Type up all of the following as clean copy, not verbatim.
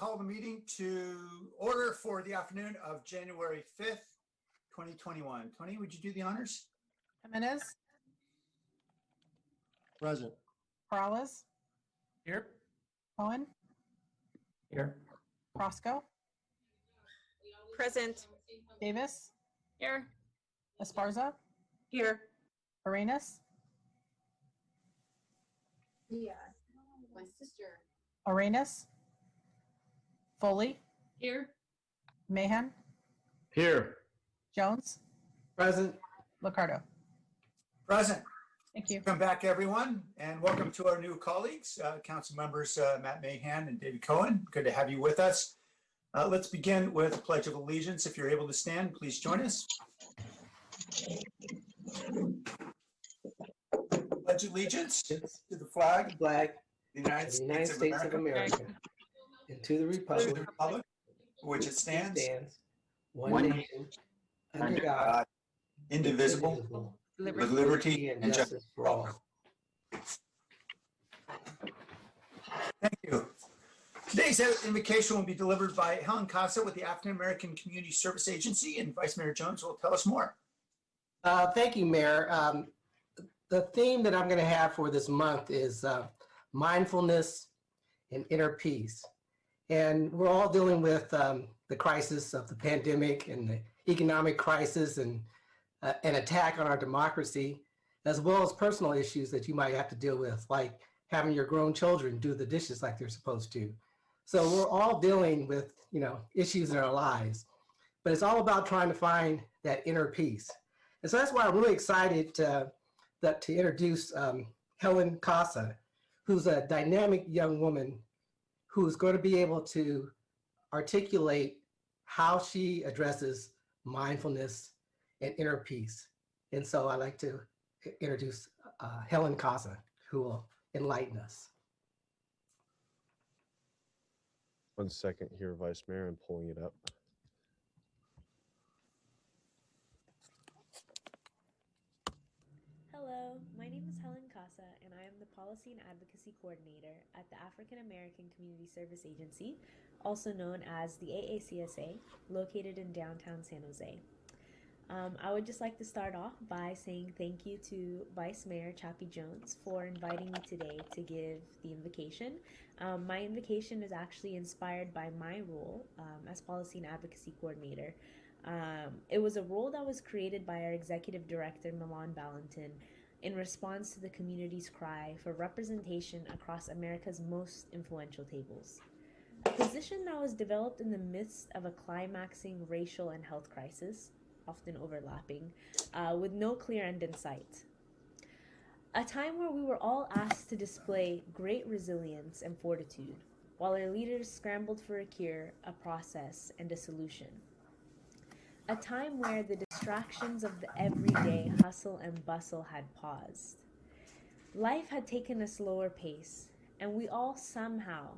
call the meeting to order for the afternoon of January 5th, 2021. Tony, would you do the honors? Jimenez. Present. Perales. Here. Cohen. Here. Roscoe. Present. Davis. Here. Esparza. Here. Arenas. Yeah, my sister. Arenas. Foley. Here. Mahan. Here. Jones. Present. Liccardo. Present. Thank you. Welcome back, everyone, and welcome to our new colleagues, council members Matt Mahan and David Cohen. Good to have you with us. Let's begin with the Pledge of Allegiance. If you're able to stand, please join us. Pledge allegiance to the flag, Flag. the United States of America, and to the to republic the republic for which it stands, one nation, under God, indivisible, with liberty and justice for all. Thank you. Today's invocation will be delivered by Helen Casa with the African American Community Service Agency, and Vice Mayor Jones will tell us more. Thank you, Mayor. The theme that I'm going to have for this month is mindfulness and inner peace. And we're all dealing with the crisis of the pandemic and the economic crisis and an attack on our democracy, as well as personal issues that you might have to deal with, like having your grown children do the dishes like they're supposed to. So we're all dealing with, issues in our lives, but it's all about trying to find that inner peace. And so that's why I'm really excited to introduce Helen Casa, who's a dynamic young woman who's going to be able to articulate how she addresses mindfulness and inner peace. And so I'd like to introduce Helen Casa, who will enlighten us. 1 second here, Vice Mayor. I'm pulling it up. Hello, my name is Helen Casa, and I am the Policy and Advocacy Coordinator at the African American Community Service Agency, also known as the AACSA, located in downtown San Jose. I would just like to start off by saying thank you to Vice Mayor Chappie Jones for inviting me today to give the invocation. My invocation is actually inspired by my role as Policy and Advocacy Coordinator. It was a role that was created by our Executive Director, Milan Valentin, in response to the community's cry for representation across America's most influential tables. A position that was developed in the midst of a climaxing racial and health crisis, often overlapping, with no clear end in sight. A time where we were all asked to display great resilience and fortitude, while our leaders scrambled for a cure, a process, and a solution. A time where the distractions of the everyday hustle and bustle had paused. Life had taken a slower pace, and we all somehow,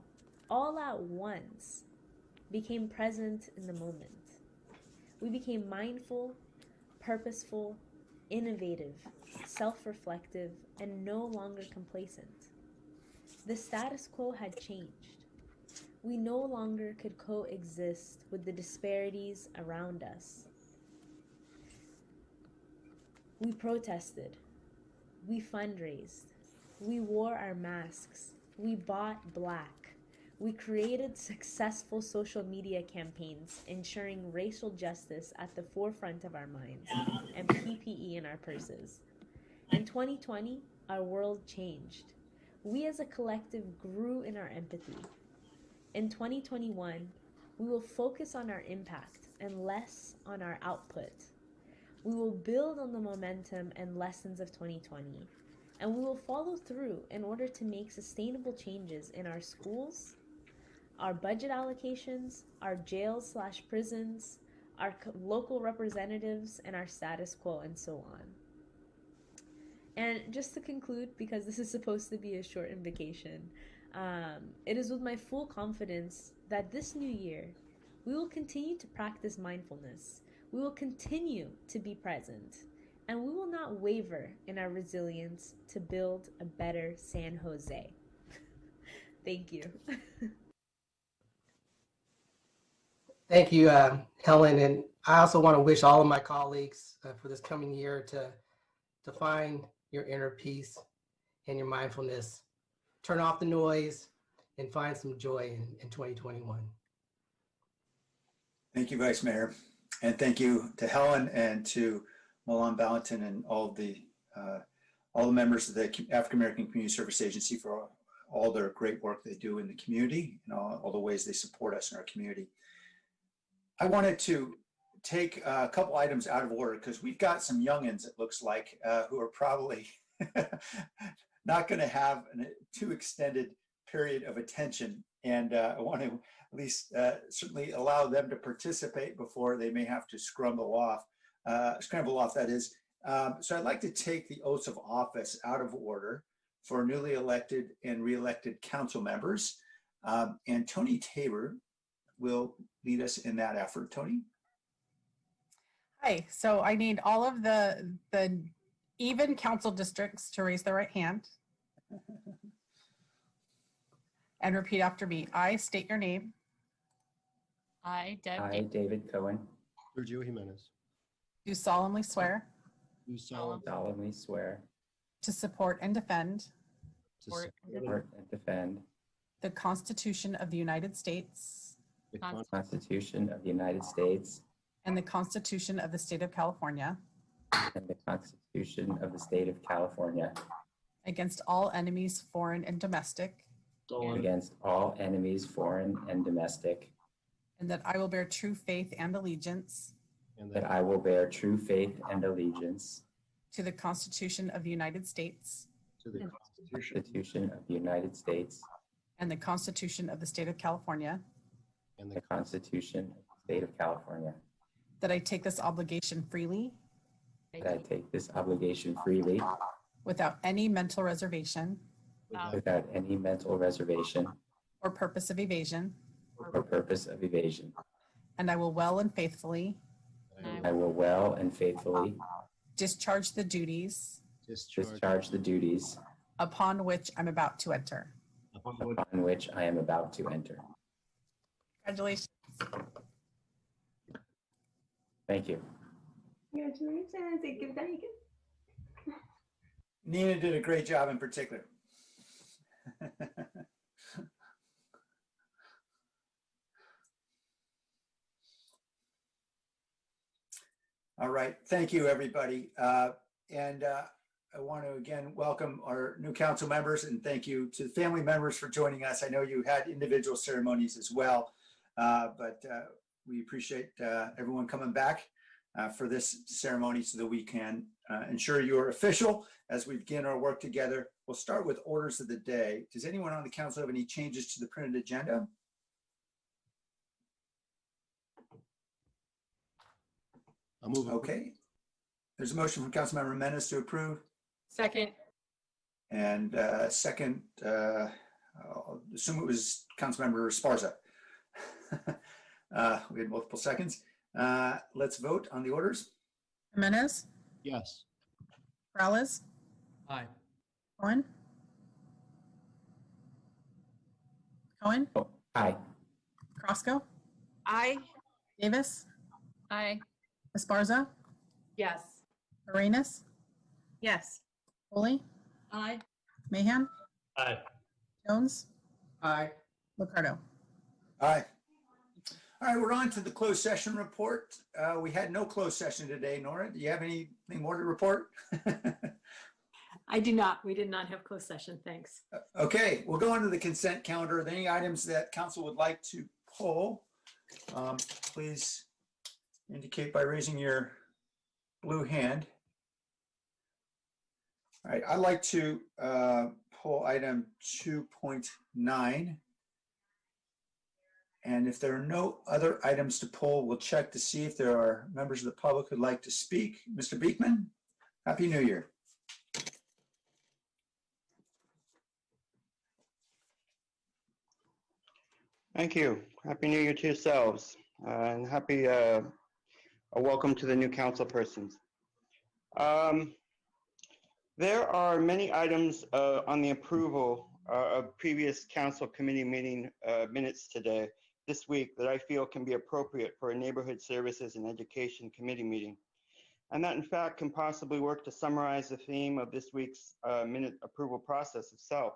all at once, became present in the moment. We became mindful, purposeful, innovative, self-reflective, and no longer complacent. The status quo had changed. We no longer could coexist with the disparities around us. We protested. We fundraised. We wore our masks. We bought black. We created successful social media campaigns ensuring racial justice at the forefront of our minds and PPE in our purses. In 2020, our world changed. We as a collective grew in our empathy. In 2021, we will focus on our impact and less on our output. We will build on the momentum and lessons of 2020, and we will follow through in order to make sustainable changes in our schools, our budget allocations, our jails/prisons, our local representatives, and our status quo, and so on. And just to conclude, because this is supposed to be a short invocation, it is with my full confidence that this new year, we will continue to practice mindfulness. We will continue to be present, and we will not waver in our resilience to build a better San Jose. Thank you. Thank you, Helen. And I also want to wish all of my colleagues for this coming year to find your inner peace and your mindfulness. Turn off the noise and find some joy in 2021. Thank you, Vice Mayor. And thank you to Helen and to Milan Valentin and all the members of the African American Community Service Agency for all their great work they do in the community and all the ways they support us in our community. I wanted to take a couple items out of order because we've got some youngins, it looks like, who are probably not going to have a too extended period of attention. And I want to at least certainly allow them to participate before they may have to scramble off, that is. So I'd like to take the oaths of office out of order for newly elected and re-elected council members. And Tony Tabor will lead us in that effort. Tony? Hi, so I need all of the even council districts to raise their right hand and repeat after me. I state your name. I, David Cohen, Sergio Jimenez. Do solemnly swear Do solemnly swear to support and defend to Support support and defend the Constitution of the United States the Constitution of the United States and the Constitution of the State of California and the Constitution of the State of California against all enemies, foreign and domestic, against all enemies, foreign and domestic, and that I will bear true faith and allegiance and that I will bear true faith and allegiance to the Constitution of the United States to the Constitution of the United States and the Constitution of the State of California, and the Constitution of the State of California, that I take this obligation freely that I take this obligation freely without any mental reservation without any mental reservation or purpose of evasion, or purpose of evasion. and I will well and faithfully I will well and faithfully discharge the duties discharge the duties upon which I'm about to enter. upon which I am about to enter. Congratulations. Thank you. Congratulations. Thank you. Nina did a great job in particular. All right, thank you, everybody. I want to again welcome our new council members and thank you to the family members for joining us. I know you had individual ceremonies as well, but we appreciate everyone coming back for this ceremony so that we can ensure you are official as we begin our work together. We'll start with orders of the day. Does anyone on the council have any changes to the printed agenda? I'll move it. Okay. There's a motion from Councilmember Menace to approve. Second. And second, I'll assume it was Councilmember Esparza. We had multiple seconds. Let's vote on the orders. Jimenez, Yes. Morales, Aye. Cohen, Oh, aye. Crosco, I. Davis, I. Esparza, Yes. Arenas, Yes. Foley, I. Mahan, Aye. Jones, Aye. Ricardo. Aye. All right, we're on to the closed session report. We had no closed session today. Nora, do you have anything more to report? I do not. We did not have closed session. Thanks. Okay, we'll go on to the consent calendar. Are there any items that council would like to pull? Please indicate by raising your blue hand. All right, I'd like to pull item 2.9. And if there are no other items to pull, we'll check to see if there are members of the public who'd like to speak. Mr. Beekman, Happy New Year. Thank you. Happy New Year to yourselves, and happy a welcome to the new council persons. There are many items on the approval of previous council committee meeting minutes today this week that I feel can be appropriate for a Neighborhood Services and Education Committee meeting, and that in fact can possibly work to summarize the theme of this week's minute approval process itself.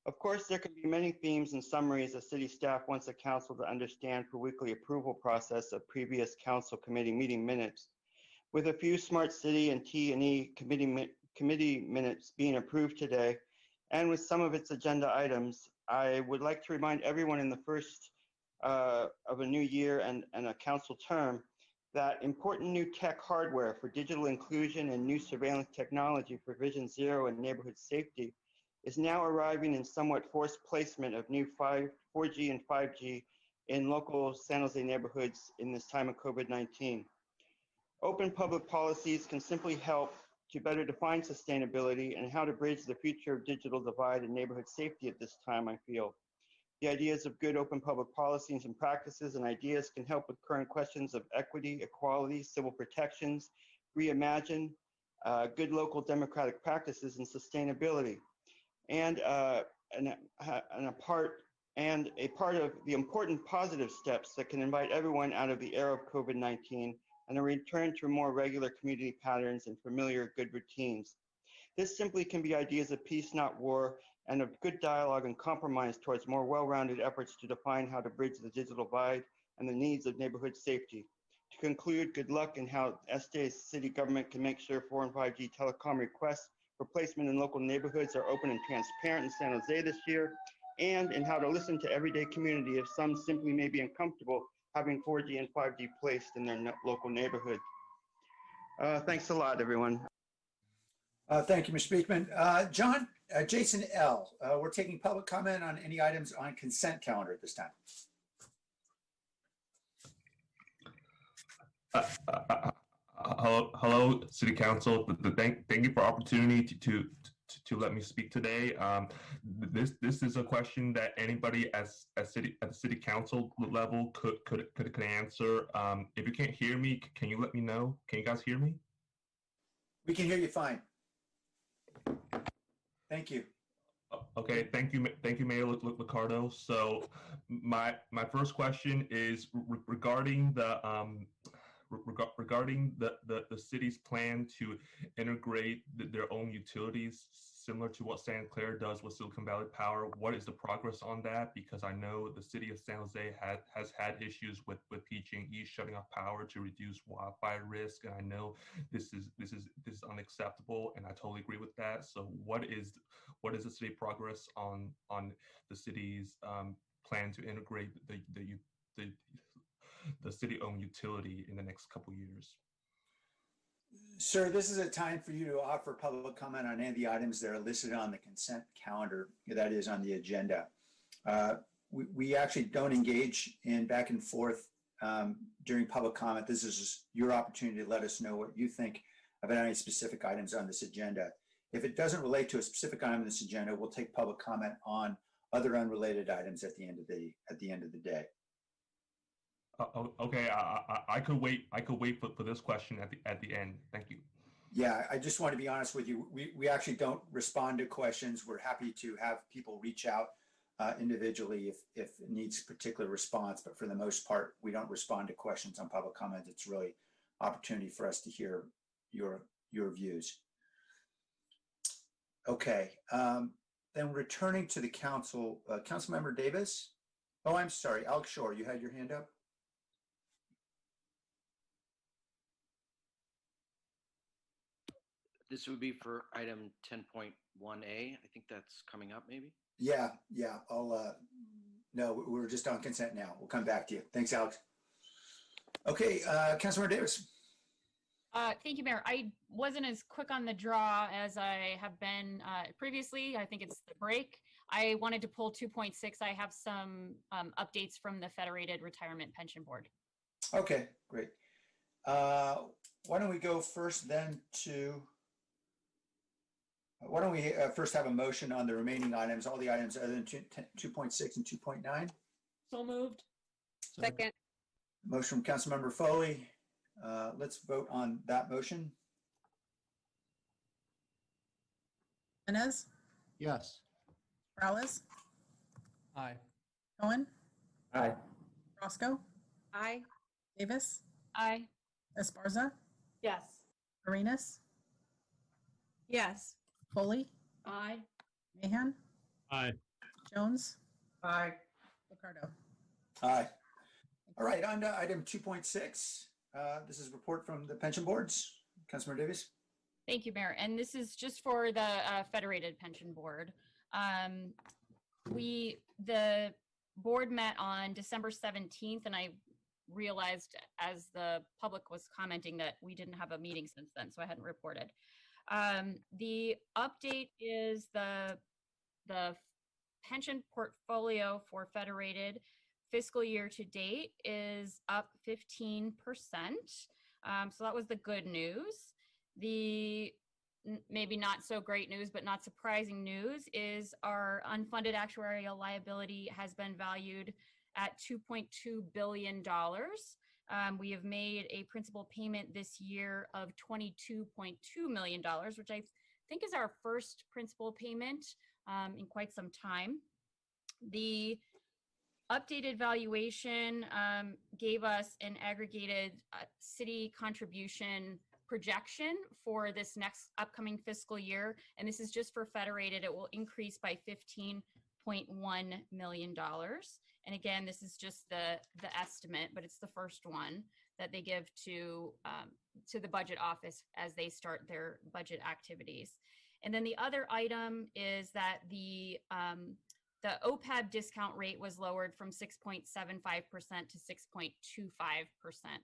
Of course, there can be many themes and summaries that city staff wants the council to understand for weekly approval process of previous council committee meeting minutes. With a few smart city and T&E committee minutes being approved today, and with some of its agenda items, I would like to remind everyone in the first of a new year and a council term that important new tech hardware for digital inclusion and new surveillance technology for Vision Zero and neighborhood safety is now arriving in somewhat forced placement of new 4G and 5G in local San Jose neighborhoods in this time of COVID-19. Open public policies can simply help to better define sustainability and how to bridge the future of digital divide and neighborhood safety at this time, I feel. The ideas of good open public policies and practices and ideas can help with current questions of equity, equality, civil protections, reimagine, good local democratic practices and sustainability. And a part of the important positive steps that can invite everyone out of the era of COVID-19 and a return to more regular community patterns and familiar good routines. This simply can be ideas of peace, not war, and of good dialogue and compromise towards more well-rounded efforts to define how to bridge the digital divide and the needs of neighborhood safety. To conclude, good luck in how SJ's city government can make sure 4 and 5G telecom requests for placement in local neighborhoods are open and transparent in San Jose this year, and in how to listen to everyday community if some simply may be uncomfortable having 4G and 5G placed in their local neighborhood. Thanks a lot, everyone. Thank you, Mr. Beekman. Jason L., we're taking public comment on any items on consent calendar at this time. Hello, City Council. Thank you for the opportunity to let me speak today. This is a question that anybody at the City Council level could answer. If you can't hear me, can you let me know? Can you guys hear me? We can hear you fine. Thank you. Okay, thank you, Mayor Liccardo. So my first question is regarding the city's plan to integrate their own utilities, similar to what Santa Clara does with Silicon Valley Power. What is the progress on that? Because I know the city of San Jose has had issues with PG&E shutting off power to reduce wildfire risk, and I know this is unacceptable, and I totally agree with that. So what is the city progress on the city's plan to integrate the city-owned utility in the next couple years? Sir, this is a time for you to offer public comment on any of the items that are listed on the consent calendar, that is on the agenda. We actually don't engage in back and forth during public comment. This is just your opportunity to let us know what you think about any specific items on this agenda. If it doesn't relate to a specific item on this agenda, we'll take public comment on other unrelated items at the end of the day. Okay, I could wait. I could wait for this question at the end. Thank you. Yeah, I just want to be honest with you. We actually don't respond to questions. We're happy to have people reach out individually if it needs particular response, but for the most part, we don't respond to questions on public comment. It's really opportunity for us to hear your views. Okay, then returning to the council, Councilmember Davis. Oh, I'm sorry, Alex Shore, you had your hand up. This would be for item 10.1A. I think that's coming up maybe. Yeah. No, we're just on consent now. We'll come back to you. Thanks, Alex. Okay, Councilmember Davis. Thank you, Mayor. I wasn't as quick on the draw as I have been previously. I think it's the break. I wanted to pull 2.6. I have some updates from the Federated Retirement Pension Board. Okay, great. Why don't we go first then to, why don't we first have a motion on the remaining items, all the items other than 2.6 and 2.9? So moved. Second. Motion from Councilmember Foley. Let's vote on that motion. Inez, Yes. Morales, Aye. Cohen, Aye. Roscoe, Aye. Davis, Aye. Esparza, Yes. Arenas, Yes. Foley, Aye. Mahan, Aye. Jones, Aye. Ricardo. Aye. All right, on to item 2.6. This is report from the pension boards. Councilmember Davis. Thank you, Mayor. And this is just for the Federated Pension Board. The board met on December 17th, and I realized as the public was commenting that we didn't have a meeting since then, so I hadn't reported. The update is the pension portfolio for Federated fiscal year to date is up 15%. So that was the good news. The maybe not so great news, but not surprising news is our unfunded actuarial liability has been valued at $2.2 billion. We have made a principal payment this year of $22.2 million, which I think is our first principal payment in quite some time. The updated valuation gave us an aggregated city contribution projection for this next upcoming fiscal year, and this is just for Federated. It will increase by $15.1 million. And again, this is just the estimate, but it's the first one that they give to the budget office as they start their budget activities. And then the other item is that the OPEB discount rate was lowered from 6.75% to 6.25%.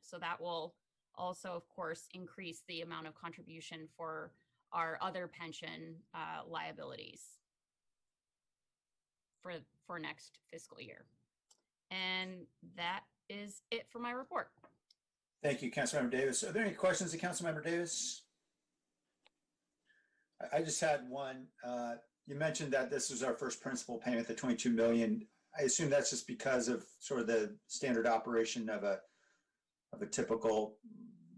So that will also, of course, increase the amount of contribution for our other pension liabilities for next fiscal year. And that is it for my report. Thank you, Councilmember Davis. Are there any questions of Councilmember Davis? I just had one. You mentioned that this was our first principal payment, the $22 million. I assume that's just because of sort of the standard operation of a typical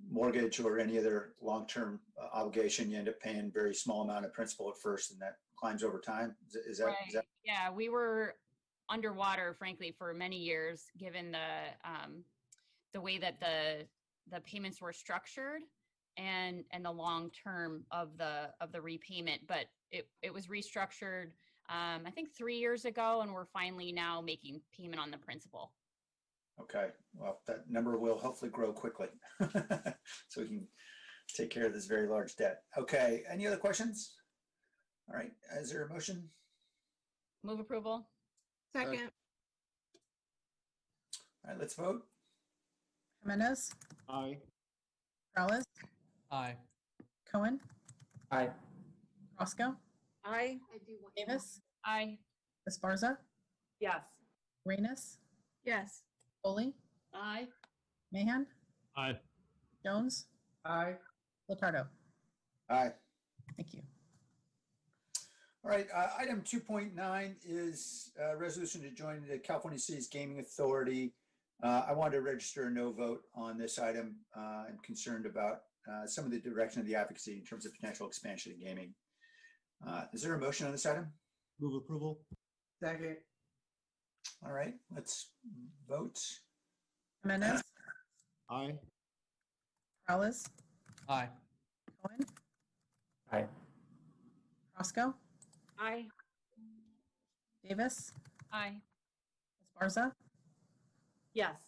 mortgage or any other long-term obligation. You end up paying a very small amount of principal at first, and that climbs over time. Is that? Right. Yeah, we were underwater, frankly, for many years, given the way that the payments were structured and the long term of the repayment. But it was restructured, I think 3 years ago, and we're finally now making payment on the principal. Okay, well, that number will hopefully grow quickly so we can take care of this very large debt. Okay, any other questions? All right, is there a motion? Move approval. Second. All right, let's vote. Jimenez, Aye. Morales, Aye. Cohen, Aye. Roscoe, Aye. Davis, Aye. Esparza, Yes. Arenas, Yes. Foley, Aye. Mahan, Aye. Jones, Aye. Ricardo. Aye. Thank you. All right, item 2.9 is a resolution to join the California Cities Gaming Authority. I wanted to register a no vote on this item. I'm concerned about some of the direction of the advocacy in terms of potential expansion of gaming. Is there a motion on this item? Move approval. Second. All right, let's vote. Jimenez, Aye. Morales, Aye. Cohen, Aye. Roscoe, Aye. Davis, Aye. Esparza, Yes.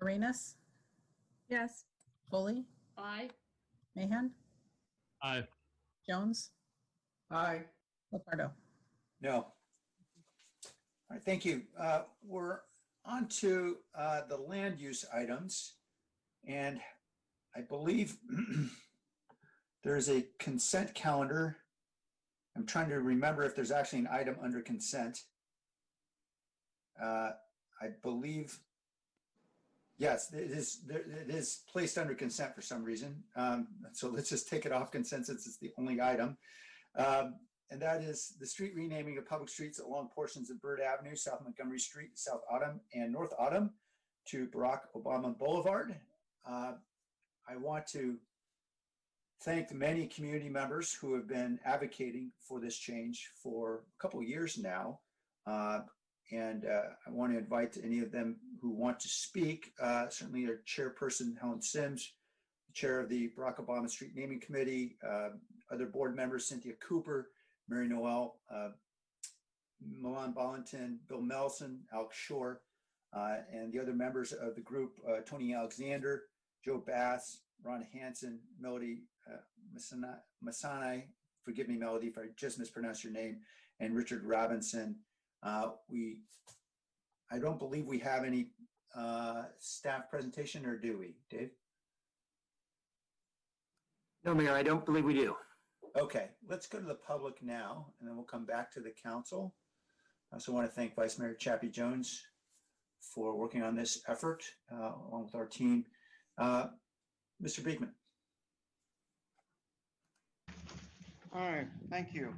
Arenas, Yes. Foley, Aye. Mahan, Aye. Jones, Aye. Ricardo. No. All right, thank you. We're on to the land use items, and I believe there's a consent calendar. I'm trying to remember if there's actually an item under consent. I believe, yes, it is placed under consent for some reason. So let's just take it off consent since it's the only item. And that is the street renaming of public streets along portions of Bird Avenue, South Montgomery Street, South Autumn, and North Autumn to Barack Obama Boulevard. I want to thank the many community members who have been advocating for this change for a couple of years now. And I want to invite any of them who want to speak, certainly our chairperson, Helen Sims, chair of the Barack Obama Street Naming Committee, other board members, Cynthia Cooper, Mary Noel, Milan Ballantyne, Bill Melson, Alex Shore, and the other members of the group, Tony Alexander, Joe Bass, Ron Hansen, Melody Masani, forgive me, Melody, if I just mispronounced your name, and Richard Robinson. I don't believe we have any staff presentation, or do we, Dave? No, Mayor, I don't believe we do. Okay, let's go to the public now, and then we'll come back to the council. I also want to thank Vice Mayor Chappie Jones for working on this effort along with our team. Mr. Beekman. All right, thank you.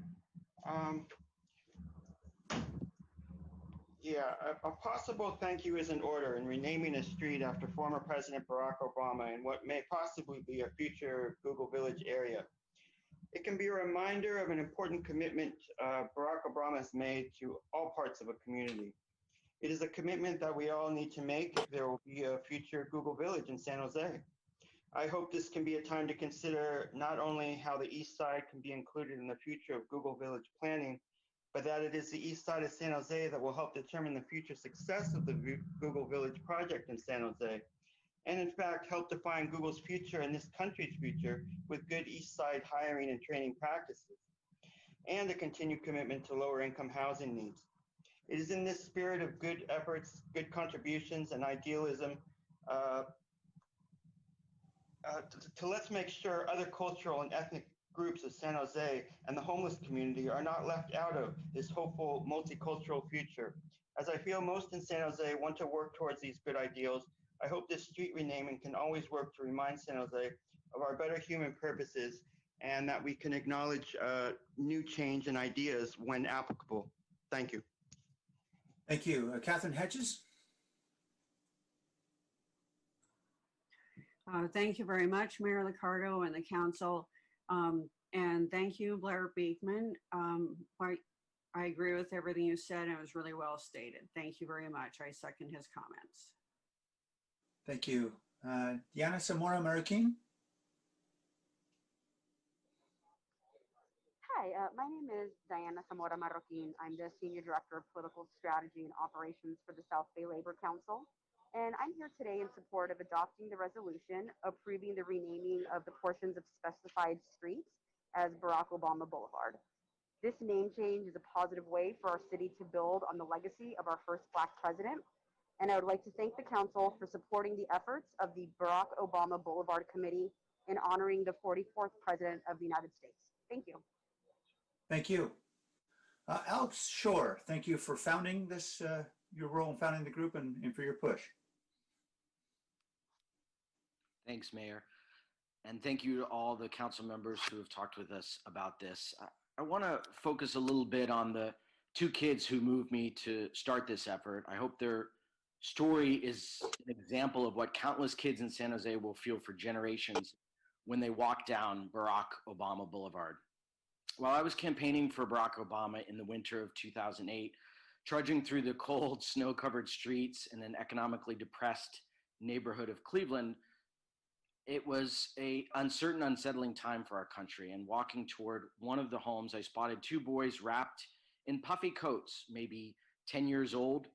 Yeah, a possible thank you is in order in renaming a street after former President Barack Obama in what may possibly be a future Google Village area. It can be a reminder of an important commitment Barack Obama has made to all parts of a community. It is a commitment that we all need to make if there will be a future Google Village in San Jose. I hope this can be a time to consider not only how the East Side can be included in the future of Google Village planning, but that it is the East Side of San Jose that will help determine the future success of the Google Village project in San Jose, and in fact help define Google's future and this country's future with good East Side hiring and training practices, and a continued commitment to lower income housing needs. It is in this spirit of good efforts, good contributions, and idealism to let's make sure other cultural and ethnic groups of San Jose and the homeless community are not left out of this hopeful multicultural future. As I feel most in San Jose want to work towards these good ideals, I hope this street renaming can always work to remind San Jose of our better human purposes and that we can acknowledge new change and ideas when applicable. Thank you. Thank you. Catherine Hedges. Thank you very much, Mayor Liccardo and the council. And thank you, Blair Beekman. I agree with everything you said, and it was really well stated. Thank you very much. I second his comments. Thank you. Diana Zamora Marroquin. Hi, my name is Diana Zamora Marroquin. I'm the Senior Director of Political Strategy and Operations for the South Bay Labor Council. And I'm here today in support of adopting the resolution approving the renaming of the portions of specified streets as Barack Obama Boulevard. This name change is a positive way for our city to build on the legacy of our first Black president. And I would like to thank the council for supporting the efforts of the Barack Obama Boulevard Committee in honoring the 44th President of the United States. Thank you. Thank you. Alex Shore, thank you for founding this, your role in founding the group and for your push. Thanks, Mayor. And thank you to all the council members who have talked with us about this. I want to focus a little bit on the two kids who moved me to start this effort. I hope their story is an example of what countless kids in San Jose will feel for generations when they walk down Barack Obama Boulevard. While I was campaigning for Barack Obama in the winter of 2008, trudging through the cold, snow-covered streets in an economically depressed neighborhood of Cleveland, it was an uncertain, unsettling time for our country. And walking toward one of the homes, I spotted two boys wrapped in puffy coats, maybe 10 years old,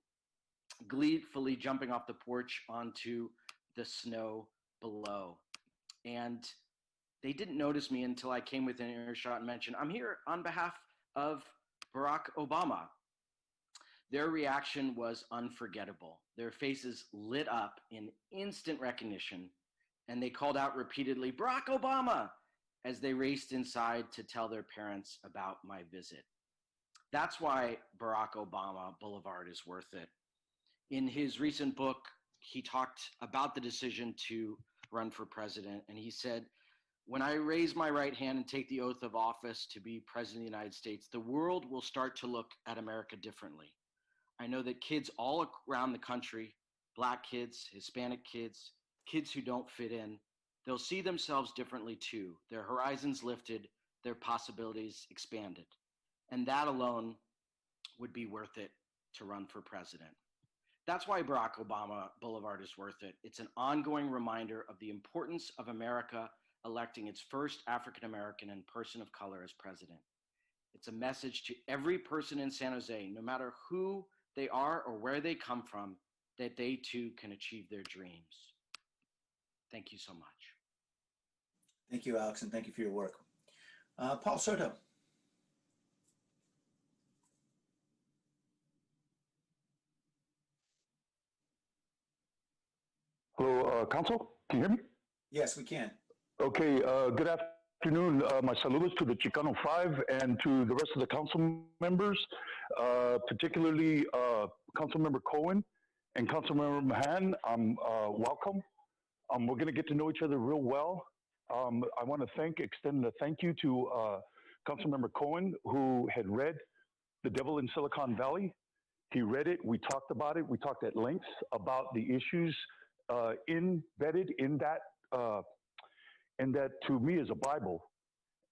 gleefully jumping off the porch onto the snow below. And they didn't notice me until I came within earshot and mentioned, "I'm here on behalf of Barack Obama." Their reaction was unforgettable. Their faces lit up in instant recognition, and they called out repeatedly, "Barack Obama," as they raced inside to tell their parents about my visit. That's why Barack Obama Boulevard is worth it. In his recent book, he talked about the decision to run for president, and he said, "When I raise my right hand and take the oath of office to be president of the United States, the world will start to look at America differently. I know that kids all around the country, Black kids, Hispanic kids, kids who don't fit in, they'll see themselves differently too. Their horizons lifted, their possibilities expanded. And that alone would be worth it to run for president. That's why Barack Obama Boulevard is worth it. It's an ongoing reminder of the importance of America electing its first African-American and person of color as president. It's a message to every person in San Jose, no matter who they are or where they come from, that they too can achieve their dreams. Thank you so much. Thank you, Alex, and thank you for your work. Paul Soto. Hello, Council. Can you hear me? Yes, we can. Okay. Good afternoon. My saludos to the Chicano Five and to the rest of the council members, particularly Councilmember Cohen and Councilmember Mahan. Welcome. We're going to get to know each other real well. I want to extend a thank you to Councilmember Cohen, who had read The Devil in Silicon Valley. He read it. We talked about it. We talked at length about the issues embedded in that to me is a Bible.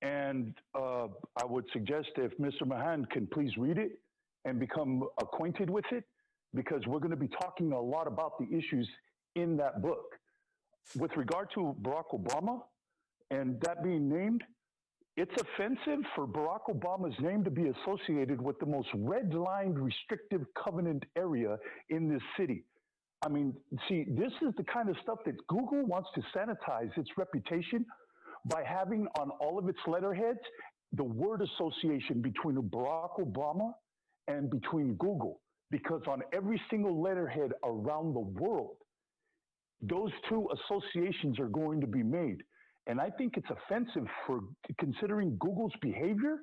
And I would suggest if Mr. Mahan can please read it and become acquainted with it, because we're going to be talking a lot about the issues in that book. With regard to Barack Obama and that being named, it's offensive for Barack Obama's name to be associated with the most red-lined restrictive covenant area in this city. I mean, see, this is the kind of stuff that Google wants to sanitize its reputation by having on all of its letterheads the word association between Barack Obama and between Google, because on every single letterhead around the world, those two associations are going to be made. And I think it's offensive for considering Google's behavior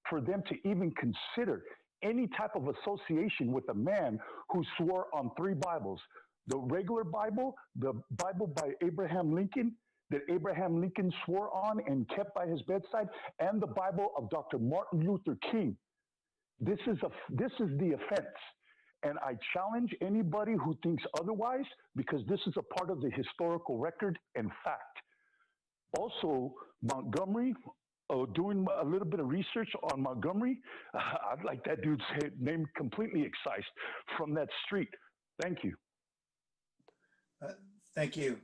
for them to even consider any type of association with a man who swore on 3 Bibles: the regular Bible, the Bible by Abraham Lincoln, that Abraham Lincoln swore on and kept by his bedside, and the Bible of Dr. Martin Luther King. This is the offense. And I challenge anybody who thinks otherwise, because this is a part of the historical record and fact. Also, Montgomery, doing a little bit of research on Montgomery, I'd like that dude's name completely excised from that street. Thank you. Thank you.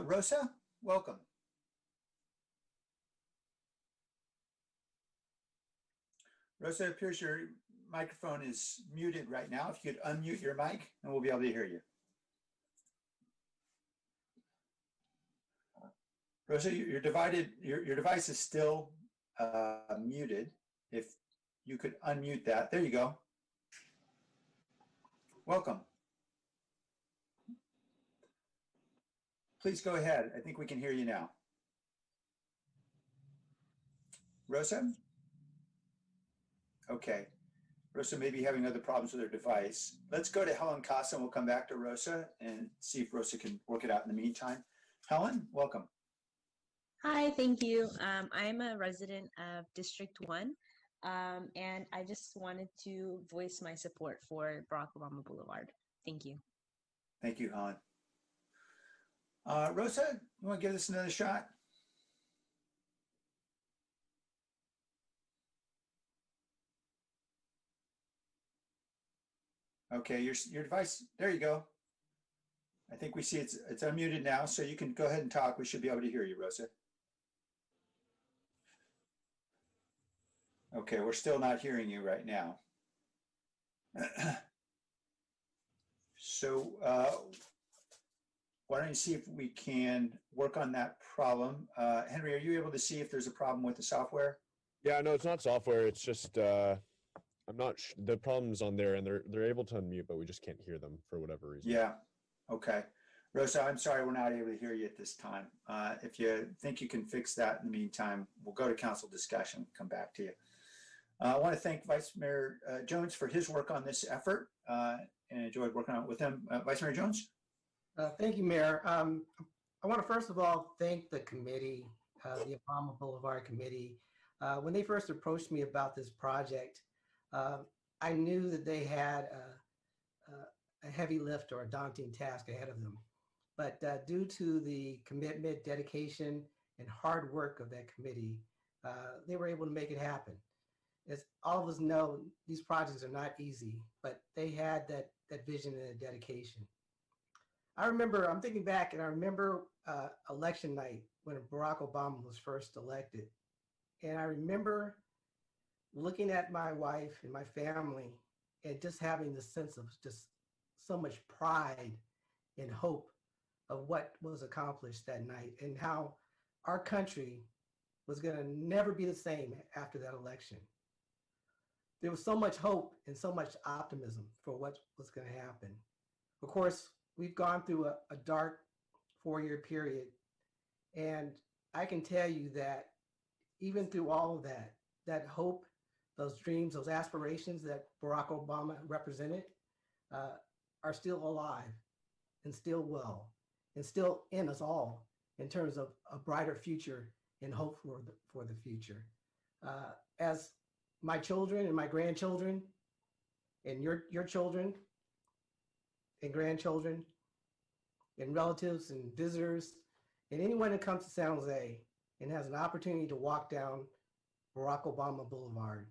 Rosa, welcome. Rosa, it appears your microphone is muted right now. If you could unmute your mic, and we'll be able to hear you. Rosa, your device is still muted. If you could unmute that. There you go. Welcome. Please go ahead. I think we can hear you now. Rosa? Okay. Rosa may be having other problems with her device. Let's go to Helen Casa, and we'll come back to Rosa and see if Rosa can work it out in the meantime. Helen, welcome. Hi, thank you. I'm a resident of District 1, and I just wanted to voice my support for Barack Obama Boulevard. Thank you. Thank you, Helen. Rosa, you want to give this another shot? Okay, your device, there you go. I think we see it's unmuted now, so you can go ahead and talk. We should be able to hear you, Rosa. Okay, we're still not hearing you right now. So why don't you see if we can work on that problem? Henry, are you able to see if there's a problem with the software? Yeah, no, it's not software. It's just I'm not the problem's on there, and they're able to unmute, but we just can't hear them for whatever reason. Yeah. Okay. Rosa, I'm sorry we're not able to hear you at this time. If you think you can fix that in the meantime, we'll go to council discussion, come back to you. I want to thank Vice Mayor Jones for his work on this effort and enjoyed working on it with him. Vice Mayor Jones? Thank you, Mayor. I want to first of all thank the committee, the Obama Boulevard Committee. When they first approached me about this project, I knew that they had a heavy lift or a daunting task ahead of them. But due to the commitment, dedication, and hard work of that committee, they were able to make it happen. as all of us know, these projects are not easy, but they had that vision and that dedication. I'm thinking back, and I remember election night when Barack Obama was first elected. And I remember looking at my wife and my family and just having the sense of just so much pride and hope of what was accomplished that night and how our country was going to never be the same after that election. There was so much hope and so much optimism for what was going to happen. Of course, we've gone through a dark 4-year period, and I can tell you that even through all of that, that hope, those dreams, those aspirations that Barack Obama represented are still alive and still well and still in us all in terms of a brighter future and hope for the future. As my children and my grandchildren and your children and grandchildren and relatives and visitors and anyone that comes to San Jose and has an opportunity to walk down Barack Obama Boulevard,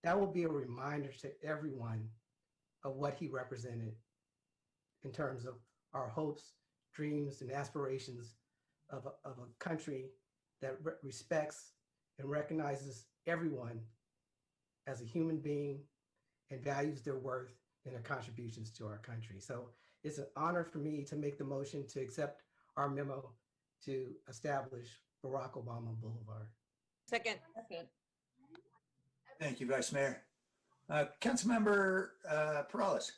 that will be a reminder to everyone of what he represented in terms of our hopes, dreams, and aspirations of a country that respects and recognizes everyone as a human being and values their worth and their contributions to our country. So it's an honor for me to make the motion to accept our memo to establish Barack Obama Boulevard. Second. Thank you, Vice Mayor. Councilmember Perales.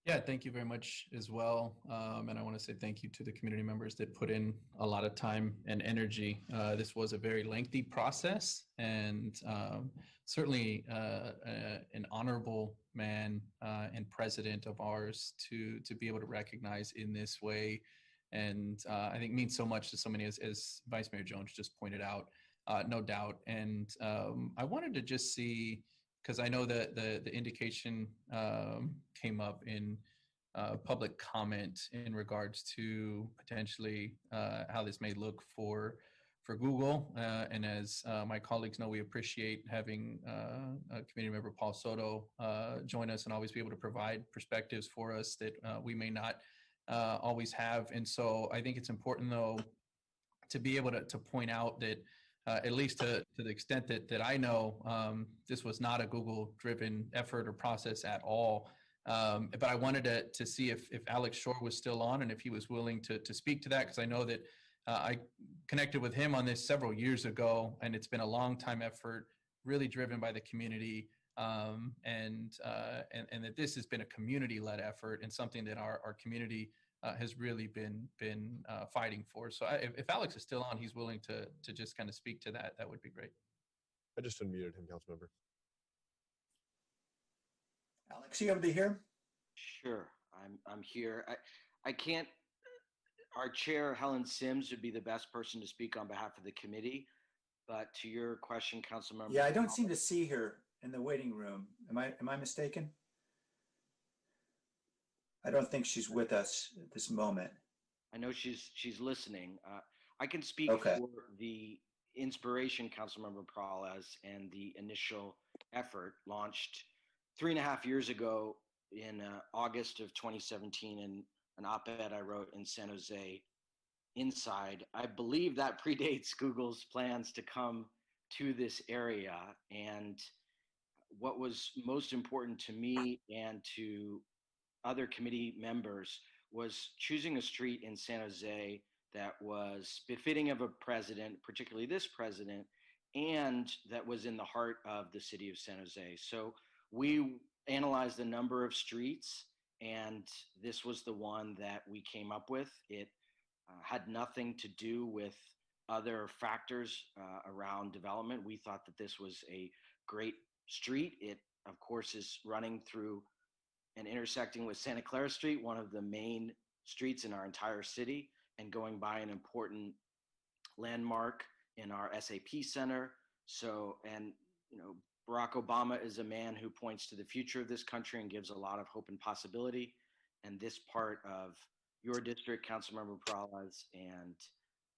Yeah, thank you very much as well. And I want to say thank you to the community members that put in a lot of time and energy. This was a very lengthy process, and certainly an honorable man and president of ours to be able to recognize in this way. And I think means so much to so many, as Vice Mayor Jones just pointed out, no doubt. And I wanted to just see, because I know that the indication came up in public comment in regards to potentially how this may look for Google. And as my colleagues know, we appreciate having Community Member Paul Soto join us and always be able to provide perspectives for us that we may not always have. And so I think it's important, though, to be able to point out that at least to the extent that I know, this was not a Google-driven effort or process at all. But I wanted to see if Alex Shore was still on and if he was willing to speak to that, because I know that I connected with him on this several years ago, and it's been a long time effort, really driven by the community, and that this has been a community-led effort and something that our community has really been fighting for. So if Alex is still on, he's willing to just kind of speak to that. That would be great. I just unmuted him, Councilmember. Alex, you able to hear? Sure, I'm here. I can't. Our chair, Helen Sims, would be the best person to speak on behalf of the committee. But to your question, Councilmember. Yeah, I don't seem to see her in the waiting room. Am I mistaken? I don't think she's with us at this moment. I know she's listening. I can speak Okay. for the inspiration, Councilmember Perales, and the initial effort launched 3.5 years ago in August of 2017 in an op-ed I wrote in San Jose Inside. I believe that predates Google's plans to come to this area. And what was most important to me and to other committee members was choosing a street in San Jose that was befitting of a president, particularly this president, and that was in the heart of the city of San Jose. So we analyzed a number of streets, and this was the one that we came up with. It had nothing to do with other factors around development. We thought that this was a great street. It, of course, is running through and intersecting with Santa Clara Street, one of the main streets in our entire city, and going by an important landmark in our SAP Center. So, and you know, Barack Obama is a man who points to the future of this country and gives a lot of hope and possibility. And this part of your district, Councilmember Perales, and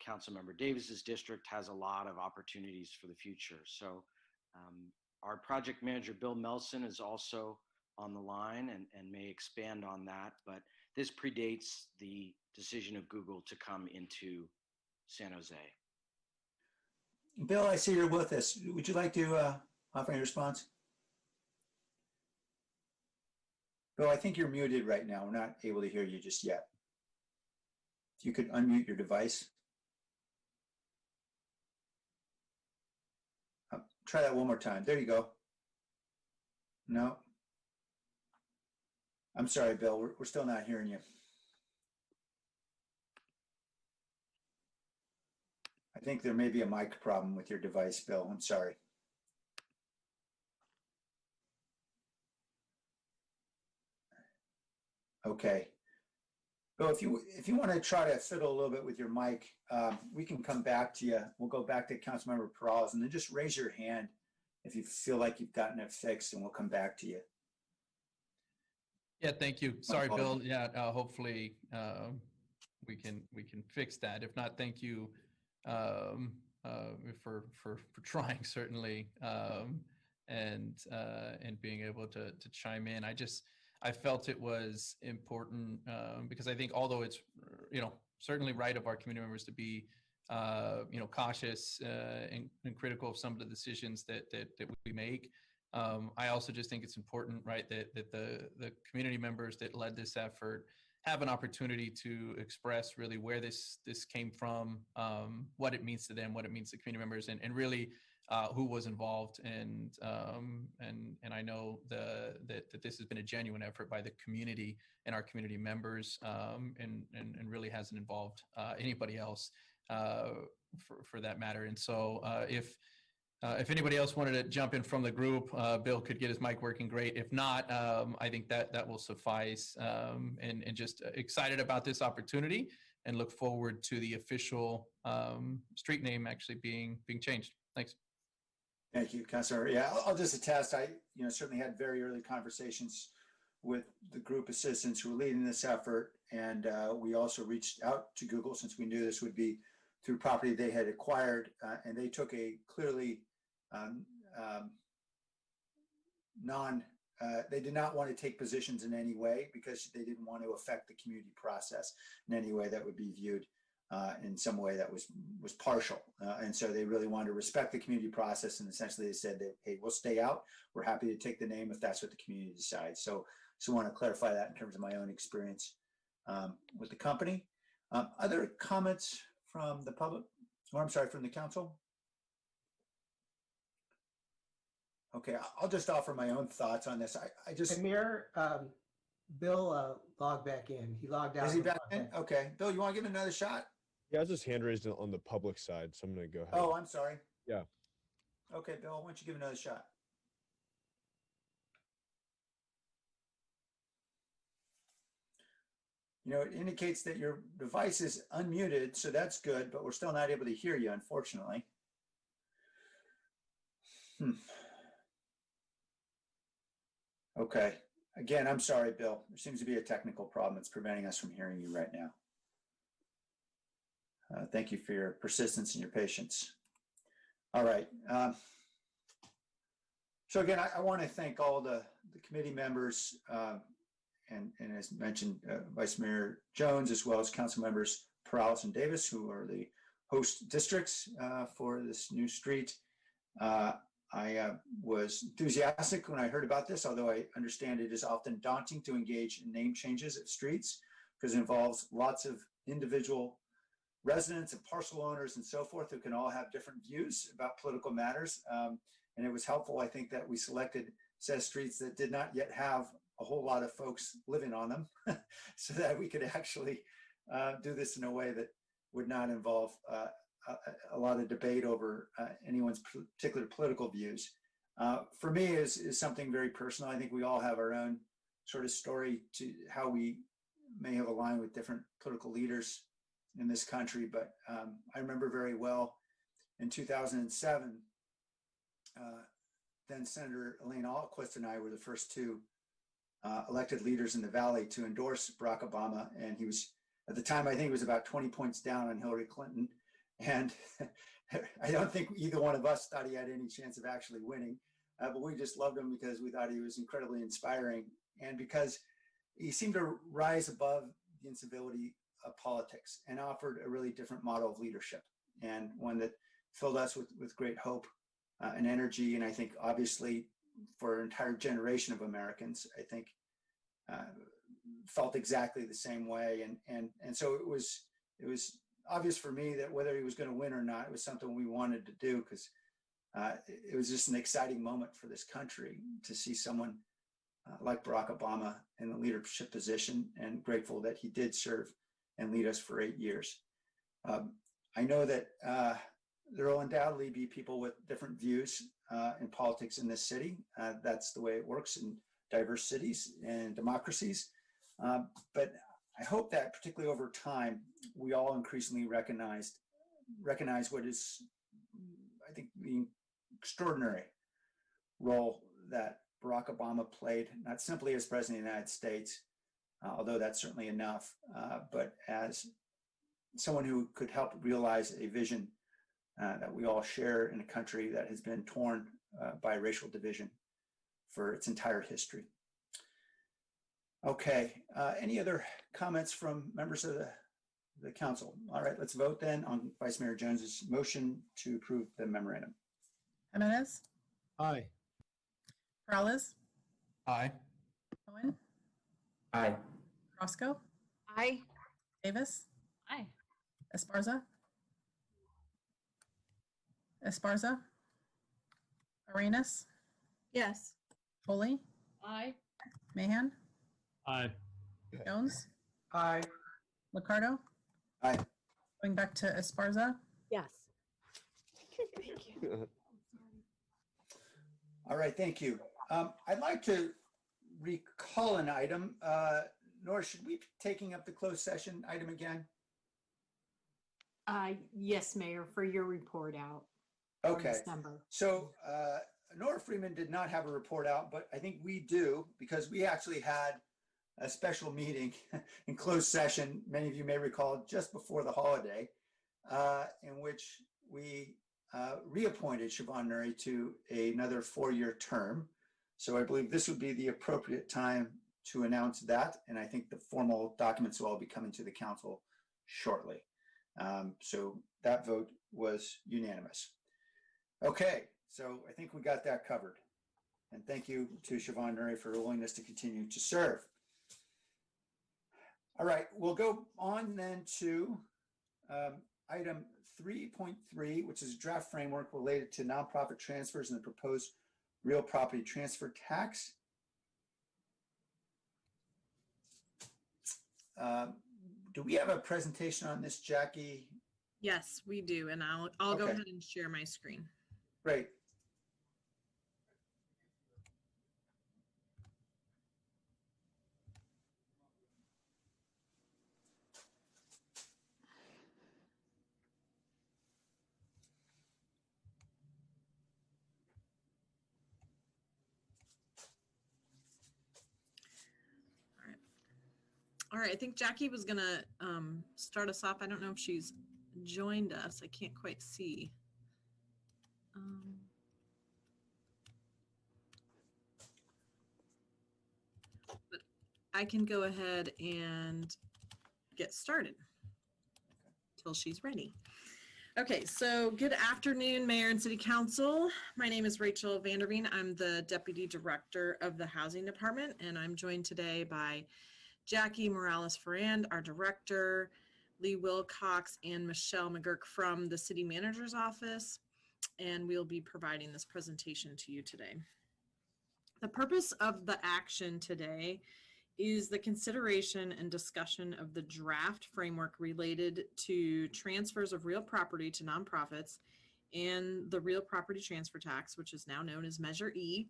Councilmember Davis's district has a lot of opportunities for the future. So our project manager, Bill Melson, is also on the line and may expand on that, but this predates the decision of Google to come into San Jose. Bill, I see you're with us. Would you like to offer any response? Bill, I think you're muted right now. We're not able to hear you just yet. If you could unmute your device. Try that one more time. There you go. No. I'm sorry, Bill. We're still not hearing you. I think there may be a mic problem with your device, Bill. I'm sorry. Okay. Bill, if you want to try to fiddle a little bit with your mic, we can come back to you. We'll go back to Councilmember Perales, and then just raise your hand if you feel like you've gotten it fixed, and we'll come back to you. Yeah, thank you. Sorry, Bill. Yeah, hopefully we can fix that. If not, thank you for trying, certainly, and being able to chime in. I felt it was important because I think although it's certainly right of our community members to be cautious and critical of some of the decisions that we make. I also just think it's important, right, that the community members that led this effort have an opportunity to express really where this came from, what it means to them, what it means to community members, and really who was involved. And I know that this has been a genuine effort by the community and our community members, and really hasn't involved anybody else for that matter. And so if anybody else wanted to jump in from the group, Bill could get his mic working great. If not, I think that will suffice. And just excited about this opportunity and look forward to the official street name actually being changed. Thanks. Thank you, Councilor. Yeah, I'll just attest. I certainly had very early conversations with the group assistants who were leading this effort, and we also reached out to Google since we knew this would be through property they had acquired, and they took a clearly they did not want to take positions in any way because they didn't want to affect the community process in any way that would be viewed in some way that was partial. And so they really wanted to respect the community process, and essentially they said that, hey, we'll stay out. We're happy to take the name if that's what the community decides. So I want to clarify that in terms of my own experience with the company. Other comments from the public, or I'm sorry, from the council? Okay, I'll just offer my own thoughts on this. I just... Hey, Mayor, Bill logged back in. He logged out. Is he back in? Okay. Bill, you want to give it another shot? Yeah, I was just hand raised on the public side, so I'm going to go ahead. Oh, I'm sorry. Yeah. Okay, Bill, why don't you give it another shot? It indicates that your device is unmuted, so that's good, but we're still not able to hear you, unfortunately. Okay. Again, I'm sorry, Bill. There seems to be a technical problem that's preventing us from hearing you right now. Thank you for your persistence and your patience. All right. So again, I want to thank all the committee members, and as mentioned, Vice Mayor Jones, as well as Council Members Perales and Davis, who are the host districts for this new street. I was enthusiastic when I heard about this, although I understand it is often daunting to engage in name changes of streets because it involves lots of individual residents and parcel owners and so forth who can all have different views about political matters. And it was helpful, I think, that we selected set streets that did not yet have a whole lot of folks living on them so that we could actually do this in a way that would not involve a lot of debate over anyone's particular political views. For me, is something very personal. I think we all have our own sort of story to how we may have aligned with different political leaders in this country. But I remember very well in 2007, then Senator Elaine Alquist and I were the first two elected leaders in the Valley to endorse Barack Obama. And he was, at the time, I think he was about 20 points down on Hillary Clinton. And I don't think either one of us thought he had any chance of actually winning, but we just loved him because we thought he was incredibly inspiring and because he seemed to rise above the incivility of politics and offered a really different model of leadership, and one that filled us with great hope and energy. And I think obviously for an entire generation of Americans, I think felt exactly the same way. And so it was obvious for me that whether he was going to win or not, it was something we wanted to do because it was just an exciting moment for this country to see someone like Barack Obama in the leadership position, and grateful that he did serve and lead us for 8 years. I know that there will undoubtedly be people with different views in politics in this city. That's the way it works in diverse cities and democracies. But I hope that particularly over time, we all increasingly recognize what is, I think, the extraordinary role that Barack Obama played, not simply as president of the United States, although that's certainly enough, but as someone who could help realize a vision that we all share in a country that has been torn by racial division for its entire history. Okay, any other comments from members of the council? All right, let's vote then on Vice Mayor Jones's motion to approve the memorandum. Jimenez, Aye. Peralez, Aye. Cohen, Aye. Roscoe, Aye. Davis, Aye. Esparza, Arenas, Yes. Foley, Aye. Mahan, Aye. Jones, Aye. Liccardo. Aye. Going back to Esparza. Yes. Thank you. All right, thank you. I'd like to recall an item. Nora, should we be taking up the closed session item again? Yes, Mayor, for your report out. for Okay. December. So Nora Freeman did not have a report out, but I think we do because we actually had a special meeting in closed session, many of you may recall, just before the holiday, in which we reappointed Siobhan Nuri to another 4-year term. So I believe this would be the appropriate time to announce that. And I think the formal documents will all be coming to the council shortly. So that vote was unanimous. Okay, so I think we got that covered. And thank you to Siobhan Nuri for her willingness to continue to serve. All right, we'll go on then to item 3.3, which is draft framework related to nonprofit transfers and the proposed real property transfer tax. Do we have a presentation on this, Jackie? Yes, we do, and I'll go Okay. ahead and share my screen. Great. All right, I think Jackie was gonna start us off. I don't know if she's joined us. I can't quite see. But I can go ahead and get started till she's ready. Okay, so good afternoon, Mayor and City Council. My name is Rachel Vanderveen. I'm the Deputy Director of the Housing Department, and I'm joined today by Jackie Morales-Ferrand, our Director, Lee Wilcox, and Michelle McGurk from the City Manager's Office, and we'll be providing this presentation to you today. The purpose of the action today is the consideration and discussion of the draft framework related to transfers of real property to nonprofits and the real property transfer tax, which is now known as Measure E,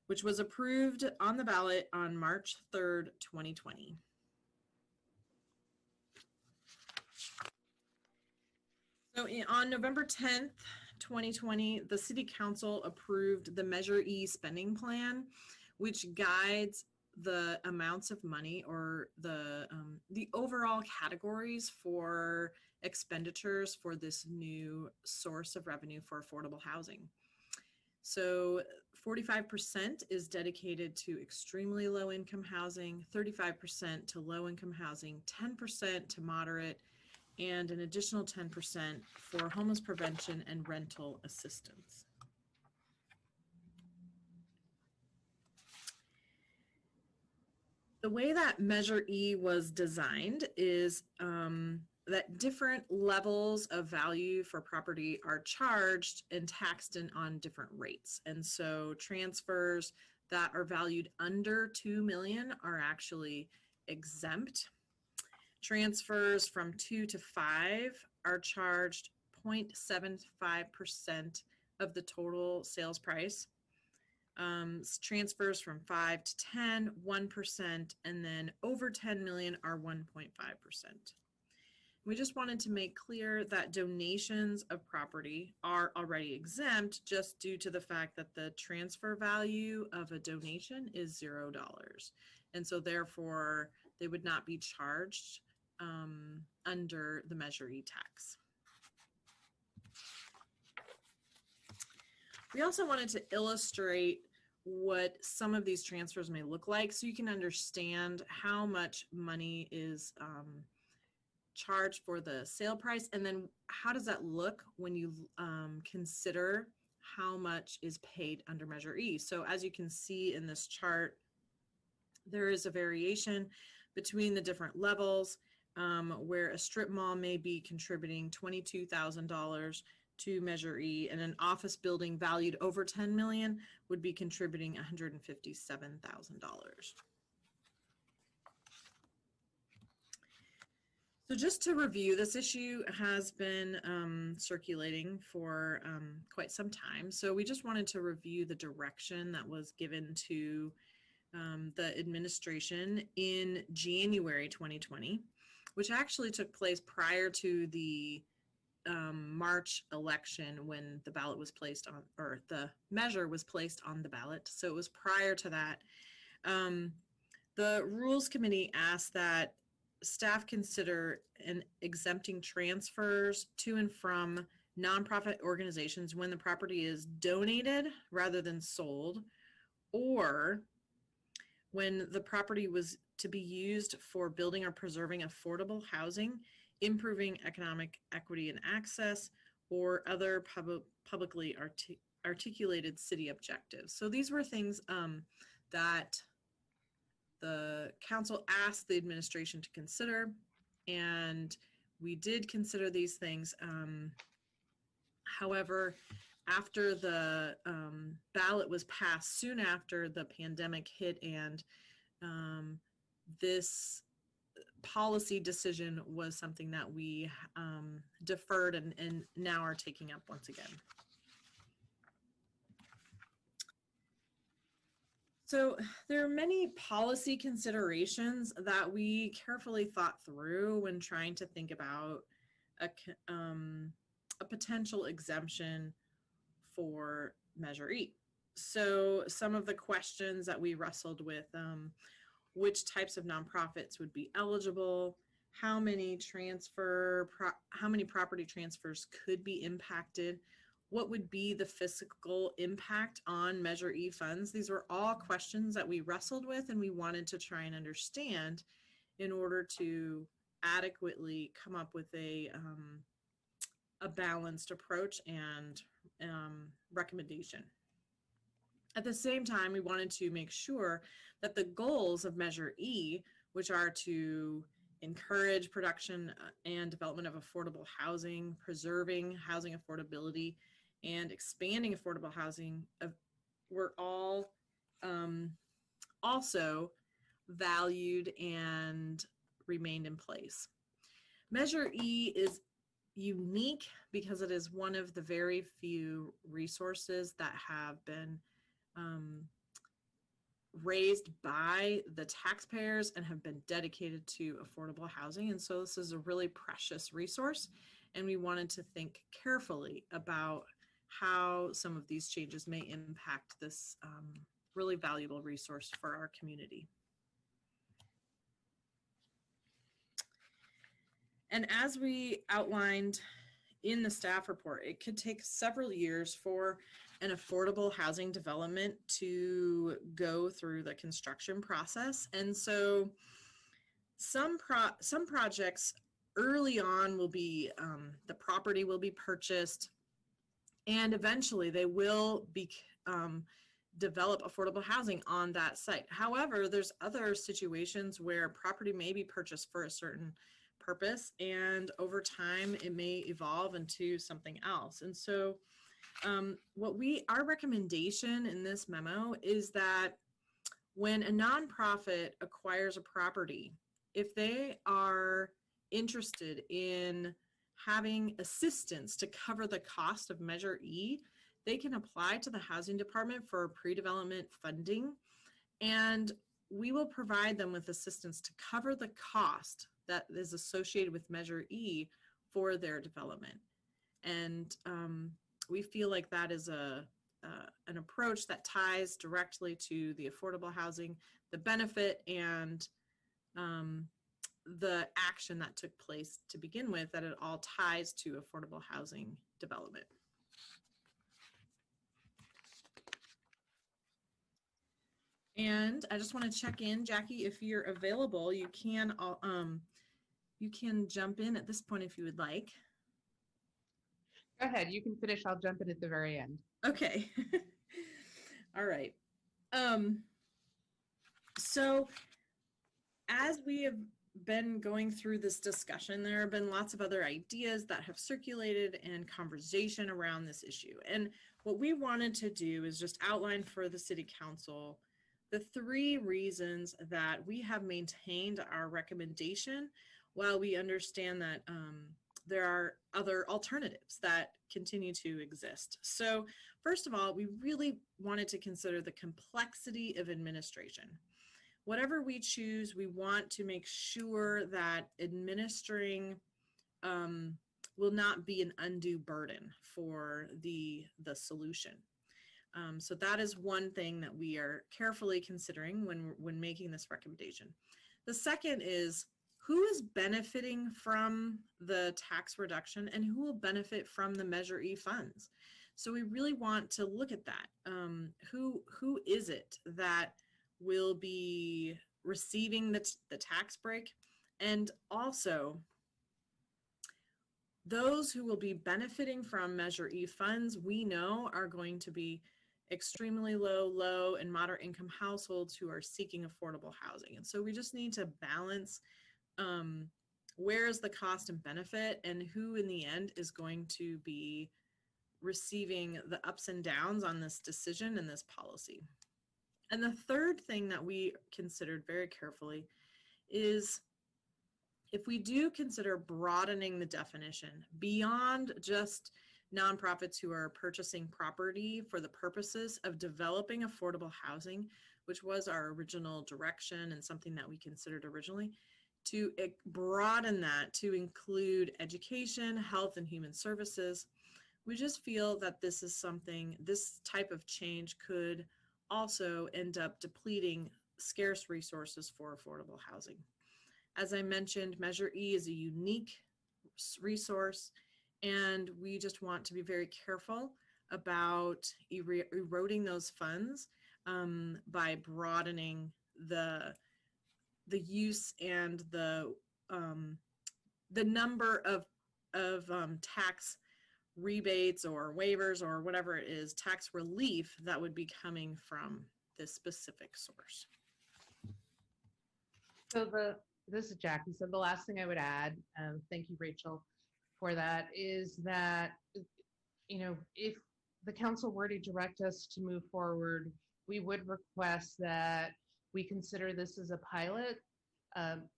which was approved on the ballot on March 3rd, 2020. So on November 10th, 2020, the City Council approved the Measure E spending plan, which guides the amounts of money or the overall categories for expenditures for this new source of revenue for affordable housing. So 45% is dedicated to extremely low income housing, 35% to low income housing, 10% to moderate, and an additional 10% for homeless prevention and rental assistance. The way that Measure E was designed is that different levels of value for property are charged and taxed on different rates. And so transfers that are valued under 2 million are actually exempt. Transfers from 2 to 5 are charged 0.75% of the total sales price. Transfers from 5 to 10, 1%, and then over 10 million are 1.5%. We just wanted to make clear that donations of property are already exempt just due to the fact that the transfer value of a donation is $0. And so therefore they would not be charged under the Measure E tax. We also wanted to illustrate what some of these transfers may look like so you can understand how much money is charged for the sale price, and then how does that look when you consider how much is paid under Measure E. So as you can see in this chart, there is a variation between the different levels where a strip mall may be contributing $22,000 to Measure E, and an office building valued over 10 million would be contributing $157,000. So just to review, this issue has been circulating for quite some time. So we just wanted to review the direction that was given to the administration in January 2020, which actually took place prior to the March election when the ballot was placed on, or the measure was placed on the ballot. So it was prior to that. The Rules Committee asked that staff consider exempting transfers to and from nonprofit organizations when the property is donated rather than sold, or when the property was to be used for building or preserving affordable housing, improving economic equity and access, or other publicly articulated city objectives. So these were things that the council asked the administration to consider, and we did consider these things. However, after the ballot was passed, soon after the pandemic hit, and this policy decision was something that we deferred and now are taking up once again. So there are many policy considerations that we carefully thought through when trying to think about a potential exemption for Measure E. So some of the questions that we wrestled with, which types of nonprofits would be eligible, how many property transfers could be impacted, what would be the fiscal impact on Measure E funds. These were all questions that we wrestled with and we wanted to try and understand in order to adequately come up with a balanced approach and recommendation. At the same time, we wanted to make sure that the goals of Measure E, which are to encourage production and development of affordable housing, preserving housing affordability, and expanding affordable housing, were all also valued and remained in place. Measure E is unique because it is one of the very few resources that have been raised by the taxpayers and have been dedicated to affordable housing. And so this is a really precious resource, and we wanted to think carefully about how some of these changes may impact this really valuable resource for our community. And as we outlined in the staff report, it could take several years for an affordable housing development to go through the construction process. And so some projects early on will be, the property will be purchased, and eventually they will be develop affordable housing on that site. However, there's other situations where property may be purchased for a certain purpose, and over time it may evolve into something else. And so our recommendation in this memo is that when a nonprofit acquires a property, if they are interested in having assistance to cover the cost of Measure E, they can apply to the Housing Department for pre-development funding, and we will provide them with assistance to cover the cost that is associated with Measure E for their development. And we feel like that is an approach that ties directly to the affordable housing, the benefit, and the action that took place to begin with, that it all ties to affordable housing development. And I just want to check in, Jackie, if you're available, you can jump in at this point if you would like. Go ahead, you can finish. I'll jump in at the very end. Okay. All right. So as we have been going through this discussion, there have been lots of other ideas that have circulated and conversation around this issue. And what we wanted to do is just outline for the City Council the 3 reasons that we have maintained our recommendation, while we understand that there are other alternatives that continue to exist. So first of all, we really wanted to consider the complexity of administration. Whatever we choose, we want to make sure that administering will not be an undue burden for the solution. So that is one thing that we are carefully considering when making this recommendation. The second is, who is benefiting from the tax reduction and who will benefit from the Measure E funds? So we really want to look at that. Who is it that will be receiving the tax break? And also, those who will be benefiting from Measure E funds, we know are going to be extremely low and moderate income households who are seeking affordable housing. And so we just need to balance where is the cost and benefit, and who in the end is going to be receiving the ups and downs on this decision and this policy. And the third thing that we considered very carefully is, if we do consider broadening the definition beyond just nonprofits who are purchasing property for the purposes of developing affordable housing, which was our original direction and something that we considered originally, to broaden that to include education, health, and human services, we just feel that this is something, this type of change could also end up depleting scarce resources for affordable housing. As I mentioned, Measure E is a unique resource, and we just want to be very careful about eroding those funds by broadening the use and the number of tax rebates or waivers or whatever it is, tax relief that would be coming from this specific source. So this is Jackie. So the last thing I would add, thank you, Rachel, for that, is that, if the council were to direct us to move forward, we would request that we consider this as a pilot,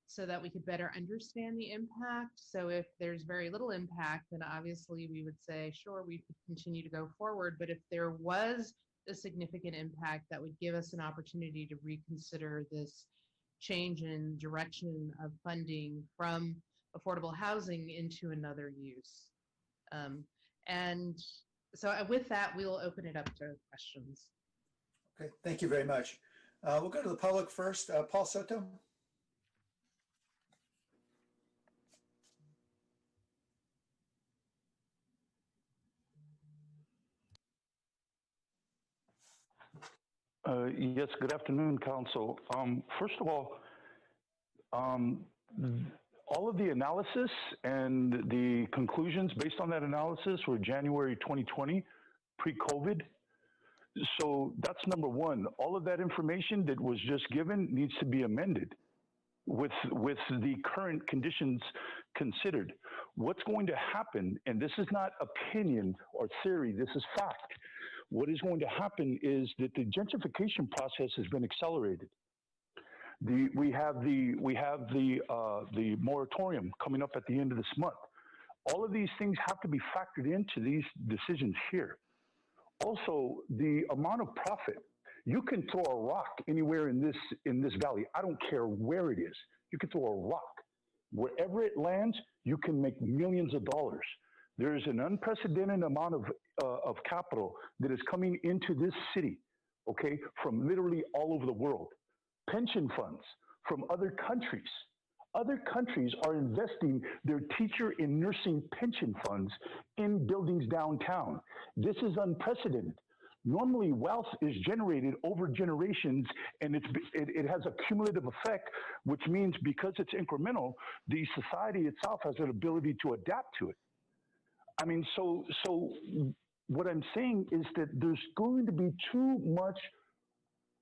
so that we could better understand the impact. So if there's very little impact, then obviously we would say, sure, we could continue to go forward. But if there was a significant impact, that would give us an opportunity to reconsider this change in direction of funding from affordable housing into another use. And so with that, we'll open it up to questions. Okay, thank you very much. We'll go to the public first. Paul Soto. Yes, good afternoon, Council. First of all of the analysis and the conclusions based on that analysis were January 2020, pre-COVID. So that's number one. All of that information that was just given needs to be amended with the current conditions considered. What's going to happen, and this is not opinion or theory, this is fact. What is going to happen is that the gentrification process has been accelerated. We have the moratorium coming up at the end of this month. All of these things have to be factored into these decisions here. Also, the amount of profit. You can throw a rock anywhere in this valley. I don't care where it is. You can throw a rock. Wherever it lands, you can make millions of dollars. There is an unprecedented amount of capital that is coming into this city, okay, from literally all over the world. Pension funds from other countries. Other countries are investing their teacher and nursing pension funds in buildings downtown. This is unprecedented. Normally, wealth is generated over generations, and it has a cumulative effect, which means because it's incremental, the society itself has an ability to adapt to it. I mean, so what I'm saying is that there's going to be too much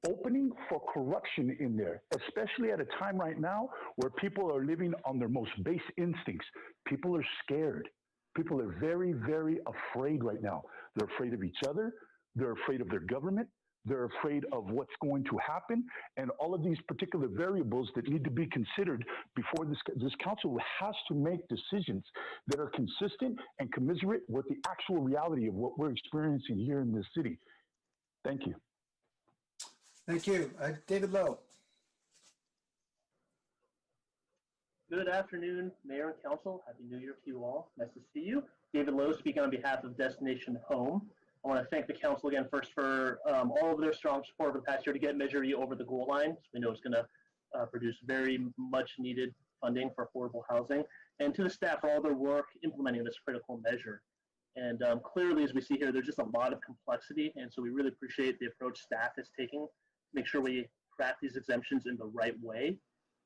opening for corruption in there, especially at a time right now where people are living on their most base instincts. People are scared. People are very, very afraid right now. They're afraid of each other. They're afraid of their government. They're afraid of what's going to happen, and all of these particular variables that need to be considered before this council has to make decisions that are consistent and commiserate with the actual reality of what we're experiencing here in this city. Thank you. Thank you. David Lowe. Good afternoon, Mayor and Council. Happy New Year to you all. Nice to see you. David Lowe speaking on behalf of Destination Home. I want to thank the council again first for all of their strong support over the past year to get Measure E over the goal line. So we know it's going to produce very much needed funding for affordable housing, and to the staff for all their work implementing this critical measure. And clearly, as we see here, there's just a lot of complexity, and so we really appreciate the approach staff is taking to make sure we craft these exemptions in the right way,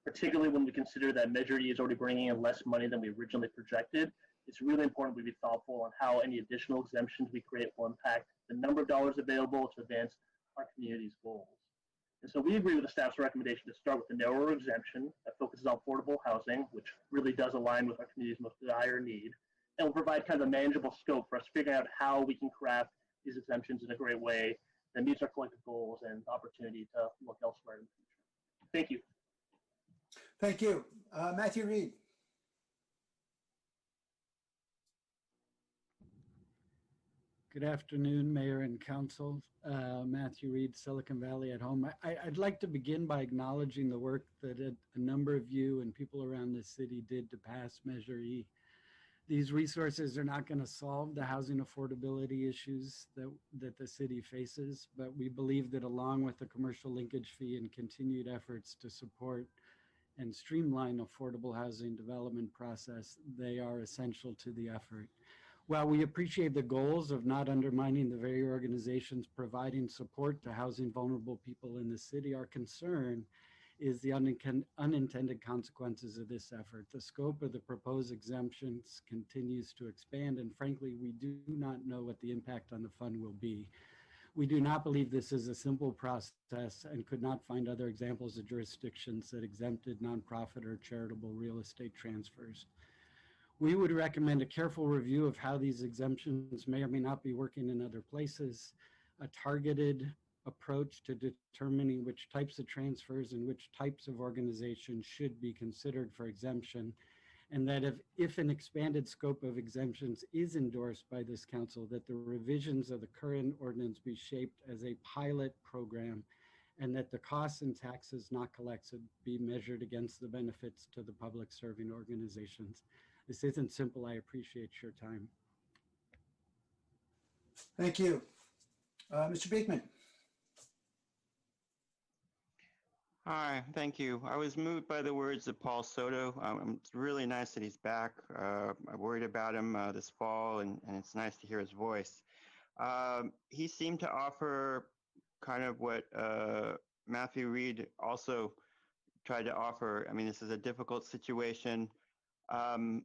particularly when we consider that Measure E is already bringing in less money than we originally projected. It's really important we be thoughtful on how any additional exemptions we create will impact the number of dollars available to advance our community's goals. And so we agree with the staff's recommendation to start with the narrower exemption that focuses on affordable housing, which really does align with our community's most dire need, and will provide kind of a manageable scope for us figuring out how we can craft these exemptions in a great way that meets our collective goals and opportunity to look elsewhere in the future. Thank you. Thank you. Matthew Reed. Good afternoon, Mayor and Council. Matthew Reed, Silicon Valley at Home. I'd like to begin by acknowledging the work that a number of you and people around the city did to pass Measure E. These resources are not going to solve the housing affordability issues that the city faces, but we believe that along with the commercial linkage fee and continued efforts to support and streamline affordable housing development process, they are essential to the effort. While we appreciate the goals of not undermining the very organizations providing support to housing vulnerable people in the city, our concern is the unintended consequences of this effort. The scope of the proposed exemptions continues to expand, and frankly, we do not know what the impact on the fund will be. We do not believe this is a simple process and could not find other examples of jurisdictions that exempted nonprofit or charitable real estate transfers. We would recommend a careful review of how these exemptions may or may not be working in other places, a targeted approach to determining which types of transfers and which types of organizations should be considered for exemption, and that if an expanded scope of exemptions is endorsed by this council, that the revisions of the current ordinance be shaped as a pilot program, and that the costs and taxes not collected be measured against the benefits to the public serving organizations. This isn't simple. I appreciate your time. Thank you. Mr. Beekman. Hi, thank you. I was moved by the words of Paul Soto. It's really nice that he's back. I worried about him this fall, and it's nice to hear his voice. He seemed to offer kind of what Matthew Reed also tried to offer. I mean, this is a difficult situation. I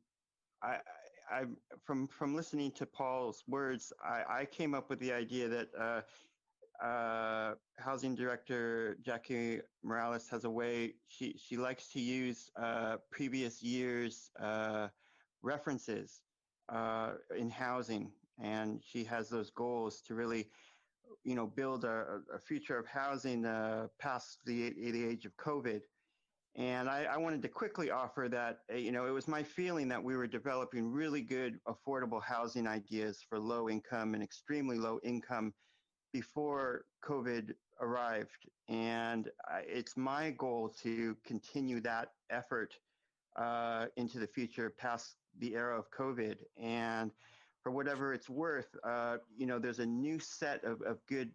from listening to Paul's words, I came up with the idea that Housing Director Jackie Morales has a way, she likes to use previous years' references in housing, and she has those goals to really, build a future of housing past the age of COVID. And I wanted to quickly offer that, it was my feeling that we were developing really good affordable housing ideas for low income and extremely low income before COVID arrived. And it's my goal to continue that effort into the future past the era of COVID. And for whatever it's worth, there's a new set of good,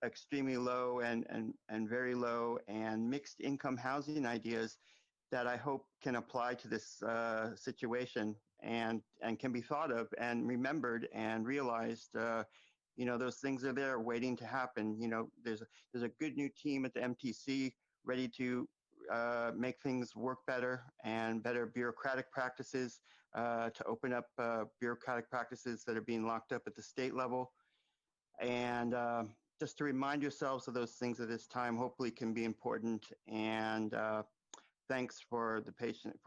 extremely low and very low and mixed income housing ideas that I hope can apply to this situation and can be thought of and remembered and realized. Those things are there waiting to happen. There's a good new team at the MTC ready to make things work better and better bureaucratic practices to open up bureaucratic practices that are being locked up at the state level. And just to remind yourselves of those things at this time, hopefully can be important. And thanks for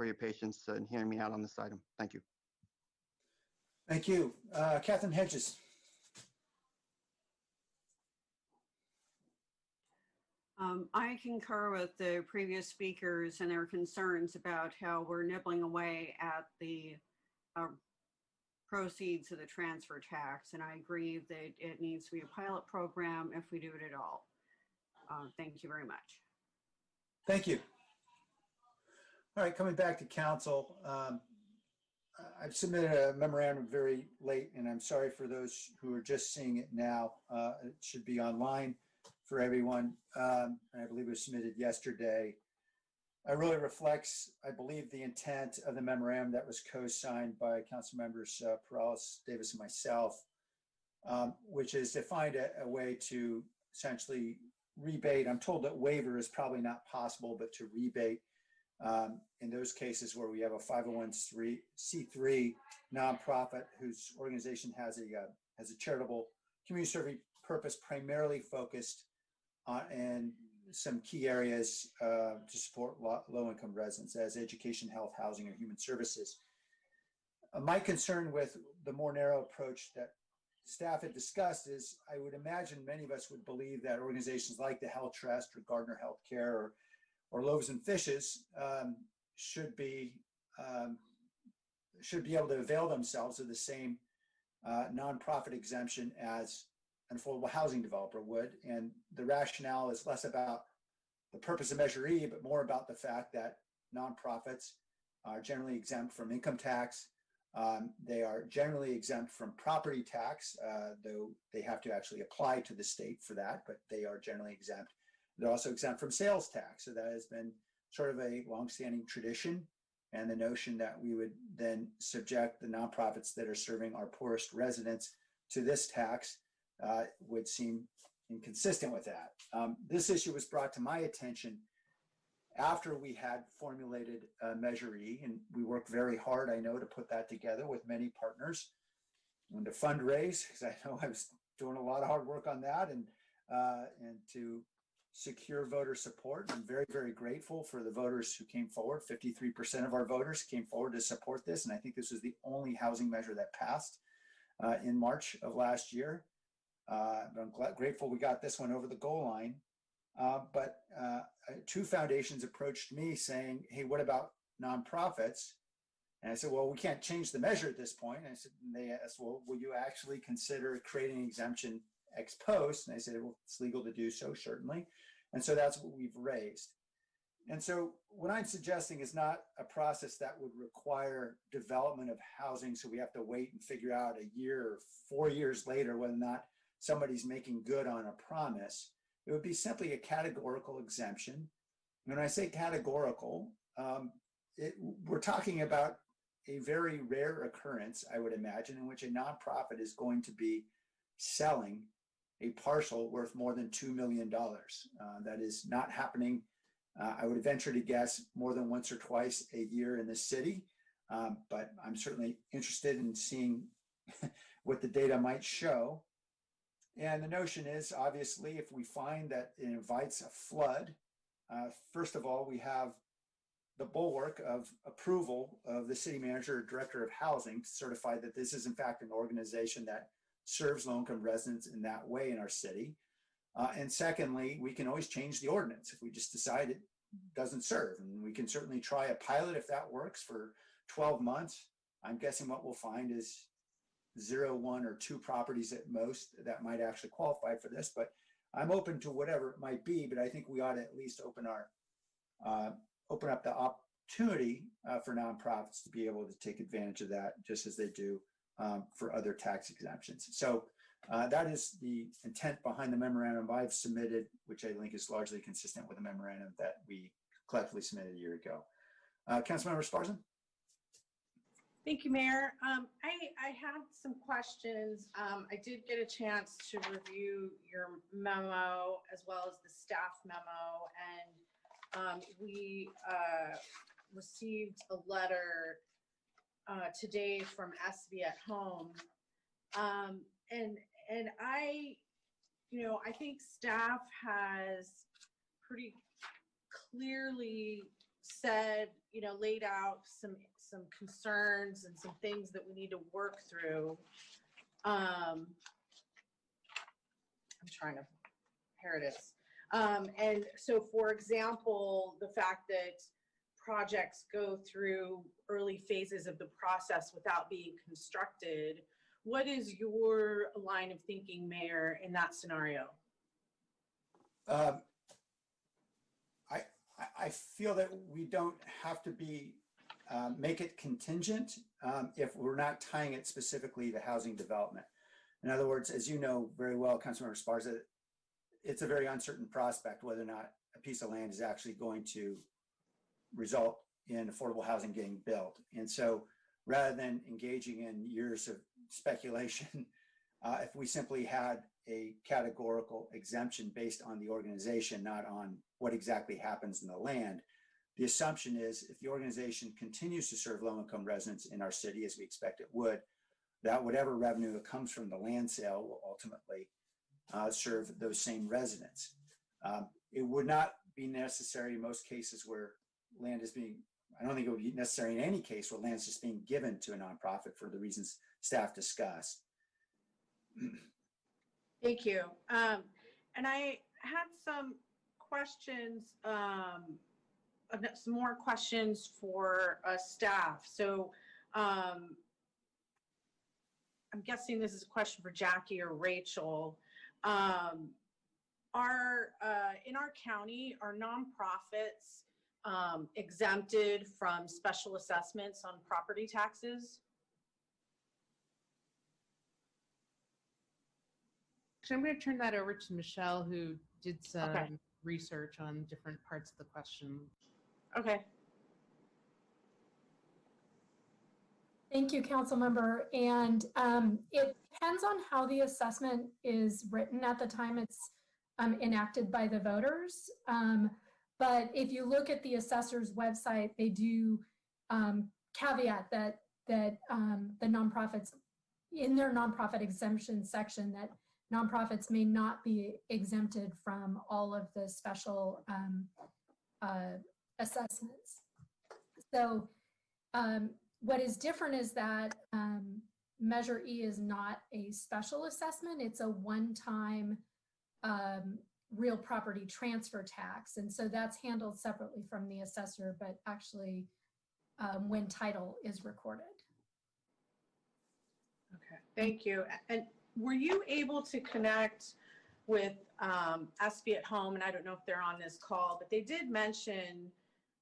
your patience in hearing me out on this item. Thank you. Thank you. Catherine Hedges. I concur with the previous speakers and their concerns about how we're nibbling away at the proceeds of the transfer tax. And I agree that it needs to be a pilot program if we do it at all. Thank you very much. Thank you. All right, coming back to council. I've submitted a memorandum very late, and I'm sorry for those who are just seeing it now. It should be online for everyone. I believe it was submitted yesterday. It really reflects, I believe, the intent of the memorandum that was co-signed by council members Perales, Davis, and myself, which is to find a way to essentially rebate. I'm told that waiver is probably not possible, but to rebate in those cases where we have a 501c3 nonprofit whose organization has a charitable community serving purpose primarily focused in some key areas to support low-income residents as education, health, housing, or human services. My concern with the more narrow approach that staff had discussed is I would imagine many of us would believe that organizations like the Health Trust or Gardner Healthcare or Loaves and Fishes should be able to avail themselves of the same nonprofit exemption as an affordable housing developer would. And the rationale is less about the purpose of Measure E, but more about the fact that nonprofits are generally exempt from income tax. They are generally exempt from property tax, though they have to actually apply to the state for that, but they are generally exempt. They're also exempt from sales tax. So that has been sort of a longstanding tradition. And the notion that we would then subject the nonprofits that are serving our poorest residents to this tax would seem inconsistent with that. This issue was brought to my attention after we had formulated Measure E, and we worked very hard, I know, to put that together with many partners and to fundraise, because I know I was doing a lot of hard work on that, and to secure voter support. I'm very, very grateful for the voters who came forward. 53% of our voters came forward to support this, and I think this was the only housing measure that passed in March of last year. I'm grateful we got this one over the goal line. But two foundations approached me saying, hey, what about nonprofits? And I said, well, we can't change the measure at this point. And I said, and they asked, well, will you actually consider creating an exemption ex post? And I said, well, it's legal to do so, certainly. And so that's what we've raised. And so what I'm suggesting is not a process that would require development of housing. So we have to wait and figure out a year or 4 years later whether or not somebody's making good on a promise. It would be simply a categorical exemption. And when I say categorical, we're talking about a very rare occurrence, I would imagine, in which a nonprofit is going to be selling a parcel worth more than $2 million. That is not happening. I would venture to guess more than once or twice a year in this city, but I'm certainly interested in seeing what the data might show. And the notion is, obviously, if we find that it invites a flood, first of all, we have the bulwark of approval of the city manager or director of housing to certify that this is in fact an organization that serves low-income residents in that way in our city. And secondly, we can always change the ordinance if we just decide it doesn't serve. And we can certainly try a pilot if that works for 12 months. I'm guessing what we'll find is 0, 1, or 2 properties at most that might actually qualify for this, but I'm open to whatever it might be. But I think we ought to at least open up the opportunity for nonprofits to be able to take advantage of that, just as they do for other tax exemptions. So that is the intent behind the memorandum I've submitted, which I think is largely consistent with the memorandum that we collectively submitted a year ago. Councilmember Sparson? Thank you, Mayor. I had some questions. I did get a chance to review your memo as well as the staff memo, and we received a letter today from SB at Home, and I think staff has pretty clearly said, laid out some concerns and some things that we need to work through. I'm trying to, here it is. And so, for example, the fact that projects go through early phases of the process without being constructed. What is your line of thinking, Mayor, in that scenario? I feel that we don't have to make it contingent if we're not tying it specifically to housing development. In other words, as you know very well, Councilmember Sparza, it's a very uncertain prospect whether or not a piece of land is actually going to result in affordable housing getting built. And so rather than engaging in years of speculation, if we simply had a categorical exemption based on the organization, not on what exactly happens in the land, the assumption is if the organization continues to serve low-income residents in our city, as we expect it would, that whatever revenue that comes from the land sale will ultimately serve those same residents. It would not be necessary in most cases where land is being, I don't think it would be necessary in any case where land is just being given to a nonprofit for the reasons staff discussed. Thank you. And I had some questions, some more questions for staff. So I'm guessing this is a question for Jackie or Rachel. In our county, are nonprofits exempted from special assessments on property taxes? Actually, I'm going to turn that over to Michelle, who did some research on different parts of the question. Okay. Thank you, council member. And it depends on how the assessment is written at the time it's enacted by the voters. But if you look at the assessor's website, they do caveat that the nonprofits, in their nonprofit exemption section, that nonprofits may not be exempted from all of the special assessments. So what is different is that Measure E is not a special assessment. It's a one-time real property transfer tax. And so that's handled separately from the assessor, but actually when title is recorded. Okay, thank you. And were you able to connect with SB at Home? And I don't know if they're on this call, but they did mention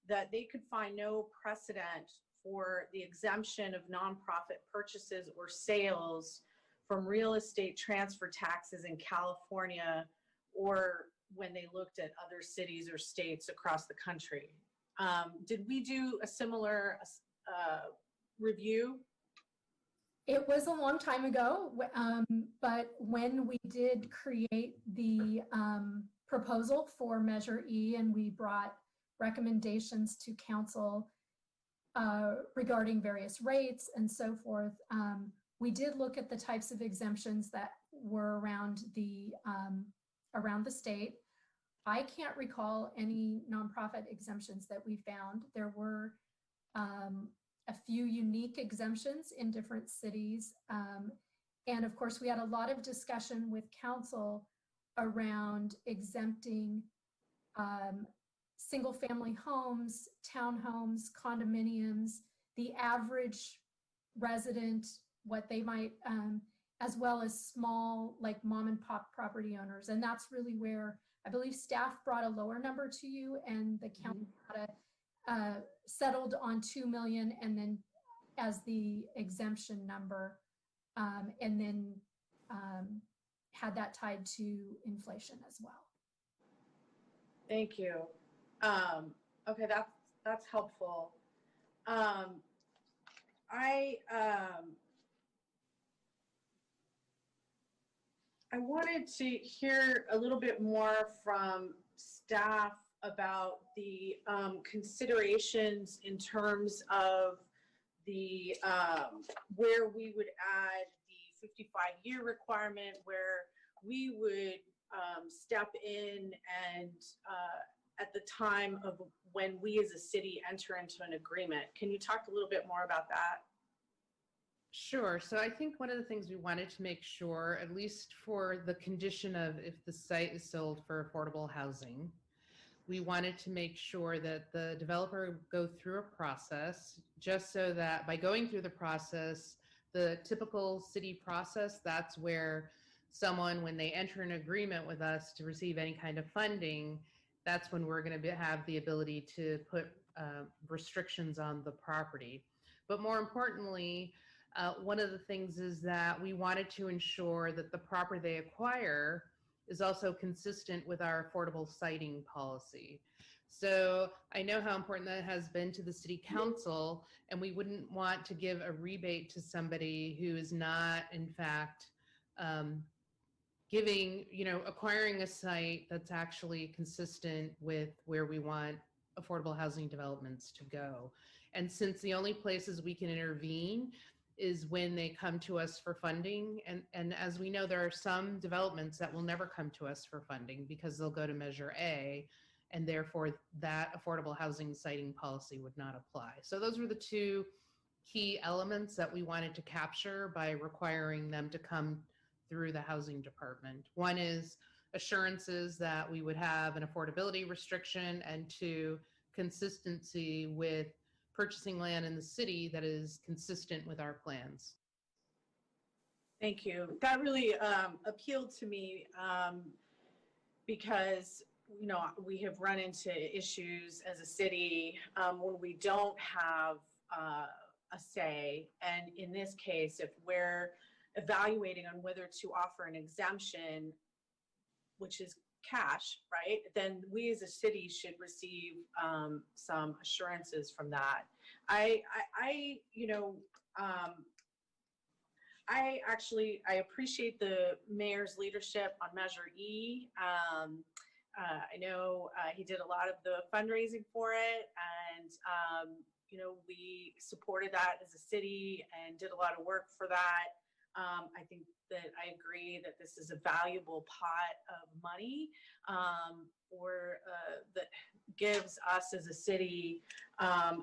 that they could find no precedent for the exemption of nonprofit purchases or sales from real estate transfer taxes in California, or when they looked at other cities or states across the country. Did we do a similar review? It was a long time ago, but when we did create the proposal for Measure E and we brought recommendations to council regarding various rates and so forth, we did look at the types of exemptions that were around the state. I can't recall any nonprofit exemptions that we found. There were a few unique exemptions in different cities. And of course, we had a lot of discussion with council around exempting single family homes, townhomes, condominiums, the average resident, what they might, as well as small, like mom and pop property owners. And that's really where I believe staff brought a lower number to you and the county settled on 2 million and then as the exemption number, and then had that tied to inflation as well. Thank you. Okay, that's helpful. I wanted to hear a little bit more from staff about the considerations in terms of the where we would add the 55-year requirement, where we would step in and at the time of when we as a city enter into an agreement. Can you talk a little bit more about that? Sure. So I think one of the things we wanted to make sure, at least for the condition of if the site is sold for affordable housing, we wanted to make sure that the developer go through a process just so that by going through the process, the typical city process, that's where someone, when they enter an agreement with us to receive any kind of funding, that's when we're going to have the ability to put restrictions on the property. But more importantly, one of the things is that we wanted to ensure that the property they acquire is also consistent with our affordable siting policy. So I know how important that has been to the city council, and we wouldn't want to give a rebate to somebody who is not, in fact, acquiring a site that's actually consistent with where we want affordable housing developments to go. And since the only places we can intervene is when they come to us for funding. And as we know, there are some developments that will never come to us for funding because they'll go to Measure A, and therefore that affordable housing siting policy would not apply. So those were the two key elements that we wanted to capture by requiring them to come through the housing department. One is assurances that we would have an affordability restriction, and two, consistency with purchasing land in the city that is consistent with our plans. Thank you. That really appealed to me because, you know, we have run into issues as a city when we don't have a say. And in this case, if we're evaluating on whether to offer an exemption, which is cash, right, then we as a city should receive some assurances from that. I appreciate the mayor's leadership on Measure E. I know he did a lot of the fundraising for it, and we supported that as a city and did a lot of work for that. I think that I agree that this is a valuable pot of money that gives us as a city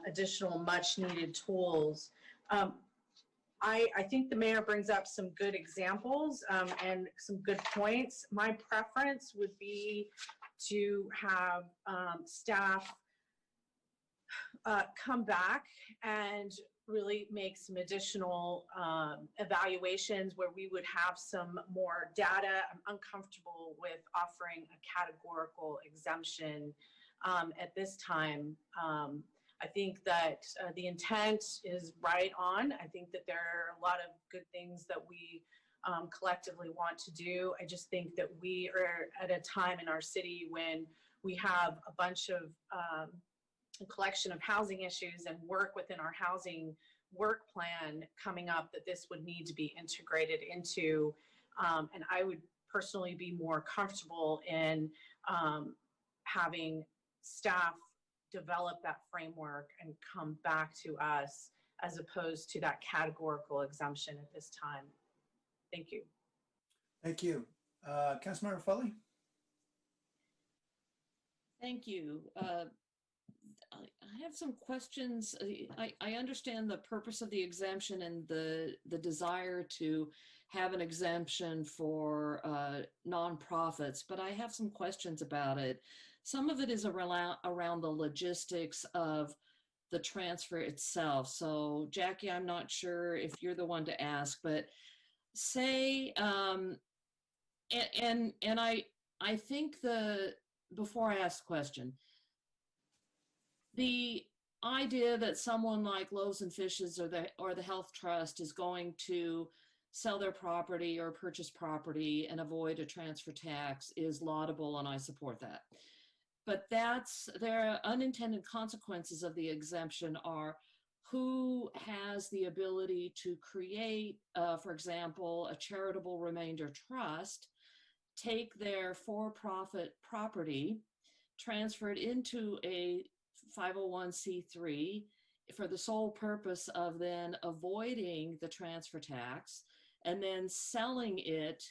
additional much needed tools. I think the mayor brings up some good examples and some good points. My preference would be to have staff come back and really make some additional evaluations where we would have some more data. I'm uncomfortable with offering a categorical exemption at this time. I think that the intent is right on. I think that there are a lot of good things that we collectively want to do. I just think that we are at a time in our city when we have a bunch of a collection of housing issues and work within our housing work plan coming up that this would need to be integrated into. And I would personally be more comfortable in having staff develop that framework and come back to us as opposed to that categorical exemption at this time. Thank you. Thank you. Councilmember Foley? Thank you. I have some questions. I understand the purpose of the exemption and the desire to have an exemption for nonprofits, but I have some questions about it. Some of it is around the logistics of the transfer itself. So Jackie, I'm not sure if you're the one to ask, but say, and I think before I ask the question, the idea that someone like Loaves and Fishes or the Health Trust is going to sell their property or purchase property and avoid a transfer tax is laudable, and I support that. But there are unintended consequences of the exemption are who has the ability to create, for example, a charitable remainder trust, take their for-profit property, transfer it into a 501c3 for the sole purpose of then avoiding the transfer tax and then selling it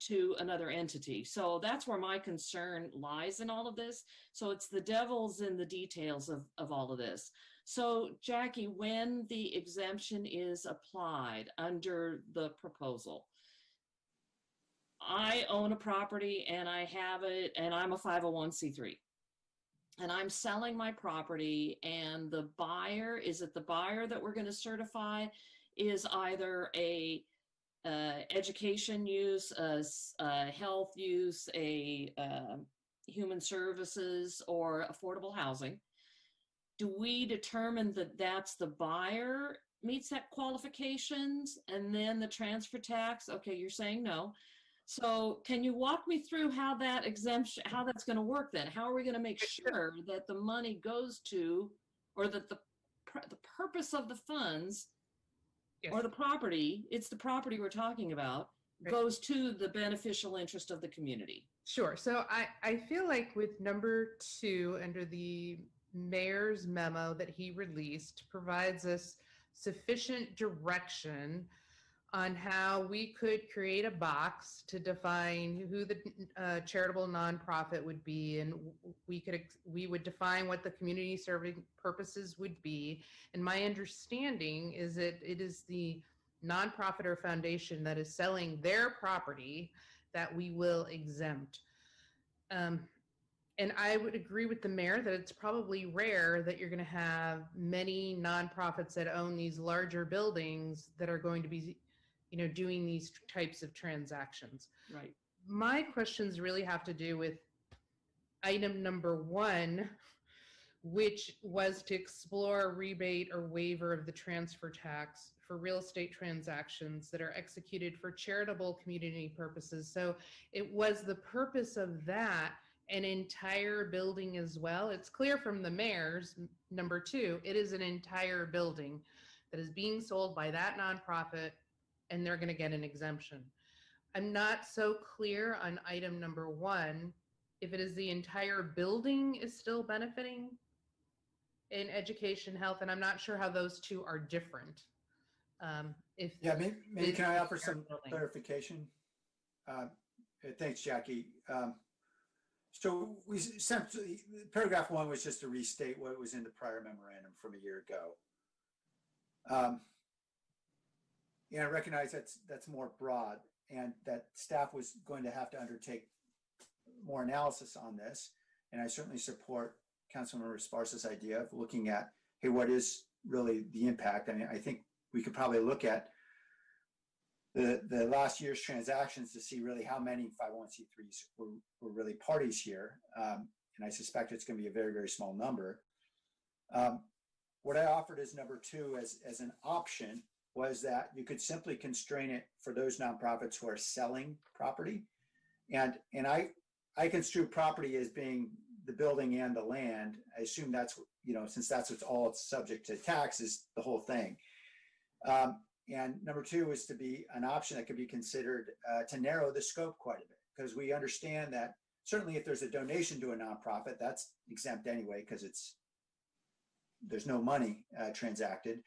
to another entity. So that's where my concern lies in all of this. So it's the devil's in the details of all of this. So Jackie, when the exemption is applied under the proposal, I own a property and I have it and I'm a 501c3. And I'm selling my property, and the buyer, is it the buyer that we're going to certify is either a education use, a health use, a human services, or affordable housing? Do we determine that that's the buyer meets that qualifications and then the transfer tax? Okay, you're saying no. So can you walk me through how that exemption, how that's going to work then? How are we going to make sure that the money goes to, or that the purpose of the funds or the property, it's the property we're talking about, goes to the beneficial interest of the community? Sure. So I feel like with number 2 under the mayor's memo that he released provides us sufficient direction on how we could create a box to define who the charitable nonprofit would be, and we would define what the community serving purposes would be. And my understanding is that it is the nonprofit or foundation that is selling their property that we will exempt. And I would agree with the mayor that it's probably rare that you're going to have many nonprofits that own these larger buildings that are going to be doing these types of transactions. Right. My questions really have to do with item number 1, which was to explore a rebate or waiver of the transfer tax for real estate transactions that are executed for charitable community purposes. So it was the purpose of that an entire building as well. It's clear from the mayor's number 2, it is an entire building that is being sold by that nonprofit, and they're going to get an exemption. I'm not so clear on item number 1, if it is the entire building is still benefiting in education, health, and I'm not sure how those two are different. Maybe can I offer some clarification? Thanks, Jackie. So we essentially, paragraph 1 was just to restate what was in the prior memorandum from a year ago. I recognize that's more broad, and that staff was going to have to undertake more analysis on this. And I certainly support Councilmember Esparza's idea of looking at, hey, what is really the impact? I mean, I think we could probably look at the last year's transactions to see really how many 501c3s were really parties here. And I suspect it's going to be a very, very small number. What I offered as number 2 as an option was that you could simply constrain it for those nonprofits who are selling property. And I construe property as being the building and the land. I assume that's, since that's what's all it's subject to tax is the whole thing. And number two is to be an option that could be considered to narrow the scope quite a bit, because we understand that certainly if there's a donation to a nonprofit, that's exempt anyway, because there's no money transacted.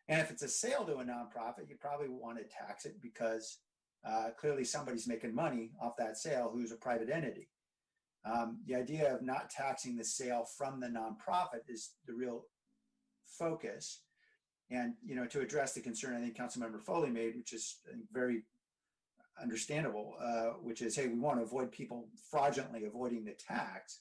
And if it's a sale to a nonprofit, you probably want to tax it because clearly somebody's making money off that sale who's a private entity. The idea of not taxing the sale from the nonprofit is the real focus. And, to address the concern I think Councilmember Foley made, which is I think, very understandable, which is, hey, we want to avoid people fraudulently avoiding the tax.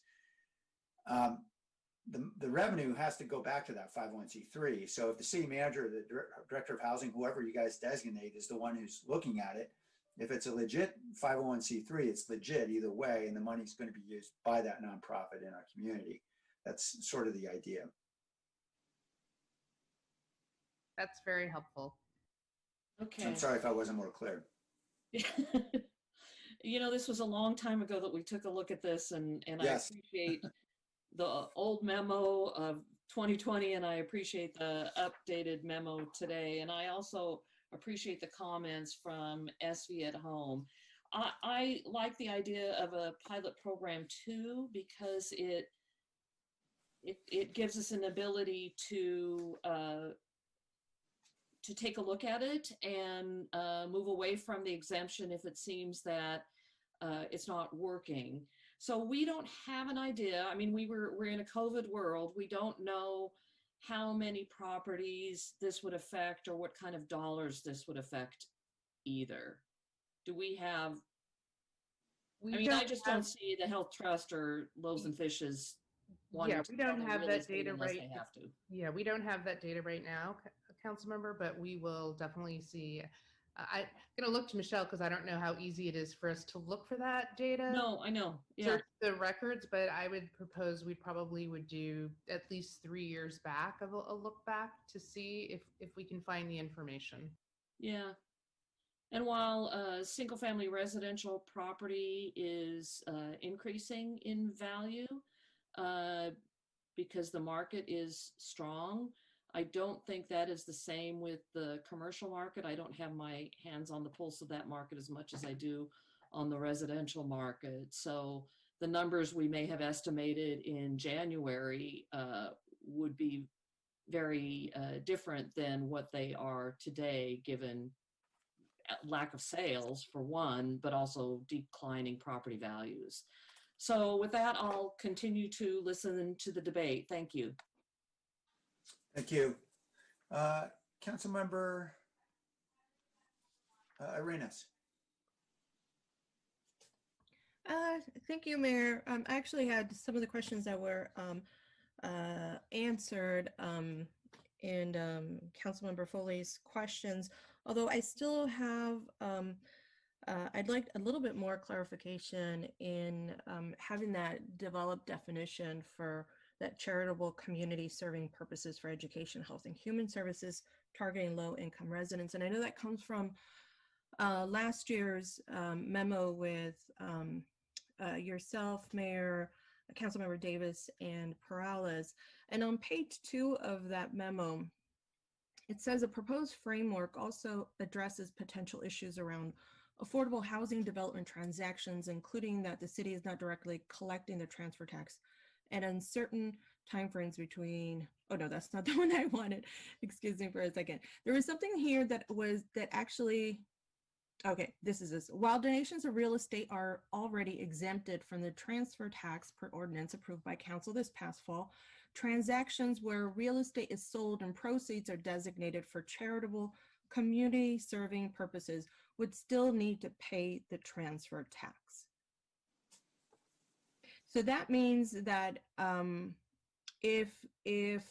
The revenue has to go back to that 501c3. So if the city manager, the director of housing, whoever you guys designate is the one who's looking at it, if it's a legit 501c3, it's legit either way, and the money's going to be used by that nonprofit in our community. That's sort of the idea. That's very helpful. Okay. I'm sorry if I wasn't more clear. This was a long time ago that we took a look at this, and Yes. I appreciate the old memo of 2020, and I appreciate the updated memo today. And I also appreciate the comments from SV at Home. I like the idea of a pilot program too, because it gives us an ability to take a look at it and move away from the exemption if it seems that it's not working. So we don't have an idea. I mean, we're in a COVID world. We don't know how many properties this would affect or what kind of dollars this would affect either. Do we have? I just don't see the Health Trust or Loaves and Fishes. Yeah, we don't have that data unless right. they have to. Yeah, we don't have that data right now, council member, but we will definitely see. I'm going to look to Michelle because I don't know how easy it is for us to look for that data. No, I know. Yeah. Search the records, but I would propose we probably would do at least 3 years back of a look back to see if we can find the information. Yeah. And while single family residential property is increasing in value because the market is strong, I don't think that is the same with the commercial market. I don't have my hands on the pulse of that market as much as I do on the residential market. So the numbers we may have estimated in January would be very different than what they are today, given lack of sales for one, but also declining property values. So with that, I'll continue to listen to the debate. Thank you. Thank you. Councilmember Arenas. Thank you, Mayor. I actually had some of the questions that were answered in Councilmember Foley's questions, although I still have, I'd like a little bit more clarification in having that developed definition for that charitable community serving purposes for education, health, and human services targeting low-income residents. And I know that comes from last year's memo with yourself, Mayor, Councilmember Davis, and Perales. And on page 2 of that memo, it says a proposed framework also addresses potential issues around affordable housing development transactions, including that the city is not directly collecting the transfer tax and uncertain timeframes between, oh no, that's not the one I wanted. Excuse me for a second. There was something here that actually, okay, this is this. While donations of real estate are already exempted from the transfer tax per ordinance approved by council this past fall, transactions where real estate is sold and proceeds are designated for charitable community serving purposes would still need to pay the transfer tax. So that means that if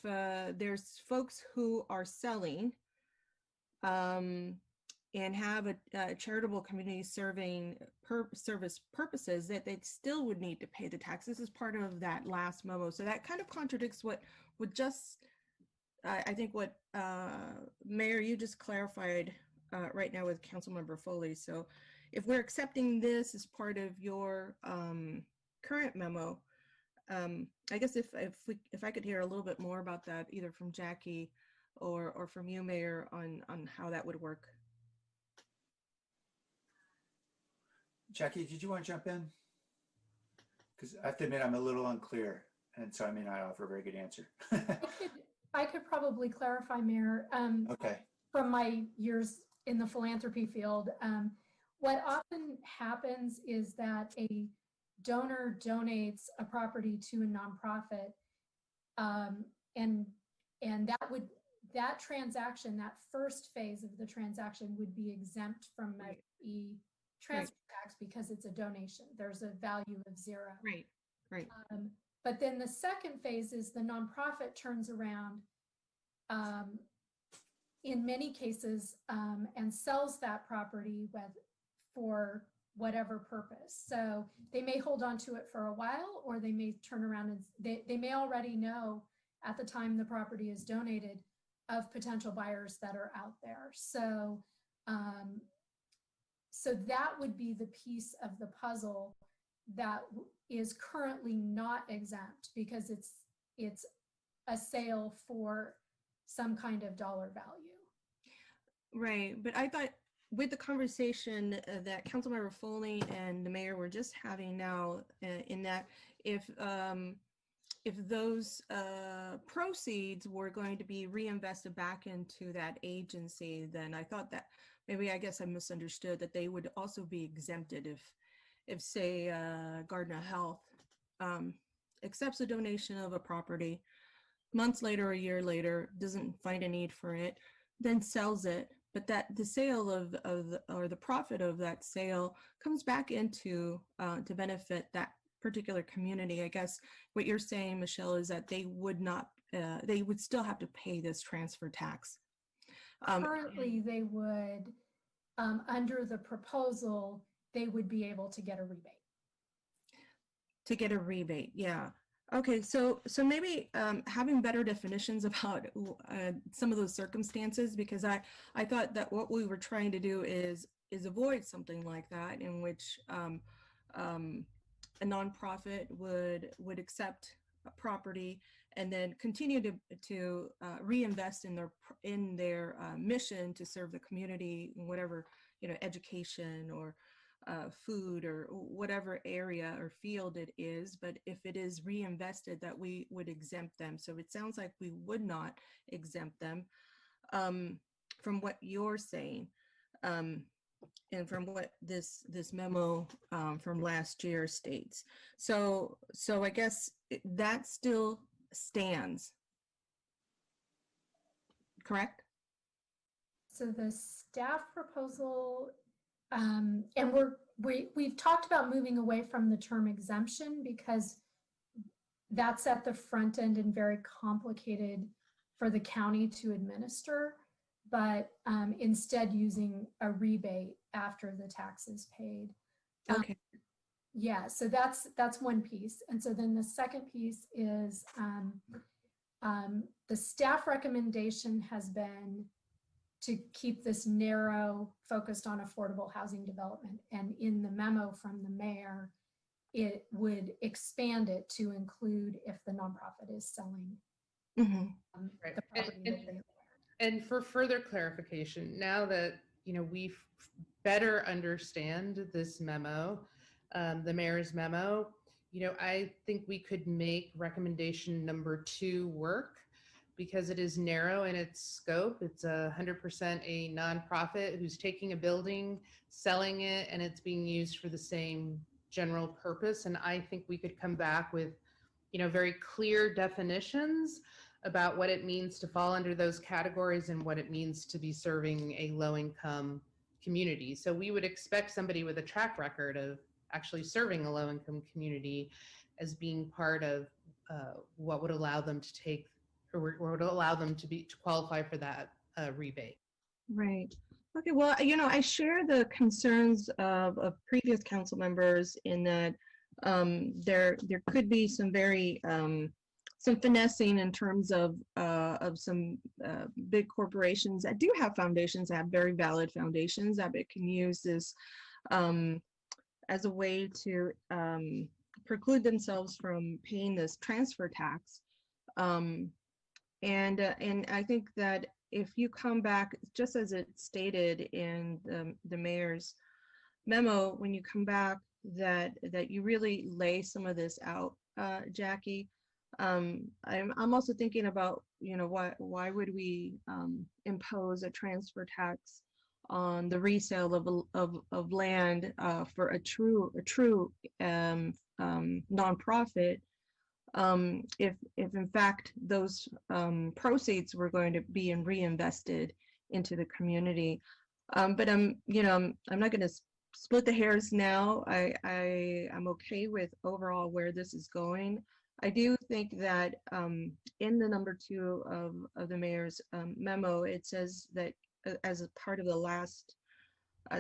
there's folks who are selling and have a charitable community serving service purposes, that they still would need to pay the tax. This is part of that last memo. So that kind of contradicts what just, I think what Mayor, you just clarified right now with Councilmember Foley. So if we're accepting this as part of your current memo, I guess if I could hear a little bit more about that, either from Jackie or from you, Mayor, on how that would work. Jackie, did you want to jump in? Because I have to admit, I'm a little unclear, and so I may not offer a very good answer. I could probably clarify, Mayor. Okay. From my years in the philanthropy field, what often happens is that a donor donates a property to a nonprofit, and that transaction, that first phase of the transaction, would be exempt from Measure E transfer tax because it's a donation. There's a value of 0. Right. But then the second phase is the nonprofit turns around, in many cases, and sells that property for whatever purpose. So they may hold on to it for a while, or they may turn around and they may already know at the time the property is donated of potential buyers that are out there. So, so that would be the piece of the puzzle that is currently not exempt because it's a sale for some kind of dollar value. Right, but I thought with the conversation that Councilmember Foley and the mayor were just having now, in that if those proceeds were going to be reinvested back into that agency, then I thought that maybe, I guess I misunderstood, that they would also be exempted if say Gardner Health accepts a donation of a property, months later or a year later, doesn't find a need for it, then sells it, but that the sale or the profit of that sale comes back into to benefit that particular community. I guess what you're saying, Michelle, is that they would not, they would still have to pay this transfer tax. Currently, they would, under the proposal, they would be able to get a rebate. To get a rebate, yeah. Okay, so maybe having better definitions about some of those circumstances, because I thought that what we were trying to do is avoid something like that, in which a nonprofit would accept a property and then continue to reinvest in their mission to serve the community in whatever, education or food or whatever area or field it is. But if it is reinvested, that we would exempt them. So it sounds like we would not exempt them from what you're saying. And from what this memo from last year states. So I guess that still stands, correct? So the staff proposal, and we've talked about moving away from the term exemption because that's at the front end and very complicated for the county to administer, but instead using a rebate after the tax is paid. Okay. Yeah, so that's one piece. And so then the second piece is the staff recommendation has been to keep this narrow, focused on affordable housing development. And in the memo from the mayor, it would expand it to include if the nonprofit is selling the property that they acquired. And for further clarification, now that we better understand this memo, the mayor's memo, I think we could make recommendation number 2 work because it is narrow in its scope. It's 100% a nonprofit who's taking a building, selling it, and it's being used for the same general purpose. And I think we could come back with, very clear definitions about what it means to fall under those categories and what it means to be serving a low-income community. So we would expect somebody with a track record of actually serving a low-income community as being part of what would allow them to take, or would allow them to qualify for that rebate. Right. Okay. Well, I share the concerns of previous council members in that there could be some very some finessing in terms of some big corporations that do have foundations, that have very valid foundations, that it can use this as a way to preclude themselves from paying this transfer tax. And I think that if you come back, just as it stated in the mayor's memo, when you come back, that you really lay some of this out, Jackie. I'm also thinking about, you know, why would we impose a transfer tax on the resale of land for a true nonprofit, if in fact those proceeds were going to be reinvested into the community. But I'm not going to split the hairs now. I'm okay with overall where this is going. I do think that in the number 2 of the mayor's memo, it says that as a part of the last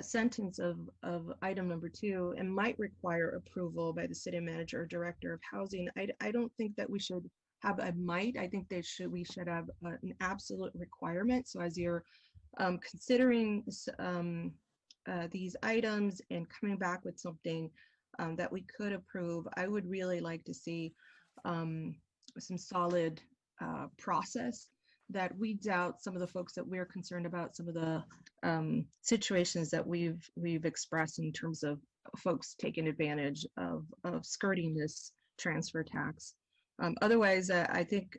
sentence of item number 2, it might require approval by the city manager or director of housing. I don't think that we should have a might. I think we should have an absolute requirement. So as you're considering these items and coming back with something that we could approve, I would really like to see some solid process that weeds out some of the folks that we're concerned about, some of the situations that we've expressed in terms of folks taking advantage of skirting this transfer tax. Otherwise, I think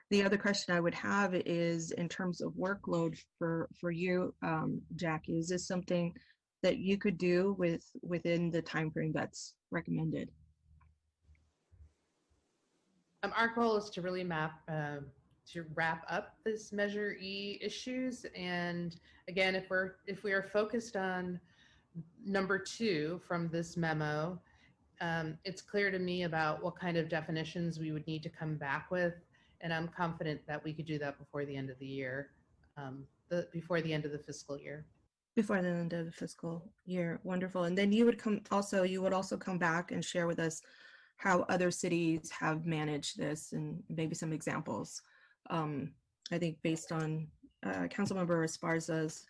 the other question I would have is in terms of workload for you, Jackie. Is this something that you could do within the time frame that's recommended? Our goal is to really to wrap up this Measure E issues. And again, if we are focused on number 2 from this memo, it's clear to me about what kind of definitions we would need to come back with. And I'm confident that we could do that before the end of the year, before the end of the fiscal year. Before the end of the fiscal year. Wonderful. And then you would also come back and share with us how other cities have managed this and maybe some examples. I think based on Councilmember Esparza's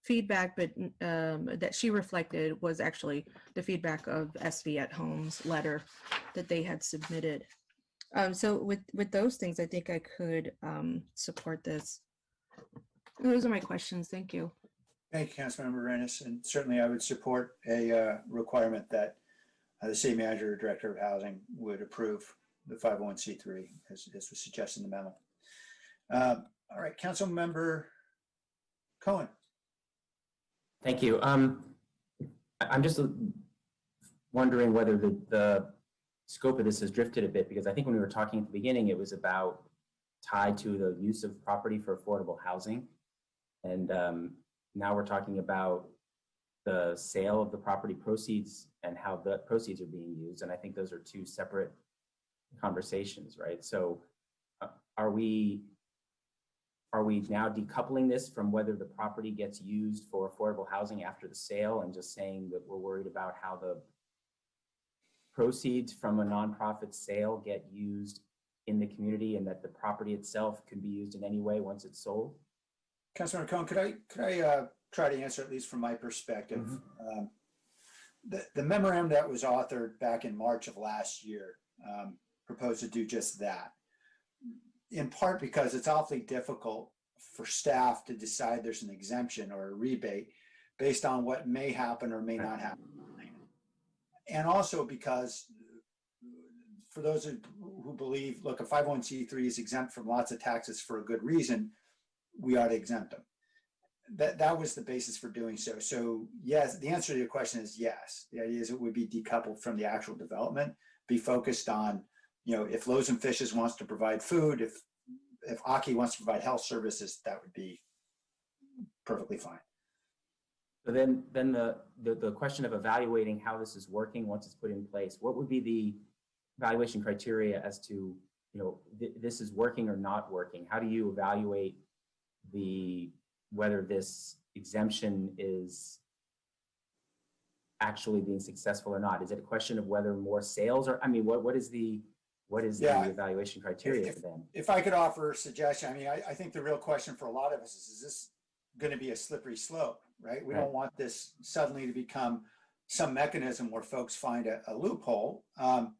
feedback, but that she reflected was actually the feedback of SV at Home's letter that they had submitted. So with those things, I think I could support this. Those are my questions. Thank you. Thank you, Councilmember Rennis. And certainly I would support a requirement that the city manager or director of housing would approve the 501c3 as was suggested in the memo. All right, Councilmember Cohen. Thank you. I'm just wondering whether the scope of this has drifted a bit, because I think when we were talking at the beginning, it was about tied to the use of property for affordable housing. And now we're talking about the sale of the property proceeds and how the proceeds are being used. And I think those are 2 separate conversations, right? So are we now decoupling this from whether the property gets used for affordable housing after the sale and just saying that we're worried about how the proceeds from a nonprofit sale get used in the community and that the property itself can be used in any way once it's sold? Councilmember Cohen, could I try to answer, at least from my perspective? Mm-hmm. The memorandum that was authored back in March of last year proposed to do just that, in part because it's awfully difficult for staff to decide there's an exemption or a rebate based on what may happen or may not happen. And also because for those who believe, look, a 501c3 is exempt from lots of taxes for a good reason, we ought to exempt them. That was the basis for doing so. So yes, the answer to your question is yes. The idea is it would be decoupled from the actual development, be focused on, if Loaves and Fishes wants to provide food, if Aki wants to provide health services, that would be perfectly fine. So then the question of evaluating how this is working once it's put in place, what would be the evaluation criteria as to, this is working or not working? How do you evaluate whether this exemption is actually being successful or not? Is it a question of whether more sales are, what is the evaluation criteria for them? If I could offer a suggestion, I think the real question for a lot of us is this going to be a slippery slope, right? We don't want this suddenly to become some mechanism where folks find a loophole. And,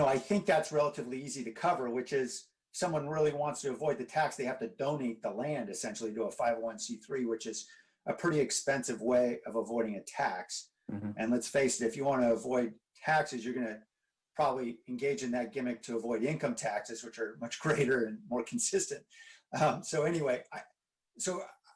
I think that's relatively easy to cover, which is someone really wants to avoid the tax, they have to donate the land essentially to a 501c3, which is a pretty expensive way of avoiding a tax. And let's face it, if you want to avoid taxes, you're going to probably engage in that gimmick to avoid income taxes, which are much greater and more consistent. So anyway,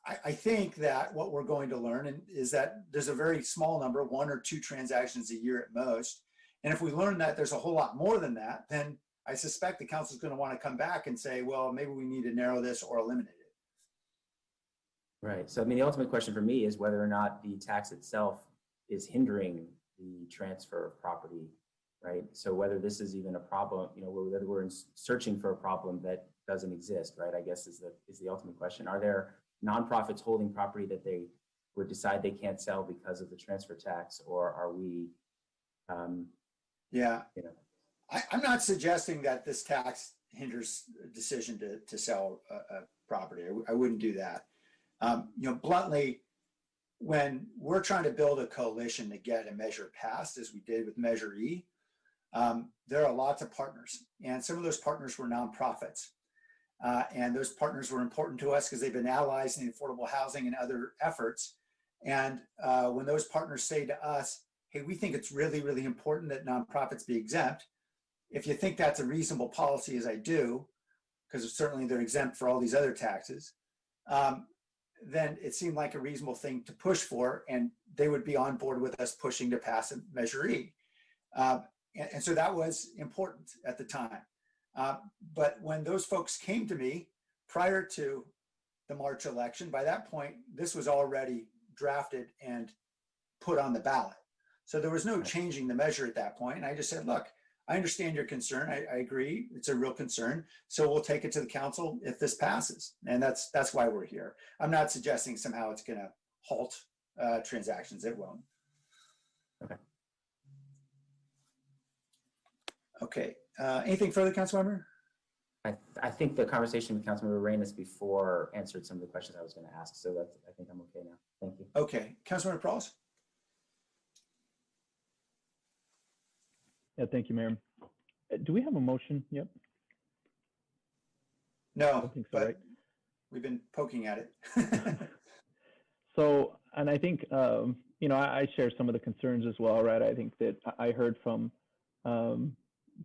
I think that what we're going to learn is that there's a very small number, 1 or 2 transactions a year at most. And if we learn that there's a whole lot more than that, then I suspect the council is going to want to come back and say, well, maybe we need to narrow this or eliminate it. Right. So, I mean, the ultimate question for me is whether or not the tax itself is hindering the transfer of property, right? So whether this is even a problem, whether we're searching for a problem that doesn't exist, right? I guess is the ultimate question. Are there nonprofits holding property that they would decide they can't sell because of the transfer tax, or are we? I'm not suggesting that this tax hinders a decision to sell a property. I wouldn't do that. Bluntly, when we're trying to build a coalition to get a measure passed, as we did with Measure E, there are lots of partners, and some of those partners were nonprofits. And those partners were important to us because they've been allies in affordable housing and other efforts. And when those partners say to us, hey, we think it's really, really important that nonprofits be exempt. If you think that's a reasonable policy, as I do, because certainly they're exempt for all these other taxes, then it seemed like a reasonable thing to push for, and they would be on board with us pushing to pass a Measure E. And so that was important at the time. But when those folks came to me prior to the March election, by that point, this was already drafted and put on the ballot. So there was no changing the measure at that point. And I just said, look, I understand your concern. I agree. It's a real concern. So we'll take it to the council if this passes. And that's why we're here. I'm not suggesting somehow it's going to halt transactions. It won't. Okay. Okay. Anything further, Councilmember? I think the conversation with Councilmember Reynes before answered some of the questions I was going to ask. So I think I'm okay now. Thank you. Okay. Councilmember Prowse? Yeah, thank you, Mayor. Do we have a motion yet? No, I don't think so, right? We've been poking at it. So, and I think, I share some of the concerns as well, right? I think that I heard from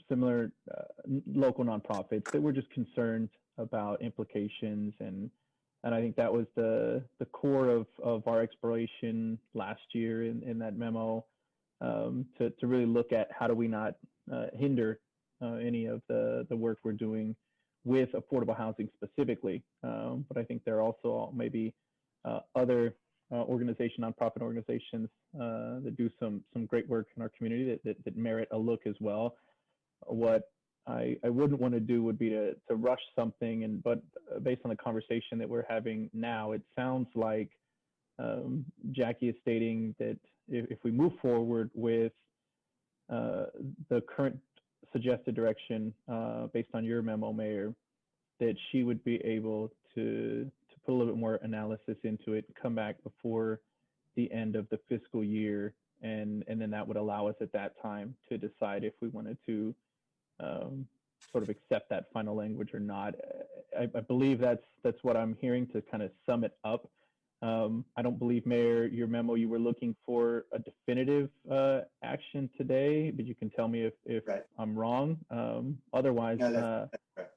similar local nonprofits that were just concerned about implications. And I think that was the core of our exploration last year in that memo, to really look at how do we not hinder any of the work we're doing with affordable housing specifically. But I think there are also maybe other nonprofit organizations that do some great work in our community that merit a look as well. What I wouldn't want to do would be to rush something, but based on the conversation that we're having now, it sounds like Jackie is stating that if we move forward with the current suggested direction based on your memo, Mayor, that she would be able to put a little bit more analysis into it, come back before the end of the fiscal year, and then that would allow us at that time to decide if we wanted to sort of accept that final language or not. I believe that's what I'm hearing to kind of sum it up. I don't believe, Mayor, your memo, you were looking for a definitive action today, but you can tell me if I'm wrong. Otherwise, No, that's right.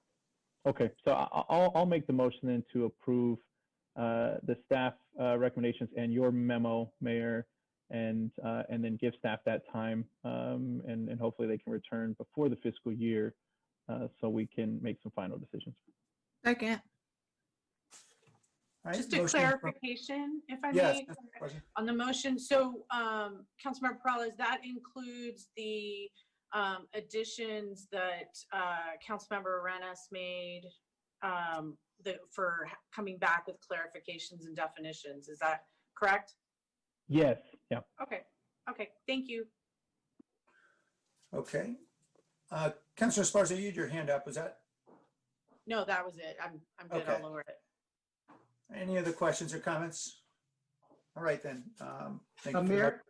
Okay, so I'll make the motion then to approve the staff recommendations and your memo, Mayor, and then give staff that time, and hopefully they can return before the fiscal year so we can make some final decisions. Second. Right, Just a motion- clarification, if I Yes, may, that's the question. on the motion. So, Councilmember Peralez, that includes the additions that Councilmember Arenas made for coming back with clarifications and definitions. Is that correct? Yes, yeah. Okay, thank you. Okay. Councilor Esparza, you had your hand up. Was that? No, that was it. I'm good. Okay. I'll lower it. Any other questions or comments? All right, then. Thank you. Mayor,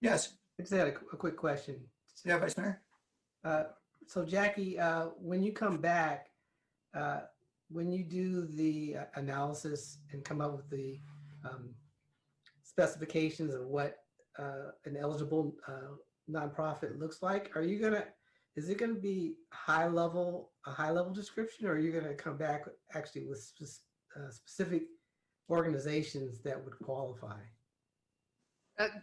Yes. I just had a quick question. Yeah, Vice Mayor. So Jackie, when you come back, when you do the analysis and come up with the specifications of what an eligible nonprofit looks like, is it gonna be a high level description, or are you gonna come back actually with specific organizations that would qualify?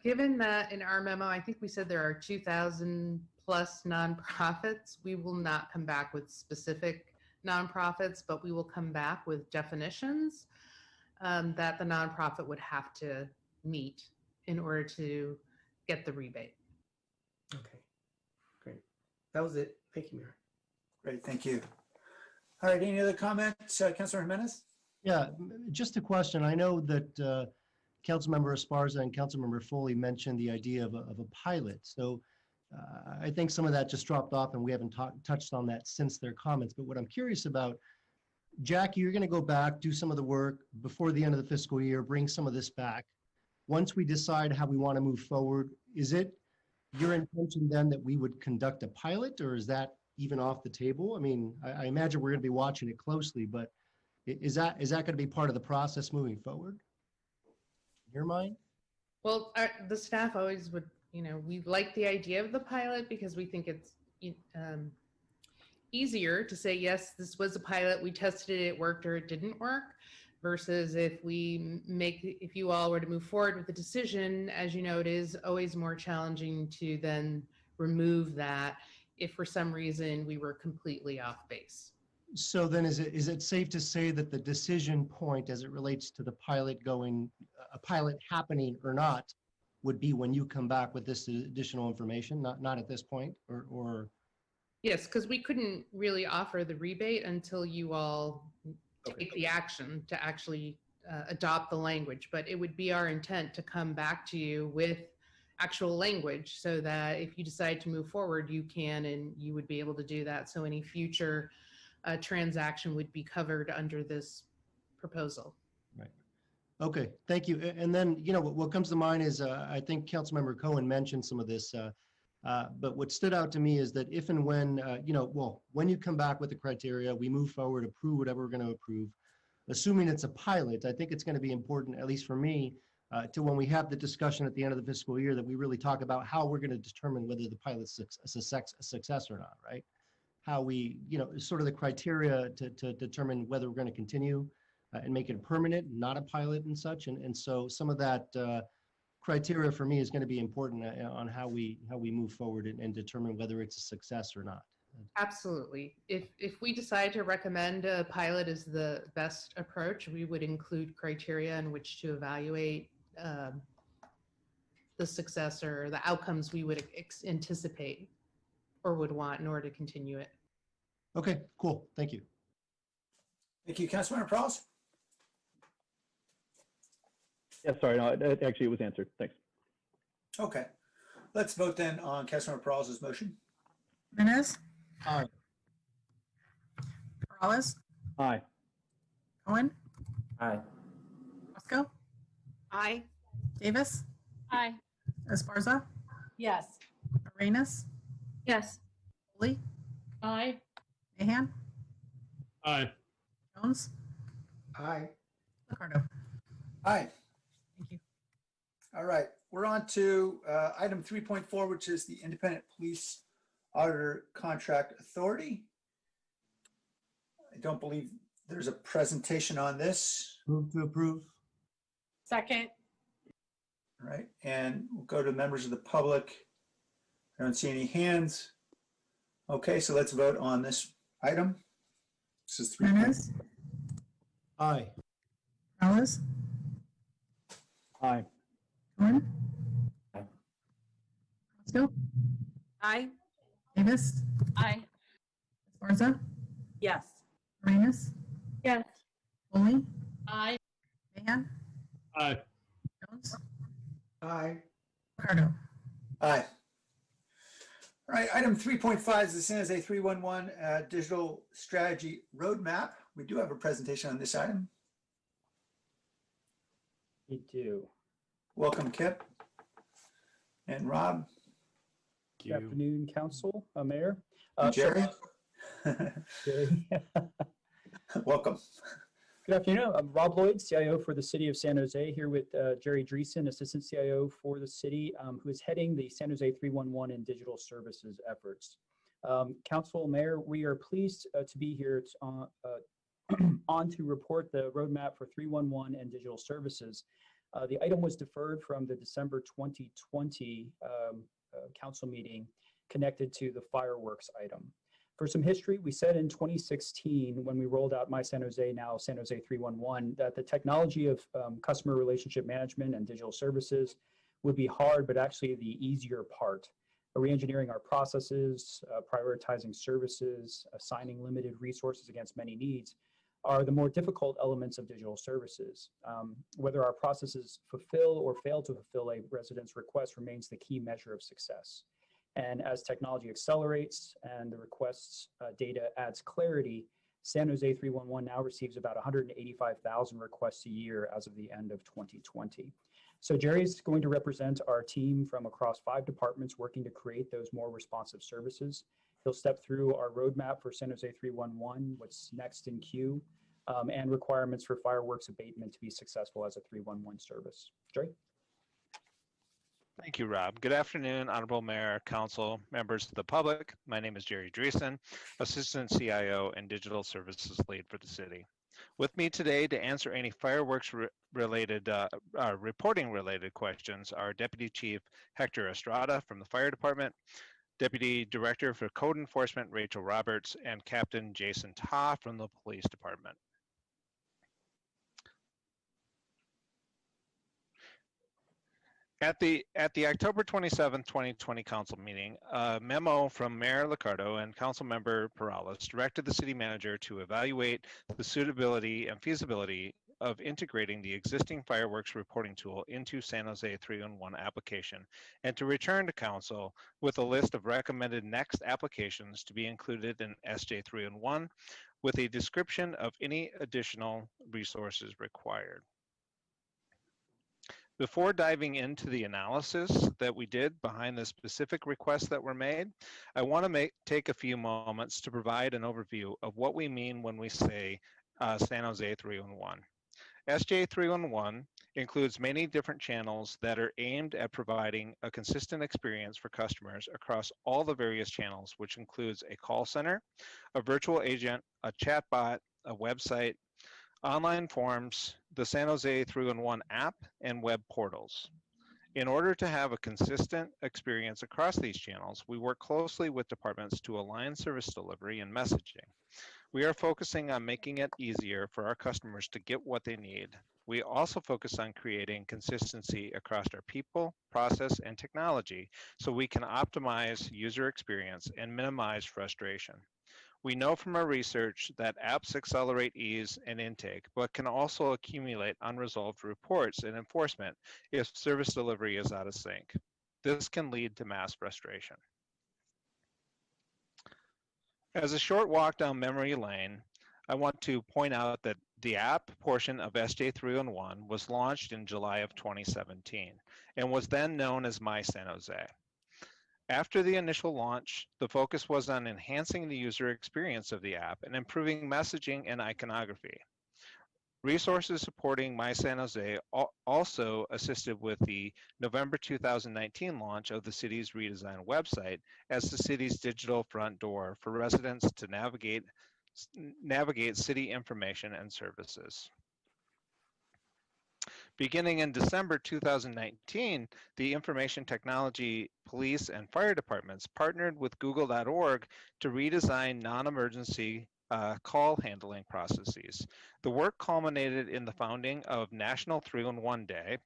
Given that in our memo, I think we said there are 2,000 plus nonprofits, we will not come back with specific nonprofits, but we will come back with definitions that the nonprofit would have to meet in order to get the rebate. Okay, great. That was it. Thank you, Mayor. Great, thank you. All right, any other comments, Councilor Jimenez? Yeah, just a question. I know that Councilmember Esparza and Councilmember Foley mentioned the idea of a pilot. So I think some of that just dropped off and we haven't touched on that since their comments. But what I'm curious about, Jackie, you're going to go back, do some of the work before the end of the fiscal year, bring some of this back. Once we decide how we want to move forward, is it your intention then that we would conduct a pilot, or is that even off the table? I mean, I imagine we're going to be watching it closely, but is that going to be part of the process moving forward? In your mind? Well, the staff always would, we like the idea of the pilot because we think it's easier to say, yes, this was a pilot, we tested it, it worked or it didn't work, versus if you all were to move forward with the decision, as you know, it is always more challenging to then remove that if for some reason we were completely off base. So then is it safe to say that the decision point as it relates to the pilot a pilot happening or not would be when you come back with this additional information, not at this point, or? Yes, because we couldn't really offer the rebate until you all take the action to actually adopt the language. But it would be our intent to come back to you with actual language so that if you decide to move forward, you can, and you would be able to do that. So any future transaction would be covered under this proposal. Right. Okay, thank you. And then, what comes to mind is I think Councilmember Cohen mentioned some of this, but what stood out to me is that if and when, when you come back with the criteria, we move forward, approve whatever we're going to approve, assuming it's a pilot, I think it's going to be important, at least for me, to when we have the discussion at the end of the fiscal year, that we really talk about how we're going to determine whether the pilot's a success or not, right? How we, sort of the criteria to determine whether we're going to continue and make it permanent, not a pilot and such. And so some of that criteria for me is going to be important on how we move forward and determine whether it's a success or not. Absolutely. If we decide to recommend a pilot as the best approach, we would include criteria in which to evaluate the success or the outcomes we would anticipate or would want in order to continue it. Okay, cool. Thank you. Thank you. Councilmember Prowse? Yeah, sorry, no, actually it was answered. Thanks. Okay. Let's vote then on Councilmember Prowse's motion. Jimenez? Aye. Morales? Aye. Cohen? Aye. Roscoe? Aye. Davis? Aye. Esparza? Yes. Arenas? Yes. Foley? Aye. Mahan? Aye. Jones? Aye. Ricardo? Aye. Thank you. All right, we're on to item 3.4, which is the Independent Police Auditor Contract Authority. I don't believe there's a presentation on this. Move to approve. Second. All right, and we'll go to members of the public. I don't see any hands. Okay, so let's vote on this item. This is 3. Jimenez? Aye. Morales? Aye. Cohen? Aye. Roscoe? Aye. Davis? Aye. Esparza? Yes. Arenas? Yes. Foley? Aye. Mahan? Aye. Jones? Aye. Ricardo? Aye. All right, item 3.5 is the San Jose 311 Digital Strategy Roadmap. We do have a presentation on this item. Me too. Welcome, Kip. And Rob. Good afternoon, Council, Mayor. And Jerry. Jerry. Welcome. Good afternoon. I'm Rob Lloyd, CIO for the City of San Jose, here with Jerry Dreesen, Assistant CIO for the city, who is heading the San Jose 311 and digital services efforts. Council, Mayor, we are pleased to be here on to report the roadmap for 311 and digital services. The item was deferred from the December 2020 council meeting connected to the fireworks item. For some history, we said in 2016, when we rolled out My San Jose, now San Jose 311, that the technology of customer relationship management and digital services would be hard, but actually the easier part. Re-engineering our processes, prioritizing services, assigning limited resources against many needs are the more difficult elements of digital services. Whether our processes fulfill or fail to fulfill a resident's request remains the key measure of success. And as technology accelerates and the requests data adds clarity, San Jose 311 now receives about 185,000 requests a year as of the end of 2020. So Jerry's going to represent our team from across 5 departments working to create those more responsive services. He'll step through our roadmap for San Jose 311, what's next in queue, and requirements for fireworks abatement to be successful as a 311 service. Jerry? Thank you, Rob. Good afternoon, Honorable Mayor, Council, members of the public. My name is Jerry Dreesen, Assistant CIO and Digital Services Lead for the city. With me today to answer any fireworks related, reporting related questions are Deputy Chief Hector Estrada from the Fire Department, Deputy Director for Code Enforcement Rachel Roberts, and Captain Jason Ta from the Police Department. At the October 27th, 2020 council meeting, a memo from Mayor Liccardo and Councilmember Perales directed the city manager to evaluate the suitability and feasibility of integrating the existing fireworks reporting tool into San Jose 311 application and to return to council with a list of recommended next applications to be included in SJ 311 with a description of any additional resources required. Before diving into the analysis that we did behind the specific requests that were made, I want to take a few moments to provide an overview of what we mean when we say San Jose 311. SJ 311 includes many different channels that are aimed at providing a consistent experience for customers across all the various channels, which includes a call center, a virtual agent, a chatbot, a website, online forms, the San Jose 311 app, and web portals. In order to have a consistent experience across these channels, we work closely with departments to align service delivery and messaging. We are focusing on making it easier for our customers to get what they need. We also focus on creating consistency across our people, process, and technology so we can optimize user experience and minimize frustration. We know from our research that apps accelerate ease and intake, but can also accumulate unresolved reports and enforcement if service delivery is out of sync. This can lead to mass frustration. As a short walk down memory lane, I want to point out that the app portion of SJ 311 was launched in July of 2017 and was then known as My San Jose. After the initial launch, the focus was on enhancing the user experience of the app and improving messaging and iconography. Resources supporting My San Jose also assisted with the November 2019 launch of the city's redesigned website as the city's digital front door for residents to navigate city information and services. Beginning in December 2019, the Information Technology, Police, and Fire Departments partnered with Google.org to redesign non-emergency call handling processes. The work culminated in the founding of National 311 Day,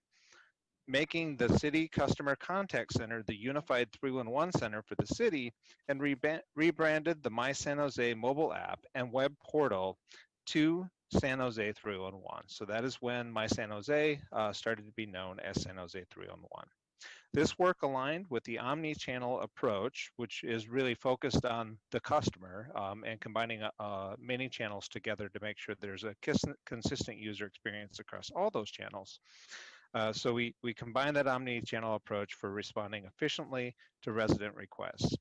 making the City Customer Contact Center the unified 311 center for the city, and rebranded the My San Jose mobile app and web portal to San Jose 311. So that is when My San Jose started to be known as San Jose 311. This work aligned with the omni-channel approach, which is really focused on the customer and combining many channels together to make sure there's a consistent user experience across all those channels. So we combine that omni-channel approach for responding efficiently to resident requests.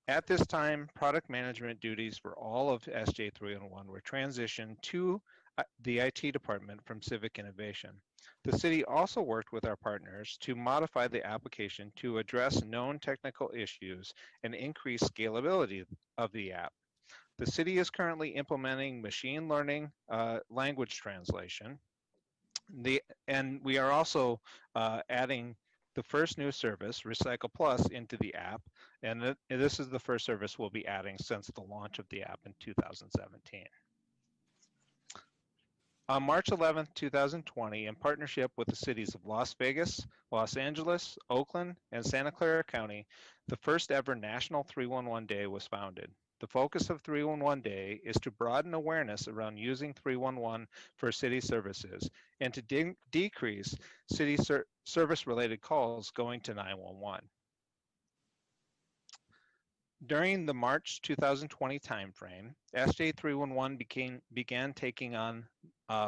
At this time, product management duties for all of SJ311 were transitioned to the IT department from Civic Innovation. The city also worked with our partners to modify the application to address known technical issues and increase scalability of the app. The city is currently implementing machine learning language translation. And we are also adding the first new service, Recycle Plus, into the app. And this is the first service we'll be adding since the launch of the app in 2017. On March 11th, 2020, in partnership with the cities of Las Vegas, Los Angeles, Oakland, and Santa Clara County, the first ever National 311 Day was founded. The focus of 311 Day is to broaden awareness around using 311 for city services and to decrease city service-related calls going to 911. During the March 2020 timeframe, SJ311 began taking on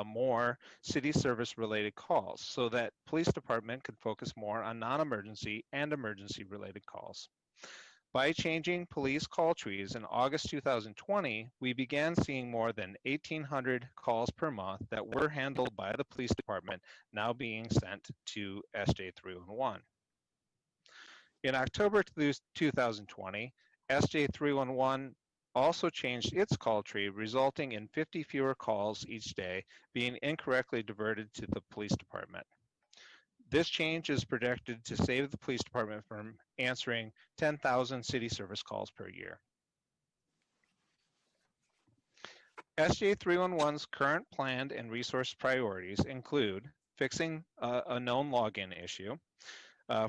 more city service-related calls so that police department could focus more on non-emergency and emergency-related calls. By changing police call trees in August 2020, we began seeing more than 1,800 calls per month that were handled by the police department now being sent to SJ311. In October 2020, SJ311 also changed its call tree, resulting in 50 fewer calls each day being incorrectly diverted to the police department. This change is projected to save the police department from answering 10,000 city service calls per year. SJ311's current planned and resource priorities include fixing a known login issue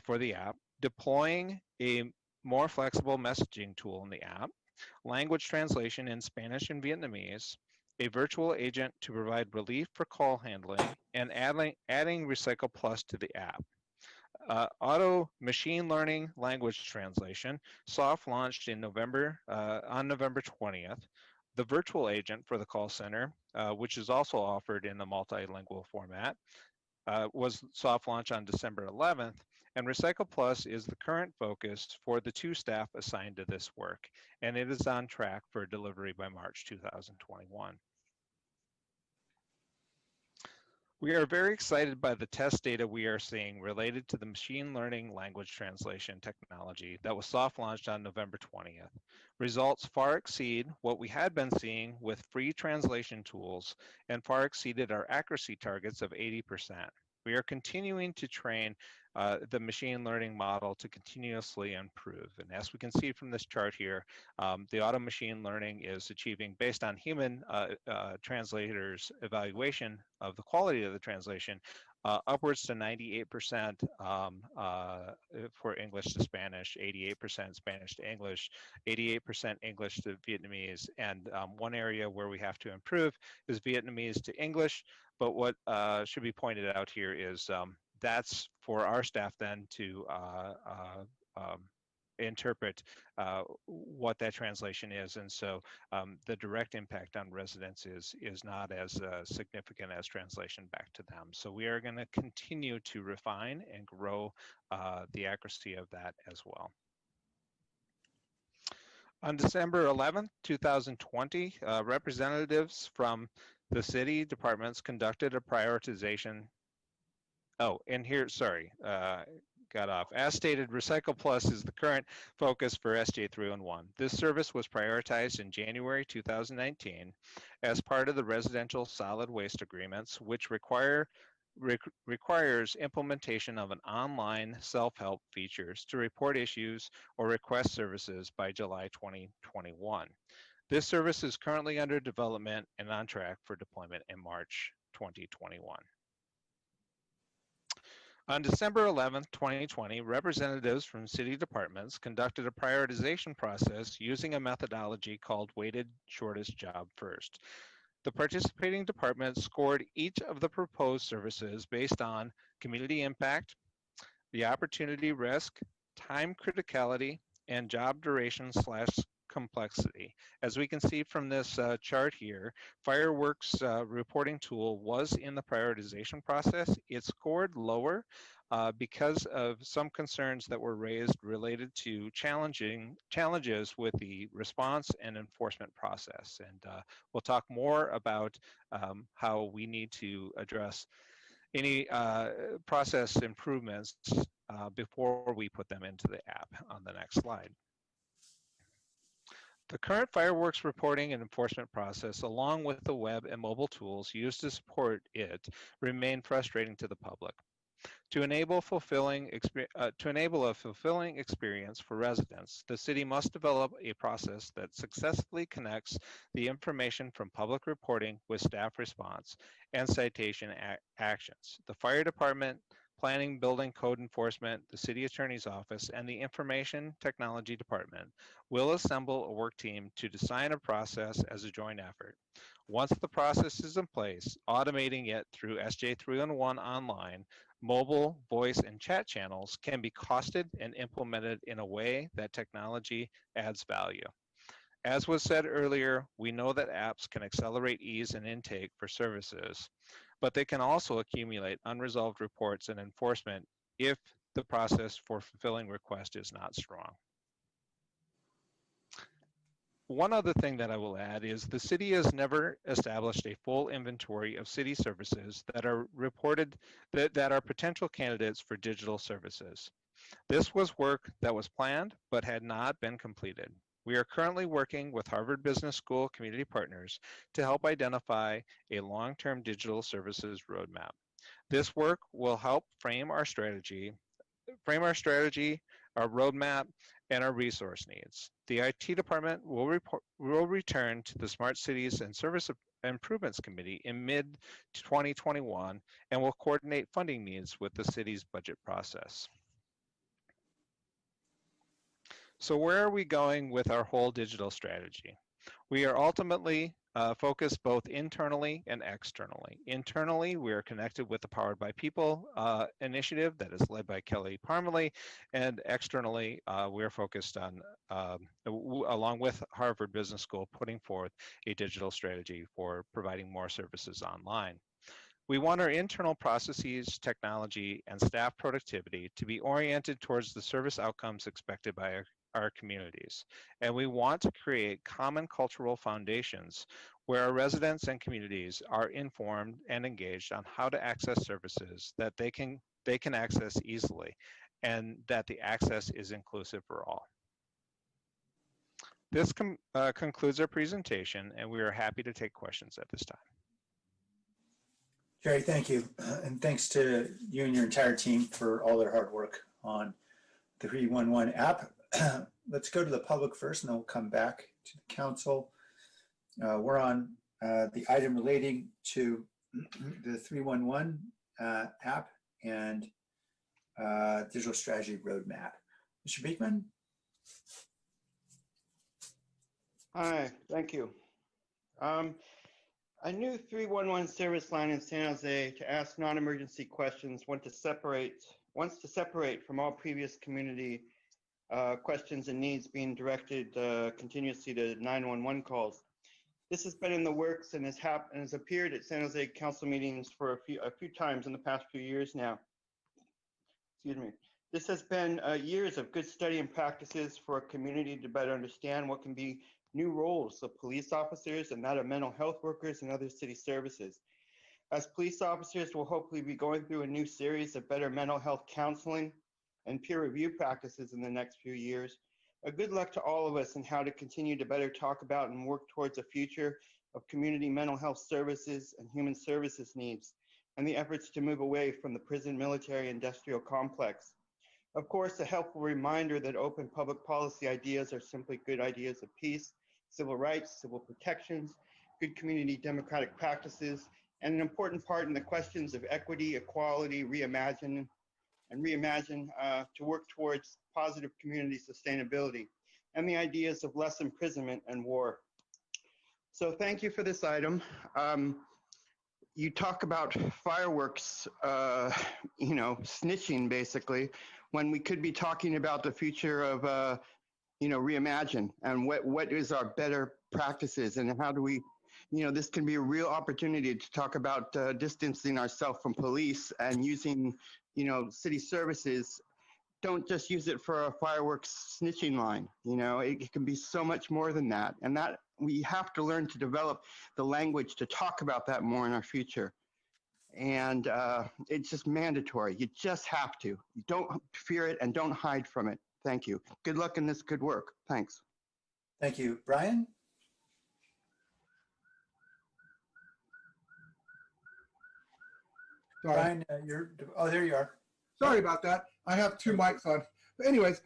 for the app, deploying a more flexible messaging tool in the app, language translation in Spanish and Vietnamese, a virtual agent to provide relief for call handling, and adding Recycle Plus to the app. Auto machine learning language translation, soft launched in November, on November 20th. The virtual agent for the call center, which is also offered in the multilingual format, was soft launched on December 11th. And Recycle Plus is the current focus for the 2 staff assigned to this work, and it is on track for delivery by March 2021. We are very excited by the test data we are seeing related to the machine learning language translation technology that was soft launched on November 20th. Results far exceed what we had been seeing with free translation tools and far exceeded our accuracy targets of 80%. We are continuing to train the machine learning model to continuously improve. And as we can see from this chart here, the auto machine learning is achieving, based on human translators' evaluation of the quality of the translation, upwards to 98% for English to Spanish, 88% Spanish to English, 88% English to Vietnamese. And one area where we have to improve is Vietnamese to English. But what should be pointed out here is that's for our staff then to interpret what that translation is. And so the direct impact on residents is not as significant as translation back to them. So we are going to continue to refine and grow the accuracy of that as well. On December 11th, 2020, representatives from the city departments conducted a prioritization. Oh, and here, sorry, got off. As stated, Recycle Plus is the current focus for SJ311. This service was prioritized in January 2019 as part of the residential solid waste agreements, which requires implementation of an online self-help features to report issues or request services by July 2021. This service is currently under development and on track for deployment in March 2021. On December 11th, 2020, representatives from city departments conducted a prioritization process using a methodology called weighted shortest job first. The participating departments scored each of the proposed services based on community impact, the opportunity risk, time criticality, and job duration / complexity. As we can see from this chart here, fireworks reporting tool was in the prioritization process. It scored lower because of some concerns that were raised related to challenges with the response and enforcement process. And we'll talk more about how we need to address any process improvements before we put them into the app on the next slide. The current fireworks reporting and enforcement process, along with the web and mobile tools used to support it, remain frustrating to the public. To enable a fulfilling experience for residents, the city must develop a process that successfully connects the information from public reporting with staff response and citation actions. The fire department, planning, building, code enforcement, the city attorney's office, and the information technology department will assemble a work team to design a process as a joint effort. Once the process is in place, automating it through SJ311 online, mobile, voice, and chat channels can be costed and implemented in a way that technology adds value. As was said earlier, we know that apps can accelerate ease and intake for services, but they can also accumulate unresolved reports and enforcement if the process for fulfilling requests is not strong. One other thing that I will add is the city has never established a full inventory of city services that are reported that are potential candidates for digital services. This was work that was planned but had not been completed. We are currently working with Harvard Business School community partners to help identify a long-term digital services roadmap. This work will help frame our strategy, our roadmap, and our resource needs. The IT department will return to the Smart Cities and Service Improvements Committee in mid-2021 and will coordinate funding needs with the city's budget process. So where are we going with our whole digital strategy? We are ultimately focused both internally and externally. Internally, we are connected with the Powered by People initiative that is led by Kelly Parmalee, and externally, we are focused on, along with Harvard Business School, putting forth a digital strategy for providing more services online. We want our internal processes, technology, and staff productivity to be oriented towards the service outcomes expected by our communities. And we want to create common cultural foundations where our residents and communities are informed and engaged on how to access services that they can access easily, and that the access is inclusive for all. This concludes our presentation, and we are happy to take questions at this time. Jerry, thank you. And thanks to you and your entire team for all their hard work on the 311 app. Let's go to the public first, and then we'll come back to the council. We're on the item relating to the 311 app and digital strategy roadmap. Mr. Beekman? Hi, thank you. A new 311 service line in San Jose to ask non-emergency questions wants to separate from all previous community questions and needs being directed continuously to 911 calls. This has been in the works and has appeared at San Jose council meetings for a few times in the past few years now. Excuse me. This has been years of good study and practices for a community to better understand what can be new roles of police officers and that of mental health workers and other city services. As police officers, we'll hopefully be going through a new series of better mental health counseling and peer review practices in the next few years. A good luck to all of us in how to continue to better talk about and work towards a future of community mental health services and human services needs, and the efforts to move away from the prison military industrial complex. Of course, a helpful reminder that open public policy ideas are simply good ideas of peace, civil rights, civil protections, good community democratic practices, and an important part in the questions of equity, equality, reimagine to work towards positive community sustainability, and the ideas of less imprisonment and war. So thank you for this item. You talk about fireworks, snitching basically, when we could be talking about the future of reimagine and what is our better practices and how do we, this can be a real opportunity to talk about distancing ourselves from police and using, city services. Don't just use it for a fireworks snitching line. It can be so much more than that. And that we have to learn to develop the language to talk about that more in our future. And it's just mandatory. You just have to. You don't fear it and don't hide from it. Thank you. Good luck in this good work. Thanks. Thank you. Brian? Sorry. Brian, oh, there you are. Sorry about that. I have two mics on. But anyways,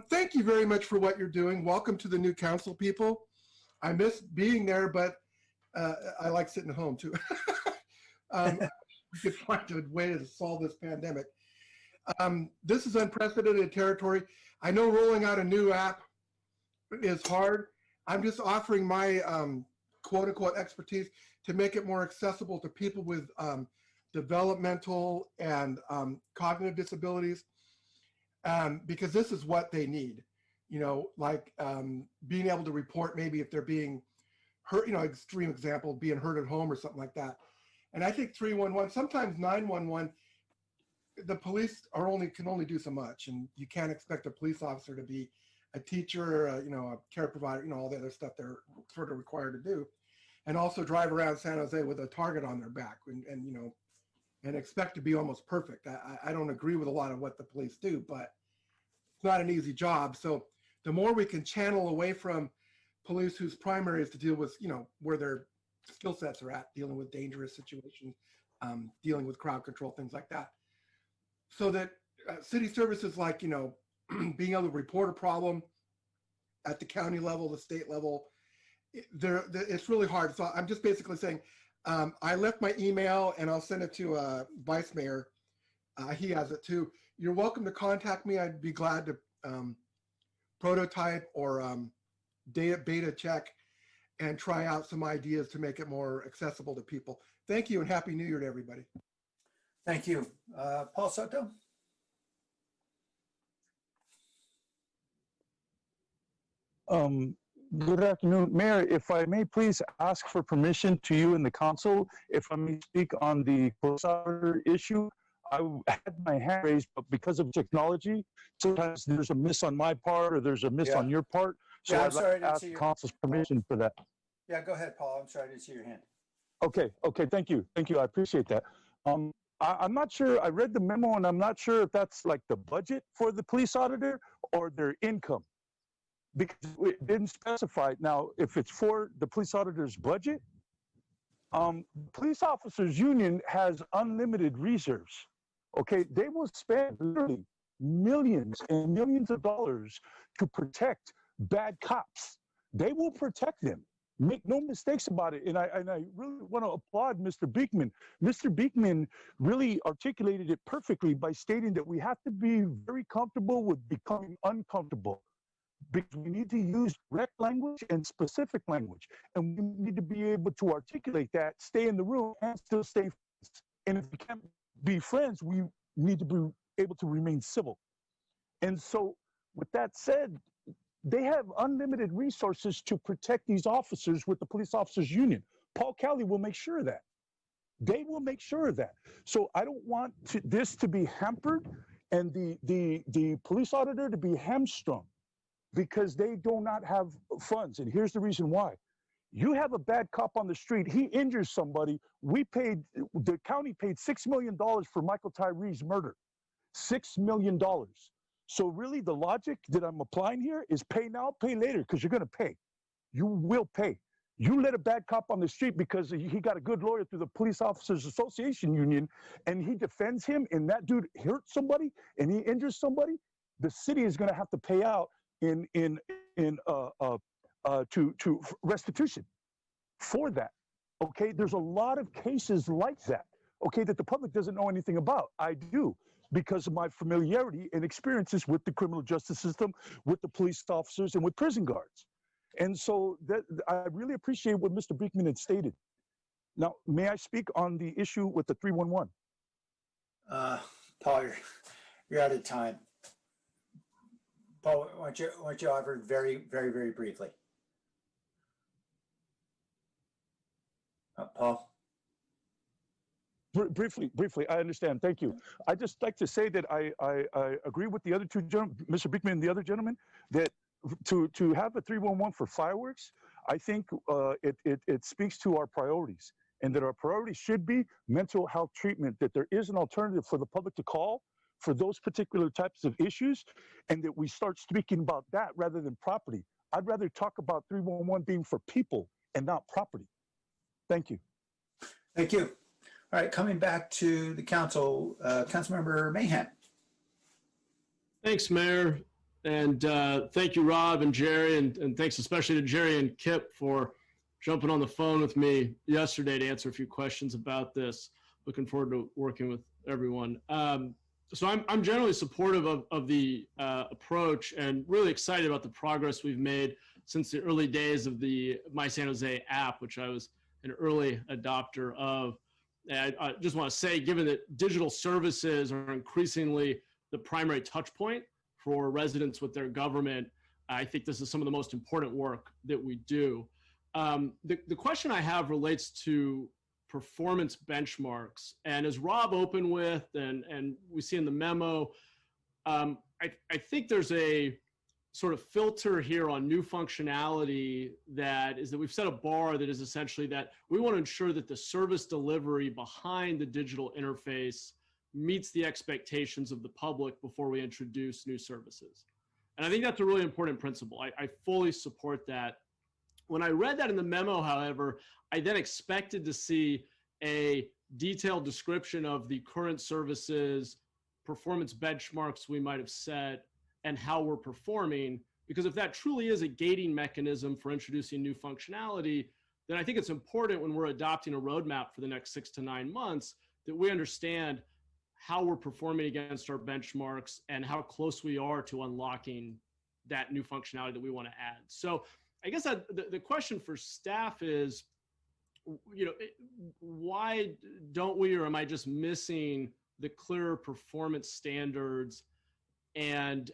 thank you very much for what you're doing. Welcome to the new council, people. I miss being there, but I like sitting at home too. We could find a way to solve this pandemic. This is unprecedented territory. I know rolling out a new app is hard. I'm just offering my quote unquote expertise to make it more accessible to people with developmental and cognitive disabilities, because this is what they need, like being able to report maybe if they're being hurt, extreme example, being hurt at home or something like that. And I think 311, sometimes 911, the police can only do so much, and you can't expect a police officer to be a teacher, a care provider, all the other stuff they're sort of required to do, and also drive around San Jose with a target on their back and expect to be almost perfect. I don't agree with a lot of what the police do, but it's not an easy job. So the more we can channel away from police whose primary is to deal with, where their skill sets are at, dealing with dangerous situations, dealing with crowd control, things like that. So that city services like, being able to report a problem at the county level, the state level, it's really hard. So I'm just basically saying, I left my email and I'll send it to Vice Mayor. He has it too. You're welcome to contact me. I'd be glad to prototype or beta check and try out some ideas to make it more accessible to people. Thank you and Happy New Year to everybody. Thank you. Paul Soto? Good afternoon, Mayor. If I may please ask for permission to you and the council, if I may speak on the police officer issue. I had my hand raised, but because of technology, sometimes there's a miss on my part or there's a miss on your part. So I'm I'd sorry like to ask council's permission for that. Yeah, go ahead, Paul. I'm sorry to see your hand. Okay, thank you. I appreciate that. I'm not sure, I read the memo and I'm not sure if that's like the budget for the police auditor or their income, because it didn't specify. Now, if it's for the police auditor's budget, police officers union has unlimited reserves. Okay, they will spend literally millions and millions of dollars to protect bad cops. They will protect them. Make no mistakes about it. And I really want to applaud Mr. Beekman. Mr. Beekman really articulated it perfectly by stating that we have to be very comfortable with becoming uncomfortable, because we need to use direct language and specific language. And we need to be able to articulate that, stay in the room, and still stay friends. And if we can't be friends, we need to be able to remain civil. And so with that said, they have unlimited resources to protect these officers with the police officers union. Paul Kelly will make sure of that. They will make sure of that. So I don't want this to be hampered and the police auditor to be hamstrung because they do not have funds. And here's the reason why. You have a bad cop on the street, he injures somebody. The county paid $6 million for Michael Tyree's murder. $6 million. So really the logic that I'm applying here is pay now, pay later, because you're gonna pay. You will pay. You let a bad cop on the street because he got a good lawyer through the Police Officers Association Union and he defends him and that dude hurts somebody and he injures somebody, the city is gonna have to pay out to restitution for that. Okay, there's a lot of cases like that, okay, that the public doesn't know anything about. I do, because of my familiarity and experiences with the criminal justice system, with the police officers, and with prison guards. And so I really appreciate what Mr. Beekman had stated. Now, may I speak on the issue with the 311? Paul, you're out of time. Paul, why don't you offer very briefly? Paul? Briefly, I understand. Thank you. I'd just like to say that I agree with the other two gentlemen, Mr. Beekman and the other gentleman, that to have a 311 for fireworks, I think it speaks to our priorities, and that our priorities should be mental health treatment, that there is an alternative for the public to call for those particular types of issues, and that we start speaking about that rather than property. I'd rather talk about 311 being for people and not property. Thank you. Thank you. All right, coming back to the council, Councilmember Mahan. Thanks, Mayor. And thank you, Rob and Jerry, and thanks especially to Jerry and Kip for jumping on the phone with me yesterday to answer a few questions about this. Looking forward to working with everyone. So I'm generally supportive of the approach and really excited about the progress we've made since the early days of the My San Jose app, which I was an early adopter of. And I just want to say, given that digital services are increasingly the primary touch point for residents with their government, I think this is some of the most important work that we do. The question I have relates to performance benchmarks. And as Rob opened with, and we see in the memo, I think there's a sort of filter here on new functionality that we've set a bar that is essentially that we want to ensure that the service delivery behind the digital interface meets the expectations of the public before we introduce new services. And I think that's a really important principle. I fully support that. When I read that in the memo, however, I then expected to see a detailed description of the current services, performance benchmarks we might have set, and how we're performing. Because if that truly is a gating mechanism for introducing new functionality, then I think it's important when we're adopting a roadmap for the next 6 to 9 months that we understand how we're performing against our benchmarks and how close we are to unlocking that new functionality that we want to add. So I guess the question for staff is, why don't we, or am I just missing the clearer performance standards? And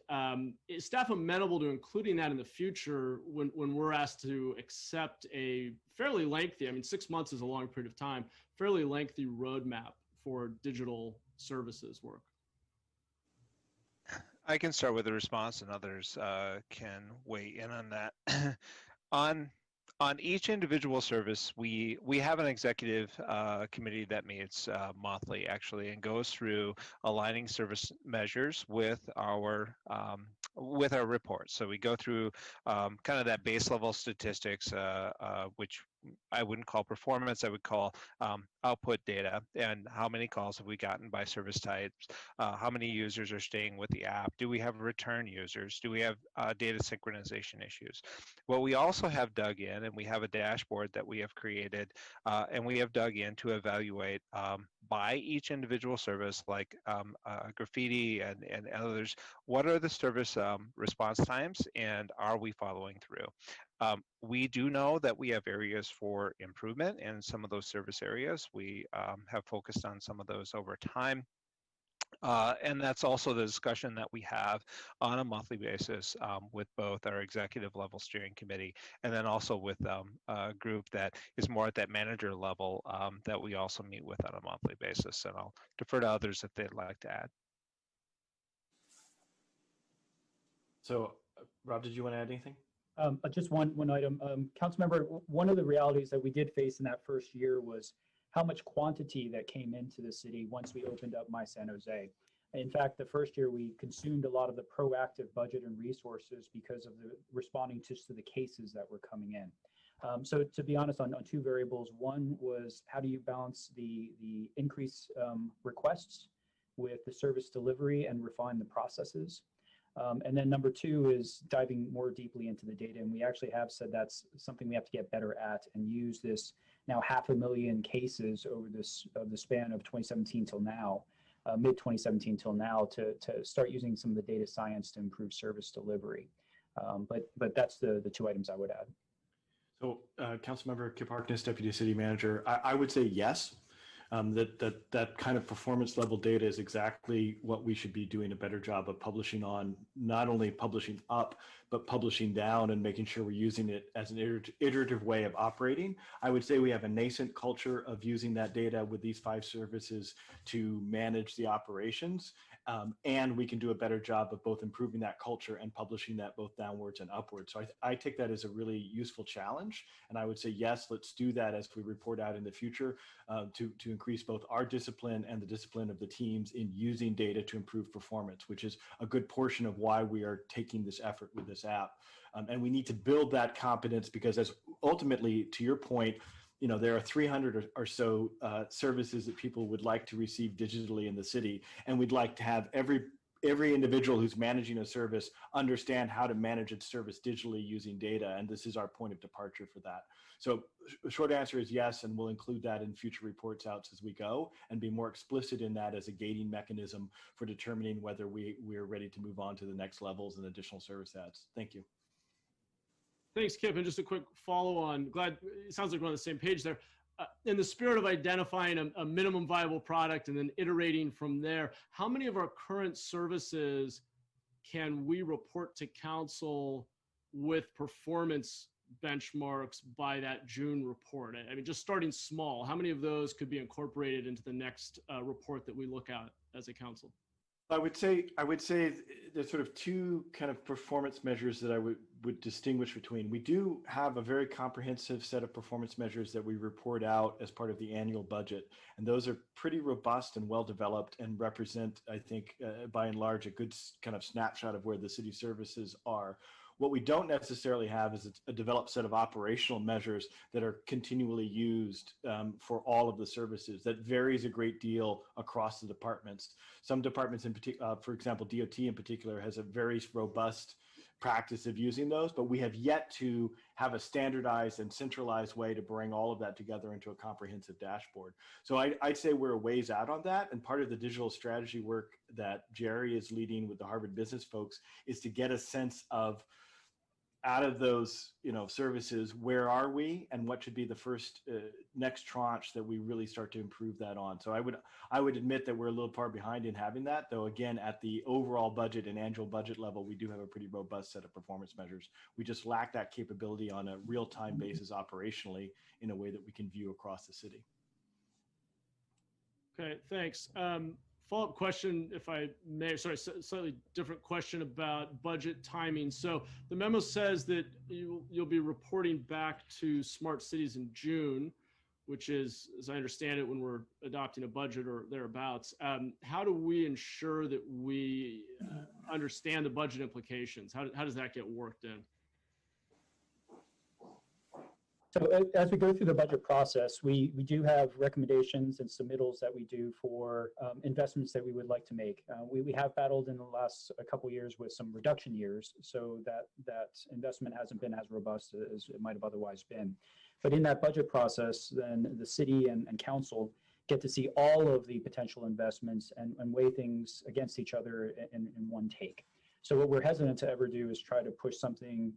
is staff amenable to including that in the future when we're asked to accept a fairly lengthy, 6 months is a long period of time, fairly lengthy roadmap for digital services work? I can start with a response and others can weigh in on that. On each individual service, we have an executive committee that meets monthly, actually, and goes through aligning service measures with our reports. So we go through kind of that base level statistics, which I wouldn't call performance, I would call output data, and how many calls have we gotten by service types, how many users are staying with the app, do we have return users, do we have data synchronization issues. What we also have dug in, and we have a dashboard that we have created, and we have dug in to evaluate by each individual service, like graffiti and others, what are the service response times, and are we following through? We do know that we have areas for improvement in some of those service areas. We have focused on some of those over time. And that's also the discussion that we have on a monthly basis with both our executive level steering committee and then also with a group that is more at that manager level that we also meet with on a monthly basis. And I'll defer to others if they'd like to add. So, Rob, did you want to add anything? Just one item. Councilmember, one of the realities that we did face in that first year was how much quantity that came into the city once we opened up My San Jose. In fact, the first year we consumed a lot of the proactive budget and resources because of the responding to the cases that were coming in. So to be honest, on two variables, one was how do you balance the increased requests with the service delivery and refine the processes? And then number two is diving more deeply into the data. And we actually have said that's something we have to get better at and use this now 500,000 cases over the span of 2017 till now, mid 2017 till now, to start using some of the data science to improve service delivery. But that's the two items I would add. So Councilmember Kip Harkness, Deputy City Manager, I would say yes. That kind of performance level data is exactly what we should be doing a better job of publishing on, not only publishing up, but publishing down and making sure we're using it as an iterative way of operating. I would say we have a nascent culture of using that data with these 5 services to manage the operations. And we can do a better job of both improving that culture and publishing that both downwards and upwards. So I take that as a really useful challenge. And I would say, yes, let's do that as we report out in the future to increase both our discipline and the discipline of the teams in using data to improve performance, which is a good portion of why we are taking this effort with this app. And we need to build that competence because as ultimately, to your point, there are 300 or so services that people would like to receive digitally in the city. And we'd like to have every individual who's managing a service understand how to manage its service digitally using data. And this is our point of departure for that. So short answer is yes, and we'll include that in future reports outs as we go and be more explicit in that as a gating mechanism for determining whether we're ready to move on to the next levels and additional service adds. Thank you. Thanks, Kip. And just a quick follow on. Glad it sounds like we're on the same page there. In the spirit of identifying a minimum viable product and then iterating from there, how many of our current services can we report to council with performance benchmarks by that June report? I mean, just starting small, how many of those could be incorporated into the next report that we look at as a council? I would say there's sort of 2 kind of performance measures that I would distinguish between. We do have a very comprehensive set of performance measures that we report out as part of the annual budget. And those are pretty robust and well developed and represent, I think, by and large, a good kind of snapshot of where the city services are. What we don't necessarily have is a developed set of operational measures that are continually used for all of the services. That varies a great deal across the departments. Some departments in particular, for example, DOT in particular, has a very robust practice of using those, but we have yet to have a standardized and centralized way to bring all of that together into a comprehensive dashboard. So I'd say we're a ways out on that. And part of the digital strategy work that Jerry is leading with the Harvard Business folks is to get a sense of, out of those services, where are we and what should be the first next tranche that we really start to improve that on. So I would admit that we're a little far behind in having that, though again, at the overall budget and annual budget level, we do have a pretty robust set of performance measures. We just lack that capability on a real-time basis operationally in a way that we can view across the city. Okay, thanks. Follow-up question, if I may, sorry, slightly different question about budget timing. So the memo says that you'll be reporting back to Smart Cities in June, which is, as I understand it, when we're adopting a budget or thereabouts. How do we ensure that we understand the budget implications? How does that get worked in? So as we go through the budget process, we do have recommendations and submittals that we do for investments that we would like to make. We have battled in the last couple of years with some reduction years, so that investment hasn't been as robust as it might have otherwise been. But in that budget process, then the city and council get to see all of the potential investments and weigh things against each other in one take. So what we're hesitant to ever do is try to push something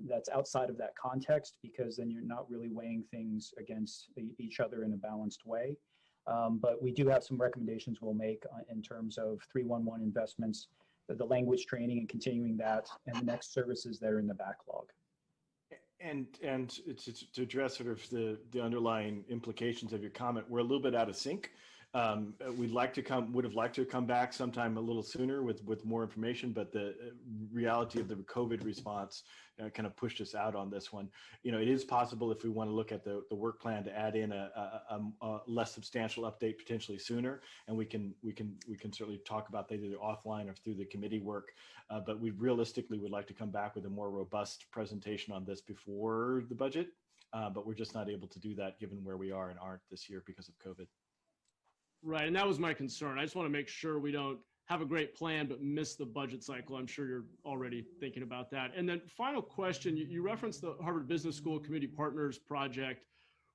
that's outside of that context, because then you're not really weighing things against each other in a balanced way. But we do have some recommendations we'll make in terms of 311 investments, the language training and continuing that, and the next services that are in the backlog. And it's to address sort of the underlying implications of your comment, we're a little bit out of sync. Would have liked to come back sometime a little sooner with more information, but the reality of the COVID response kind of pushed us out on this one. It is possible, if we want to look at the work plan, to add in a less substantial update potentially sooner, and we can certainly talk about that either offline or through the committee work. But we realistically would like to come back with a more robust presentation on this before the budget, but we're just not able to do that given where we are and aren't this year because of COVID. Right, and that was my concern. I just want to make sure we don't have a great plan but miss the budget cycle. I'm sure you're already thinking about that. And then final question, you referenced the Harvard Business School Community Partners Project,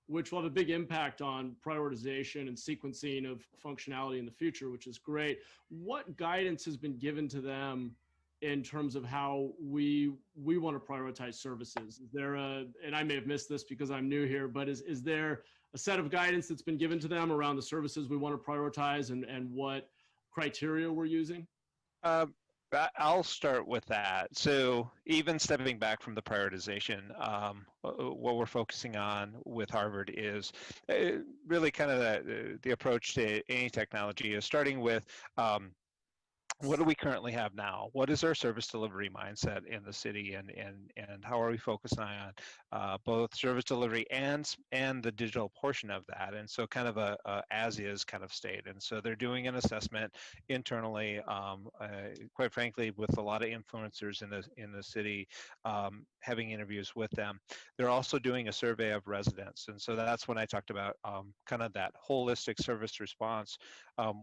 which will have a big impact on prioritization and sequencing of functionality in the future, which is great. What guidance has been given to them in terms of how we want to prioritize services? Is there and I may have missed this because I'm new here, but is there a set of guidance that's been given to them around the services we want to prioritize and what criteria we're using? I'll start with that. So even stepping back from the prioritization, what we're focusing on with Harvard is really kind of the approach to any technology is starting with what do we currently have now? What is our service delivery mindset in the city, and how are we focusing on both service delivery and the digital portion of that? And so kind of a as is kind of state. And so they're doing an assessment internally, quite frankly, with a lot of influencers in the city, having interviews with them. They're also doing a survey of residents, and so that's when I talked about kind of that holistic service response.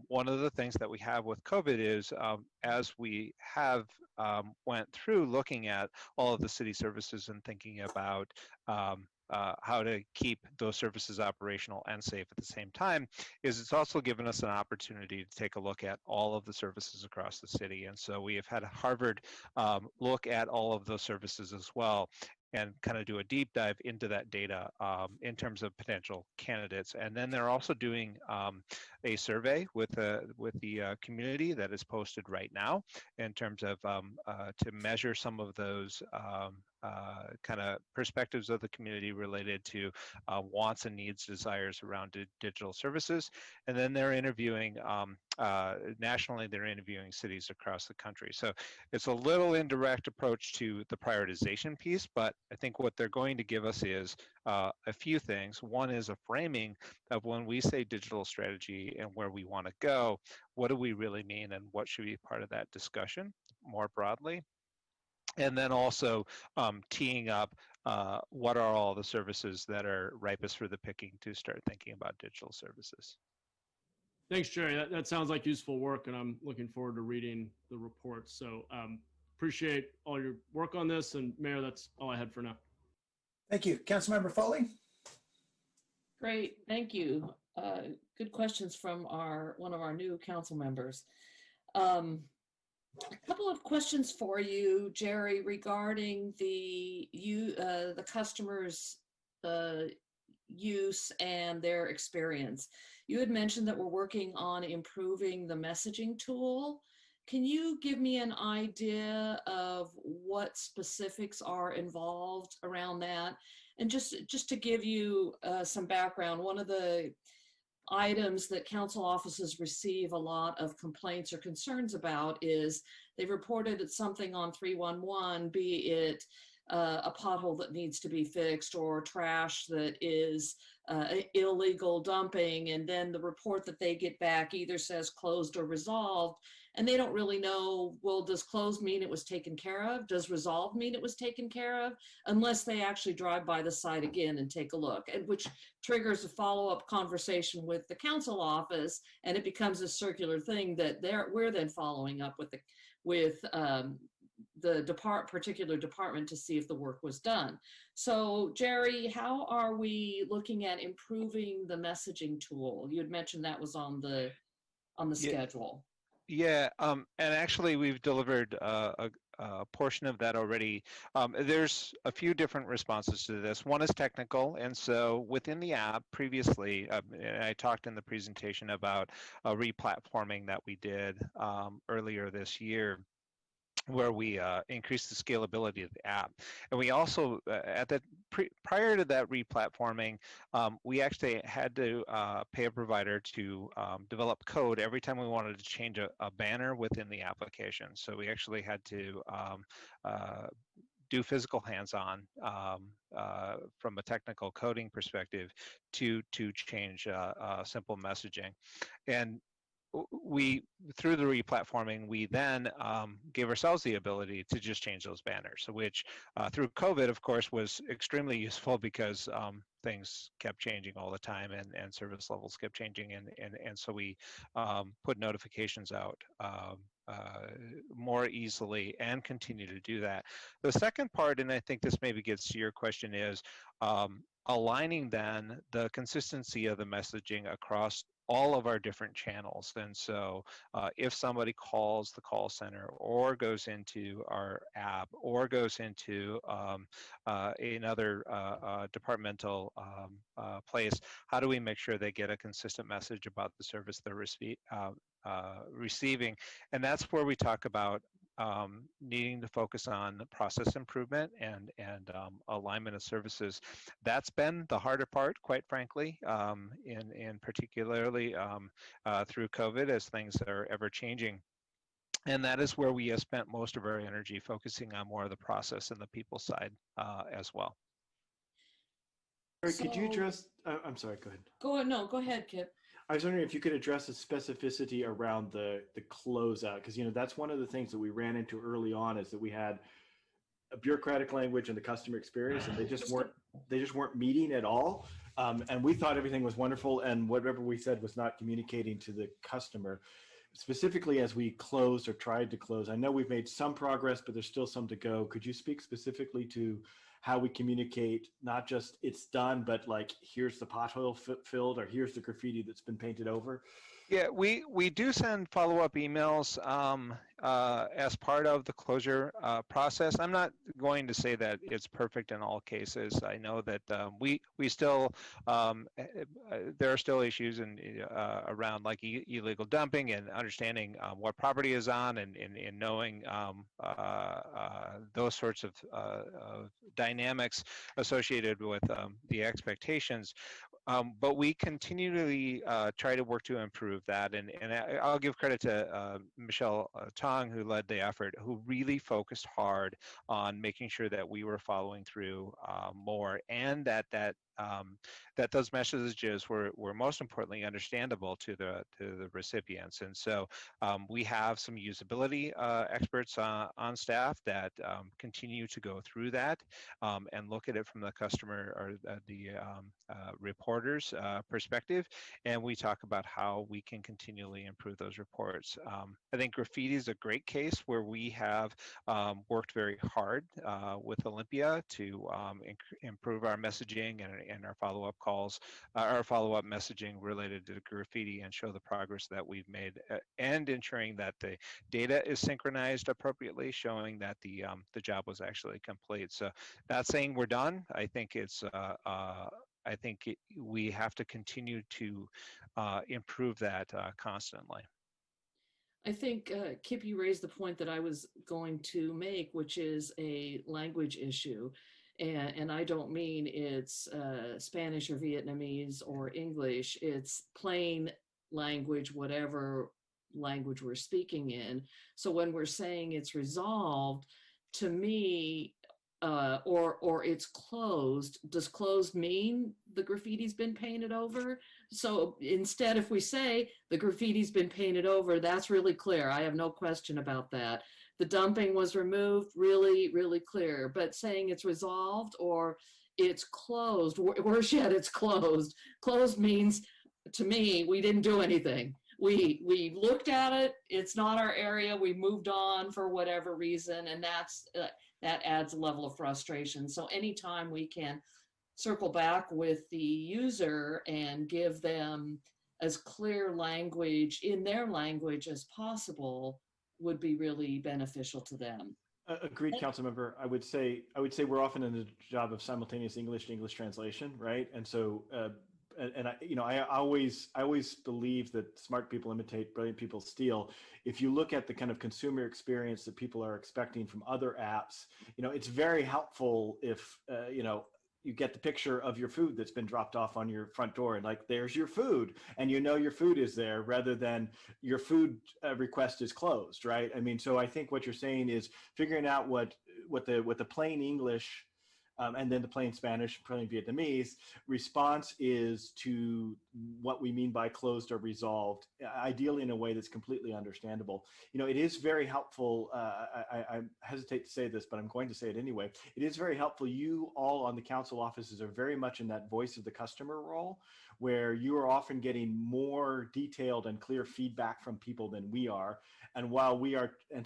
One of the things that we have with COVID is as we have went through looking at all of the city services and thinking about how to keep those services operational and safe at the same time, is it's also given us an opportunity to take a look at all of the services across the city. And so we have had Harvard look at all of those services as well, and kind of do a deep dive into that data in terms of potential candidates. And then they're also doing a survey with the community that is posted right now in terms of to measure some of those kind of perspectives of the community related to wants and needs, desires around digital services. And then they're interviewing nationally, they're interviewing cities across the country. So it's a little indirect approach to the prioritization piece, but I think what they're going to give us is a few things. One is a framing of when we say digital strategy and where we want to go, what do we really mean, and what should be part of that discussion more broadly? And then also teeing up what are all the services that are ripest for the picking to start thinking about digital services. Thanks, Jerry. That sounds like useful work, and I'm looking forward to reading the report. So appreciate all your work on this, and Mayor, that's all I had for now. Thank you. Councilmember Foley? Great, thank you. Good questions from one of our new council members. A couple of questions for you, Jerry, regarding the customers' use and their experience. You had mentioned that we're working on improving the messaging tool. Can you give me an idea of what specifics are involved around that? And just to give you some background, one of the items that council offices receive a lot of complaints or concerns about is they've reported that something on 311, be it a pothole that needs to be fixed or trash that is illegal dumping, and then the report that they get back either says closed or resolved, and they don't really know, well, does closed mean it was taken care of? Does resolved mean it was taken care of? Unless they actually drive by the site again and take a look, and which triggers a follow-up conversation with the council office, and it becomes a circular thing that we're then following up with the particular department to see if the work was done. So Jerry, how are we looking at improving the messaging tool? You had mentioned that was on the schedule. Yeah, and actually we've delivered a portion of that already. There's a few different responses to this. One is technical, and so within the app previously, and I talked in the presentation about a replatforming that we did earlier this year, where we increased the scalability of the app. And we also, prior to that replatforming, we actually had to pay a provider to develop code every time we wanted to change a banner within the application. So we actually had to do physical hands-on from a technical coding perspective to change simple messaging. And we, through the replatforming, we then gave ourselves the ability to just change those banners, which through COVID, of course, was extremely useful because things kept changing all the time, and service levels kept changing, and so we put notifications out more easily and continue to do that. The second part, and I think this maybe gets to your question, is aligning then the consistency of the messaging across all of our different channels. And so if somebody calls the call center or goes into our app or goes into another departmental place, how do we make sure they get a consistent message about the service they're receiving? And that's where we talk about needing to focus on process improvement and alignment of services. That's been the harder part, quite frankly, in particularly through COVID, as things are ever changing. And that is where we have spent most of our energy focusing on more of the process and the people side as well. Could you So- address, I'm sorry, go ahead. No, go ahead, Kip. I was wondering if you could address the specificity around the closeout, because that's one of the things that we ran into early on, is that we had a bureaucratic language and the customer experience, and they just weren't meeting at all. And we thought everything was wonderful, and whatever we said was not communicating to the customer. Specifically, as we closed or tried to close, I know we've made some progress, but there's still some to go. Could you speak specifically to how we communicate, not just it's done, but like, here's the pothole filled, or here's the graffiti that's been painted over? Yeah, we do send follow-up emails as part of the closure process. I'm not going to say that it's perfect in all cases. I know that we still there are still issues around like illegal dumping and understanding what property is on and knowing those sorts of dynamics associated with the expectations. But we continually try to work to improve that. And I'll give credit to Michelle Tong, who led the effort, who really focused hard on making sure that we were following through more, and that those messages were most importantly understandable to the recipients. And so we have some usability experts on staff that continue to go through that and look at it from the customer or the reporter's perspective, and we talk about how we can continually improve those reports. I think graffiti is a great case where we have worked very hard with Olympia to improve our messaging and our follow-up calls, our follow-up messaging related to graffiti, and show the progress that we've made, and ensuring that the data is synchronized appropriately, showing that the job was actually complete. So, not saying we're done. I think we have to continue to improve that constantly. I think, Kip, you raised the point that I was going to make, which is a language issue. And I don't mean it's Spanish or Vietnamese or English. It's plain language, whatever language we're speaking in. So when we're saying it's resolved, to me, or it's closed, does closed mean the graffiti's been painted over? So instead, if we say the graffiti's been painted over, that's really clear. I have no question about that. The dumping was removed, really, really clear. But saying it's resolved or it's closed, worse yet, it's closed. Closed means, to me, we didn't do anything. We looked at it, it's not our area, we moved on for whatever reason, and that adds a level of frustration. So anytime we can circle back with the user and give them as clear language in their language as possible would be really beneficial to them. Agreed, council member. I would say we're often in the job of simultaneous English to English translation, right? And so, I always believe that smart people imitate, brilliant people steal. If you look at the kind of consumer experience that people are expecting from other apps, it's very helpful if you get the picture of your food that's been dropped off on your front door, and like, there's your food, and your food is there, rather than your food request is closed, right? I mean, so I think what you're saying is figuring out what the plain English and then the plain Spanish, plain Vietnamese response is to what we mean by closed or resolved, ideally in a way that's completely understandable. It is very helpful. I hesitate to say this, but I'm going to say it anyway. It is very helpful. You all on the council offices are very much in that voice of the customer role, where you are often getting more detailed and clear feedback from people than we are. And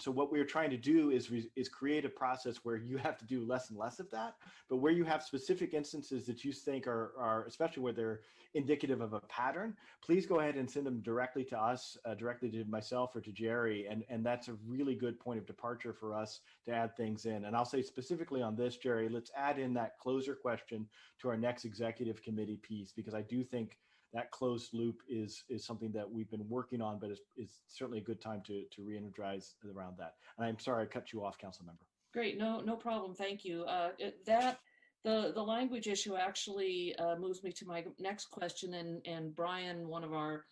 so what we're trying to do is create a process where you have to do less and less of that, but where you have specific instances that you think are especially where they're indicative of a pattern, please go ahead and send them directly to us, directly to myself or to Jerry. And that's a really good point of departure for us to add things in. And I'll say specifically on this, Jerry, let's add in that closer question to our next executive committee piece, because I do think that closed loop is something that we've been working on, but it's certainly a good time to re-energize around that. And I'm sorry I cut you off, council member. Great, no problem, thank you. The language issue actually moves me to my next question, and Brian, one of our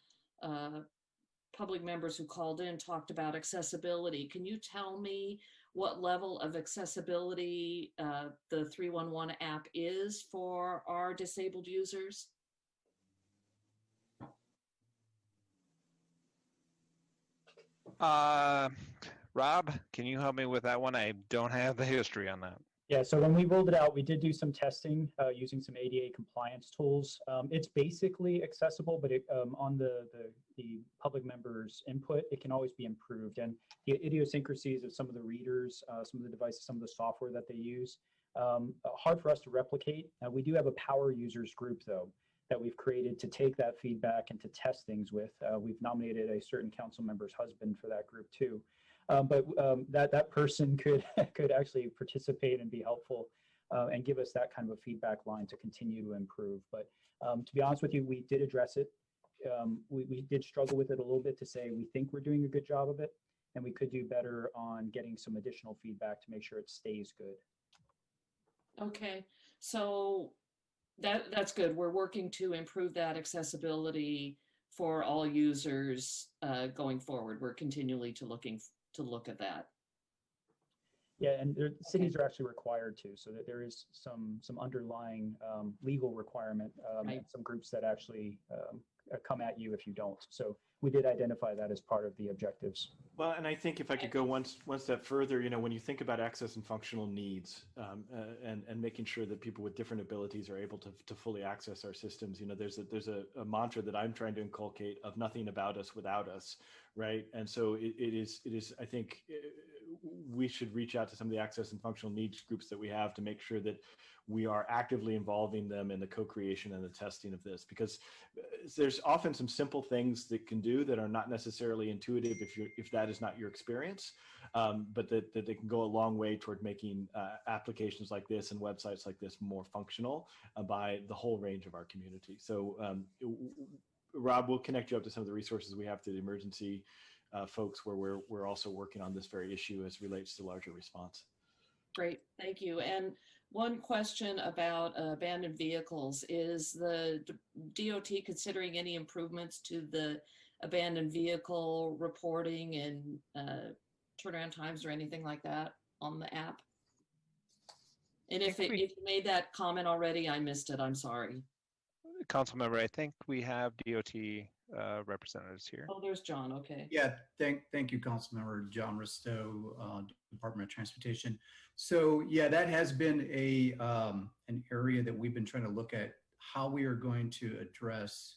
public members who called in, talked about accessibility. Can you tell me what level of accessibility the 311 app is for our disabled users? Rob, can you help me with that one? I don't have the history on that. Yeah, so when we rolled it out, we did do some testing using some ADA compliance tools. It's basically accessible, but on the public members' input, it can always be improved. And the idiosyncrasies of some of the readers, some of the devices, some of the software that they use, hard for us to replicate. We do have a power users group, though, that we've created to take that feedback and to test things with. We've nominated a certain council member's husband for that group, too. But that person could actually participate and be helpful and give us that kind of a feedback line to continue to improve. But to be honest with you, we did address it. We did struggle with it a little bit to say we think we're doing a good job of it, and we could do better on getting some additional feedback to make sure it stays good. Okay, so that's good. We're working to improve that accessibility for all users going forward. We're continually to look at that. Yeah, and cities are actually required to, so that there is some underlying legal requirement Right. and some groups that actually come at you if you don't. So we did identify that as part of the objectives. Well, and I think if I could go one step further, when you think about access and functional needs and making sure that people with different abilities are able to fully access our systems, there's a mantra that I'm trying to inculcate of nothing about us without us, right? And so it is, I think we should reach out to some of the access and functional needs groups that we have to make sure that we are actively involving them in the co-creation and the testing of this, because there's often some simple things that can do that are not necessarily intuitive if that is not your experience, but that they can go a long way toward making applications like this and websites like this more functional by the whole range of our community. So Rob, we'll connect you up to some of the resources we have to the emergency folks where we're also working on this very issue as relates to larger response. Great, thank you. And one question about abandoned vehicles. Is the DOT considering any improvements to the abandoned vehicle reporting and turnaround times or anything like that on the app? And if you made that comment already, I missed it, I'm sorry. Council member, I think we have DOT representatives here. Oh, there's John, okay. Yeah, thank you, Councilmember John Risto, Department of Transportation. So yeah, that has been an area that we've been trying to look at how we are going to address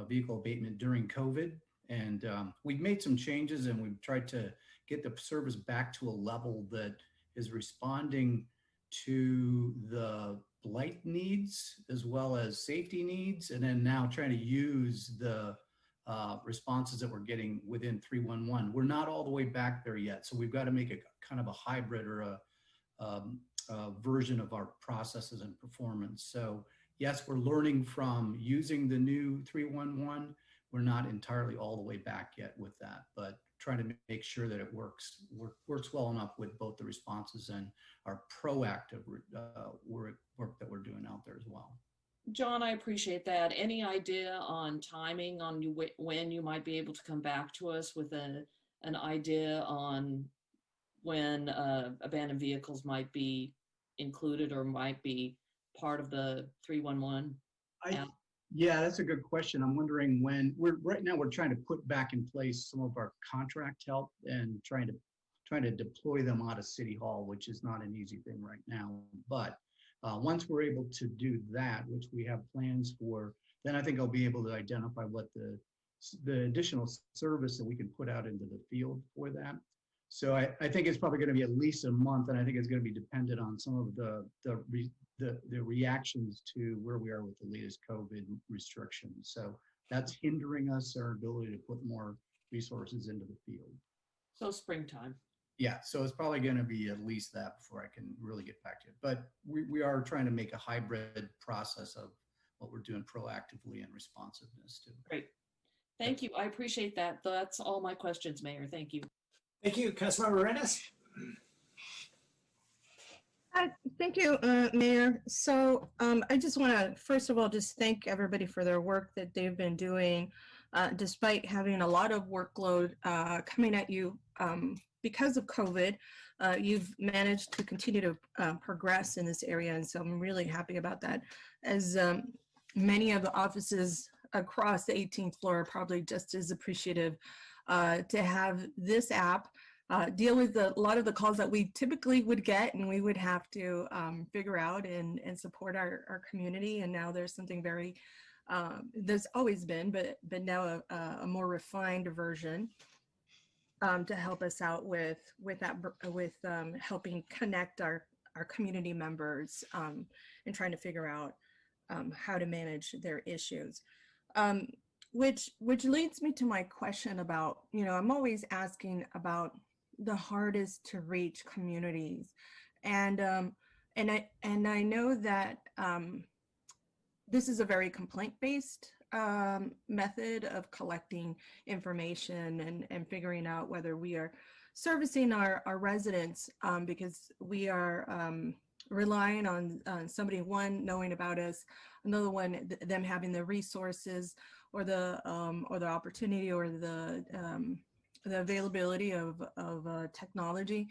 vehicle abatement during COVID. And we've made some changes and we've tried to get the service back to a level that is responding to the blight needs as well as safety needs. And then now trying to use the responses that we're getting within 311. We're not all the way back there yet. So we've got to make a kind of a hybrid or a version of our processes and performance. So yes, we're learning from using the new 311. We're not entirely all the way back yet with that, but trying to make sure that it works well enough with both the responses and our proactive work that we're doing out there as well. John, I appreciate that. Any idea on timing on when you might be able to come back to us with an idea on when abandoned vehicles might be included or might be part of the 311 app? Yeah, that's a good question. I'm wondering when right now we're trying to put back in place some of our contract help and trying to deploy them out of City Hall, which is not an easy thing right now. But once we're able to do that, which we have plans for, then I think I'll be able to identify what the additional service that we can put out into the field for that. So I think it's probably going to be at least a month, and I think it's going to be dependent on some of the reactions to where we are with the latest COVID restrictions. So that's hindering us our ability to put more resources into the field. So springtime. Yeah, so it's probably going to be at least that before I can really get back to it. But we are trying to make a hybrid process of what we're doing proactively and responsiveness to. Great. Thank you. I appreciate that. That's all my questions, Mayor. Thank you. Thank you, Councilmember Rennes. Thank you, Mayor. So I just want to, first of all, just thank everybody for their work that they've been doing, despite having a lot of workload coming at you because of COVID. You've managed to continue to progress in this area, and so I'm really happy about that. As many of the offices across the 18th floor are probably just as appreciative to have this app deal with a lot of the calls that we typically would get and we would have to figure out and support our community. And now there's something very, there's always been, but now a more refined version to help us out with helping connect our community members and trying to figure out how to manage their issues. Which leads me to my question about, I'm always asking about the hardest to reach communities. And I know that this is a very complaint-based method of collecting information and figuring out whether we are servicing our residents because we are relying on somebody, one, knowing about us, another one, them having the resources or the opportunity or the availability of technology,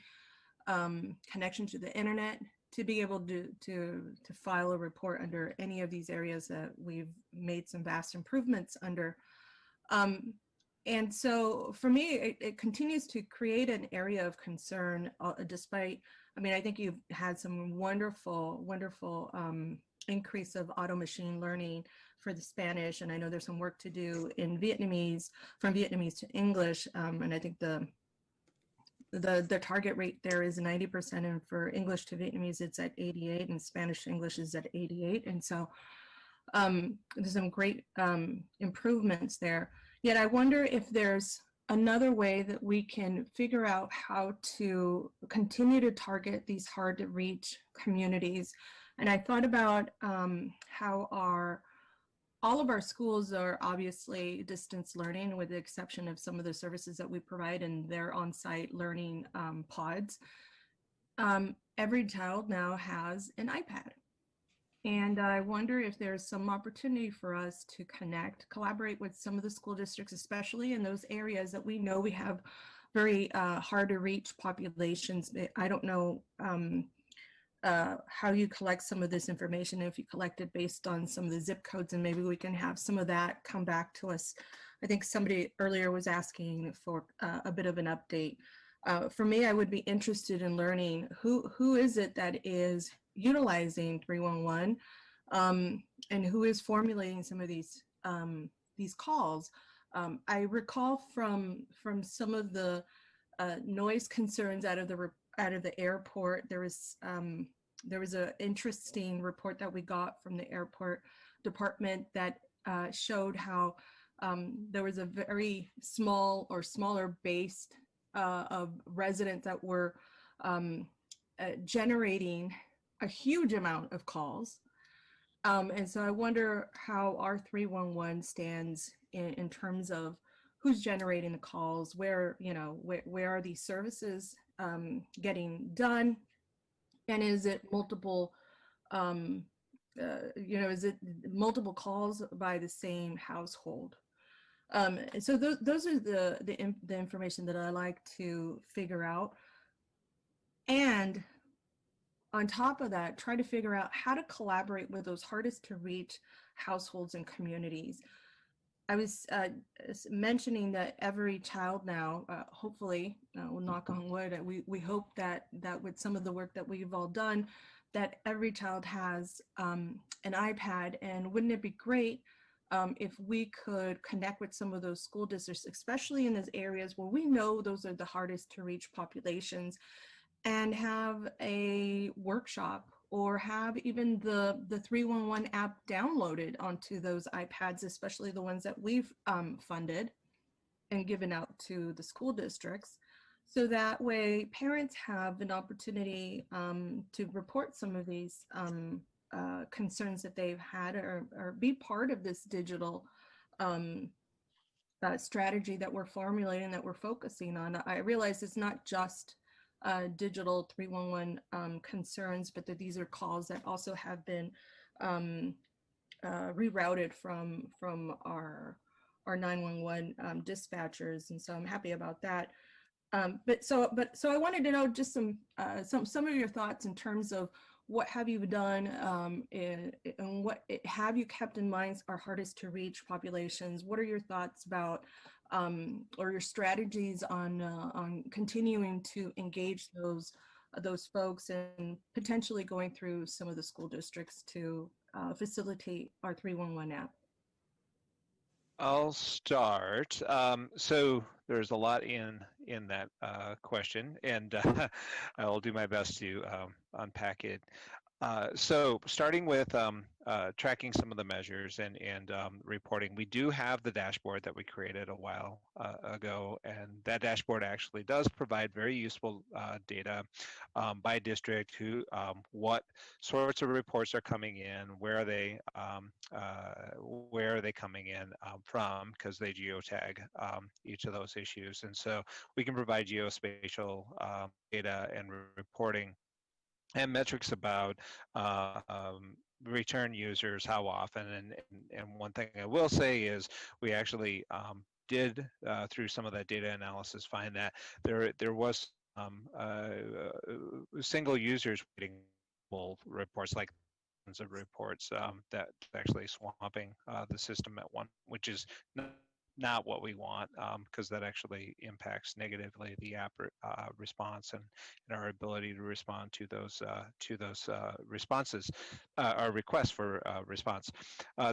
connection to the internet, to be able to file a report under any of these areas that we've made some vast improvements under. And so for me, it continues to create an area of concern despite, I think you've had some wonderful increase of auto machine learning for the Spanish. And I know there's some work to do in Vietnamese, from Vietnamese to English. And I think the target rate there is 90%, and for English to Vietnamese, it's at 88, and Spanish to English is at 88. And so there's some great improvements there. Yet I wonder if there's another way that we can figure out how to continue to target these hard to reach communities. And I thought about how all of our schools are obviously distance learning, with the exception of some of the services that we provide and their on-site learning pods. Every child now has an iPad. And I wonder if there's some opportunity for us to collaborate with some of the school districts, especially in those areas that we know we have very hard to reach populations. I don't know how you collect some of this information, if you collect it based on some of the zip codes, and maybe we can have some of that come back to us. I think somebody earlier was asking for a bit of an update. For me, I would be interested in learning who is it that is utilizing 311 and who is formulating some of these calls. I recall from some of the noise concerns out of the airport, there was an interesting report that we got from the airport department that showed how there was a very small or smaller base of residents that were generating a huge amount of calls. And so I wonder how our 311 stands in terms of who's generating the calls, where are these services getting done, and is it multiple, is it multiple calls by the same household? So those are the information that I like to figure out. And on top of that, try to figure out how to collaborate with those hardest to reach households and communities. I was mentioning that every child now, hopefully, we'll knock on wood, we hope that with some of the work that we've all done, that every child has an iPad. And wouldn't it be great if we could connect with some of those school districts, especially in those areas where we know those are the hardest to reach populations, and have a workshop or have even the 311 app downloaded onto those iPads, especially the ones that we've funded and given out to the school districts. So that way parents have an opportunity to report some of these concerns that they've had, or be part of this digital strategy that we're formulating, that we're focusing on. I realize it's not just digital 311 concerns, but that these are calls that also have been rerouted from our 911 dispatchers, and so I'm happy about that. So I wanted to know just some of your thoughts in terms of what have you done, and what have you kept in mind are hardest to reach populations. What are your thoughts about or your strategies on continuing to engage those folks, and potentially going through some of the school districts to facilitate our 311 app? I'll start. So there's a lot in that question, and I'll do my best to unpack it. So starting with tracking some of the measures and reporting, we do have the dashboard that we created a while ago, and that dashboard actually does provide very useful data by district, what sorts of reports are coming in, where are they coming in from, because they geotag each of those issues, and so we can provide geospatial data and reporting and metrics about return users, how often, and one thing I will say is we actually did through some of that data analysis find that there was single users waiting reports, like of reports that actually swamping the system at one, which is not what we want, because that actually impacts negatively the app response and our ability to respond to those responses or requests for response.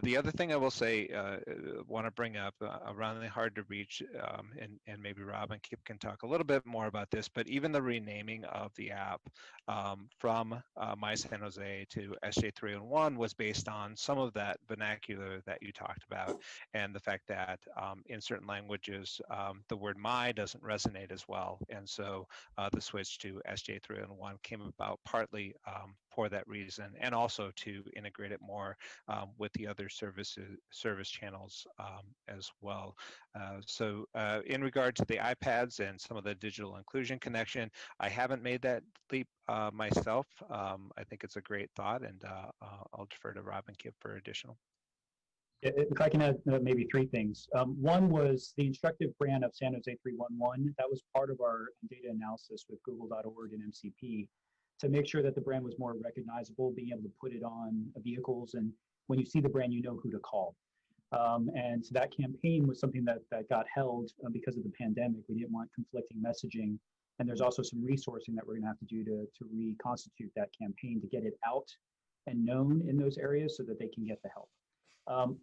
The other thing I will say, want to bring up around the hard to reach, and maybe Rob and Kip can talk a little bit more about this, but even the renaming of the app from My San Jose to SJ311 was based on some of that vernacular that you talked about, and the fact that in certain languages the word my doesn't resonate as well, and so the switch to SJ311 came about partly for that reason, and also to integrate it more with the other service channels as well. So in regard to the iPads and some of the digital inclusion connection, I haven't made that leap myself. I think it's a great thought, and I'll defer to Rob and Kip for additional. If I can add maybe three things. One was the instructive brand of San Jose 311. That was part of our data analysis with Google.org and MCP to make sure that the brand was more recognizable, being able to put it on vehicles, and when you see the brand, you know who to call. And so that campaign was something that got held because of the pandemic. We didn't want conflicting messaging. And there's also some resourcing that we're going to have to do to reconstitute that campaign to get it out and known in those areas so that they can get the help.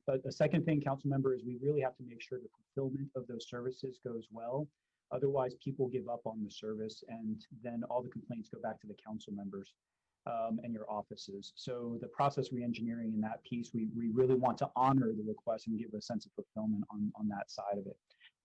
But the second thing, council member, is we really have to make sure the fulfillment of those services goes well. Otherwise, people give up on the service, and then all the complaints go back to the council members and your offices. So the process reengineering in that piece, we really want to honor the request and give a sense of fulfillment on that side of it.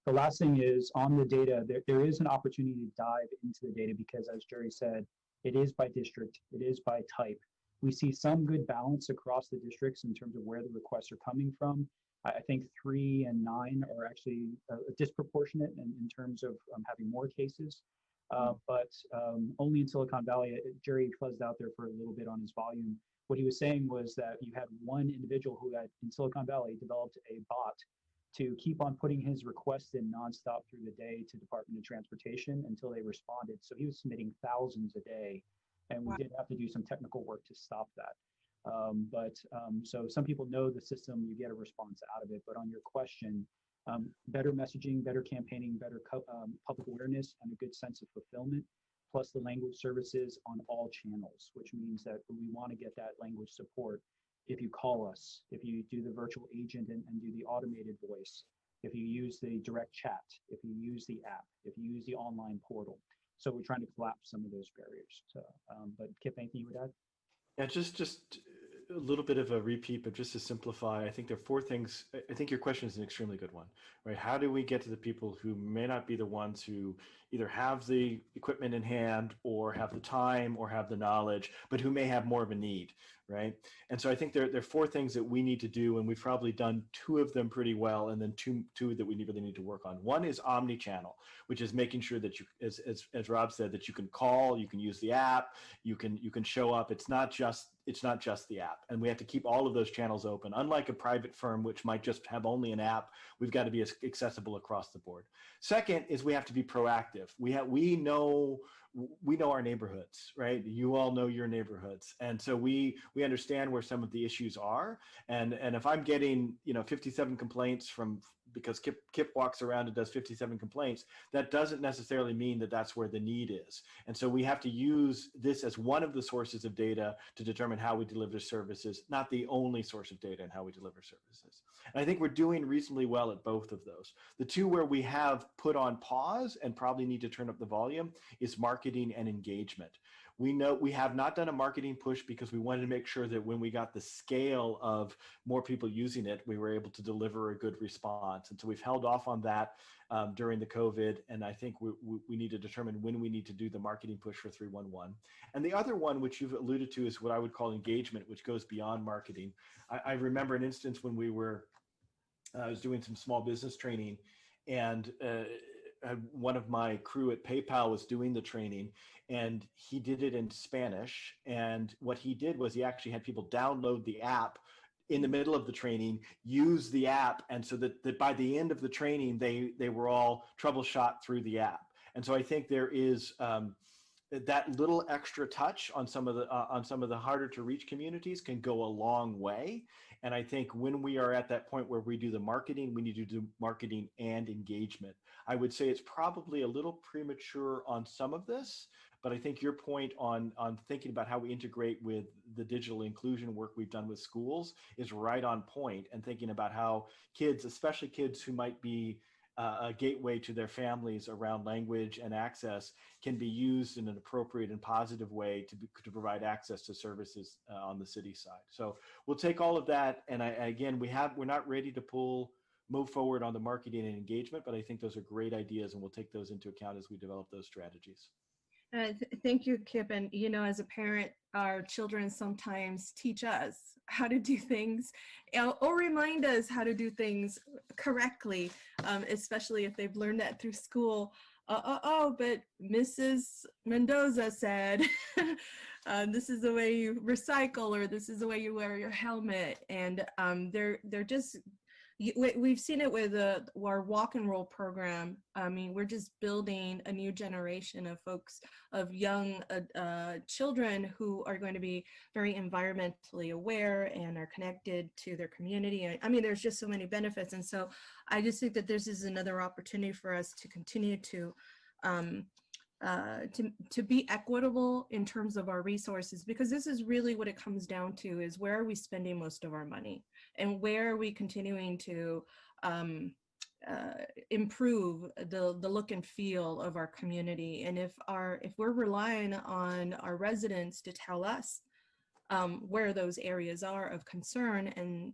The last thing is on the data, there is an opportunity to dive into the data because, as Jerry said, it is by district, it is by type. We see some good balance across the districts in terms of where the requests are coming from. I think 3 and 9 are actually disproportionate in terms of having more cases, but only in Silicon Valley. Jerry fuzzed out there for a little bit on his volume. What he was saying was that you had one individual who had, in Silicon Valley, developed a bot to keep on putting his requests in nonstop through the day to Department of Transportation until they responded. So he was submitting thousands a day, and we did have to do some technical work to stop that. So some people know the system, you get a response out of it. But on your question, better messaging, better campaigning, better public awareness, and a good sense of fulfillment, plus the language services on all channels, which means that we want to get that language support if you call us, if you do the virtual agent and do the automated voice, if you use the direct chat, if you use the app, if you use the online portal. So we're trying to collapse some of those barriers. So, but Kip, anything you would add? Yeah, just a little bit of a repeat, but just to simplify, I think there are four things. I think your question is an extremely good one, right? How do we get to the people who may not be the ones who either have the equipment in hand or have the time or have the knowledge, but who may have more of a need, right? And so I think there are four things that we need to do, and we've probably done two of them pretty well, and then two that we really need to work on. One is omni-channel, which is making sure that you, as Rob said, that you can call, you can use the app, you can show up. It's not just the app, and we have to keep all of those channels open. Unlike a private firm, which might just have only an app, we've got to be accessible across the board. Second is we have to be proactive. We know our neighborhoods, right? You all know your neighborhoods, and so we understand where some of the issues are. And if I'm getting 57 complaints because Kip walks around and does 57 complaints, that doesn't necessarily mean that that's where the need is. And so we have to use this as one of the sources of data to determine how we deliver services, not the only source of data in how we deliver services. And I think we're doing reasonably well at both of those. The two where we have put on pause and probably need to turn up the volume is marketing and engagement. We know we have not done a marketing push because we wanted to make sure that when we got the scale of more people using it, we were able to deliver a good response. And so we've held off on that during the COVID. And I think we need to determine when we need to do the marketing push for 311. And the other one, which you've alluded to, is what I would call engagement, which goes beyond marketing. I remember an instance when I was doing some small business training, and one of my crew at PayPal was doing the training, and he did it in Spanish. And what he did was he actually had people download the app in the middle of the training, use the app, and so that by the end of the training, they were all troubleshot through the app. And so I think there is that little extra touch on some of the harder to reach communities can go a long way. And I think when we are at that point where we do the marketing, we need to do marketing and engagement. I would say it's probably a little premature on some of this, but I think your point on thinking about how we integrate with the digital inclusion work we've done with schools is right on point, and thinking about how kids, especially kids who might be a gateway to their families around language and access, can be used in an appropriate and positive way to provide access to services on the city side. So we'll take all of that, and we're not ready to move forward on the marketing and engagement, but I think those are great ideas, and we'll take those into account as we develop those strategies. Thank you, Kip. And, as a parent, our children sometimes teach us how to do things or remind us how to do things correctly, especially if they've learned that through school. But Mrs. Mendoza said, this is the way you recycle, or this is the way you wear your helmet. And they're just, we've seen it with our walk and roll program. I mean, we're just building a new generation of folks, of young children who are going to be very environmentally aware and are connected to their community. I mean, there's just so many benefits. And so I just think that this is another opportunity for us to continue to be equitable in terms of our resources, because this is really what it comes down to, is where are we spending most of our money, and where are we continuing to improve the look and feel of our community. And if we're relying on our residents to tell us where those areas are of concern, and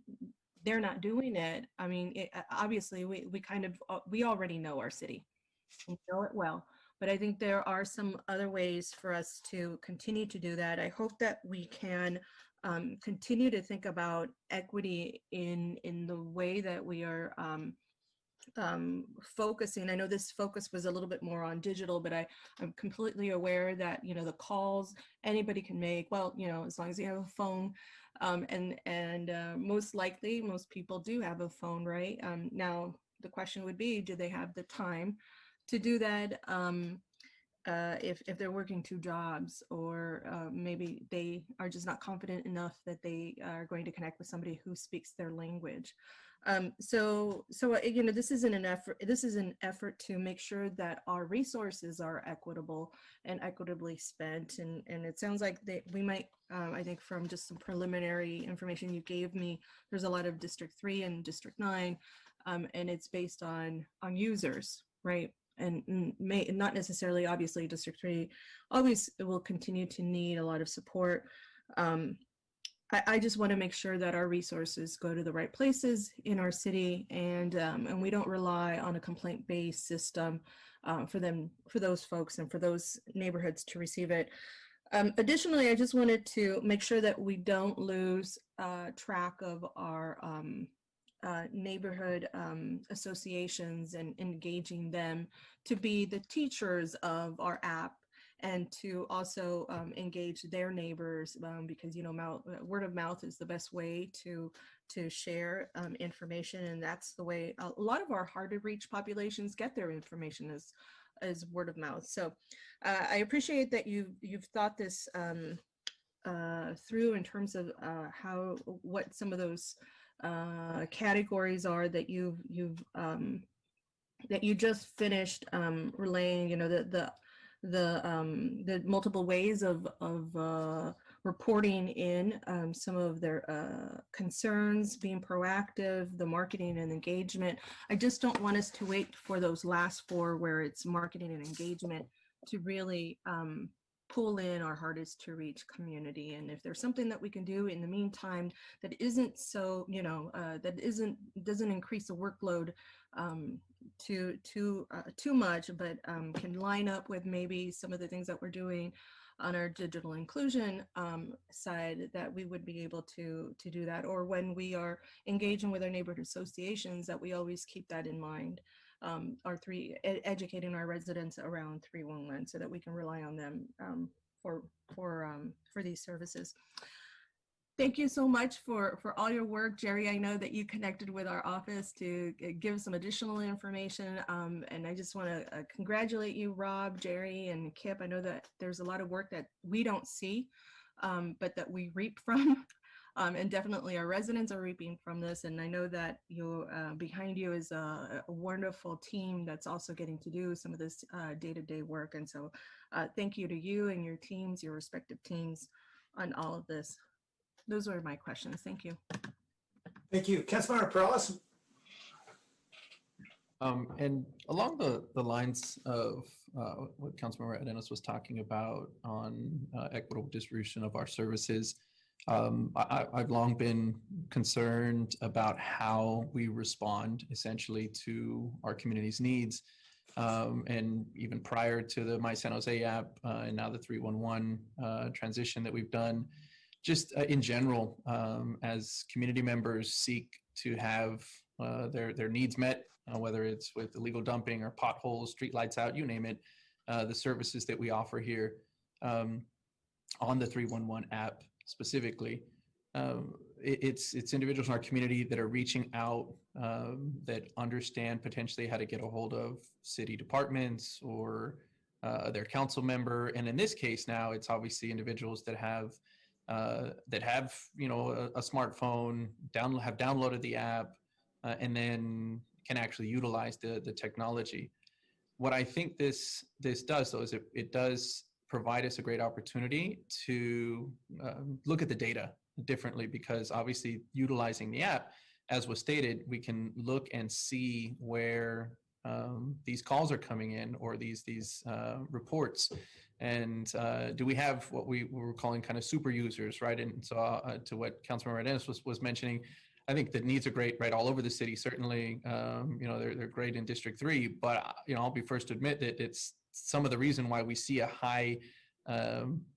they're not doing it, I mean, obviously we already know our city, we know it well. But I think there are some other ways for us to continue to do that. I hope that we can continue to think about equity in the way that we are focusing. I know this focus was a little bit more on digital, but I'm completely aware that, the calls anybody can make, well, as long as you have a phone, and most likely most people do have a phone, right? Now, the question would be, do they have the time to do that, if they're working two jobs, or maybe they are just not confident enough that they are going to connect with somebody who speaks their language. This is an effort to make sure that our resources are equitable and equitably spent. And it sounds like we might, I think from just some preliminary information you gave me, there's a lot of District 3 and District 9, and it's based on users, right? And may not necessarily, obviously, District 3 always will continue to need a lot of support. I just want to make sure that our resources go to the right places in our city, and we don't rely on a complaint-based system for those folks and for those neighborhoods to receive it. Additionally, I just wanted to make sure that we don't lose track of our neighborhood associations and engaging them to be the teachers of our app, and to also engage their neighbors, because word of mouth is the best way to share information, and that's the way a lot of our hard to reach populations get their information, is word of mouth. So I appreciate that you've thought this through in terms of what some of those categories are that you just finished relaying. The multiple ways of reporting in some of their concerns, being proactive, the marketing and engagement. I just don't want us to wait for those last four, where it's marketing and engagement, to really pull in our hardest to reach community. And if there's something that we can do in the meantime that isn't so, doesn't increase the workload too much, but can line up with maybe some of the things that we're doing on our digital inclusion side, that we would be able to do that. Or when we are engaging with our neighborhood associations, that we always keep that in mind. Educating our residents around 311, so that we can rely on them for these services. Thank you so much for all your work, Jerry. I know that you connected with our office to give some additional information, and I just want to congratulate you, Rob, Jerry, and Kip. I know that there's a lot of work that we don't see, but that we reap from. And definitely our residents are reaping from this. And I know that behind you is a wonderful team that's also getting to do some of this day-to-day work. And so thank you to you and your teams, your respective teams, on all of this. Those were my questions. Thank you. Thank you. Councilmember Perales? And along the lines of what Councilmember Arenas was talking about on equitable distribution of our services, I've long been concerned about how we respond essentially to our community's needs. And even prior to the My San Jose app and now the 311 transition that we've done, just in general, as community members seek to have their needs met, whether it's with illegal dumping or potholes, street lights out, you name it, the services that we offer here on the 311 app specifically, it's individuals in our community that are reaching out, that understand potentially how to get a hold of city departments or their council member. And in this case now, it's obviously individuals that have a smartphone, have downloaded the app, and then can actually utilize the technology. What I think this does, though, is it does provide us a great opportunity to look at the data differently, because obviously utilizing the app, as was stated, we can look and see where these calls are coming in, or these reports, and do we have what we were calling kind of super users, right? And so to what Councilmember Dennis was mentioning, I think the needs are great right all over the city. Certainly, they're great in District 3, but I'll be first to admit that it's some of the reason why we see a high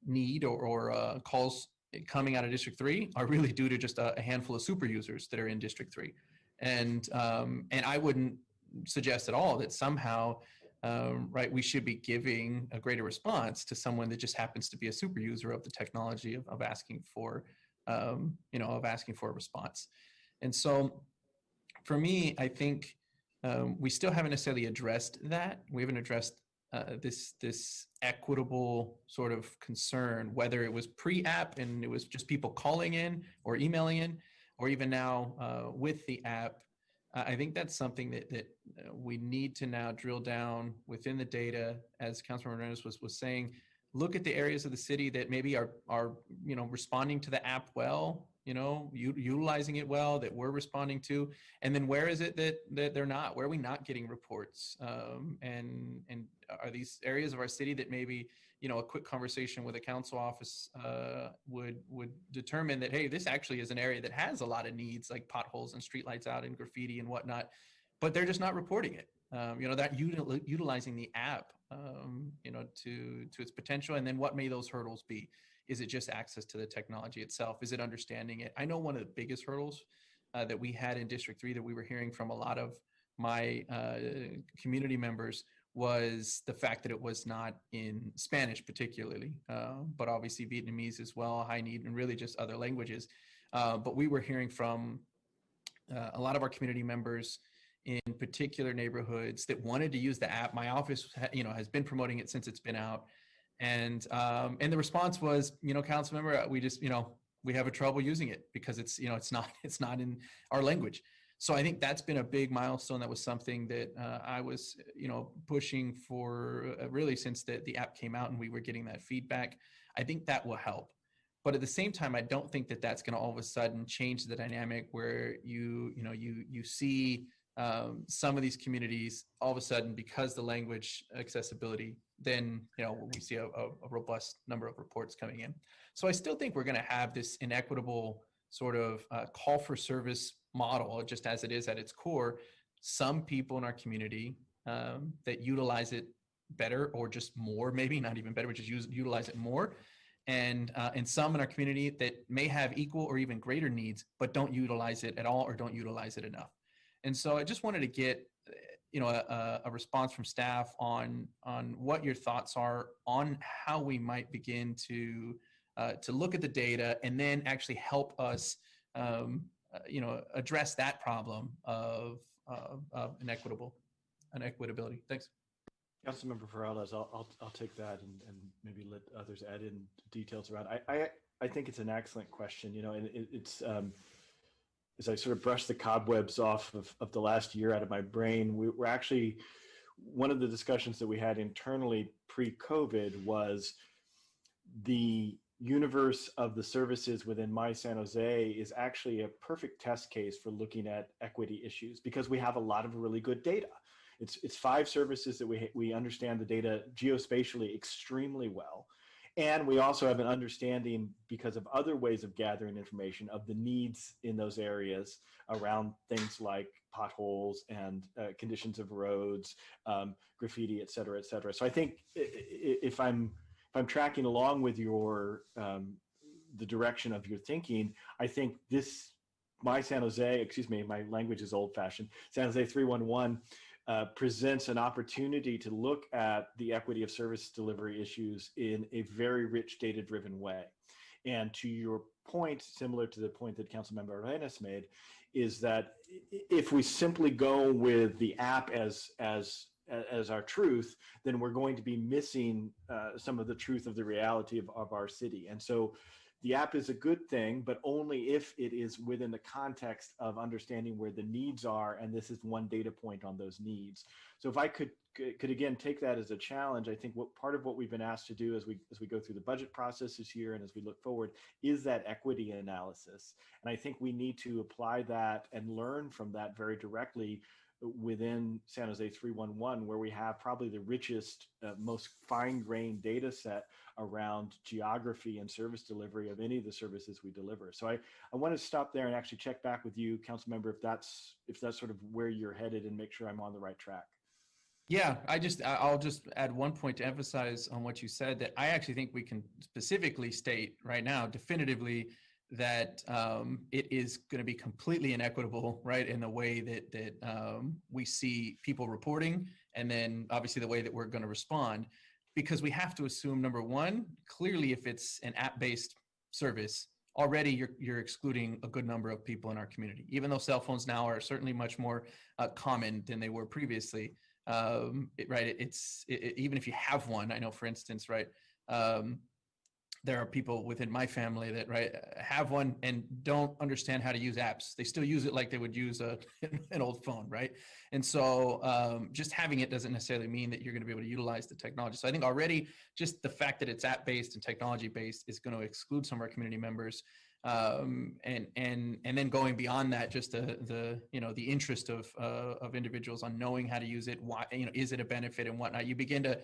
need or calls coming out of District 3 are really due to just a handful of super users that are in District 3. And I wouldn't suggest at all that somehow, we should be giving a greater response to someone that just happens to be a super user of the technology of asking for, asking for a response. And so for me, I think we still haven't necessarily addressed that. We haven't addressed this equitable sort of concern, whether it was pre-app and it was just people calling in or emailing in, or even now with the app, I think that's something that we need to now drill down within the data, as Councilmember Hernandez was saying. Look at the areas of the city that maybe are responding to the app well, utilizing it well, that we're responding to, and then where is it that they're not? Where are we not getting reports? And are these areas of our city that maybe a quick conversation with a council office would determine that, hey, this actually is an area that has a lot of needs, like potholes and streetlights out and graffiti and whatnot, but they're just not reporting it. That utilizing the app, to its potential. And then what may those hurdles be? Is it just access to the technology itself? Is it understanding it? I know one of the biggest hurdles that we had in District 3 that we were hearing from a lot of my community members was the fact that it was not in Spanish particularly, but obviously Vietnamese as well, high need, and really just other languages. But we were hearing from a lot of our community members in particular neighborhoods that wanted to use the app. My office, has been promoting it since it's been out. And the response was, council member, we just, we have a trouble using it because it's not in our language. So I think that's been a big milestone. That was something that I was, pushing for really since the app came out and we were getting that feedback. I think that will help. But at the same time, I don't think that that's going to all of a sudden change the dynamic where you see some of these communities all of a sudden, because the language accessibility, then we see a robust number of reports coming in. So I still think we're going to have this inequitable sort of call for service model, just as it is at its core. Some people in our community that utilize it better, or just more, maybe not even better, but just utilize it more. And some in our community that may have equal or even greater needs, but don't utilize it at all or don't utilize it enough. And so I just wanted to get, a response from staff on what your thoughts are on how we might begin to look at the data and then actually help us, address that problem of inequitability. Thanks. Councilmember Peralez, I'll take that and maybe let others add in details around. I think it's an excellent question, and it's as I sort of brush the cobwebs off of the last year out of my brain, we're actually, one of the discussions that we had internally pre-COVID was the universe of the services within My San Jose is actually a perfect test case for looking at equity issues because we have a lot of really good data. It's 5 services that we understand the data geospatially extremely well. And we also have an understanding, because of other ways of gathering information, of the needs in those areas around things like potholes and conditions of roads, graffiti, et cetera, et cetera. So I think if I'm tracking along with your the direction of your thinking, I think this my language is old-fashioned. San Jose 311 presents an opportunity to look at the equity of service delivery issues in a very rich data-driven way. And to your point, similar to the point that Councilmember Arenas made, is that if we simply go with the app as our truth, then we're going to be missing some of the truth of the reality of our city. And so the app is a good thing, but only if it is within the context of understanding where the needs are, and this is one data point on those needs. So if I could again take that as a challenge, I think what part of what we've been asked to do as we go through the budget process this year and as we look forward is that equity analysis. And I think we need to apply that and learn from that very directly within San Jose 311, where we have probably the richest, most fine-grained data set around geography and service delivery of any of the services we deliver. So I want to stop there and actually check back with you, Councilmember, if that's sort of where you're headed, and make sure I'm on the right track. Yeah, I'll just add one point to emphasize on what you said, that I actually think we can specifically state right now definitively that it is going to be completely inequitable, right, in the way that we see people reporting, and then obviously the way that we're going to respond, because we have to assume, number one, clearly if it's an app-based service, already you're excluding a good number of people in our community, even though cell phones now are certainly much more common than they were previously. Right, even if you have one, I know, for instance, right, there are people within my family that have one and don't understand how to use apps. They still use it like they would use an old phone, right? And so just having it doesn't necessarily mean that you're going to be able to utilize the technology. So I think already just the fact that it's app-based and technology-based is going to exclude some of our community members. And then going beyond that, just the interest of individuals on knowing how to use it. Why, is it a benefit and whatnot? You begin to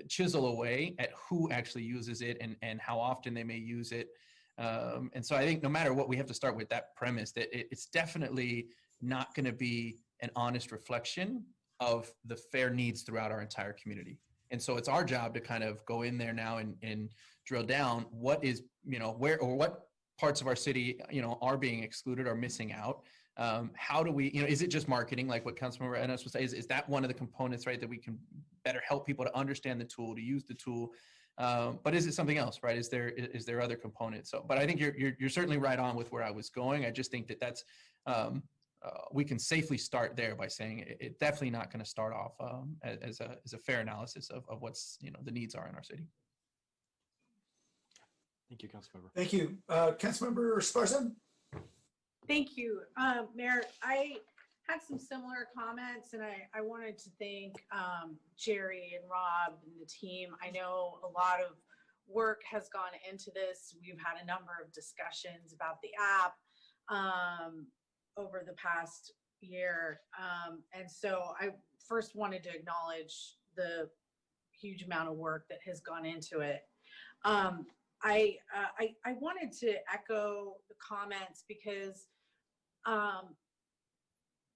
chisel away at who actually uses it and how often they may use it. And so I think no matter what, we have to start with that premise that it's definitely not going to be an honest reflection of the fair needs throughout our entire community. And so it's our job to kind of go in there now and drill down what is, where or what parts of our city, are being excluded or missing out. How do we, is it just marketing, like what Councilmember Ennis was saying? Is that one of the components, right, that we can better help people to understand the tool, to use the tool? But is it something else, right? Is there other components? So, but I think you're certainly right on with where I was going. I just think that's we can safely start there by saying it's definitely not going to start off as a fair analysis of what's the needs are in our city. Thank you, Councilmember. Thank you. Councilmember Esparza? Thank you, Mayor. I had some similar comments, and I wanted to thank Jerry and Rob and the team. I know a lot of work has gone into this. We've had a number of discussions about the app over the past year. And so I first wanted to acknowledge the huge amount of work that has gone into it. I wanted to echo the comments because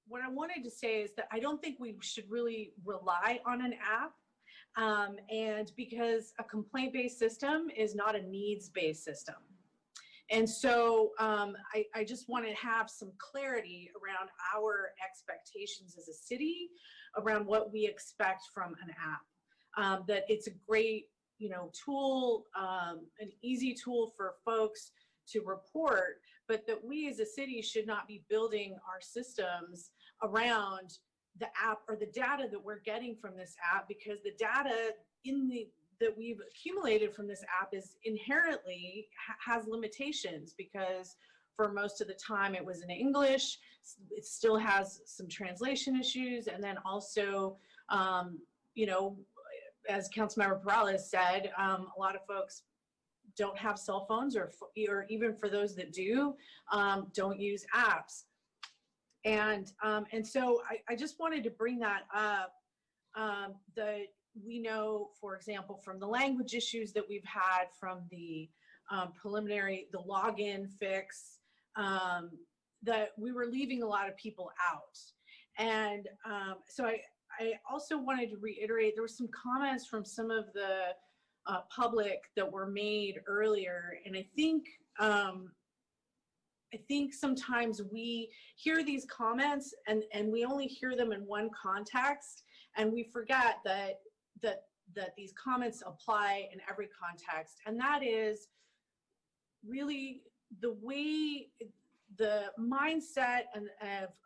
what I wanted to say is that I don't think we should really rely on an app, and because a complaint-based system is not a needs-based system. And so I just want to have some clarity around our expectations as a city, around what we expect from an app, that it's a great tool, an easy tool for folks to report, but that we as a city should not be building our systems around the app or the data that we're getting from this app, because the data that we've accumulated from this app is inherently has limitations, because for most of the time it was in English. It still has some translation issues, and then also as Councilmember Perales said, a lot of folks don't have cell phones, or even for those that do, don't use apps. And so I just wanted to bring that up, that we know, for example, from the language issues that we've had from the the login fix, that we were leaving a lot of people out. And so I also wanted to reiterate, there were some comments from some of the public that were made earlier, and I think sometimes we hear these comments and we only hear them in one context, and we forget that these comments apply in every context, and that is really the way, the mindset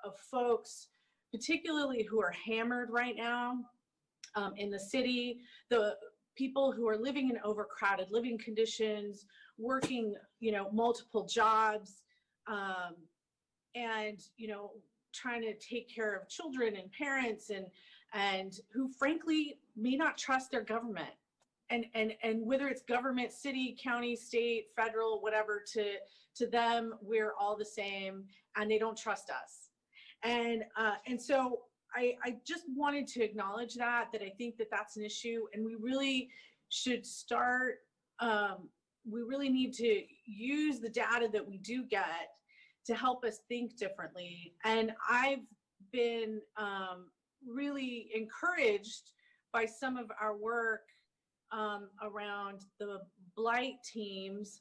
of folks, particularly who are hammered right now in the city, the people who are living in overcrowded living conditions, working, multiple jobs, and, trying to take care of children and parents, and who frankly may not trust their government. And whether it's government, city, county, state, federal, whatever, to them, we're all the same, and they don't trust us. And so I just wanted to acknowledge that I think that that's an issue, and we really should start, we really need to use the data that we do get to help us think differently. And I've been really encouraged by some of our work around the blight teams.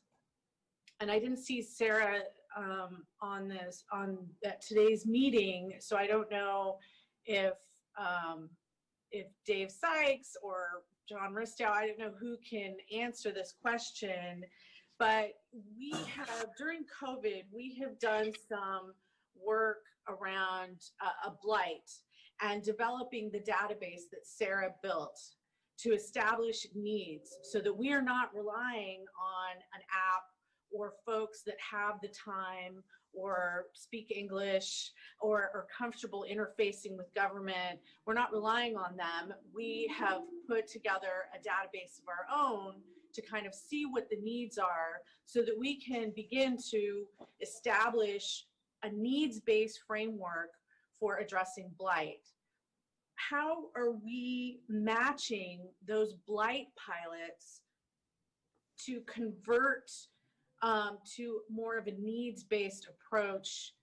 And I didn't see Sarah on today's meeting, so I don't know if Dave Sykes or John Ristow, I don't know who can answer this question, but we have, during COVID, we have done some work around a blight and developing the database that Sarah built to establish needs so that we are not relying on an app or folks that have the time or speak English or are comfortable interfacing with government. We're not relying on them. We have put together a database of our own to kind of see what the needs are so that we can begin to establish a needs-based framework for addressing blight. How are we matching those blight pilots to convert to more of a needs-based approach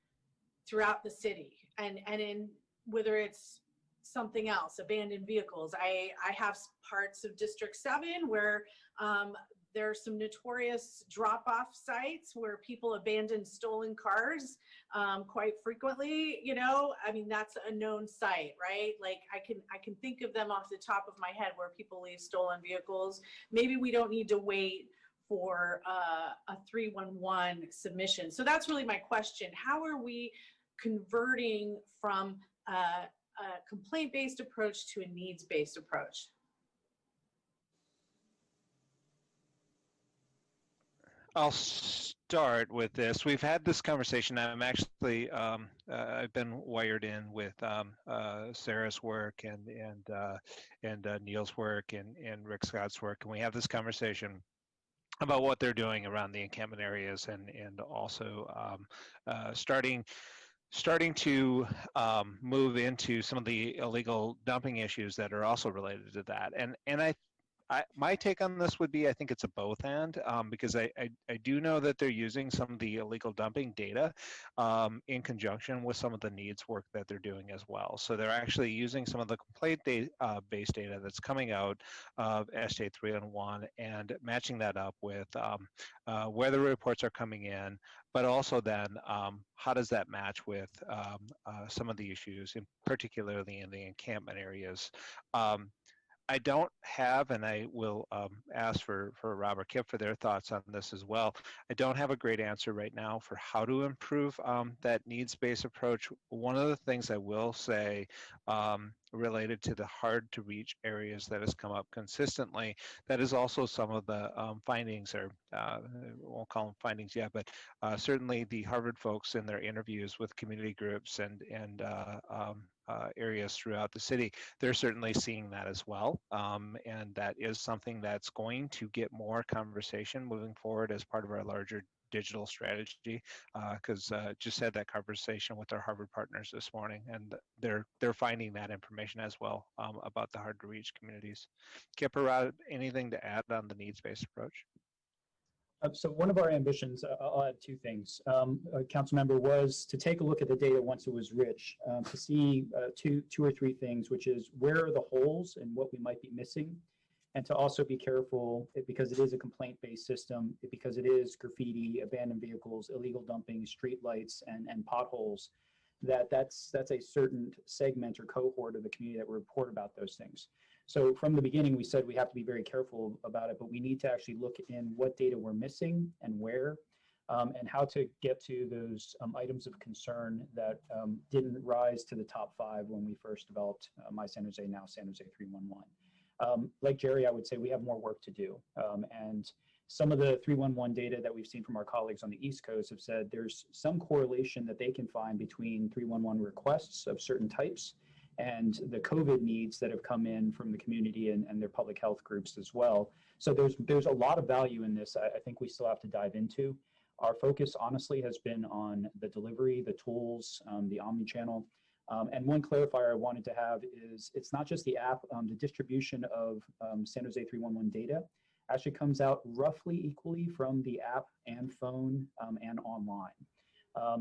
throughout the city, and in whether it's something else, abandoned vehicles. I have parts of District 7 where there are some notorious drop-off sites where people abandon stolen cars quite frequently. You know, I mean, that's a known site, right? Like I can think of them off the top of my head where people leave stolen vehicles. Maybe we don't need to wait for a 311 submission. So that's really my question. How are we converting from a complaint-based approach to a needs-based approach? I'll start with this. We've had this conversation. I'm actually, I've been wired in with Sarah's work and Neil's work and Rick Scott's work, and we have this conversation about what they're doing around the encampment areas and also starting to move into some of the illegal dumping issues that are also related to that. And my take on this would be, I think it's a both and, because I do know that they're using some of the illegal dumping data in conjunction with some of the needs work that they're doing as well. So they're actually using some of the complaint-based data that's coming out of SJ 311 and matching that up with where the reports are coming in, but also then how does that match with some of the issues, particularly in the encampment areas. I don't have, and I will ask for Rob or Kip for their thoughts on this as well. I don't have a great answer right now for how to improve that needs-based approach. One of the things I will say related to the hard-to-reach areas that has come up consistently, that is also some of the findings, or I won't call them findings yet, but certainly the Harvard folks in their interviews with community groups and areas throughout the city, they're certainly seeing that as well. And that is something that's going to get more conversation moving forward as part of our larger digital strategy, because just had that conversation with our Harvard partners this morning, and they're finding that information as well about the hard to reach communities. Kip or Rob, anything to add on the needs-based approach? So one of our ambitions, I'll add two things, council member, was to take a look at the data once it was rich, to see two or three things, which is where are the holes and what we might be missing, and to also be careful, because it is a complaint-based system, because it is graffiti, abandoned vehicles, illegal dumping, street lights, and potholes, that's a certain segment or cohort of the community that will report about those things. So from the beginning, we said we have to be very careful about it, but we need to actually look in what data we're missing and where, and how to get to those items of concern that didn't rise to the top 5 when we first developed My San Jose, now San Jose 311. Like Jerry, I would say we have more work to do. And some of the 311 data that we've seen from our colleagues on the East Coast have said there's some correlation that they can find between 311 requests of certain types and the COVID needs that have come in from the community and their public health groups as well. So there's a lot of value in this. I think we still have to dive into. Our focus, honestly, has been on the delivery, the tools, the omni-channel. And one clarifier I wanted to have is it's not just the app, the distribution of San Jose 311 data actually comes out roughly equally from the app and phone and online.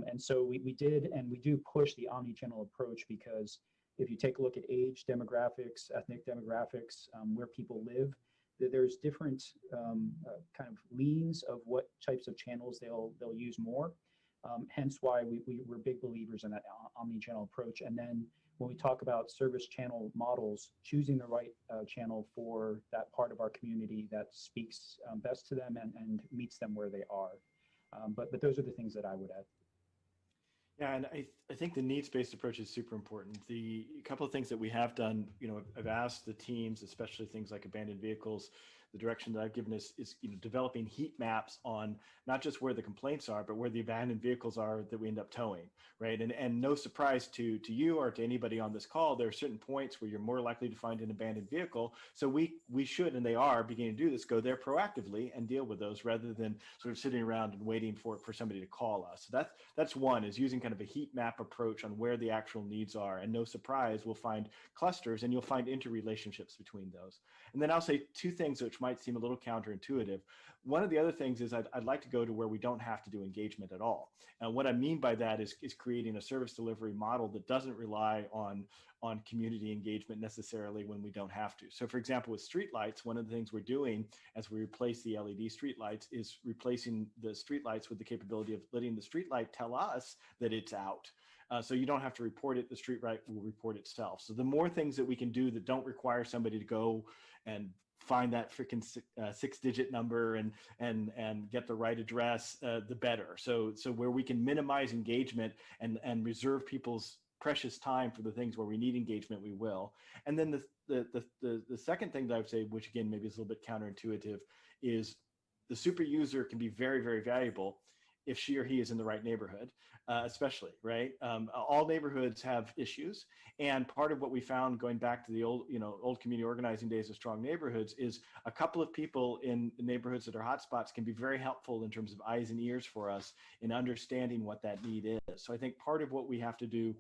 And so we did, and we do push the omni-channel approach, because if you take a look at age demographics, ethnic demographics, where people live, there's different kind of leans of what types of channels they'll use more. Hence why we're big believers in that omni-channel approach. And then when we talk about service channel models, choosing the right channel for that part of our community that speaks best to them and meets them where they are. But those are the things that I would add. Yeah, and I think the needs-based approach is super important. The couple of things that we have done, I've asked the teams, especially things like abandoned vehicles, the direction that I've given is developing heat maps on not just where the complaints are, but where the abandoned vehicles are that we end up towing, right? And no surprise to you or to anybody on this call, there are certain points where you're more likely to find an abandoned vehicle. So we should, and they are beginning to do this, go there proactively and deal with those rather than sort of sitting around and waiting for somebody to call us. So that's one, is using kind of a heat map approach on where the actual needs are. And no surprise, we'll find clusters and you'll find interrelationships between those. And then I'll say two things which might seem a little counterintuitive. One of the other things is I'd like to go to where we don't have to do engagement at all. And what I mean by that is creating a service delivery model that doesn't rely on community engagement necessarily when we don't have to. So for example, with streetlights, one of the things we're doing as we replace the LED streetlights is replacing the streetlights with the capability of letting the streetlight tell us that it's out. So you don't have to report it, the streetlight will report itself. So the more things that we can do that don't require somebody to go and find that freaking 6-digit number and get the right address, the better. So where we can minimize engagement and reserve people's precious time for the things where we need engagement, we will. And then the second thing that I would say, which again maybe is a little bit counterintuitive, is the super user can be very, very valuable if she or he is in the right neighborhood, especially, right? All neighborhoods have issues. And part of what we found going back to the old community organizing days of strong neighborhoods is a couple of people in the neighborhoods that are hotspots can be very helpful in terms of eyes and ears for us in understanding what that need is. So I think part of what we have to do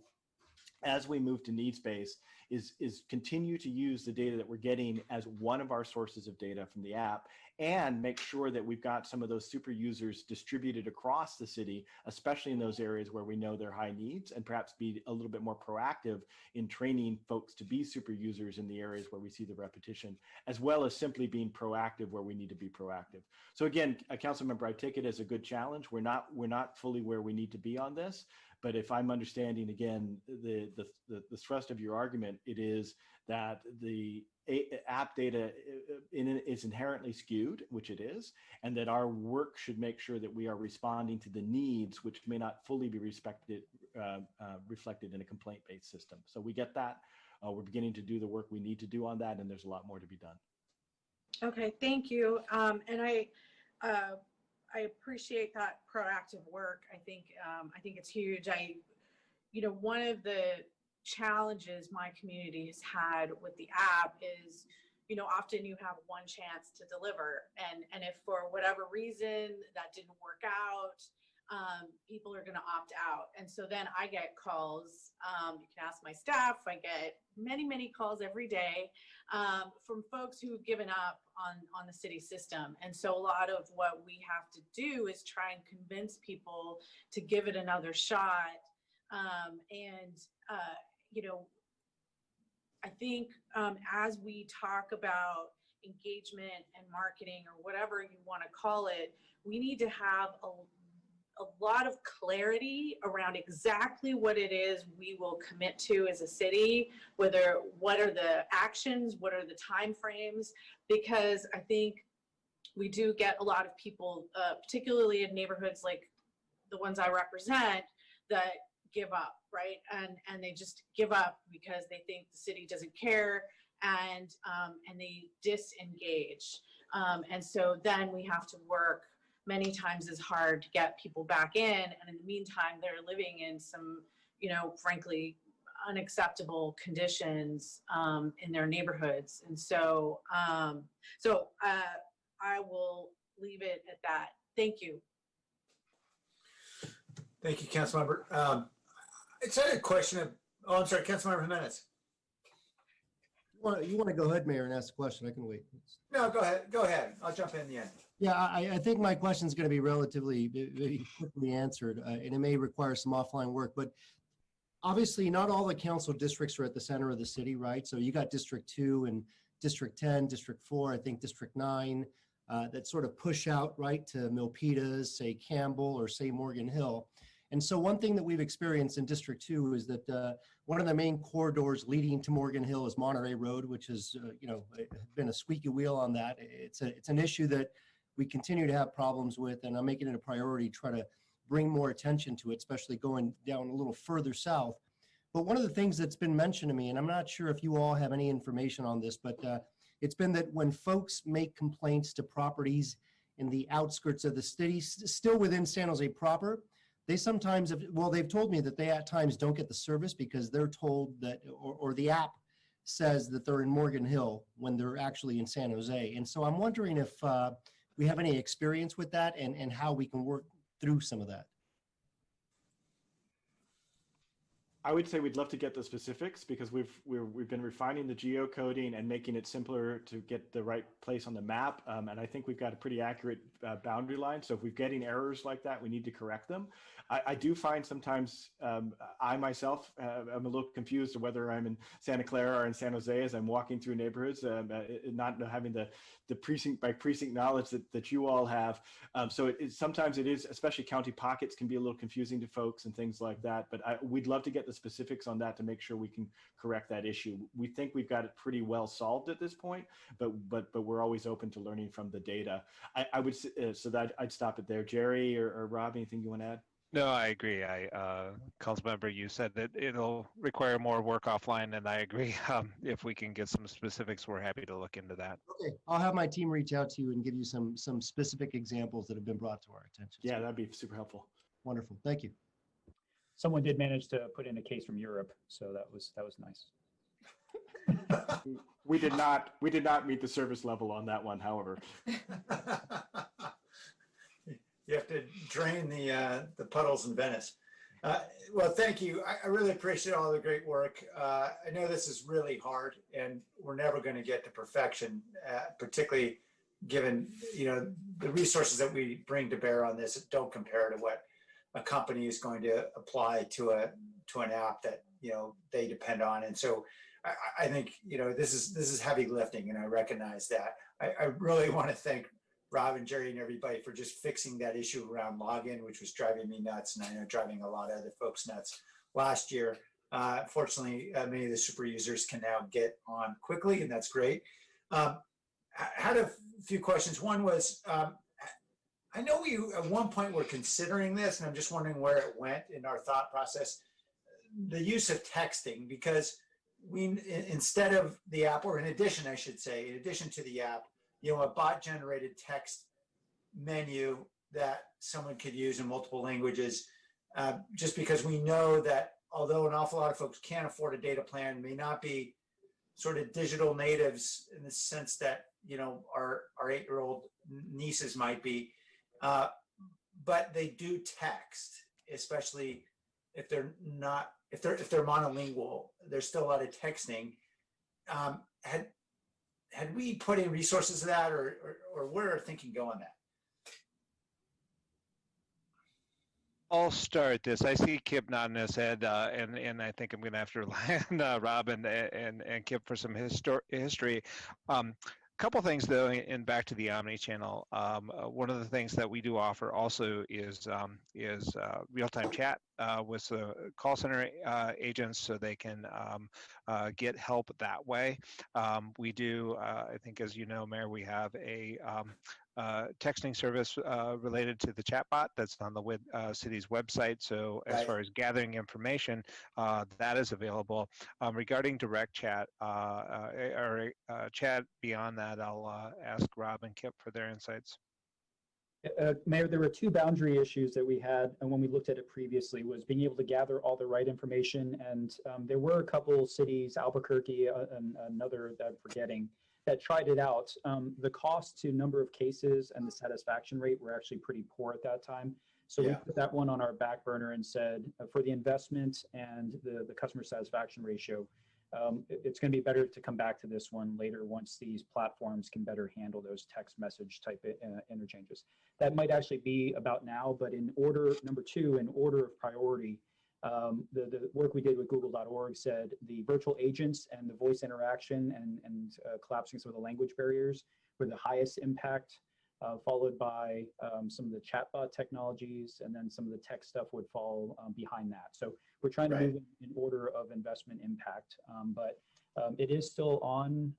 as we move to needs-based is continue to use the data that we're getting as one of our sources of data from the app, and make sure that we've got some of those super users distributed across the city, especially in those areas where we know there are high needs, and perhaps be a little bit more proactive in training folks to be super users in the areas where we see the repetition, as well as simply being proactive where we need to be proactive. So again, a council member, I take it as a good challenge. We're not fully where we need to be on this. But if I'm understanding, again, the thrust of your argument, it is that the app data is inherently skewed, which it is, and that our work should make sure that we are responding to the needs, which may not fully be reflected in a complaint-based system. So we get that. We're beginning to do the work we need to do on that, and there's a lot more to be done. Okay, thank you. And I appreciate that proactive work. I think it's huge. One of the challenges my community has had with the app is, often you have one chance to deliver, and if for whatever reason that didn't work out, people are going to opt out. And so then I get calls. You can ask my staff. I get many calls every day from folks who've given up on the city system. And so a lot of what we have to do is try and convince people to give it another shot. I think as we talk about engagement and marketing, or whatever you want to call it, we need to have a lot of clarity around exactly what it is we will commit to as a city, what are the actions, what are the timeframes, because I think we do get a lot of people, particularly in neighborhoods like the ones I represent, that give up, right? And they just give up because they think the city doesn't care, and they disengage. And so then we have to work many times as hard to get people back in. And in the meantime, they're living in some, frankly, unacceptable conditions in their neighborhoods. And so, I will leave it at that. Thank you. Thank you, Councilmember. It's a question of, I'm sorry, Councilmember Jimenez. You want to go ahead, Mayor, and ask the question? I can wait. No, go ahead. Go ahead. I'll jump in the end. Yeah, I think my question is going to be relatively very quickly answered, and it may require some offline work. But obviously, not all the council districts are at the center of the city, right? So you got District 2 and District 10, District 4, I think District 9, that sort of push out, right, to Milpitas, say Campbell, or say Morgan Hill. And so one thing that we've experienced in District 2 is that one of the main corridors leading to Morgan Hill is Monterey Road, which has been a squeaky wheel on that. It's an issue that we continue to have problems with, and I'm making it a priority to try to bring more attention to it, especially going down a little further south. But one of the things that's been mentioned to me, and I'm not sure if you all have any information on this, but it's been that when folks make complaints to properties in the outskirts of the city, still within San Jose proper, they sometimes have, well, they've told me that they at times don't get the service because they're told that, or the app says that they're in Morgan Hill when they're actually in San Jose. And so I'm wondering if we have any experience with that and how we can work through some of that. I would say we'd love to get the specifics because we've been refining the geocoding and making it simpler to get the right place on the map. And I think we've got a pretty accurate boundary line. So if we're getting errors like that, we need to correct them. I do find sometimes I myself am a little confused whether I'm in Santa Clara or in San Jose as I'm walking through neighborhoods, not having the precinct by precinct knowledge that you all have. So sometimes it is, especially county pockets can be a little confusing to folks and things like that. But we'd love to get the specifics on that to make sure we can correct that issue. We think we've got it pretty well solved at this point, but we're always open to learning from the data. I would so that I'd stop it there. Jerry or Rob, anything you want to add? No, I agree. Councilmember, you said that it'll require more work offline, and I agree. If we can get some specifics, we're happy to look into that. Okay, I'll have my team reach out to you and give you some specific examples that have been brought to our attention. Yeah, that'd be super helpful. Wonderful, thank you. Someone did manage to put in a case from Europe, so that was nice. We did not meet the service level on that one, however. You have to drain the puddles in Venice. Well, thank you. I really appreciate all the great work. I know this is really hard, and we're never going to get to perfection, particularly given the resources that we bring to bear on this don't compare to what a company is going to apply to an app that they depend on. And so I think this is heavy lifting, and I recognize that. I really want to thank Rob and Jerry and everybody for just fixing that issue around login, which was driving me nuts, and I know driving a lot of other folks nuts last year. Fortunately, many of the super users can now get on quickly, and that's great. I had a few questions. One was, I know we at one point were considering this, and I'm just wondering where it went in our thought process, the use of texting, because we, instead of the app, or in addition, I should say, in addition to the app, a bot-generated text menu that someone could use in multiple languages, just because we know that although an awful lot of folks can't afford a data plan, may not be sort of digital natives in the sense that, our 8-year-old nieces might be, but they do text, especially if they're monolingual. There's still a lot of texting. Had we put in resources to that, or where are thinking go on that? I'll start this. I see Kip nodding his head, and I think I'm going to have to rely on Rob and Kip for some history. Couple things though, and back to the omni-channel. One of the things that we do offer also is real-time chat with the call center agents, so they can get help that way. We do, I think, as you know, Mayor, we have a texting service related to the chatbot that's on the city's website. So as far as gathering information, that is available. Regarding direct chat or chat beyond that, I'll ask Rob and Kip for their insights. Mayor, there were two boundary issues that we had, and when we looked at it previously, was being able to gather all the right information. And there were a couple cities, Albuquerque and another that I'm forgetting, that tried it out. The cost to number of cases and the satisfaction rate were actually pretty poor at that time. So we put that one on our back burner and said, for the investment and the customer satisfaction ratio, it's going to be better to come back to this one later once these platforms can better handle those text message type interchanges. That might actually be about now, but in order, number two, in order of priority, the work we did with google.org said the virtual agents and the voice interaction and collapsing some of the language barriers were the highest impact, followed by some of the chatbot technologies, and then some of the tech stuff would fall behind that. So we're trying to move in order of investment impact, but it is still on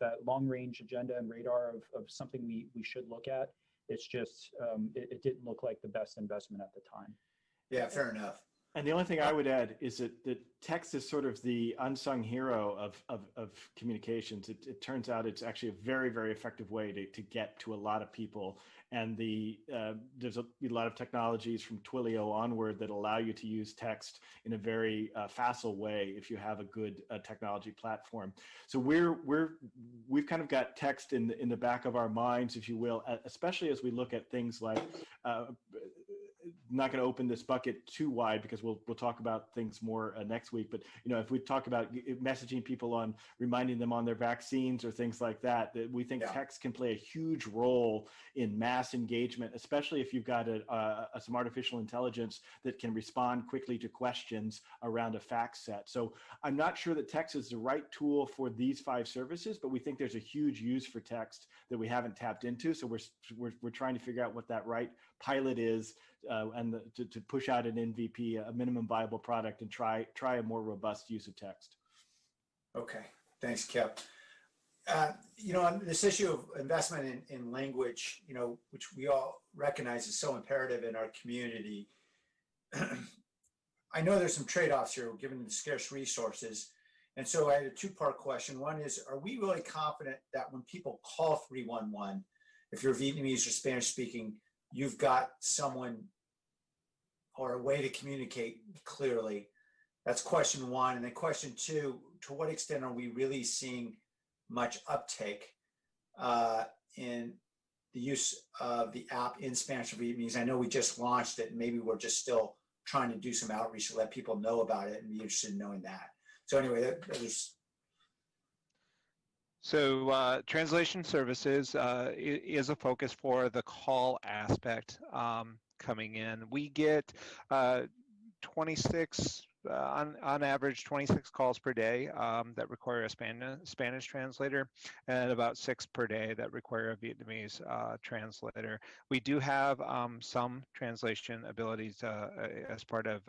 that long range agenda and radar of something we should look at. It's just, it didn't look like the best investment at the time. Yeah, fair enough. And the only thing I would add is that text is sort of the unsung hero of communications. It turns out it's actually a very, very effective way to get to a lot of people. And there's a lot of technologies from Twilio onward that allow you to use text in a very facile way if you have a good technology platform. So we've kind of got text in the back of our minds, if you will, especially as we look at things like not going to open this bucket too wide because we'll talk about things more next week. But if we talk about messaging people on reminding them on their vaccines or things like that, that we think text can play a huge role in mass engagement, especially if you've got some artificial intelligence that can respond quickly to questions around a fact set. So I'm not sure that text is the right tool for these 5 services, but we think there's a huge use for text that we haven't tapped into. So we're trying to figure out what that right pilot is and to push out an MVP, a minimum viable product, and try a more robust use of text. Okay, thanks, Kip. On this issue of investment in language, which we all recognize is so imperative in our community, I know there's some trade-offs here given the scarce resources. And so I had a 2-part question. One is, are we really confident that when people call 311, if you're Vietnamese or Spanish speaking, you've got someone or a way to communicate clearly? That's question 1. And then question 2, to what extent are we really seeing much uptake in the use of the app in Spanish or Vietnamese? I know we just launched it, and maybe we're just still trying to do some outreach to let people know about it and be interested in knowing that. So anyway, that was. So translation services is a focus for the call aspect coming in. We get 26, on average, 26 calls per day that require a Spanish translator, and about 6 per day that require a Vietnamese translator. We do have some translation abilities as part of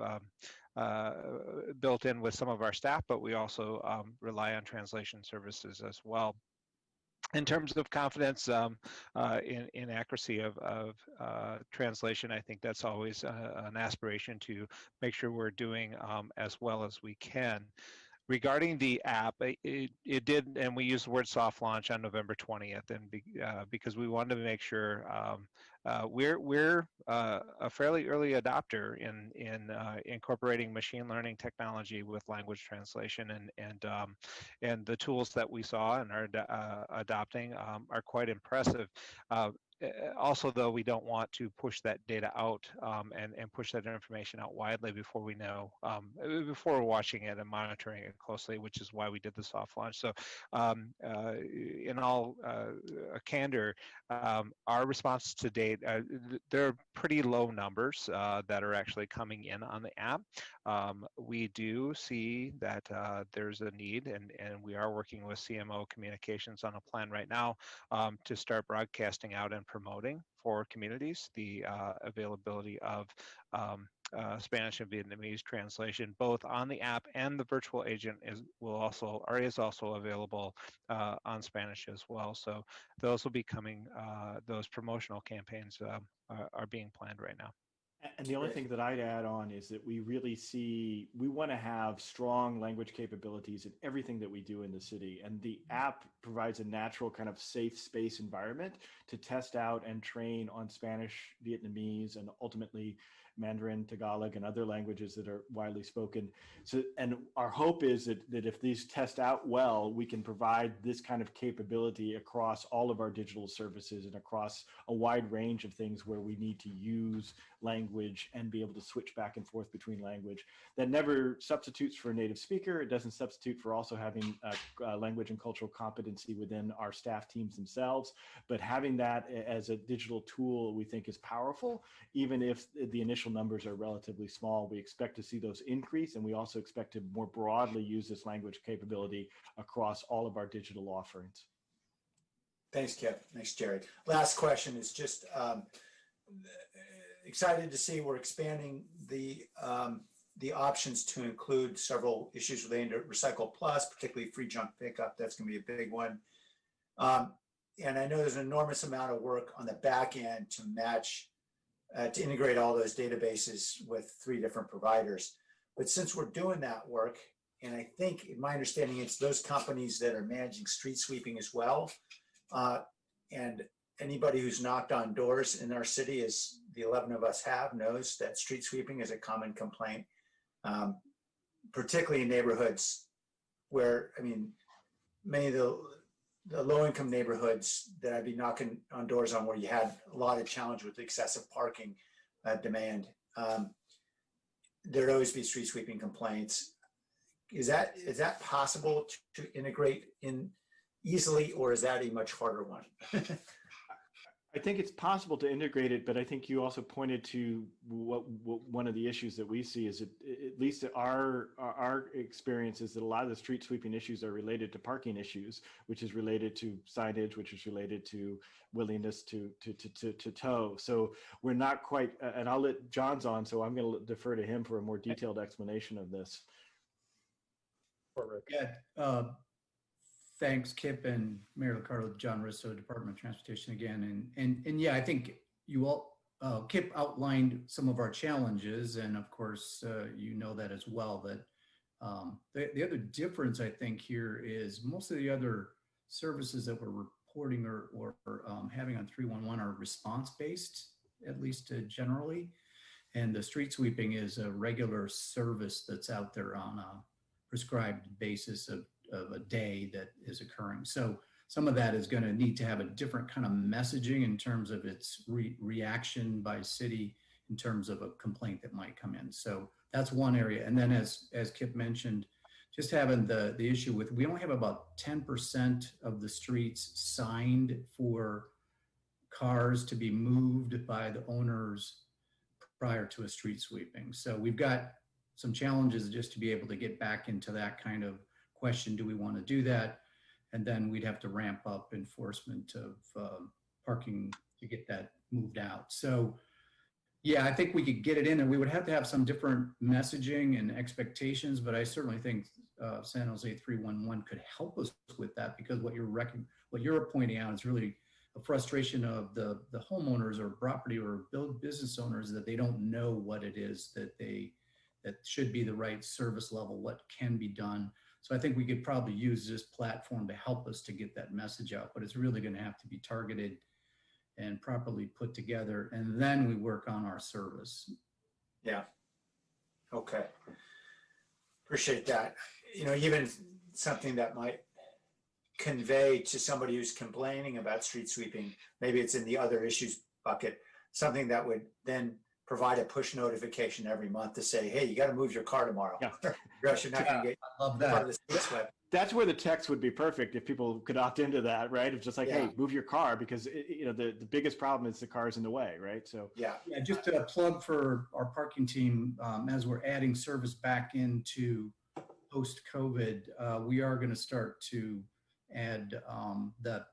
built in with some of our staff, but we also rely on translation services as well. In terms of confidence in accuracy of translation, I think that's always an aspiration to make sure we're doing as well as we can. Regarding the app, it did, and we used the word soft launch on November 20th, and because we wanted to make sure we're a fairly early adopter in incorporating machine learning technology with language translation, and the tools that we saw and are adopting are quite impressive. Also, though, we don't want to push that data out and push that information out widely before we know, before we're watching it and monitoring it closely, which is why we did the soft launch. So in all candor, our response to date, there are pretty low numbers that are actually coming in on the app. We do see that there's a need, and we are working with CMO Communications on a plan right now to start broadcasting out and promoting for communities the availability of Spanish and Vietnamese translation, both on the app, and the virtual agent is also available on Spanish as well. So those will be coming. Those promotional campaigns are being planned right now. And the only thing that I'd add on is that we want to have strong language capabilities in everything that we do in the city. And the app provides a natural kind of safe space environment to test out and train on Spanish, Vietnamese, and ultimately Mandarin, Tagalog, and other languages that are widely spoken. So, and our hope is that if these test out well, we can provide this kind of capability across all of our digital services and across a wide range of things where we need to use language and be able to switch back and forth between language. That never substitutes for a native speaker. It doesn't substitute for also having language and cultural competency within our staff teams themselves. But having that as a digital tool, we think is powerful, even if the initial numbers are relatively small. We expect to see those increase, and we also expect to more broadly use this language capability across all of our digital offerings. Thanks, Kip. Thanks, Jared. Last question is just excited to see we're expanding the options to include several issues relating to Recycle Plus, particularly free junk pickup. That's going to be a big one. and I know there's an enormous amount of work on the back end to match, to integrate all those databases with 3 different providers. But since we're doing that work, and I think in my understanding, it's those companies that are managing street sweeping as well. And anybody who's knocked on doors in our city, as the 11 of us have, knows that street sweeping is a common complaint, particularly in neighborhoods where, I mean, many of the low-income neighborhoods that I'd be knocking on doors on, where you had a lot of challenge with excessive parking demand, there'd always be street sweeping complaints. Is that possible to integrate in easily, or is that a much harder one? I think it's possible to integrate it, but I think you also pointed to what one of the issues that we see is, at least our experience is that a lot of the street sweeping issues are related to parking issues, which is related to signage, which is related to willingness to tow. So we're not quite, and I'll let John's on, so I'm going to defer to him for a more detailed explanation of this. Yeah. Thanks, Kip and Mayor Ricardo, John Risso, Department of Transportation again. And yeah, I think you all, Kip outlined some of our challenges, and of course, you know that as well, that the other difference I think here is most of the other services that we're reporting or having on 311 are response-based, at least generally. And the street sweeping is a regular service that's out there on a prescribed basis of a day that is occurring. So some of that is going to need to have a different kind of messaging in terms of its reaction by city in terms of a complaint that might come in. So that's one area. And then as Kip mentioned, just having the issue with, we only have about 10% of the streets signed for cars to be moved by the owners prior to a street sweeping. So we've got some challenges just to be able to get back into that kind of question. Do we want to do that? And then we'd have to ramp up enforcement of parking to get that moved out. So yeah, I think we could get it in, and we would have to have some different messaging and expectations, but I certainly think San Jose 311 could help us with that, because what you're pointing out is really a frustration of the homeowners or property or business owners, that they don't know what it is that should be the right service level, what can be done. So I think we could probably use this platform to help us to get that message out, but it's really going to have to be targeted and properly put together, and then we work on our service. Yeah. Okay. Appreciate that. You know, even something that might convey to somebody who's complaining about street sweeping, maybe it's in the other issues bucket, something that would then provide a push notification every month to say, hey, you got to move your car tomorrow. Yeah. Or else you're not going to get love part that. of the street swept. That's where the text would be perfect if people could opt into that, right? It's just like, hey, move your car, because the biggest problem is the car's in the way, right? So yeah, just a plug for our parking team, as we're adding service back into post-COVID, we are going to start to add the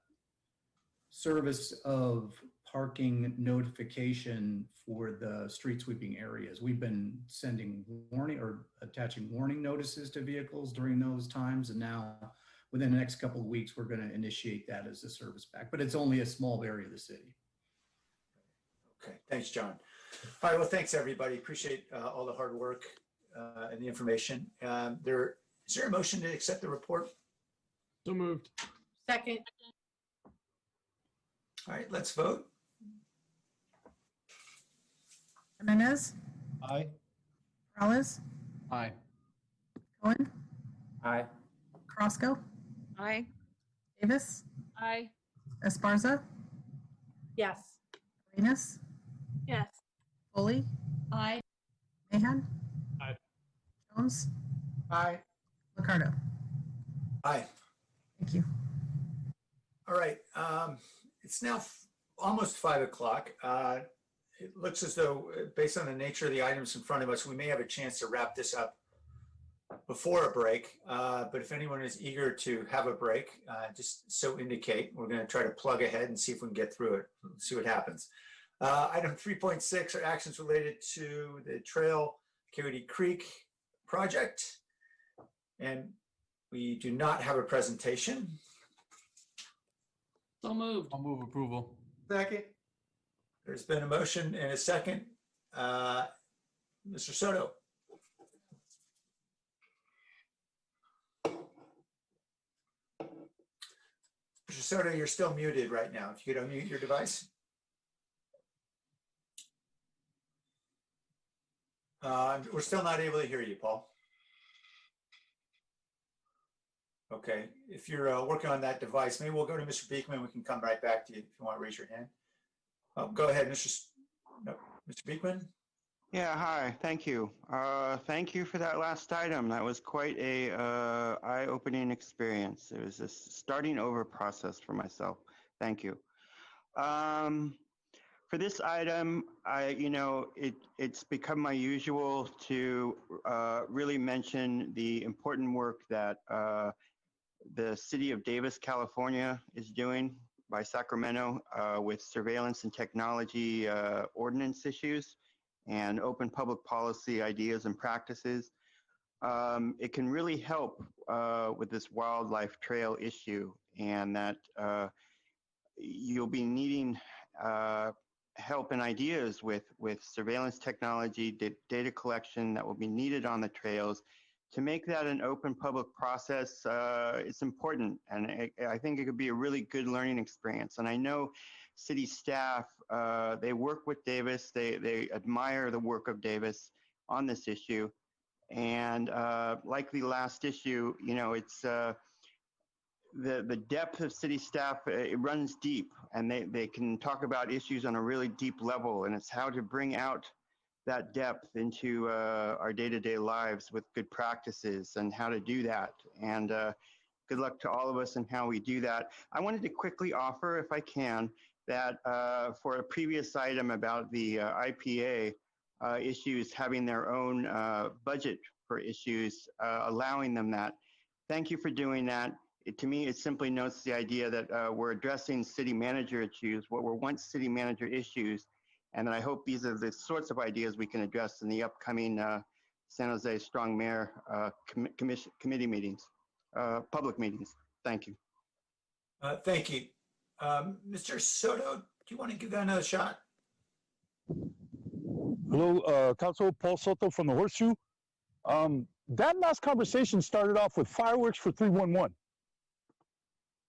service of parking notification for the street sweeping areas. We've been sending warning or attaching warning notices to vehicles during those times. And now within the next couple of weeks, we're going to initiate that as a service back, but it's only a small area of the city. Okay. Thanks, John. All right. Well, thanks everybody. Appreciate all the hard work and the information. Is there a motion to accept the report? So moved. Second. All right, let's vote. Jimenez, Aye. Morales, Aye. Cohen, Aye. Crosco, Aye. Davis, Aye. Esparza, Yes. Arenas, Yes. Foley, Aye. Mahan, Aye. Jones, Aye. Ricardo. Aye. Thank you. All right. It's now almost 5 o'clock. It looks as though, based on the nature of the items in front of us, we may have a chance to wrap this up before a break. But if anyone is eager to have a break, just so indicate. We're going to try to plug ahead and see if we can get through it, see what happens. Item 3.6 are actions related to the Trail Coyote Creek project. And we do not have a presentation. So moved. I'll move approval. Second. There's been a motion and a second. Mr. Soto. Mr. Soto, you're still muted right now. If you could unmute your device. We're still not able to hear you, Paul. Okay, if you're working on that device, maybe we'll go to Mr. Beekman. We can come right back to you if you want to raise your hand. Go ahead, Mr. Beekman. Yeah, hi, thank you. Thank you for that last item. That was quite a eye-opening experience. It was a starting over process for myself. Thank you. For this item, it's become my usual to really mention the important work that the city of Davis, California is doing by Sacramento with surveillance and technology ordinance issues and open public policy ideas and practices. It can really help with this wildlife trail issue, and that you'll be needing help and ideas with surveillance technology, data collection that will be needed on the trails. To make that an open public process, it's important, and I think it could be a really good learning experience. And I know city staff, they work with Davis, they admire the work of Davis on this issue. And like the last issue, it's the depth of city staff, it runs deep, and they can talk about issues on a really deep level, and it's how to bring out that depth into our day-to-day lives with good practices and how to do that. And good luck to all of us in how we do that. I wanted to quickly offer, if I can, that for a previous item about the IPA issues having their own budget for issues, allowing them that. Thank you for doing that. To me, it simply notes the idea that we're addressing city manager issues, what were once city manager issues, and I hope these are the sorts of ideas we can address in the upcoming San Jose Strong Mayor committee meetings, public meetings. Thank you. Thank you. Mr. Soto, do you want to give that another shot? Hello, Council Paul Soto from the Horseshoe. That last conversation started off with fireworks for 311.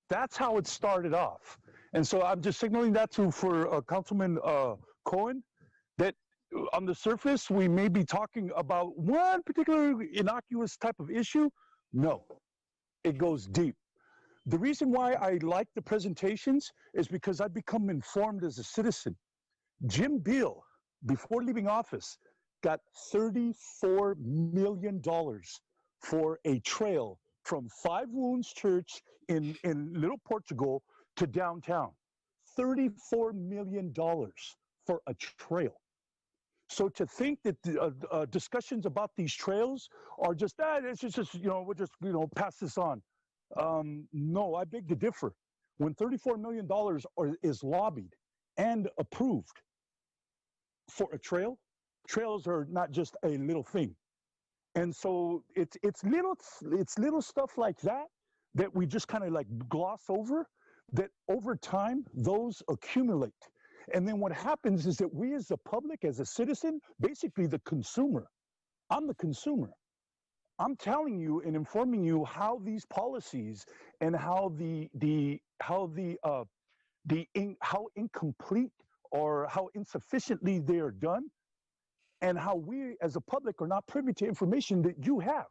That's how it started off. And so I'm just signaling that for Councilman Cohen, that on the surface, we may be talking about one particular innocuous type of issue. No, it goes deep. The reason why I like the presentations is because I've become informed as a citizen. Jim Beal, before leaving office, got $34 million for a trail from Five Wounds Church in Little Portugal to downtown. $34 million for a trail. So to think that the discussions about these trails are just that, it's just we'll just pass this on. No, I beg to differ. When $34 million is lobbied and approved for a trail, trails are not just a little thing. And so it's little stuff like that we just kind of like gloss over, that over time those accumulate. And then what happens is that we as the public, as a citizen, basically the consumer, I'm the consumer. I'm telling you and informing you how these policies and how how incomplete or how insufficiently they are done, and how we as a public are not privy to information that you have.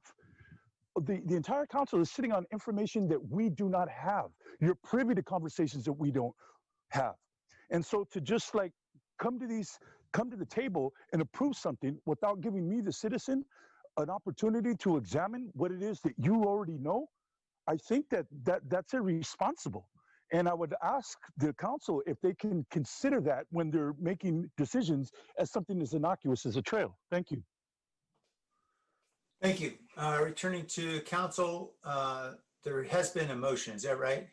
The entire council is sitting on information that we do not have. You're privy to conversations that we don't have. And so to just like come to the table and approve something without giving me, the citizen, an opportunity to examine what it is that you already know, I think that's irresponsible. And I would ask the council if they can consider that when they're making decisions as something as innocuous as a trail. Thank you. Thank you. Returning to council, there has been a motion, is that right?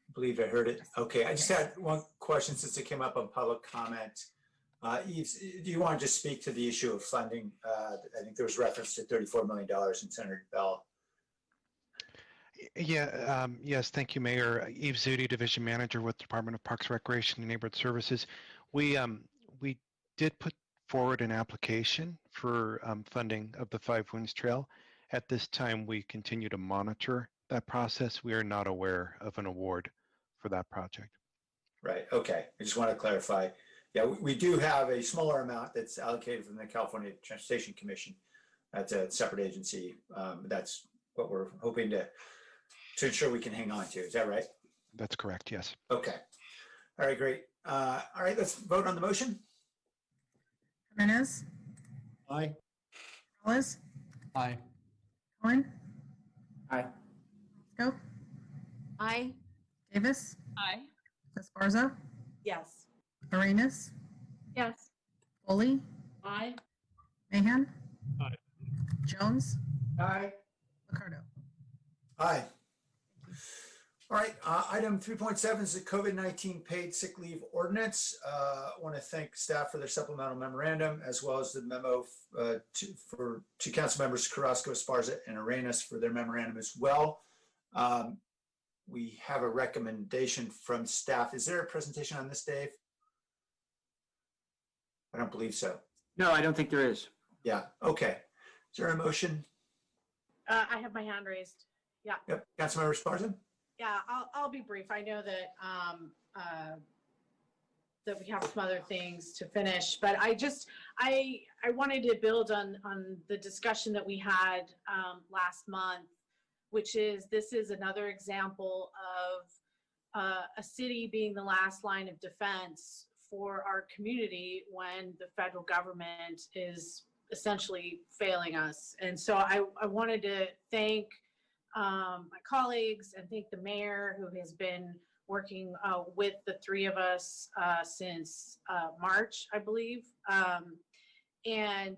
I believe I heard it. Okay, I just had one question since it came up on public comment. Yves, do you want to just speak to the issue of funding? I think there was reference to $34 million in Senator Bell. Yes, thank you, Mayor. Eve Zudi, Division Manager with Department of Parks, Recreation, and Neighborhood Services. We did put forward an application for funding of the Five Winds Trail. At this time, we continue to monitor that process. We are not aware of an award for that project. Right, okay. I just want to clarify. Yeah, we do have a smaller amount that's allocated from the California Transportation Commission. That's a separate agency. That's what we're hoping to ensure we can hang on to. Is that right? That's correct, yes. Okay. All right, great. All right, let's vote on the motion. Jimenez, Aye. Morales, Aye. Cohen, Aye. Scope, Aye. Davis, Aye. Esparza, Yes. Arenas, Yes. Foley, Aye. Mahan, Aye. Jones, Aye. Ricardo. Aye. All right, item 3.7 is the COVID-19 paid sick leave ordinance. I want to thank staff for their supplemental memorandum, as well as the memo to council members Carrasco, Esparza, and Arenas for their memorandum as well. We have a recommendation from staff. Is there a presentation on this, Dave? I don't believe so. No, I don't think there is. Yeah, okay. Is there a motion? I have my hand raised. Yeah. Yep, Councilmember Esparza? Yeah, I'll be brief. I know that that we have some other things to finish, but I wanted to build on the discussion that we had last month, which is this is another example of a city being the last line of defense for our community when the federal government is essentially failing us. And so I wanted to thank my colleagues and thank the mayor, who has been working with the three of us since March, I believe, and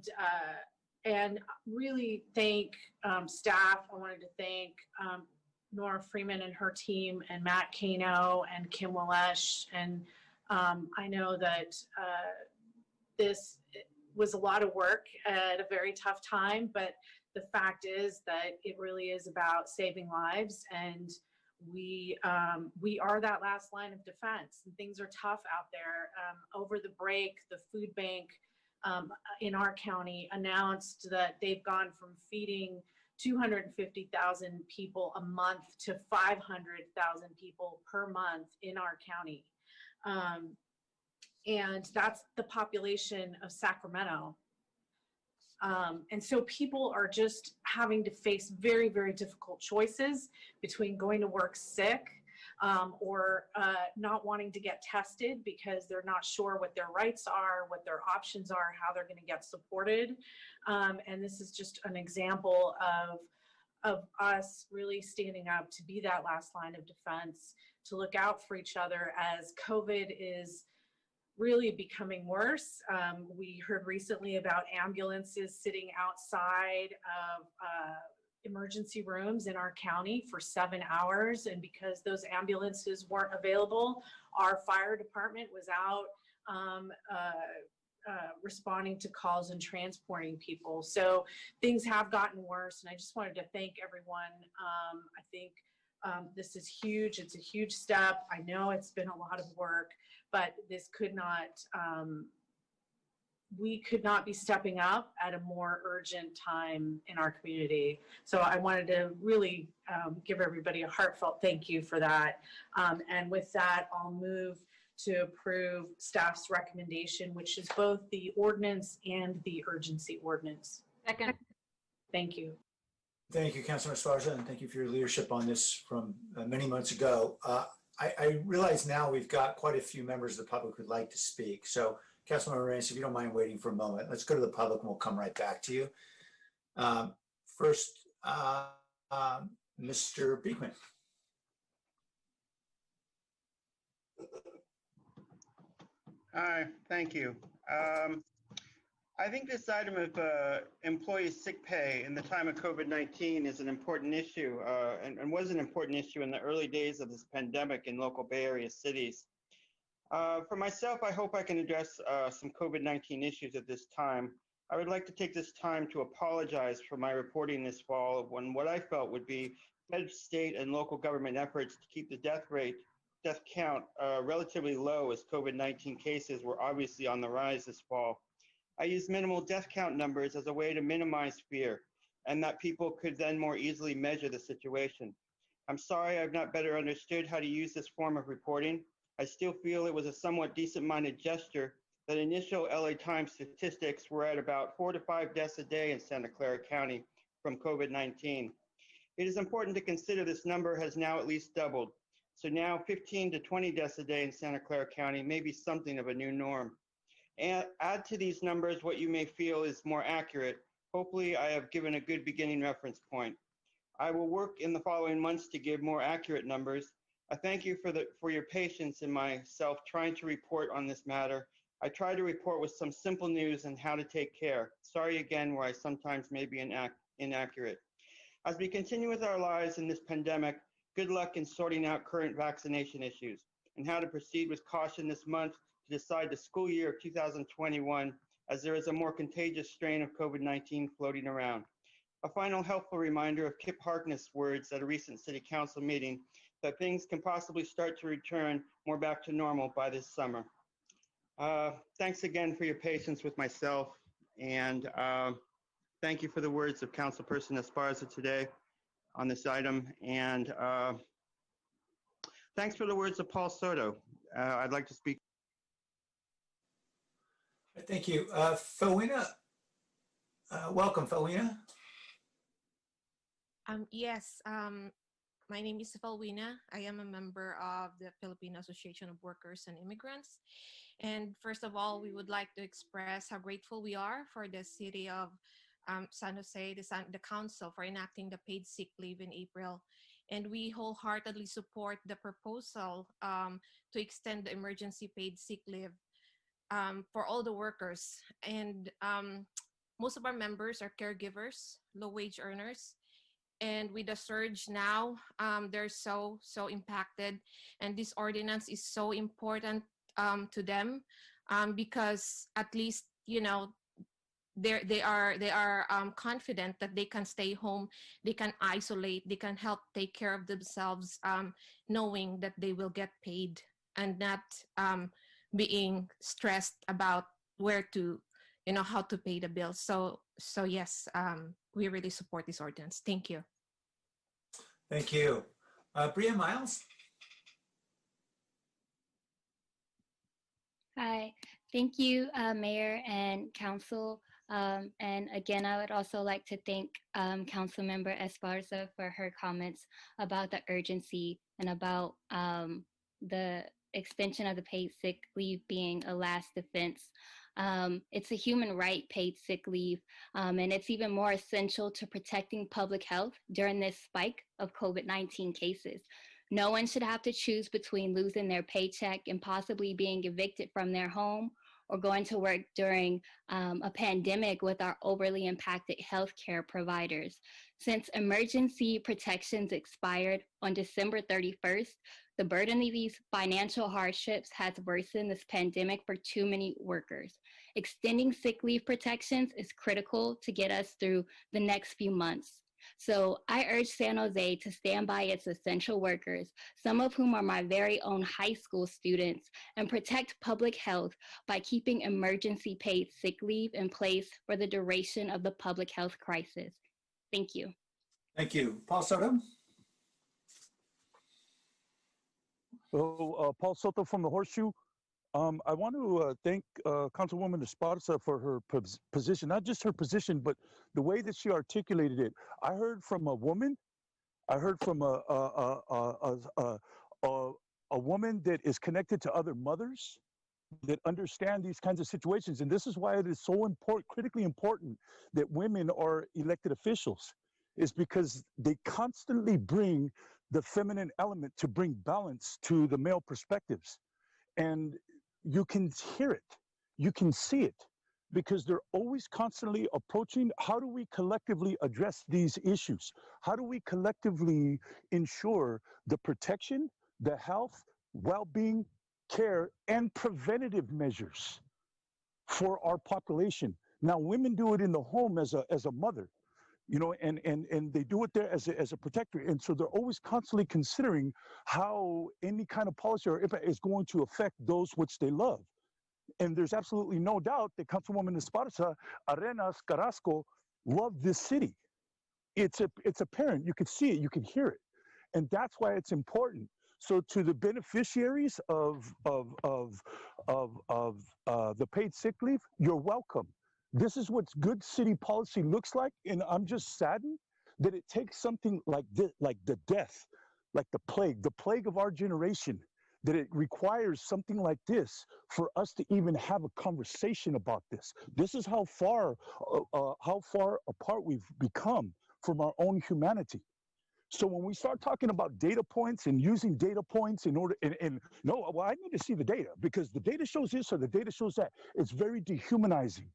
really thank staff. I wanted to thank Nora Freeman and her team, and Matt Kano and Kim Walesh. And I know that this was a lot of work at a very tough time, but the fact is that it really is about saving lives, and we are that last line of defense, and things are tough out there. Over the break, the food bank in our county announced that they've gone from feeding 250,000 people a month to 500,000 people per month in our county. And that's the population of Sacramento. And so people are just having to face very, very difficult choices between going to work sick or not wanting to get tested because they're not sure what their rights are, what their options are, how they're going to get supported. And this is just an example of us really standing up to be that last line of defense, to look out for each other as COVID is really becoming worse. We heard recently about ambulances sitting outside of emergency rooms in our county for 7 hours. And because those ambulances weren't available, our fire department was out responding to calls and transporting people. So things have gotten worse. And I just wanted to thank everyone. I think this is huge. It's a huge step. I know it's been a lot of work, but this could not, we could not be stepping up at a more urgent time in our community. So I wanted to really give everybody a heartfelt thank you for that. And with that, I'll move to approve staff's recommendation, which is both the ordinance and the urgency ordinance. Second. Thank you. Thank you, Councilor Esparza, and thank you for your leadership on this from many months ago. I realize now we've got quite a few members of the public who'd like to speak. So, Councilmember Reyes, if you don't mind waiting for a moment, let's go to the public and we'll come right back to you. First, Mr. Beekman. Hi, thank you. I think this item of employee sick pay in the time of COVID-19 is an important issue and was an important issue in the early days of this pandemic in local Bay Area cities. For myself, I hope I can address some COVID-19 issues at this time. I would like to take this time to apologize for my reporting this fall on what I felt would be fed, state, and local government efforts to keep the death count relatively low as COVID-19 cases were obviously on the rise this fall. I used minimal death count numbers as a way to minimize fear and that people could then more easily measure the situation. I'm sorry I've not better understood how to use this form of reporting. I still feel it was a somewhat decent-minded gesture that initial LA Times statistics were at about 4 to 5 deaths a day in Santa Clara County from COVID-19. It is important to consider this number has now at least doubled. So now 15 to 20 deaths a day in Santa Clara County may be something of a new norm. And add to these numbers what you may feel is more accurate. Hopefully I have given a good beginning reference point. I will work in the following months to give more accurate numbers. I thank you for your patience in myself trying to report on this matter. I try to report with some simple news and how to take care. Sorry again where I sometimes may be inaccurate. As we continue with our lives in this pandemic, good luck in sorting out current vaccination issues and how to proceed with caution this month to decide the school year of 2021, as there is a more contagious strain of COVID-19 floating around. A final helpful reminder of Kip Harkness' words at a recent city council meeting that things can possibly start to return more back to normal by this summer. Thanks again for your patience with myself, and thank you for the words of Councilperson Esparza today on this item, and thanks for the words of Paul Soto. I'd like to speak. Thank you. Fawina, welcome, Fawina. Yes, my name is Falwina. I am a member of the Philippine Association of Workers and Immigrants. And first of all, we would like to express how grateful we are for the city of San Jose, the council, for enacting the paid sick leave in April. And we wholeheartedly support the proposal to extend the emergency paid sick leave for all the workers. And most of our members are caregivers, low-wage earners. And with the surge now, they're so impacted. And this ordinance is so important to them because at least, you know, they are confident that they can stay home, they can isolate, they can help take care of themselves, knowing that they will get paid and not being stressed about where to, you know, how to pay the bills. So yes, we really support this ordinance. Thank you. Thank you. Bria Miles. Hi, thank you, Mayor and Council. And again, I would also like to thank Councilmember Esparza for her comments about the urgency and about the extension of the paid sick leave being a last defense. It's a human right, paid sick leave, and it's even more essential to protecting public health during this spike of COVID-19 cases. No one should have to choose between losing their paycheck and possibly being evicted from their home or going to work during a pandemic with our overly impacted healthcare providers. Since emergency protections expired on December 31st, the burden of these financial hardships has worsened this pandemic for too many workers. Extending sick leave protections is critical to get us through the next few months. So I urge San Jose to stand by its essential workers, some of whom are my very own high school students, and protect public health by keeping emergency paid sick leave in place for the duration of the public health crisis. Thank you. Thank you. Paul Soto. Paul Soto from the Horseshoe. I want to thank Councilwoman Esparza for her position, not just her position, but the way that she articulated it. I heard from a woman, I heard from a woman that is connected to other mothers that understand these kinds of situations. And this is why it is so important, critically important, that women are elected officials, is because they constantly bring the feminine element to bring balance to the male perspectives. And you can hear it, you can see it, because they're always constantly approaching, how do we collectively address these issues? How do we collectively ensure the protection, the health, well-being, care, and preventative measures for our population? Now women do it in the home as a mother, you know, and they do it there as a protector. And so they're always constantly considering how any kind of policy or impact is going to affect those which they love. And there's absolutely no doubt that Councilwoman Esparza Arenas Carrasco loved this city. It's apparent. You could see it, you could hear it. And that's why it's important. So to the beneficiaries of the paid sick leave, you're welcome. This is what good city policy looks like. And I'm just saddened that it takes something like this, like the death, like the plague of our generation, that it requires something like this for us to even have a conversation about this. This is how far apart we've become from our own humanity. So when we start talking about data points and using data points in order, and no, well, I need to see the data because the data shows this or the data shows that. It's very dehumanizing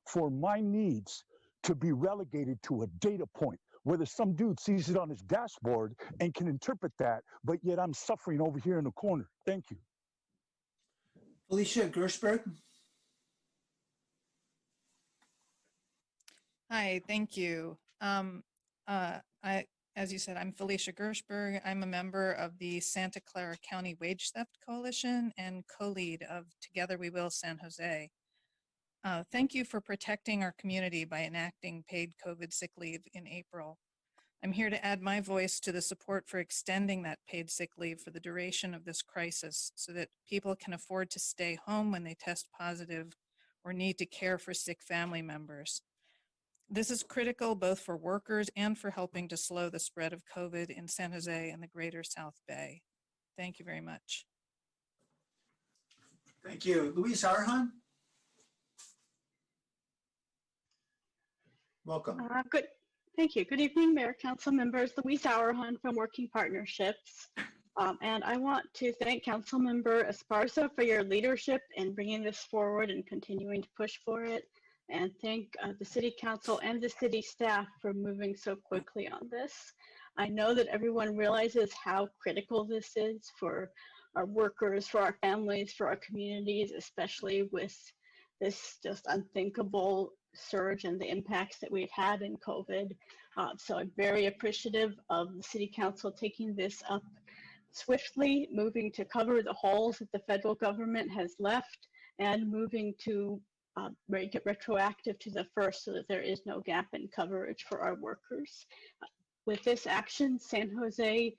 for my needs to be relegated to a data point, whether some dude sees it on his dashboard and can interpret that, but yet I'm suffering over here in the corner. Thank you. Felicia Gershberg. Hi, thank you. As you said, I'm Felicia Gershberg. I'm a member of the Santa Clara County Wage Theft Coalition and co-lead of Together We Will San Jose. Thank you for protecting our community by enacting paid COVID sick leave in April. I'm here to add my voice to the support for extending that paid sick leave for the duration of this crisis so that people can afford to stay home when they test positive or need to care for sick family members. This is critical both for workers and for helping to slow the spread of COVID in San Jose and the greater South Bay. Thank you very much. Thank you. Luis Arhan. Welcome. Good. Thank you. Good evening, Mayor, Council members. Louise Auerhahn from Working Partnerships. And I want to thank Councilmember Esparza for your leadership in bringing this forward and continuing to push for it. And thank the City Council and the city staff for moving so quickly on this. I know that everyone realizes how critical this is for our workers, for our families, for our communities, especially with this just unthinkable surge and the impacts that we've had in COVID. So I'm very appreciative of the City Council taking this up swiftly, moving to cover the holes that the federal government has left and moving to make it retroactive to the 1st so that there is no gap in coverage for our workers. With this action, San Jose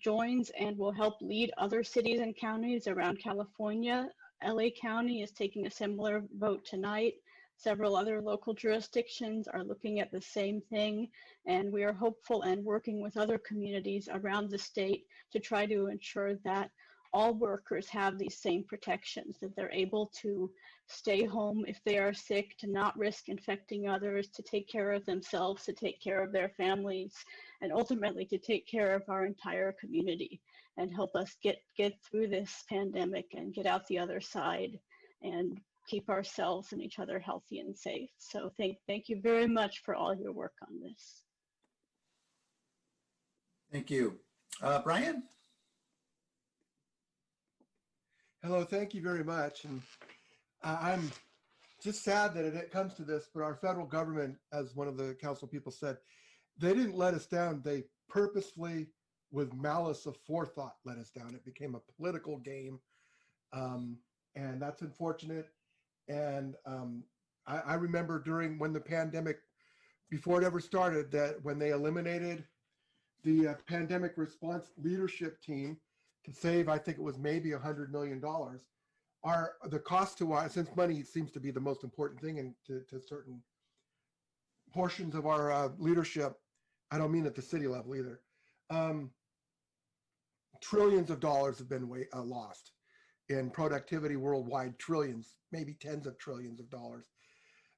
joins and will help lead other cities and counties around California. LA County is taking a similar vote tonight. Several other local jurisdictions are looking at the same thing, and we are hopeful and working with other communities around the state to try to ensure that all workers have these same protections, that they're able to stay home if they are sick, to not risk infecting others, to take care of themselves, to take care of their families, and ultimately to take care of our entire community and help us get through this pandemic and get out the other side and keep ourselves and each other healthy and safe. So thank you very much for all your work on this. Thank you. Brian? Hello, thank you very much. And I'm just sad that it comes to this, but our federal government, as one of the council people said, they didn't let us down. They purposefully, with malice of forethought, let us down. It became a political game, and that's unfortunate. And I remember when the pandemic, before it ever started, that when they eliminated the pandemic response leadership team to save, I think it was maybe $100 million, the cost to us, since money seems to be the most important thing to certain portions of our leadership, I don't mean at the city level either, trillions of dollars have been lost in productivity worldwide, trillions, maybe tens of trillions of dollars.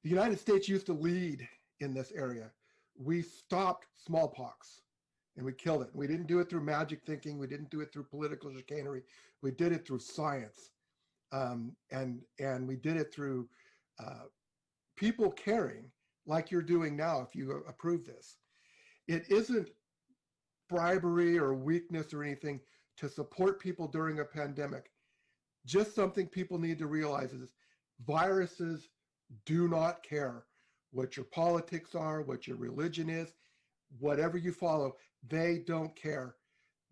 The United States used to lead in this area. We stopped smallpox and we killed it. We didn't do it through magic thinking. We didn't do it through political chicanery. We did it through science. And we did it through people caring like you're doing now if you approve this. It isn't bribery or weakness or anything to support people during a pandemic. Just something people need to realize is viruses do not care what your politics are, what your religion is, whatever you follow. They don't care.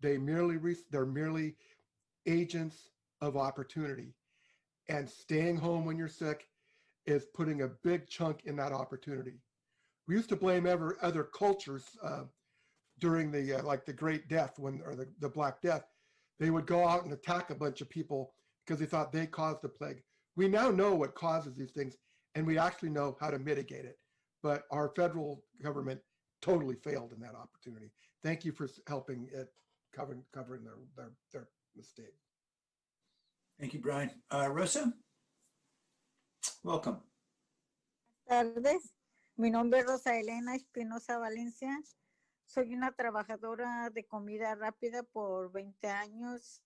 They're merely agents of opportunity. And staying home when you're sick is putting a big chunk in that opportunity. We used to blame other cultures during the like the Great Death or the Black Death. They would go out and attack a bunch of people because they thought they caused the plague. We now know what causes these things, and we actually know how to mitigate it. But our federal government totally failed in that opportunity. Thank you for helping it covering their mistake. Thank you, Brian. Rosa, welcome. Buenas tardes. Mi nombre es Rosa Elena Espinosa Valencia. Soy una trabajadora de comida rápida por 20 años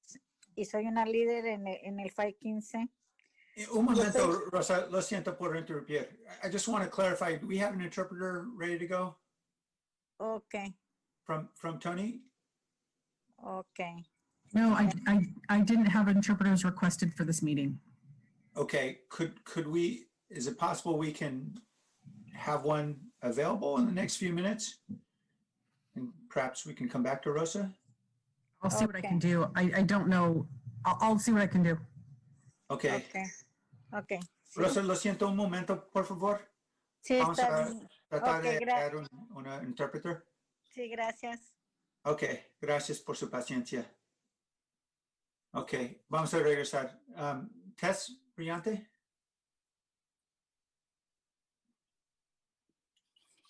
y soy una líder en el FAI 15. Un momento, Rosa, lo siento por interrumpir. I just want to clarify, do we have an interpreter ready to go? Okay. From Tony? Okay. No, I didn't have interpreters requested for this meeting. Okay, could we, is it possible we can have one available in the next few minutes? And perhaps we can come back to Rosa? I'll see what I can do. I don't know. I'll see what I can do. Okay. Okay. Sí. Rosa, lo siento un momento, por favor. Sí, Vamos está a bien. tratar Okay, de crear una interpreter. Sí, gracias. Ok, gracias por su paciencia. Ok, vamos a regresar. Tess Brillante.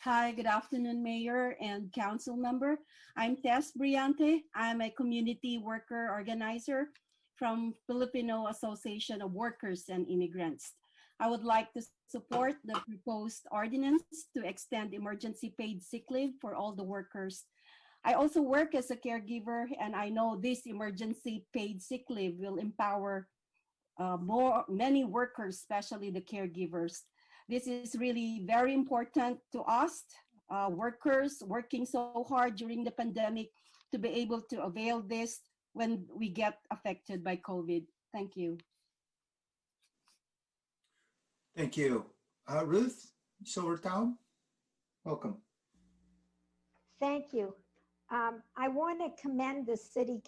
Hi, good afternoon, Mayor and Council member. I'm Tess Brillante. I'm a community worker organizer from Filipino Association of Workers and Immigrants. I would like to support the proposed ordinance to extend emergency paid sick leave for all the workers. I also work as a caregiver, and I know this emergency paid sick leave will empower many workers, especially the caregivers. This is really very important to us, workers working so hard during the pandemic, to be able to avail this when we get affected by COVID. Thank you. Thank you. Ruth Silvertown, welcome. Thank you. I want to commend the City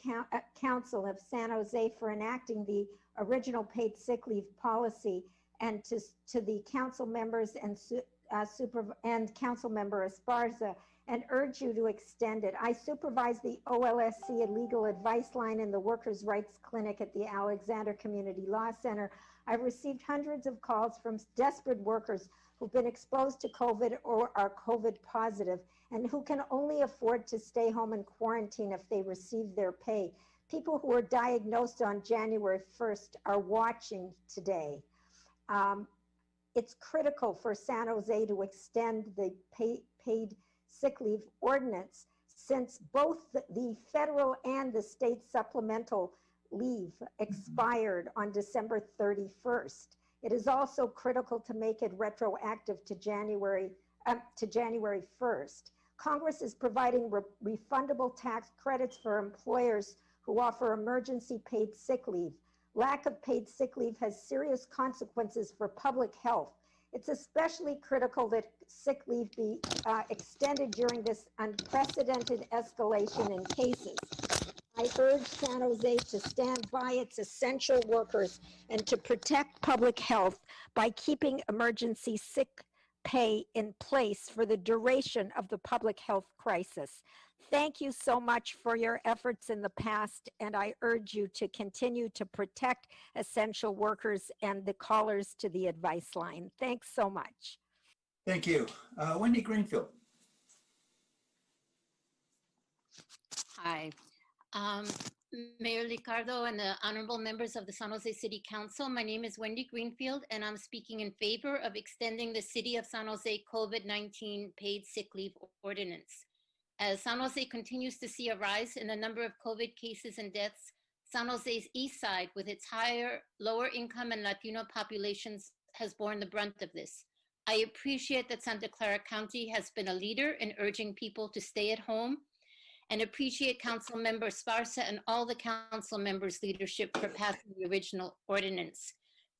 Council of San Jose for enacting the original paid sick leave policy, and to the council members and council member Esparza, and urge you to extend it. I supervise the OLSC legal advice line in the Workers' Rights Clinic at the Alexander Community Law Center. I've received hundreds of calls from desperate workers who've been exposed to COVID or are COVID positive, and who can only afford to stay home and quarantine if they receive their pay. People who were diagnosed on January 1st are watching today. It's critical for San Jose to extend the paid sick leave ordinance, since both the federal and the state supplemental leave expired on December 31st. It is also critical to make it retroactive to January 1st. Congress is providing refundable tax credits for employers who offer emergency paid sick leave. Lack of paid sick leave has serious consequences for public health. It's especially critical that sick leave be extended during this unprecedented escalation in cases. I urge San Jose to stand by its essential workers and to protect public health by keeping emergency sick pay in place for the duration of the public health crisis. Thank you so much for your efforts in the past, and I urge you to continue to protect essential workers and the callers to the advice line. Thanks so much. Thank you. Wendy Greenfield. Hi. Mayor Ricardo and the honorable members of the San Jose City Council, my name is Wendy Greenfield, and I'm speaking in favor of extending the City of San Jose COVID-19 paid sick leave ordinance. As San Jose continues to see a rise in the number of COVID cases and deaths, San Jose's east side, with its lower income and Latino populations, has borne the brunt of this. I appreciate that Santa Clara County has been a leader in urging people to stay at home, and appreciate Council Member Esparza and all the council members' leadership for passing the original ordinance.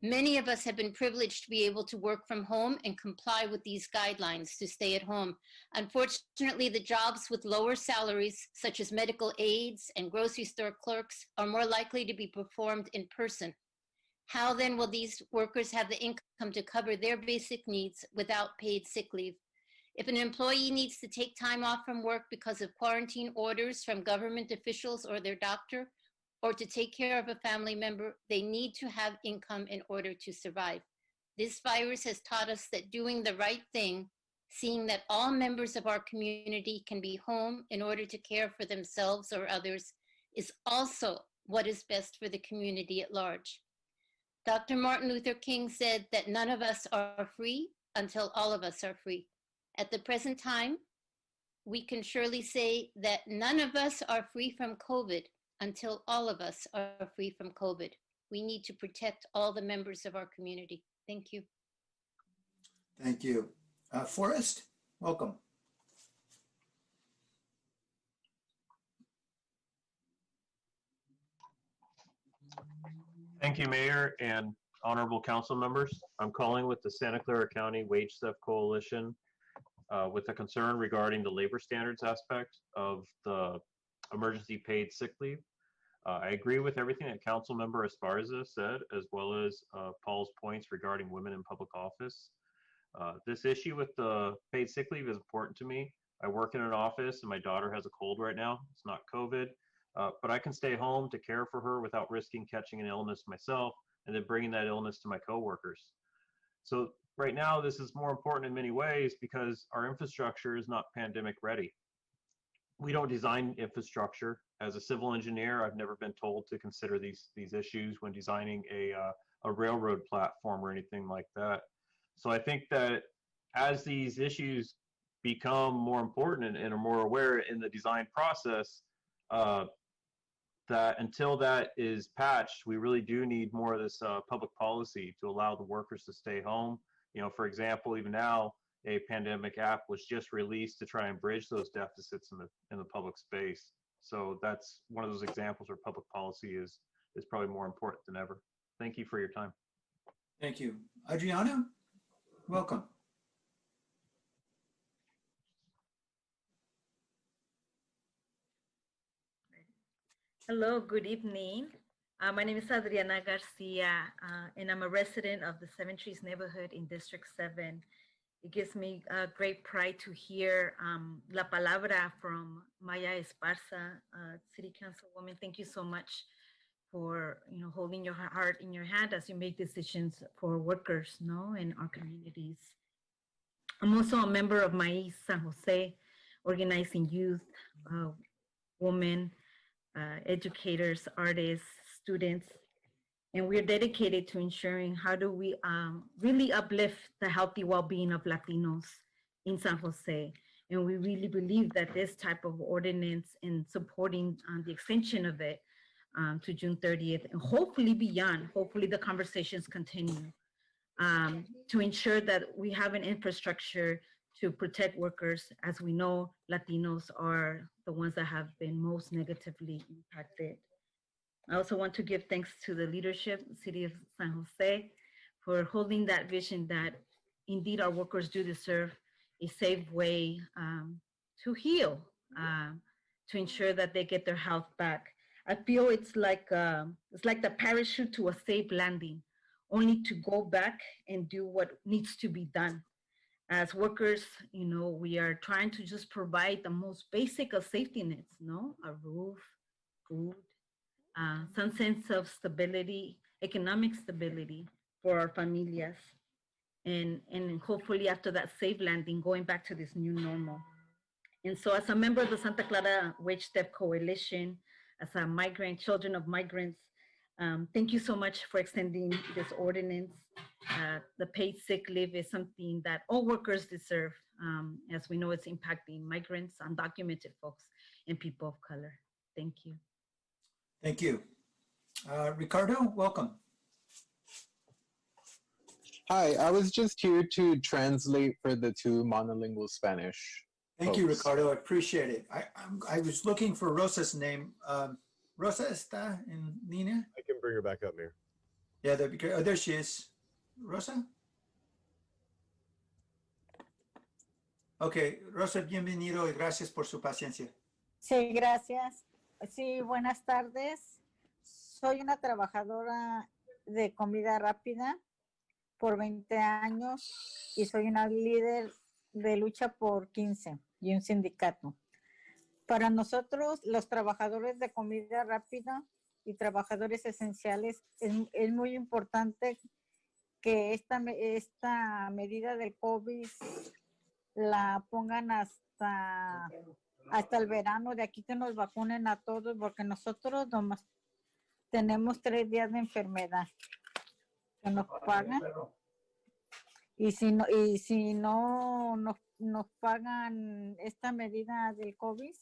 Many of us have been privileged to be able to work from home and comply with these guidelines to stay at home. Unfortunately, the jobs with lower salaries, such as medical aides and grocery store clerks, are more likely to be performed in person. How then will these workers have the income to cover their basic needs without paid sick leave? If an employee needs to take time off from work because of quarantine orders from government officials or their doctor, or to take care of a family member, they need to have income in order to survive. This virus has taught us that doing the right thing, seeing that all members of our community can be home in order to care for themselves or others, is also what is best for the community at large. Dr. Martin Luther King said that none of us are free until all of us are free. At the present time, we can surely say that none of us are free from COVID until all of us are free from COVID. We need to protect all the members of our community. Thank you. Thank you. Forrest, welcome. Thank you, Mayor and honorable council members. I'm calling with the Santa Clara County Wage Theft Coalition with a concern regarding the labor standards aspect of the emergency paid sick leave. I agree with everything that Council Member Esparza said, as well as Paul's points regarding women in public office. This issue with the paid sick leave is important to me. I work in an office and my daughter has a cold right now. It's not COVID, but I can stay home to care for her without risking catching an illness myself and then bringing that illness to my coworkers. So right now, this is more important in many ways because our infrastructure is not pandemic ready. We don't design infrastructure. As a civil engineer, I've never been told to consider these issues when designing a railroad platform or anything like that. So I think that as these issues become more important and are more aware in the design process, that until that is patched, we really do need more of this public policy to allow the workers to stay home. You know, for example, even now, a pandemic app was just released to try and bridge those deficits in the public space. So that's one of those examples where public policy is probably more important than ever. Thank you for your time. Thank you. Adriana, welcome. Hello, good evening. My name is Adriana Garcia, and I'm a resident of the Seven Trees neighborhood in District 7. It gives me great pride to hear La Palabra from Maya Esparza, City Councilwoman. Thank you so much for holding your heart in your hand as you make decisions for workers, in our communities. I'm also a member of Mais San Jose, organizing youth, women, educators, artists, students, and we're dedicated to ensuring how do we really uplift the healthy well-being of Latinos in San Jose. And we really believe that this type of ordinance and supporting the extension of it to June 30th and hopefully beyond, hopefully the conversations continue to ensure that we have an infrastructure to protect workers. As we know, Latinos are the ones that have been most negatively impacted. I also want to give thanks to the leadership, the City of San Jose, for holding that vision that indeed our workers do deserve a safe way to heal, to ensure that they get their health back. I feel it's like the parachute to a safe landing, only to go back and do what needs to be done. As workers, we are trying to just provide the most basic of safety nets, a roof, food, some sense of stability, economic stability for our familias. And hopefully after that safe landing, going back to this new normal. And so as a member of the Santa Clara Wage Theft Coalition, as a migrant, children of migrants, thank you so much for extending this ordinance. The paid sick leave is something that all workers deserve. As we know, it's impacting migrants, undocumented folks, and people of color. Thank you. Thank you. Ricardo, welcome. Hi, I was just here to translate for the two monolingual Spanish. Thank you, Ricardo. I appreciate it. I was looking for Rosa's name. Rosa está en línea? I can bring her back up, Mayor. Yeah, that'd be great. Oh, there she is. Rosa? Ok, Rosa, bienvenido y gracias por su paciencia. Sí, gracias. Sí, buenas tardes. Soy una trabajadora de comida rápida por 20 años y soy una líder de lucha por 15 y un sindicato. Para nosotros, los trabajadores de comida rápida y trabajadores esenciales, es muy importante que esta medida del COVID la pongan hasta el verano, de aquí que nos vacunen a todos, porque nosotros nomás tenemos 3 días de enfermedad que nos pagan. Y si no nos pagan esta medida del COVID,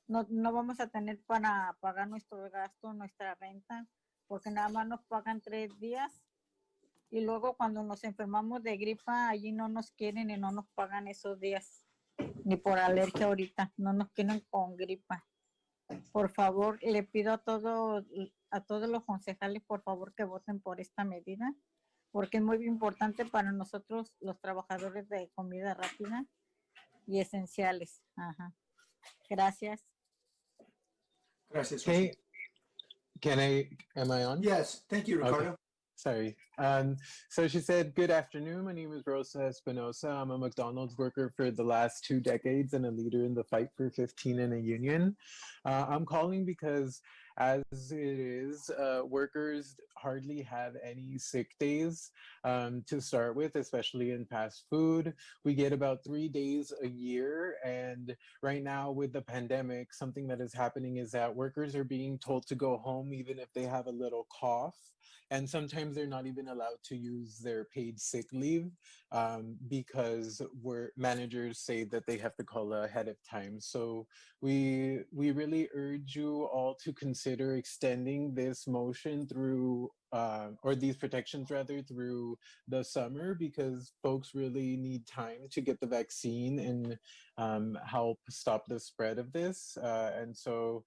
no vamos a tener para pagar nuestro gasto, nuestra renta, porque nada más nos pagan 3 días. Y luego cuando nos enfermamos de gripa, allí no nos quieren y no nos pagan esos días. Ni por alergia ahorita, no nos quieren con gripa. Por favor, le pido a todos los concejales, por favor, que voten por esta medida, porque es muy importante para nosotros, los trabajadores de comida rápida y esenciales. Ajá. Gracias. Gracias. Okay, am I on? Yes, thank you, Ricardo. Okay. Sorry. So she said, good afternoon. My name is Rosa Espinosa. I'm a McDonald's worker for the last 2 decades and a leader in the fight for 15 in a union. I'm calling because as it is, workers hardly have any sick days to start with, especially in fast food. We get about 3 days a year. And right now with the pandemic, something that is happening is that workers are being told to go home even if they have a little cough. And sometimes they're not even allowed to use their paid sick leave because managers say that they have to call ahead of time. So we really urge you all to consider extending this motion through, or these protections rather, through the summer, because folks really need time to get the vaccine and help stop the spread of this. And so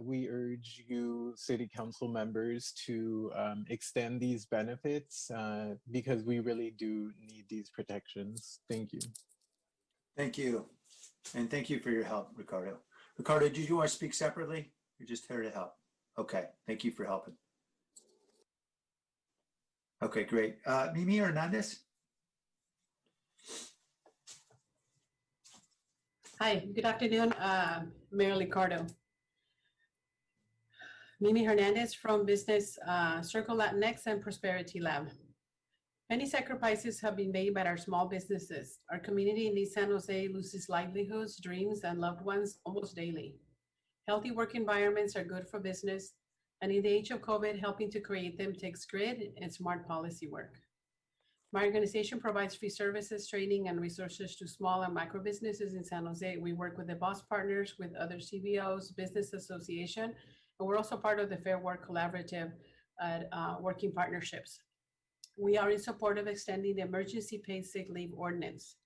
we urge you, city council members, to extend these benefits because we really do need these protections. Thank you. Thank you. And thank you for your help, Ricardo. Ricardo, did you want to speak separately? You're just here to help. Okay, thank you for helping. Okay, great. Mimi Hernandez? Hi, good afternoon, Mayor Ricardo. Mimi Hernandez from Business Circle Latinx and Prosperity Lab. Many sacrifices have been made by our small businesses. Our community in East San Jose loses livelihoods, dreams, and loved ones almost daily. Healthy work environments are good for business, and in the age of COVID, helping to create them takes grit and smart policy work. My organization provides free services, training, and resources to small and micro businesses in San Jose. We work with the BOSS partners, with other CBOs, Business Association, and we're also part of the Fair Work Collaborative Working Partnerships. We are in support of extending the emergency paid sick leave ordinance.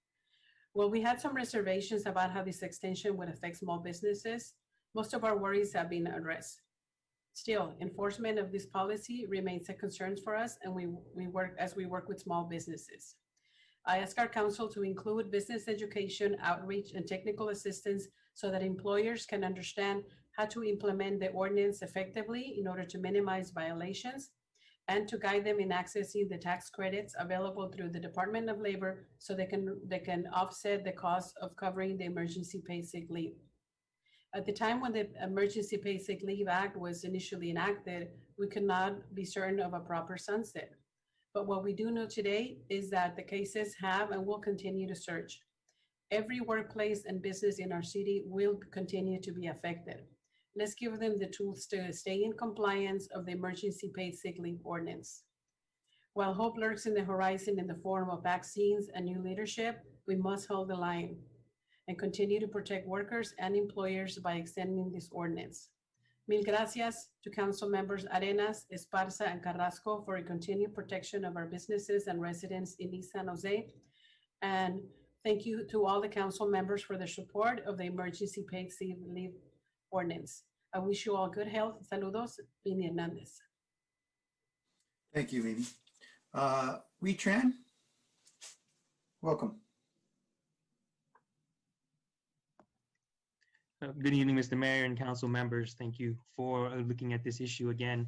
Well, we had some reservations about how this extension would affect small businesses. Most of our worries have been addressed. Still, enforcement of this policy remains a concern for us, and we work with small businesses. I ask our council to include business education, outreach, and technical assistance so that employers can understand how to implement the ordinance effectively in order to minimize violations, and to guide them in accessing the tax credits available through the Department of Labor so they can offset the cost of covering the emergency paid sick leave. At the time when the Emergency Paid Sick Leave Act was initially enacted, we could not be certain of a proper sunset. But what we do know today is that the cases have and will continue to surge. Every workplace and business in our city will continue to be affected. Let's give them the tools to stay in compliance of the Emergency Paid Sick Leave Ordinance. While hope lurks in the horizon in the form of vaccines and new leadership, we must hold the line and continue to protect workers and employers by extending this ordinance. Mil gracias to Council Members Arenas, Esparza, and Carrasco for a continued protection of our businesses and residents in East San Jose. And thank you to all the Council members for their support of the Emergency Paid Sick Leave Ordinance. I wish you all good health. Saludos, Mimi Hernandez. Thank you, Mimi. Wee Tran, welcome. Good evening, Mr. Mayor and council members. Thank you for looking at this issue again.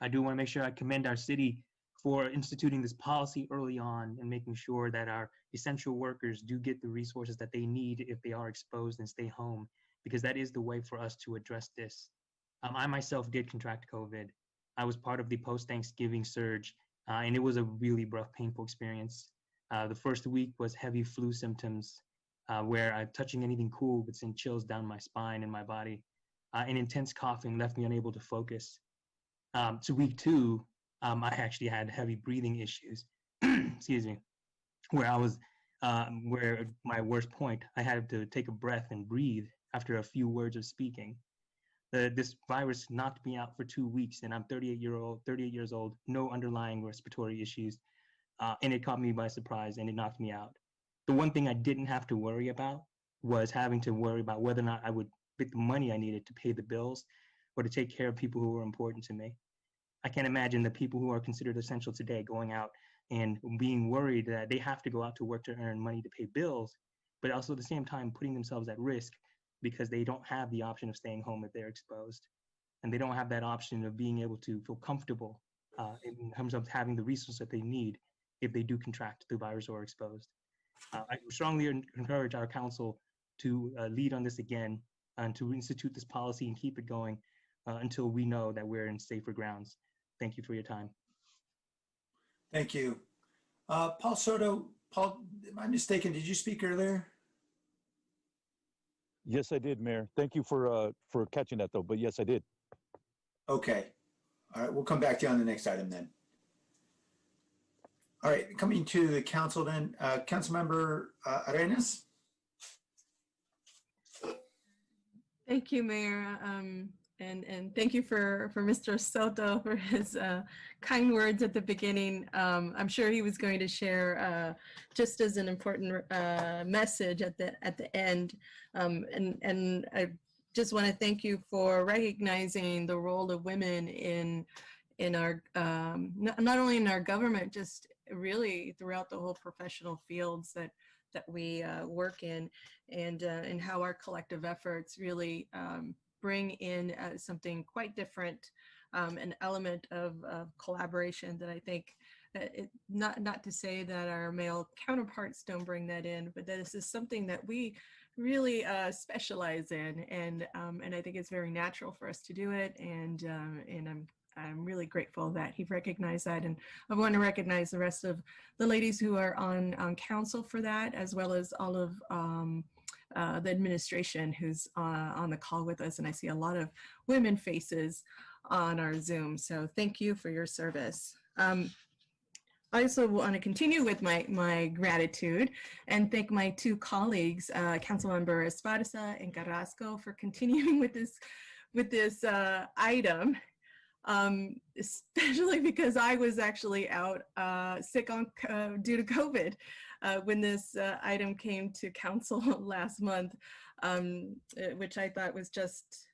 I do want to make sure I commend our city for instituting this policy early on and making sure that our essential workers do get the resources that they need if they are exposed and stay home, because that is the way for us to address this. I myself did contract COVID. I was part of the post-Thanksgiving surge, and it was a really rough, painful experience. The first week was heavy flu symptoms, where touching anything cool would send chills down my spine and my body. And intense coughing left me unable to focus. To week 2, I actually had heavy breathing issues, excuse me, where I was, where my worst point, I had to take a breath and breathe after a few words of speaking. This virus knocked me out for 2 weeks, and I'm 38 years old, no underlying respiratory issues, and it caught me by surprise and it knocked me out. The one thing I didn't have to worry about was having to worry about whether or not I would get the money I needed to pay the bills or to take care of people who were important to me. I can't imagine the people who are considered essential today going out and being worried that they have to go out to work to earn money to pay bills, but also at the same time putting themselves at risk because they don't have the option of staying home if they're exposed. And they don't have that option of being able to feel comfortable in terms of having the resources that they need if they do contract the virus or are exposed. I strongly encourage our council to lead on this again and to institute this policy and keep it going until we know that we're in safer grounds. Thank you for your time. Thank you. Paul Soto, Paul, am I mistaken? Did you speak earlier? Yes, I did, Mayor. Thank you for catching that, though. But yes, I did. Okay. All right, we'll come back to you on the next item then. All right, coming to the council then, Councilmember Arenas. Thank you, Mayor. And thank you for Mr. Soto for his kind words at the beginning. I'm sure he was going to share just as an important message at the end. And I just want to thank you for recognizing the role of women in our not only in our government, just really throughout the whole professional fields that we work in, and how our collective efforts really bring in something quite different, an element of collaboration that I think not to say that our male counterparts don't bring that in, but that this is something that we really specialize in, and I think it's very natural for us to do it, and I'm really grateful that he recognized that, and I want to recognize the rest of the ladies who are on council for that, as well as all of the administration who's on the call with us, and I see a lot of women faces on our Zoom, so thank you for your service. I also want to continue with my gratitude and thank my 2 colleagues, Councilmember Esparza and Carrasco, for continuing with this item. Especially because I was actually out sick due to COVID when this item came to council last month, which I thought was just,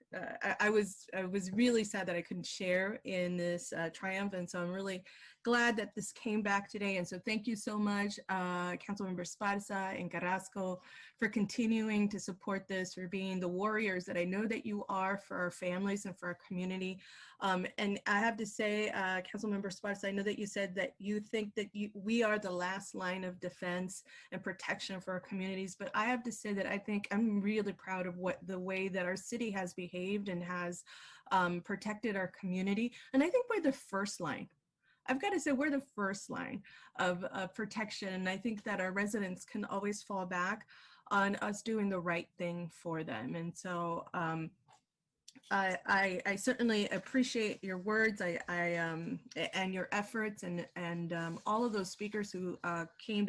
I was really sad that I couldn't share in this triumph, and so I'm really glad that this came back today. And so thank you so much, Councilmember Esparza and Carrasco, for continuing to support this, for being the warriors that I know that you are for our families and for our community. And I have to say, Councilmember Esparza, I know that you said that you think that we are the last line of defense and protection for our communities, but I have to say that I think I'm really proud of the way that our city has behaved and has protected our community. And I think we're the first line. I've got to say, we're the first line of protection. And I think that our residents can always fall back on us doing the right thing for them. And so I certainly appreciate your words and your efforts, and all of those speakers who came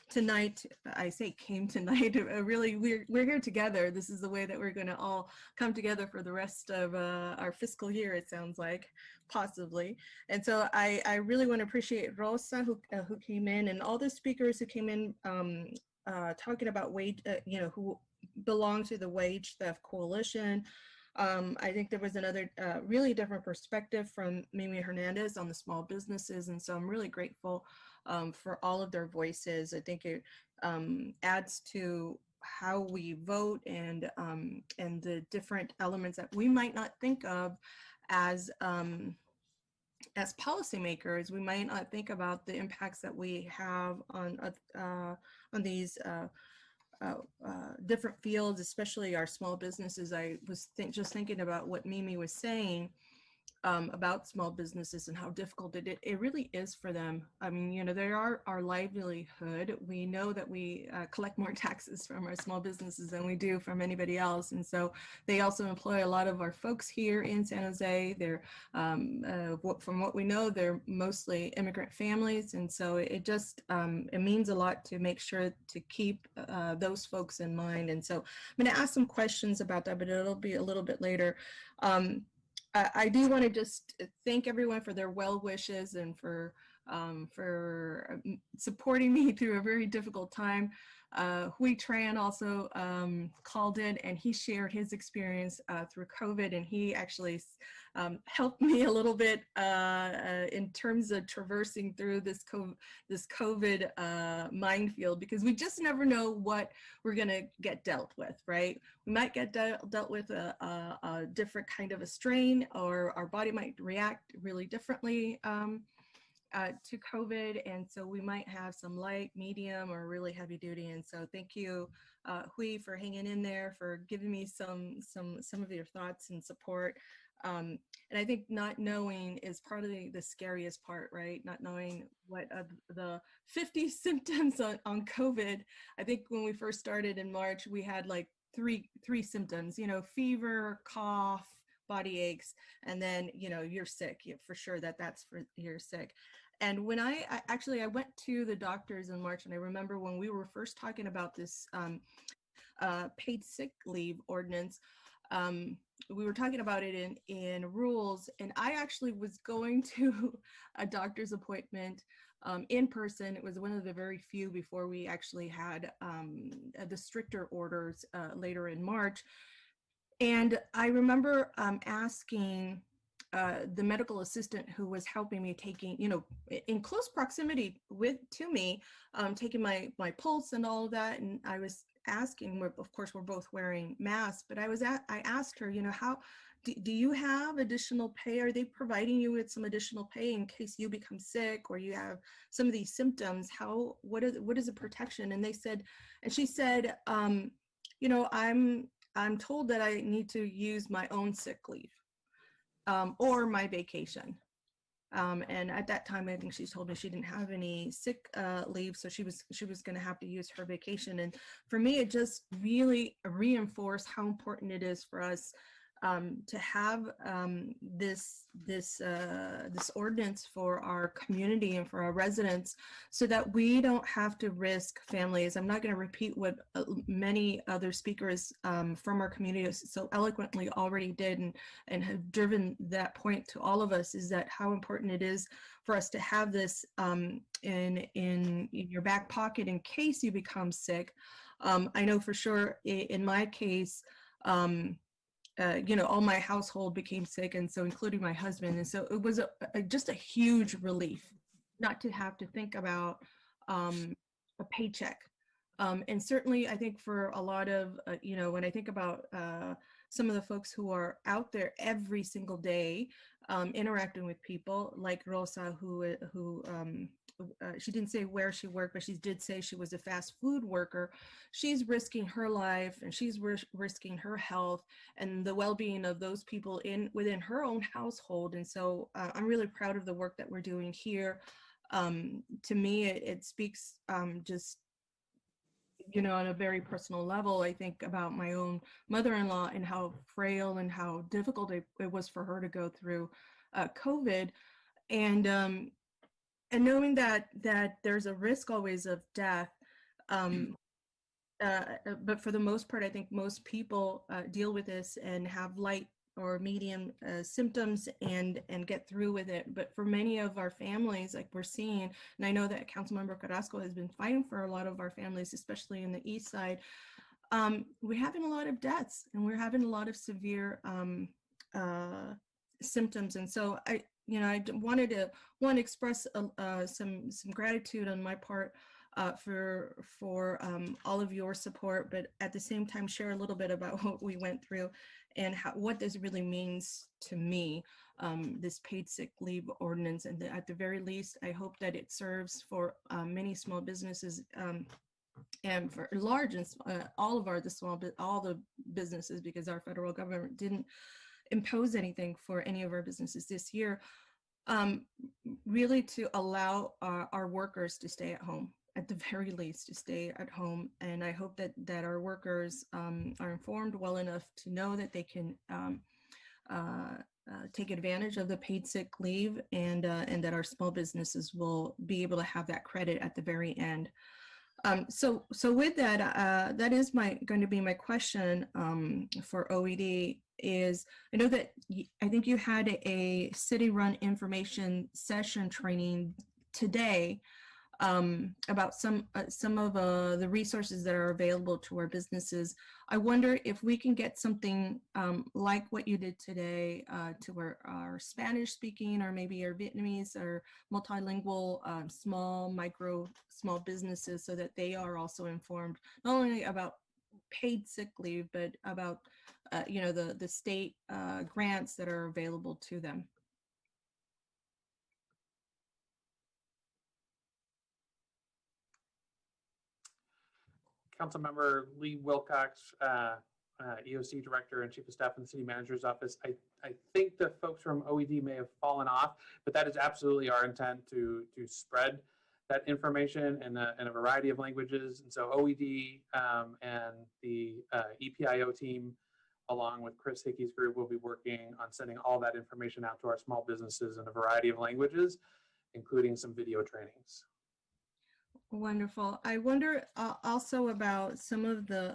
tonight. I say came tonight. Really, we're here together. This is the way that we're going to all come together for the rest of our fiscal year, it sounds like, possibly. And so I really want to appreciate Rosa who came in, and all the speakers who came in talking about wage, who belong to the Wage Theft Coalition. I think there was another really different perspective from Mimi Hernandez on the small businesses. And so I'm really grateful for all of their voices. I think it adds to how we vote and the different elements that we might not think of as policymakers. We might not think about the impacts that we have on these different fields, especially our small businesses. I was just thinking about what Mimi was saying about small businesses and how difficult it really is for them. I mean, you know, they are our livelihood. We know that we collect more taxes from our small businesses than we do from anybody else. And so they also employ a lot of our folks here in San Jose. They're, from what we know, they're mostly immigrant families. And so it just, it means a lot to make sure to keep those folks in mind. And so I'm going to ask some questions about that, but it'll be a little bit later. I do want to just thank everyone for their well wishes and for supporting me through a very difficult time. Hui Tran also called in and he shared his experience through COVID, and he actually helped me a little bit in terms of traversing through this COVID minefield, because we just never know what we're going to get dealt with, right? We might get dealt with a different kind of a strain, or our body might react really differently to COVID. And so we might have some light, medium, or really heavy duty. And so thank you, Hui, for hanging in there, for giving me some of your thoughts and support. And I think not knowing is probably the scariest part, right? Not knowing what the 50 symptoms on COVID. I think when we first started in March, we had like three symptoms, you know, fever, cough, body aches, and then, you know, you're sick. For sure you're sick. And when I went to the doctors in March, and I remember when we were first talking about this paid sick leave ordinance, we were talking about it in rules, and I actually was going to a doctor's appointment in person. It was one of the very few before we actually had the stricter orders later in March. And I remember asking the medical assistant who was helping me, taking, you know, in close proximity to me, taking my pulse and all of that. And I was asking, of course, we're both wearing masks, but I asked her, you know, how do you have additional pay? Are they providing you with some additional pay in case you become sick or you have some of these symptoms? What is the protection? And she said, you know, I'm told that I need to use my own sick leave. Or my vacation. And at that time, I think she told me she didn't have any sick leave, so she was going to have to use her vacation. And for me, it just really reinforced how important it is for us to have this ordinance for our community and for our residents, so that we don't have to risk families. I'm not going to repeat what many other speakers from our community so eloquently already did and have driven that point to all of us, is that how important it is for us to have this in your back pocket in case you become sick. I know for sure in my case, you know, all my household became sick, and so including my husband. And so it was just a huge relief not to have to think about a paycheck. And certainly I think for a lot of, you know, when I think about some of the folks who are out there every single day interacting with people, like Rosa, who she didn't say where she worked, but she did say she was a fast food worker. She's risking her life, and she's risking her health and the well-being of those people within her own household. And so I'm really proud of the work that we're doing here. To me, it speaks just, you know, on a very personal level. I think about my own mother-in-law and how frail and how difficult it was for her to go through COVID. And knowing that there's a risk always of death, but for the most part, I think most people deal with this and have light or medium symptoms and get through with it. But for many of our families, like we're seeing, and I know that Councilmember Carrasco has been fighting for a lot of our families, especially in the East Side, we're having a lot of deaths and we're having a lot of severe symptoms. And so I wanted to express some gratitude on my part for all of your support, but at the same time share a little bit about what we went through and what this really means to me, this paid sick leave ordinance. And at the very least, I hope that it serves for many small businesses and for large and all the businesses, because our federal government didn't impose anything for any of our businesses this year, really to allow our workers to stay at home, at the very least, to stay at home. And I hope that our workers are informed well enough to know that they can take advantage of the paid sick leave, and that our small businesses will be able to have that credit at the very end. So with that, that is going to be my question for OED. Is I know that I think you had a city-run information session training today about some of the resources that are available to our businesses. I wonder if we can get something like what you did today to our Spanish-speaking, or maybe our Vietnamese or multilingual small businesses, so that they are also informed not only about paid sick leave, but about the state grants that are available to them. Councilmember Lee Wilcox, EOC Director and Chief of Staff in the City Manager's Office. I think the folks from OED may have fallen off, but that is absolutely our intent to spread that information in a variety of languages. And so OED and the EPIO team, along with Chris Hickey's group, will be working on sending all that information out to our small businesses in a variety of languages, including some video trainings. Wonderful. I wonder also about some of the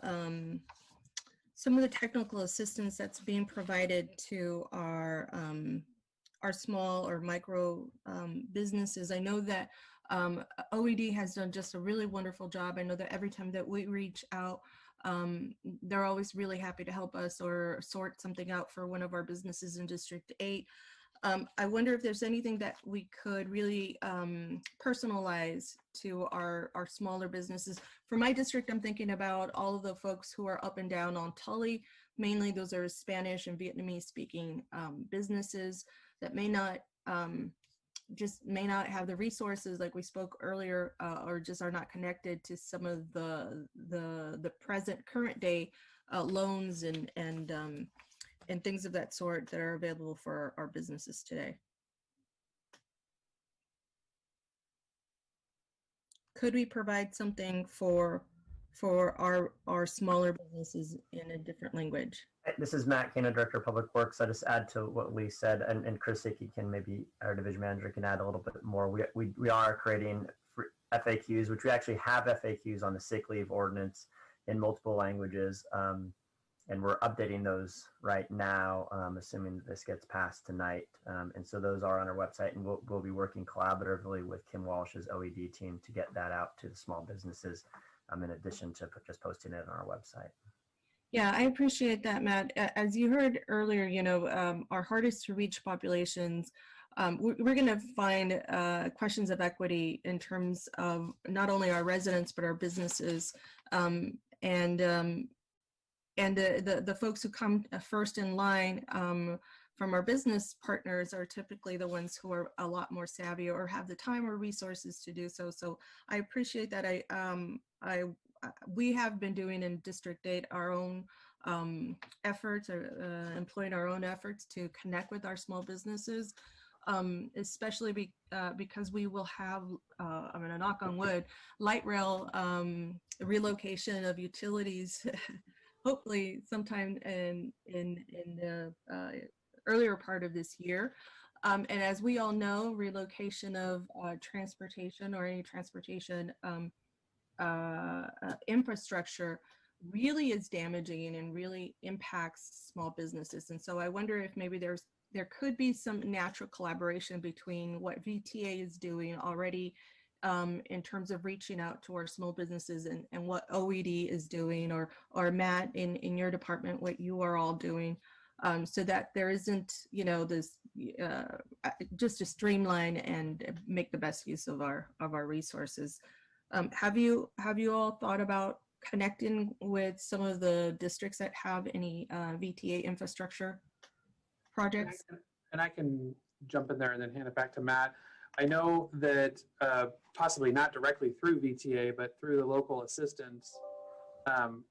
technical assistance that's being provided to our small or micro businesses. I know that OED has done just a really wonderful job. I know that every time that we reach out, they're always really happy to help us or sort something out for one of our businesses in District 8. I wonder if there's anything that we could really personalize to our smaller businesses. For my district, I'm thinking about all of the folks who are up and down on Tully. Mainly those are Spanish and Vietnamese speaking businesses that may not have the resources like we spoke earlier, or just are not connected to some of the current day loans and things of that sort that are available for our businesses today. Could we provide something for our smaller businesses in a different language? This is Matt Kano, Director of Public Works. I just add to what Lee said, and Chris Hickey can, maybe our division manager, can add a little bit more. We are creating FAQs, which we actually have FAQs on the sick leave ordinance in multiple languages. And we're updating those right now, assuming that this gets passed tonight. And so those are on our website, and we'll be working collaboratively with Kim Walsh's OED team to get that out to the small businesses, in addition to just posting it on our website. Yeah, I appreciate that, Matt. As you heard earlier, our hardest to reach populations, we're going to find questions of equity in terms of not only our residents, but our businesses. And the folks who come first in line from our business partners are typically the ones who are a lot more savvy or have the time or resources to do so. So I appreciate that. We have been doing in District 8 our own efforts, employing our own efforts to connect with our small businesses, especially because we will have, I'm going to knock on wood, light rail relocation of utilities hopefully sometime in the earlier part of this year. And as we all know, relocation of transportation or any transportation infrastructure really is damaging and really impacts small businesses. And so I wonder if maybe there could be some natural collaboration between what VTA is doing already in terms of reaching out to our small businesses and what OED is doing, or Matt in your department, what you are all doing, so that there isn't, you know, this just to streamline and make the best use of our resources. Have you all thought about connecting with some of the districts that have any VTA infrastructure projects? And I can jump in there and then hand it back to Matt. I know that possibly not directly through VTA, but through the local assistance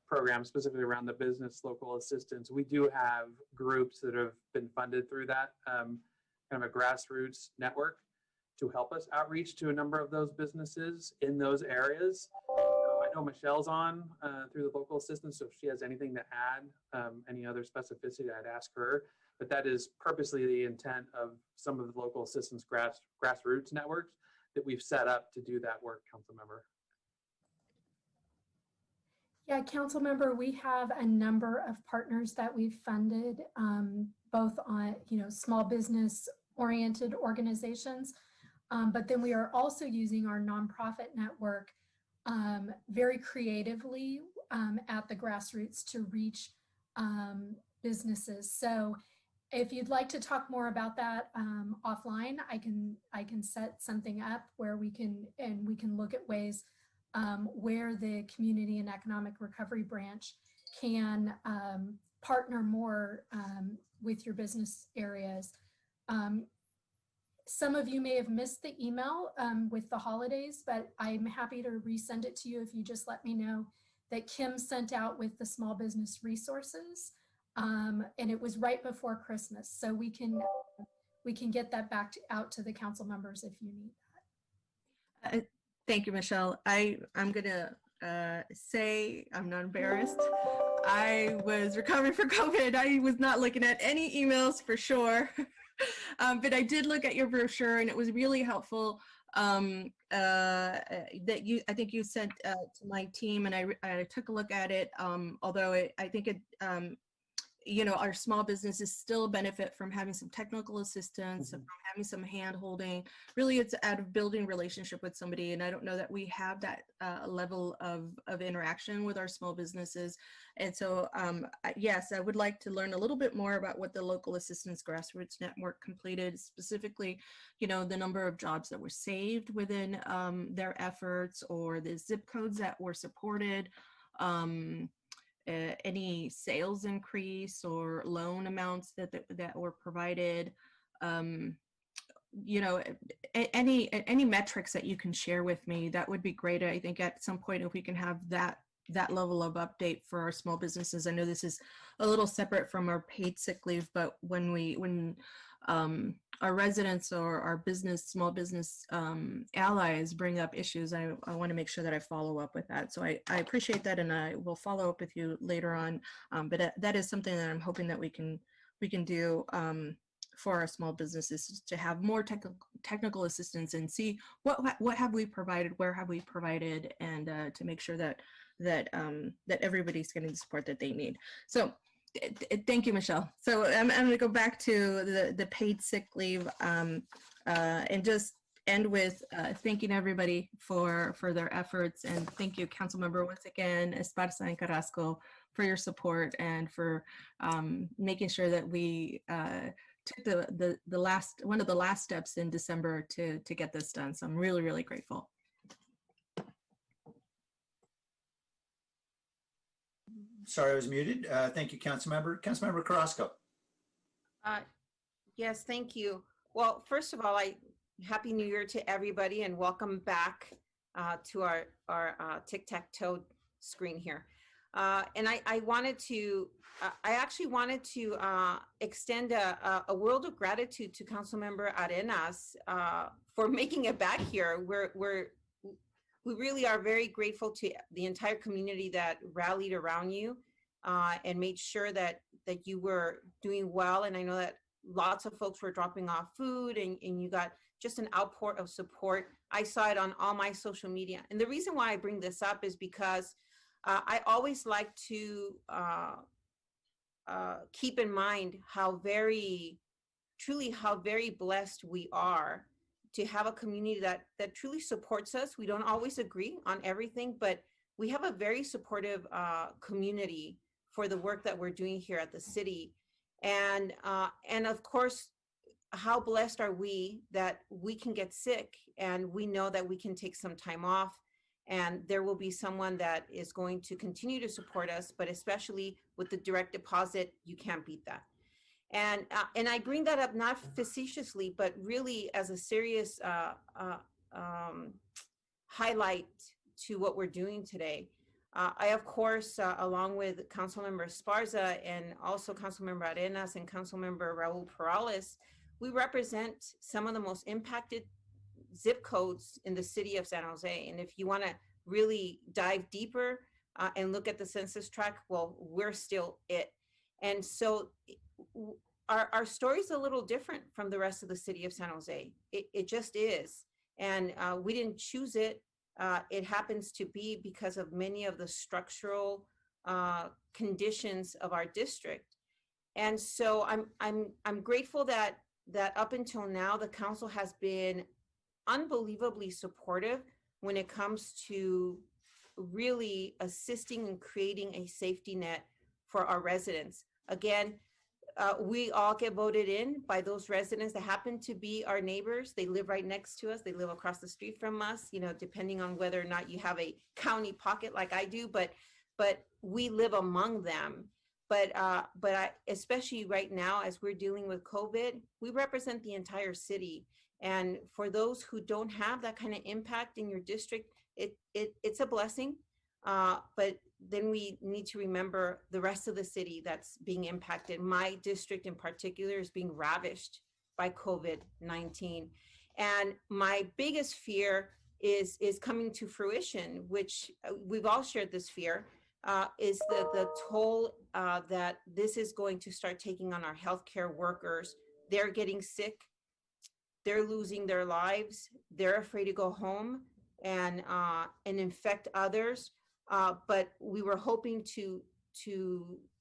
program, specifically around the business local assistance, we do have groups that have been funded through that kind of a grassroots network to help us outreach to a number of those businesses in those areas. I know Michelle's on through the local assistance, so if she has anything to add, any other specificity, I'd ask her. But that is purposely the intent of some of the local assistance grassroots networks that we've set up to do that work, council member. Yeah, council member, we have a number of partners that we've funded, both on, you know, small business oriented organizations, but then we are also using our nonprofit network very creatively at the grassroots to reach businesses. So if you'd like to talk more about that offline, I can set something up where we can look at ways where the Community and Economic Recovery Branch can partner more with your business areas. Some of you may have missed the email with the holidays, but I'm happy to resend it to you if you just let me know that Kim sent out with the small business resources. And it was right before Christmas. So we can get that back out to the council members if you need that. Thank you, Michelle. I'm gonna say I'm not embarrassed. I was recovering from COVID. I was not looking at any emails for sure, but I did look at your brochure and it was really helpful. That I think you sent to my team, and I took a look at it. Although I think it, you know, our small businesses still benefit from having some technical assistance, from having some hand holding. Really, it's out of building relationship with somebody. And I don't know that we have that level of interaction with our small businesses. And so, yes, I would like to learn a little bit more about what the local assistance grassroots network completed, specifically, you know, the number of jobs that were saved within their efforts, or the zip codes that were supported. Any sales increase or loan amounts that were provided, you know, any metrics that you can share with me, that would be great. I think at some point, if we can have that level of update for our small businesses. I know this is a little separate from our paid sick leave, but when our residents or our small business allies bring up issues, I want to make sure that I follow up with that. So I appreciate that, and I will follow up with you later on. But that is something that I'm hoping that we can do for our small businesses, to have more technical assistance and see what have we provided, where have we provided, and to make sure that everybody's getting the support that they need. So thank you, Michelle. So I'm going to go back to the paid sick leave and just end with thanking everybody for their efforts. And thank you, Councilmember, once again, Esparza and Carrasco, for your support and for making sure that we took one of the last steps in December to get this done. So I'm really, really grateful. Sorry, I was muted. Thank you, Councilmember. Councilmember Carrasco. Yes, thank you. Well, first of all, Happy New Year to everybody, and welcome back to our tic-tac-toe screen here. And I actually wanted to extend a world of gratitude to Councilmember Arenas for making it back here. We really are very grateful to the entire community that rallied around you and made sure that you were doing well. And I know that lots of folks were dropping off food, and you got just an outpour of support. I saw it on all my social media. And the reason why I bring this up is because I always like to keep in mind how very blessed we are to have a community that truly supports us. We don't always agree on everything, but we have a very supportive community for the work that we're doing here at the city. And of course, how blessed are we that we can get sick and we know that we can take some time off, and there will be someone that is going to continue to support us, but especially with the direct deposit, you can't beat that. And I bring that up not facetiously, but really as a serious highlight to what we're doing today. I, of course, along with Councilmember Esparza and also Councilmember Arenas and Councilmember Raul Perales, we represent some of the most impacted zip codes in the city of San Jose. And if you want to really dive deeper and look at the census tract, well, we're still it. And so our story is a little different from the rest of the city of San Jose. It just is. And we didn't choose it. It happens to be because of many of the structural conditions of our district. And so I'm grateful that up until now, the council has been unbelievably supportive when it comes to really assisting and creating a safety net for our residents. Again, we all get voted in by those residents that happen to be our neighbors. They live right next to us. They live across the street from us, you know, depending on whether or not you have a county pocket like I do, but we live among them. But especially right now, as we're dealing with COVID, we represent the entire city. And for those who don't have that kind of impact in your district, it's a blessing. But then we need to remember the rest of the city that's being impacted. My district in particular is being ravished by COVID-19. And my biggest fear is coming to fruition, which we've all shared this fear, is the toll that this is going to start taking on our healthcare workers. They're getting sick, they're losing their lives, they're afraid to go home and infect others. But we were hoping to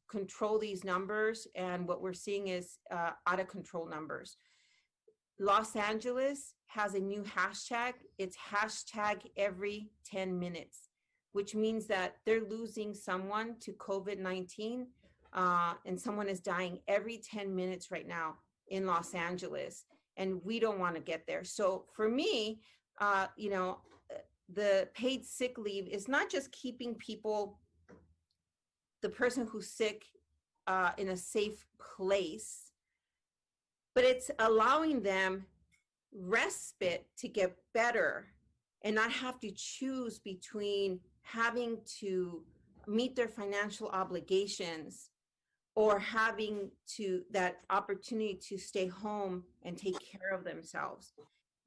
control these numbers, and what we're seeing is out of control numbers. Los Angeles has a new hashtag. It's hashtag every 10 minutes, which means that they're losing someone to COVID-19, and someone is dying every 10 minutes right now in Los Angeles, and we don't want to get there. So for me, you know, the paid sick leave is not just keeping people, the person who's sick, in a safe place, but it's allowing them respite to get better and not have to choose between having to meet their financial obligations or having that opportunity to stay home and take care of themselves,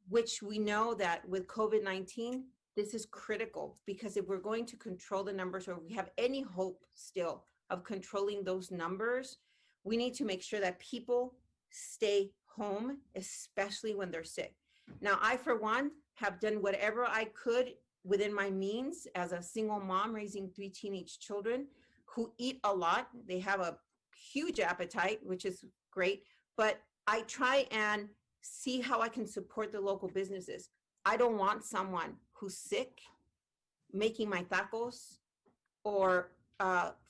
which we know that with COVID-19, this is critical, because if we're going to control the numbers, or we have any hope still of controlling those numbers, we need to make sure that people stay home, especially when they're sick. Now, I, for one, have done whatever I could within my means as a single mom raising 3 teenage children who eat a lot. They have a huge appetite, which is great, but I try and see how I can support the local businesses. I don't want someone who's sick making my tacos or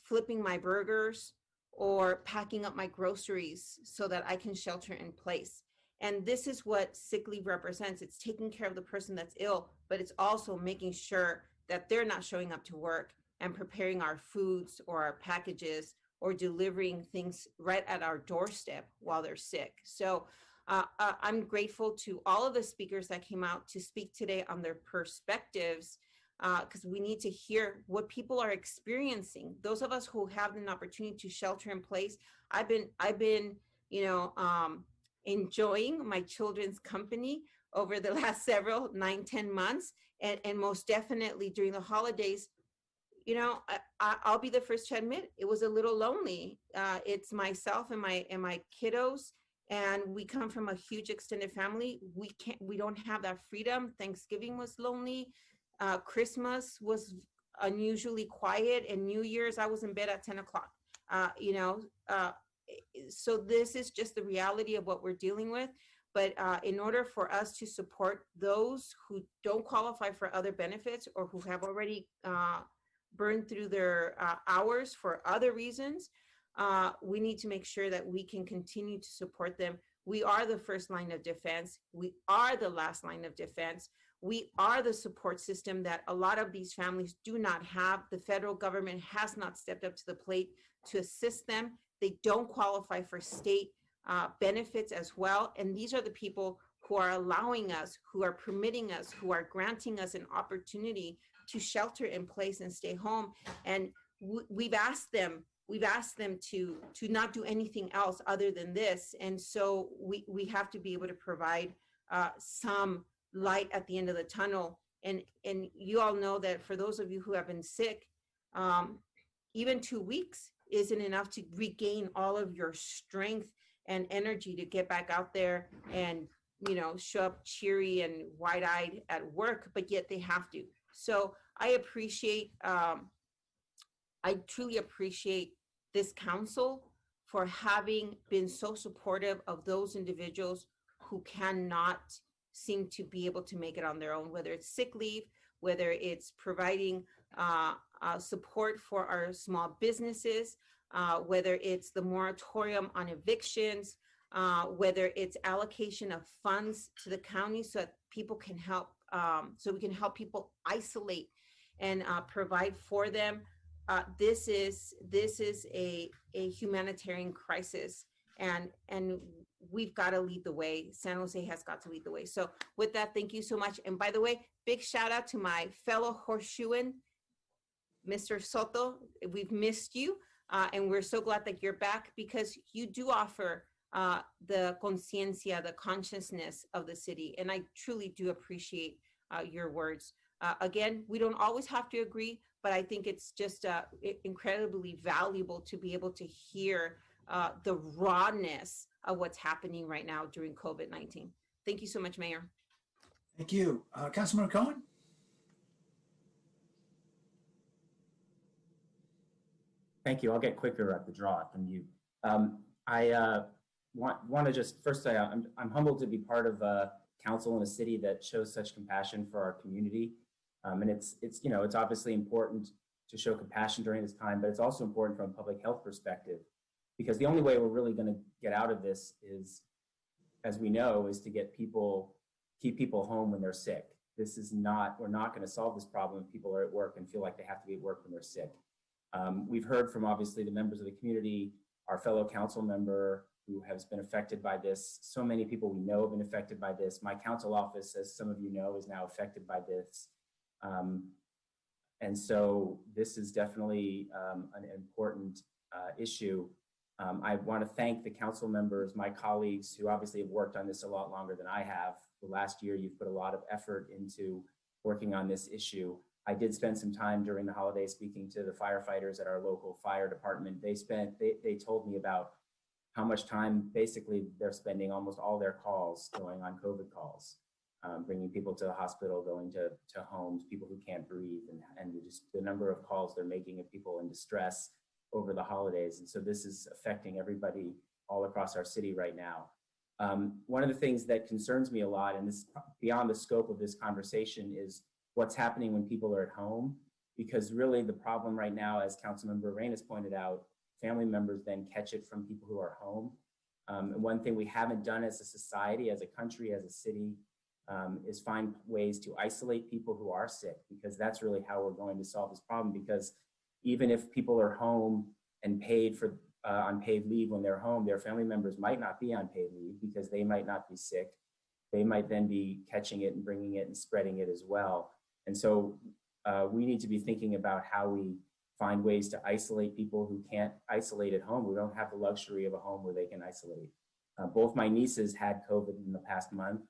flipping my burgers or packing up my groceries so that I can shelter in place. And this is what sick leave represents. It's taking care of the person that's ill, but it's also making sure that they're not showing up to work and preparing our foods or our packages or delivering things right at our doorstep while they're sick. So I'm grateful to all of the speakers that came out to speak today on their perspectives, because we need to hear what people are experiencing. Those of us who have an opportunity to shelter in place, I've been, you know, enjoying my children's company over the last 9-10 months, and most definitely during the holidays. You know, I'll be the first to admit it was a little lonely. It's myself and my kiddos, and we come from a huge extended family. We don't have that freedom. Thanksgiving was lonely. Christmas was unusually quiet, and New Year's I was in bed at 10 o'clock. You know, so this is just the reality of what we're dealing with. But in order for us to support those who don't qualify for other benefits or who have already burned through their hours for other reasons, we need to make sure that we can continue to support them. We are the first line of defense. We are the last line of defense. We are the support system that a lot of these families do not have. The federal government has not stepped up to the plate to assist them. They don't qualify for state benefits as well. And these are the people who are allowing us, who are permitting us, who are granting us an opportunity to shelter in place and stay home. And we've asked them to not do anything else other than this. And so we have to be able to provide some light at the end of the tunnel. And you all know that for those of you who have been sick, even 2 weeks isn't enough to regain all of your strength and energy to get back out there and, you know, show up cheery and wide-eyed at work, but yet they have to. So I appreciate, I truly appreciate this council for having been so supportive of those individuals who cannot seem to be able to make it on their own, whether it's sick leave, whether it's providing support for our small businesses, whether it's the moratorium on evictions, whether it's allocation of funds to the county so that people can help, so we can help people isolate and provide for them. This is a humanitarian crisis, and we've got to lead the way. San Jose has got to lead the way. So with that, thank you so much. And by the way, big shout out to my fellow horseshoeing, Mr. Soto. We've missed you, and we're so glad that you're back because you do offer the conciencia, the consciousness of the city. And I truly do appreciate your words. Again, we don't always have to agree, but I think it's just incredibly valuable to be able to hear the rawness of what's happening right now during COVID-19. Thank you so much, Mayor. Thank you. Councilmember Cohen? Thank you. I'll get quicker at the draw than you. I want to just first say I'm humbled to be part of a council in a city that shows such compassion for our community. And it's you know, it's obviously important to show compassion during this time, but it's also important from a public health perspective, because the only way we're really going to get out of this is, as we know, is to keep people home when they're sick. This is not, we're not going to solve this problem if people are at work and feel like they have to be at work when they're sick. We've heard from obviously the members of the community, our fellow council member who has been affected by this. So many people we know have been affected by this. My council office, as some of you know, is now affected by this. And so this is definitely an important issue. I want to thank the council members, my colleagues who obviously have worked on this a lot longer than I have. The last year, you've put a lot of effort into working on this issue. I did spend some time during the holiday speaking to the firefighters at our local fire department. They told me about how much time basically they're spending, almost all their calls going on COVID calls, bringing people to the hospital, going to homes, people who can't breathe, and just the number of calls they're making of people in distress over the holidays. And so this is affecting everybody all across our city right now. One of the things that concerns me a lot, and this is beyond the scope of this conversation, is what's happening when people are at home, because really the problem right now, as Councilmember Arenas pointed out, family members then catch it from people who are home. And one thing we haven't done as a society, as a country, as a city, is find ways to isolate people who are sick, because that's really how we're going to solve this problem. Because even if people are home and paid for unpaid leave when they're home, their family members might not be on paid leave because they might not be sick. They might then be catching it and bringing it and spreading it as well. And so we need to be thinking about how we find ways to isolate people who can't isolate at home. We don't have the luxury of a home where they can isolate. Both my nieces had COVID in the past month.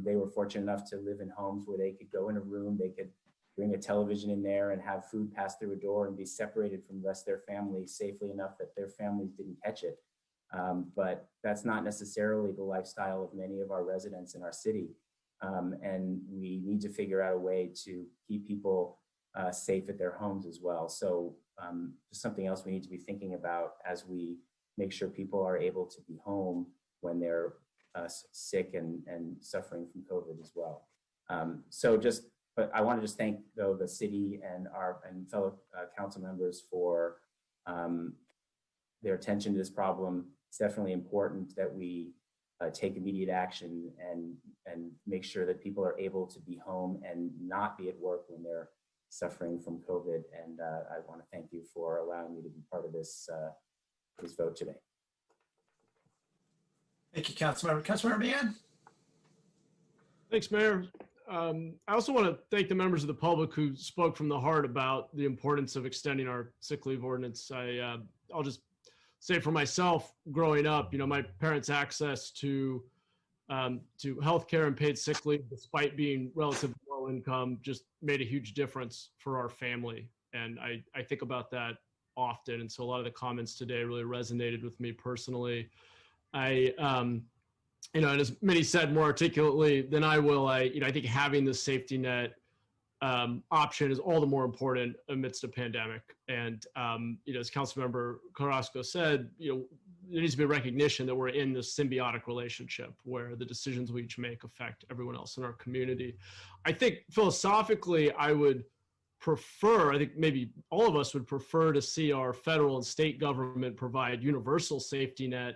They were fortunate enough to live in homes where they could go in a room, they could bring a television in there and have food pass through a door and be separated from the rest of their family safely enough that their families didn't catch it. But that's not necessarily the lifestyle of many of our residents in our city. And we need to figure out a way to keep people safe at their homes as well. So just something else we need to be thinking about as we make sure people are able to be home when they're sick and suffering from COVID as well. But I want to just thank though the city and our fellow council members for their attention to this problem. It's definitely important that we take immediate action and make sure that people are able to be home and not be at work when they're suffering from COVID. And I want to thank you for allowing me to be part of this this vote today. Thank you, Councilmember. Councilmember Mann? Thanks, Mayor. I also want to thank the members of the public who spoke from the heart about the importance of extending our sick leave ordinance. I'll just say for myself, growing up, my parents' access to healthcare and paid sick leave, despite being relatively low income, just made a huge difference for our family. And I think about that often. And so a lot of the comments today really resonated with me personally. And as many said more articulately than I will, I think having the safety net option is all the more important amidst a pandemic. And as Councilmember Carrasco said, there needs to be a recognition that we're in this symbiotic relationship where the decisions we each make affect everyone else in our community. I think philosophically, I think maybe all of us would prefer to see our federal and state government provide universal safety net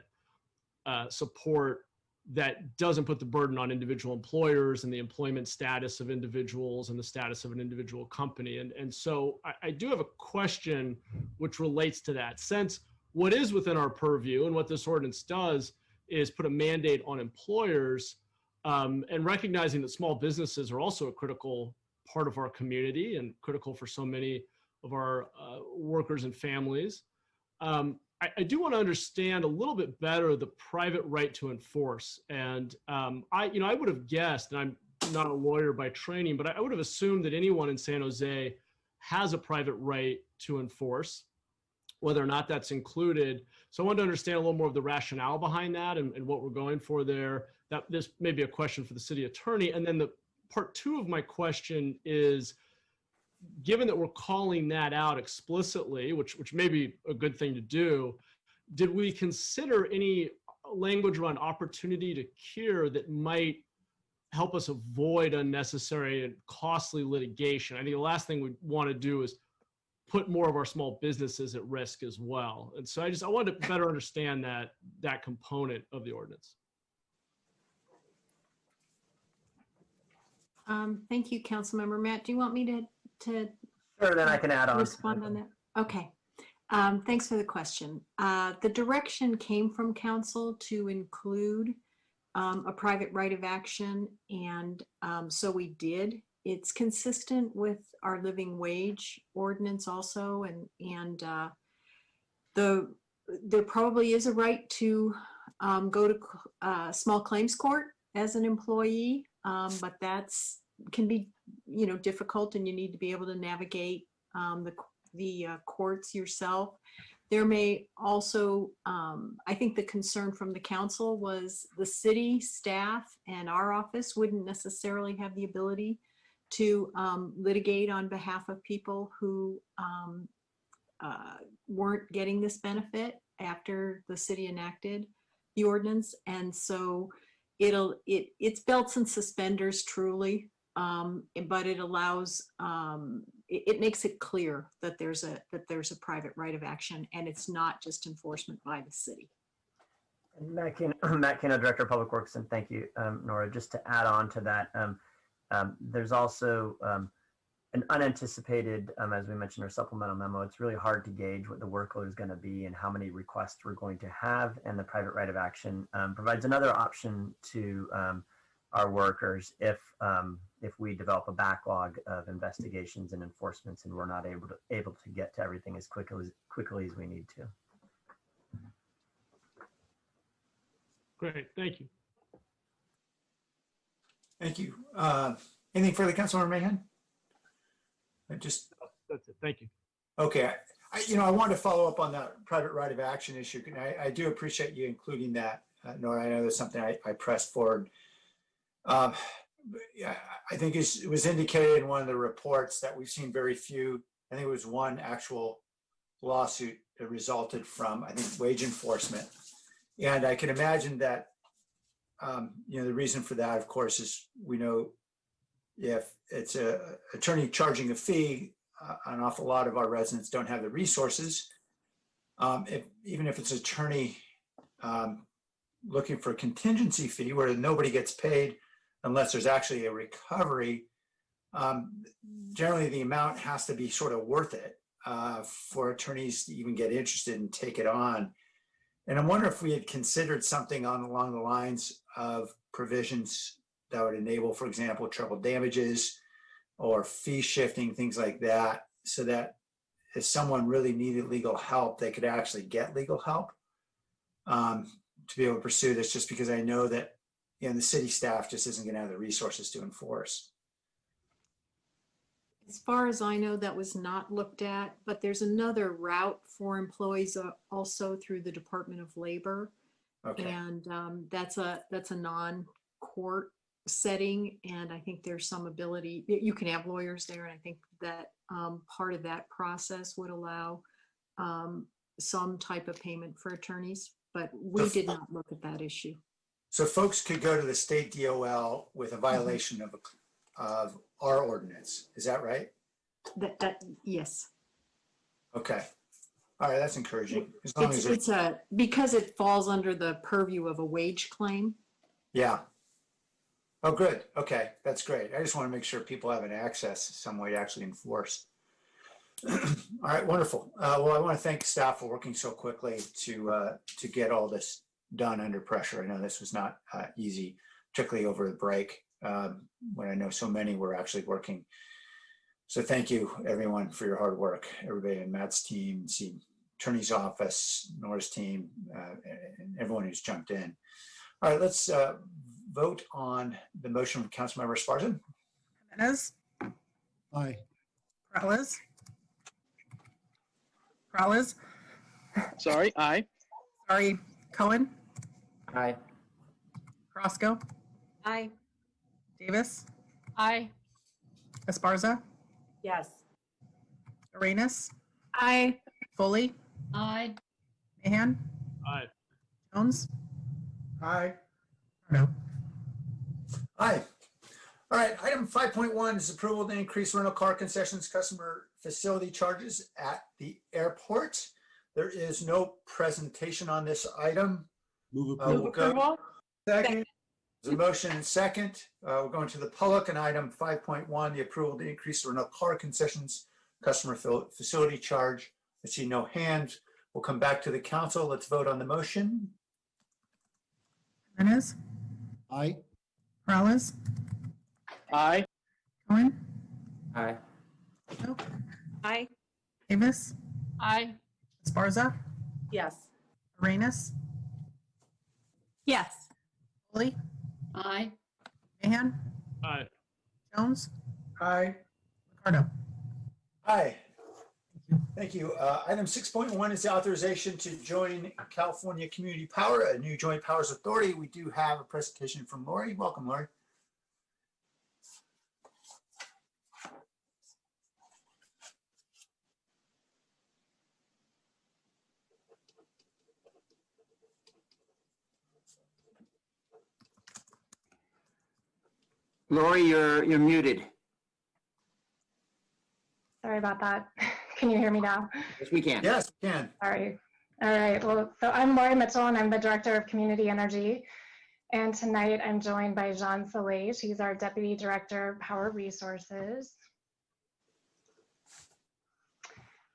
support that doesn't put the burden on individual employers and the employment status of individuals and the status of an individual company. And so I do have a question which relates to that. Since what is within our purview and what this ordinance does is put a mandate on employers, and recognizing that small businesses are also a critical part of our community and critical for so many of our workers and families. I do want to understand a little bit better the private right to enforce. And I would have guessed, and I'm not a lawyer by training, but I would have assumed that anyone in San Jose has a private right to enforce, whether or not that's included. So I wanted to understand a little more of the rationale behind that and what we're going for there. That this may be a question for the city attorney. And then the part two of my question is, given that we're calling that out explicitly, which may be a good thing to do, did we consider any language around opportunity to cure that might help us avoid unnecessary and costly litigation? I think the last thing we want to do is put more of our small businesses at risk as well. And so I wanted to better understand that component of the ordinance. Thank you, Councilmember Matt. Do you want me to Sure, then I can add on. Respond on that? Okay. Thanks for the question. The direction came from council to include a private right of action, and so we did. It's consistent with our living wage ordinance also, and there probably is a right to go to small claims court as an employee, but that's can be difficult, and you need to be able to navigate the courts yourself. There may also, I think the concern from the council was the city staff and our office wouldn't necessarily have the ability to litigate on behalf of people who weren't getting this benefit after the city enacted the ordinance. And so it's belts and suspenders truly. But it allows, it makes it clear that there's a private right of action, and it's not just enforcement by the city. Matt Kino, Director of Public Works, and thank you, Nora. Just to add on to that, there's also an unanticipated, as we mentioned in our supplemental memo, it's really hard to gauge what the workload is going to be and how many requests we're going to have, and the private right of action provides another option to our workers if we develop a backlog of investigations and enforcements and we're not able to get to everything as quickly as we need to. Great, thank you. Thank you. Anything further, Councilmember Mahan? That's it. Thank you. Okay. I wanted to follow up on that private right of action issue. I do appreciate you including that, Nora. I know that's something I pressed forward. I think it was indicated in one of the reports that we've seen very few. I think it was one actual lawsuit that resulted from, I think, wage enforcement. And I can imagine that the reason for that, of course, is we know if it's a attorney charging a fee, an awful lot of our residents don't have the resources. Even if it's an attorney looking for a contingency fee where nobody gets paid unless there's actually a recovery, generally the amount has to be sort of worth it for attorneys to even get interested and take it on. And I wonder if we had considered something along the lines of provisions that would enable, for example, treble damages or fee shifting, things like that, so that if someone really needed legal help, they could actually get legal help to be able to pursue this, just because I know that the city staff just isn't going to have the resources to enforce. As far as I know, that was not looked at, but there's another route for employees also through the Department of Labor. Okay. And that's a non-court setting. And I think there's some ability, you can have lawyers there. And I think that part of that process would allow some type of payment for attorneys, but we did not look at that issue. So folks could go to the state DOL with a violation of our ordinance. Is that right? Yes. Okay. All right, that's encouraging. As long as It's because it falls under the purview of a wage claim. yeah. Oh, good. Okay, that's great. I just want to make sure people have an access, some way to actually enforce. All right, wonderful. Well, I want to thank staff for working so quickly to get all this done under pressure. I know this was not easy, particularly over the break, when I know so many were actually working. So thank you, everyone, for your hard work. Everybody in Matt's team, the attorney's office, Nora's team, and everyone who's jumped in. All right, let's vote on the motion from Councilmember Esparza. Jimenez. Aye. Perales. Perales. Sorry, aye. Sorry, Cohen. Aye. Carrasco. Aye. Davis. Aye. Esparza. Yes. Arenas. Aye. Foley. Aye. Mahan. Aye. Jones. Aye. No. Aye. All right, item 5.1 is approval to increase rental car concessions customer facility charges at the airport. There is no presentation on this item. Move We'll go. Second. There's a motion and second. We're going to the public on item 5.1, the approval to increase the rental car concessions customer facility charge. I see no hands. We'll come back to the council. Let's vote on the motion. Jimenez. Aye. Perales. Aye. Cohen. Aye. Nope. Aye. Davis. Aye. Esparza. Yes. Arenas. Yes. Foley. Aye. Mahan. Aye. Jones. Aye. Ricardo. Aye. Thank you. Item 6.1 is the authorization to join California Community Power, a new joint powers authority. We do have a presentation from Lori. Welcome, Lori. Lori, you're muted. Sorry about that. Can you hear me now? Yes, we can. Yes, we can. Sorry. All right. Well, so I'm Lori Mitchell, and I'm the Director of Community Energy. And tonight I'm joined by Jean Soleil. He's our Deputy Director of Power Resources.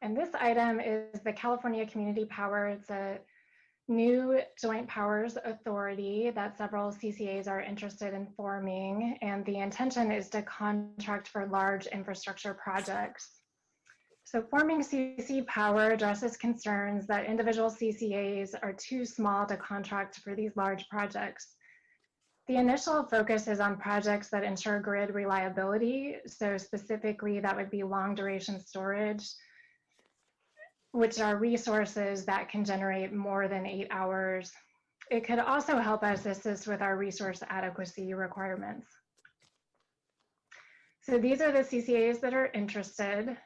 And this item is the California Community Power. It's a new joint powers authority that several CCAs are interested in forming. And the intention is to contract for large infrastructure projects. So forming CC Power addresses concerns that individual CCAs are too small to contract for these large projects. The initial focus is on projects that ensure grid reliability. So specifically, that would be long duration storage, which are resources that can generate more than 8 hours. It could also help us assist with our resource adequacy requirements. So these are the CCAs that are interested.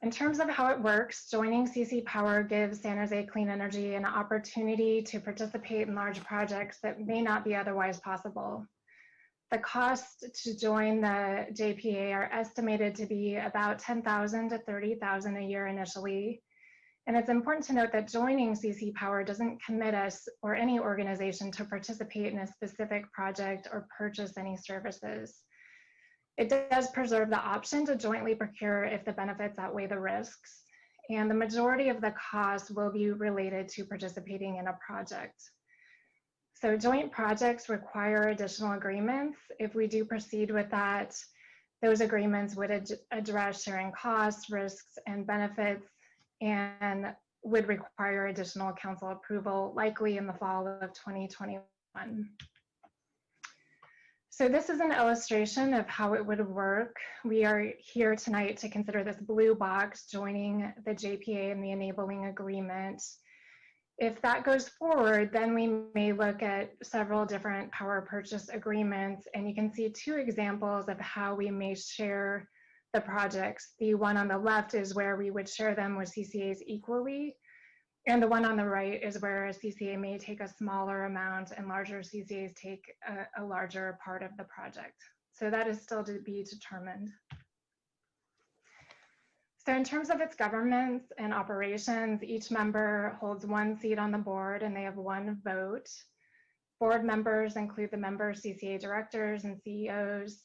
In terms of how it works, joining CC Power gives San Jose Clean Energy an opportunity to participate in large projects that may not be otherwise possible. The cost to join the JPA are estimated to be about $10,000 to $30,000 a year initially. And it's important to note that joining CC Power doesn't commit us or any organization to participate in a specific project or purchase any services. It does preserve the option to jointly procure if the benefits outweigh the risks. And the majority of the costs will be related to participating in a project. So joint projects require additional agreements. If we do proceed with that, those agreements would address sharing costs, risks, and benefits, and would require additional council approval, likely in the fall of 2021. So this is an illustration of how it would work. We are here tonight to consider this blue box joining the JPA and the enabling agreement. If that goes forward, then we may look at several different power purchase agreements, and you can see two examples of how we may share the projects. The one on the left is where we would share them with CCAs equally, and the one on the right is where a CCA may take a smaller amount and larger CCAs take a larger part of the project. So that is still to be determined. So in terms of its governance and operations, each member holds one seat on the board and they have one vote. Board members include the member CCA directors and CEOs.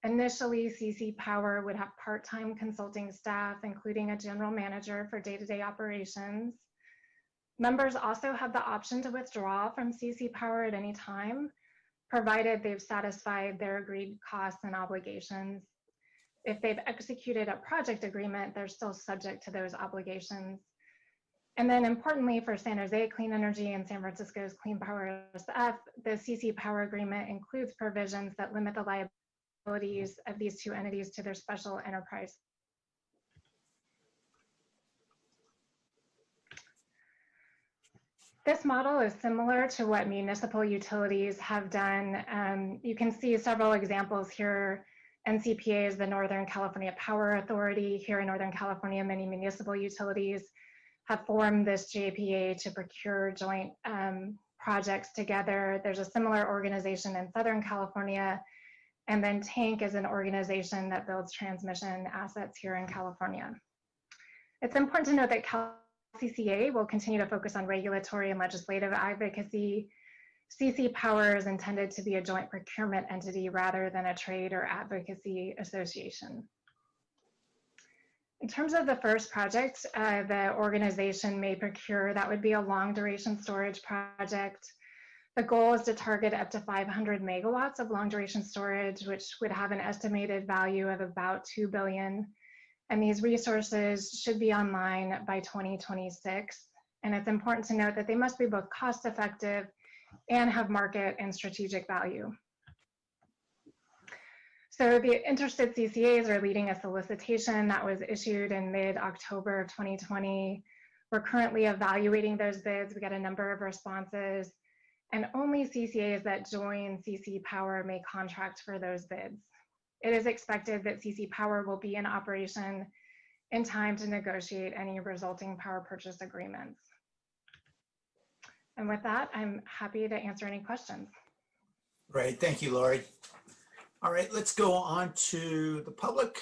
Initially, CC Power would have part-time consulting staff, including a general manager for day-to-day operations. Members also have the option to withdraw from CC Power at any time, provided they've satisfied their agreed costs and obligations. If they've executed a project agreement, they're still subject to those obligations. And then importantly for San Jose Clean Energy and San Francisco's Clean Power SF, the CC Power agreement includes provisions that limit the liabilities of these two entities to their special enterprise. This model is similar to what municipal utilities have done. You can see several examples here. NCPA is the Northern California Power Authority. Here in Northern California, many municipal utilities have formed this JPA to procure joint projects together. There's a similar organization in Southern California. And then TANK is an organization that builds transmission assets here in California. It's important to note that CCA will continue to focus on regulatory and legislative advocacy. CC Power is intended to be a joint procurement entity rather than a trade or advocacy association. In terms of the first project, the organization may procure, that would be a long duration storage project. The goal is to target up to 500 megawatts of long duration storage, which would have an estimated value of about $2 billion. And these resources should be online by 2026. And it's important to note that they must be both cost effective and have market and strategic value. So the interested CCAs are leading a solicitation that was issued in mid-October of 2020. We're currently evaluating those bids. We got a number of responses, and only CCAs that join CC Power may contract for those bids. It is expected that CC Power will be in operation in time to negotiate any resulting power purchase agreements. And with that, I'm happy to answer any questions. Great, thank you, Lori. All right, let's go on to the public.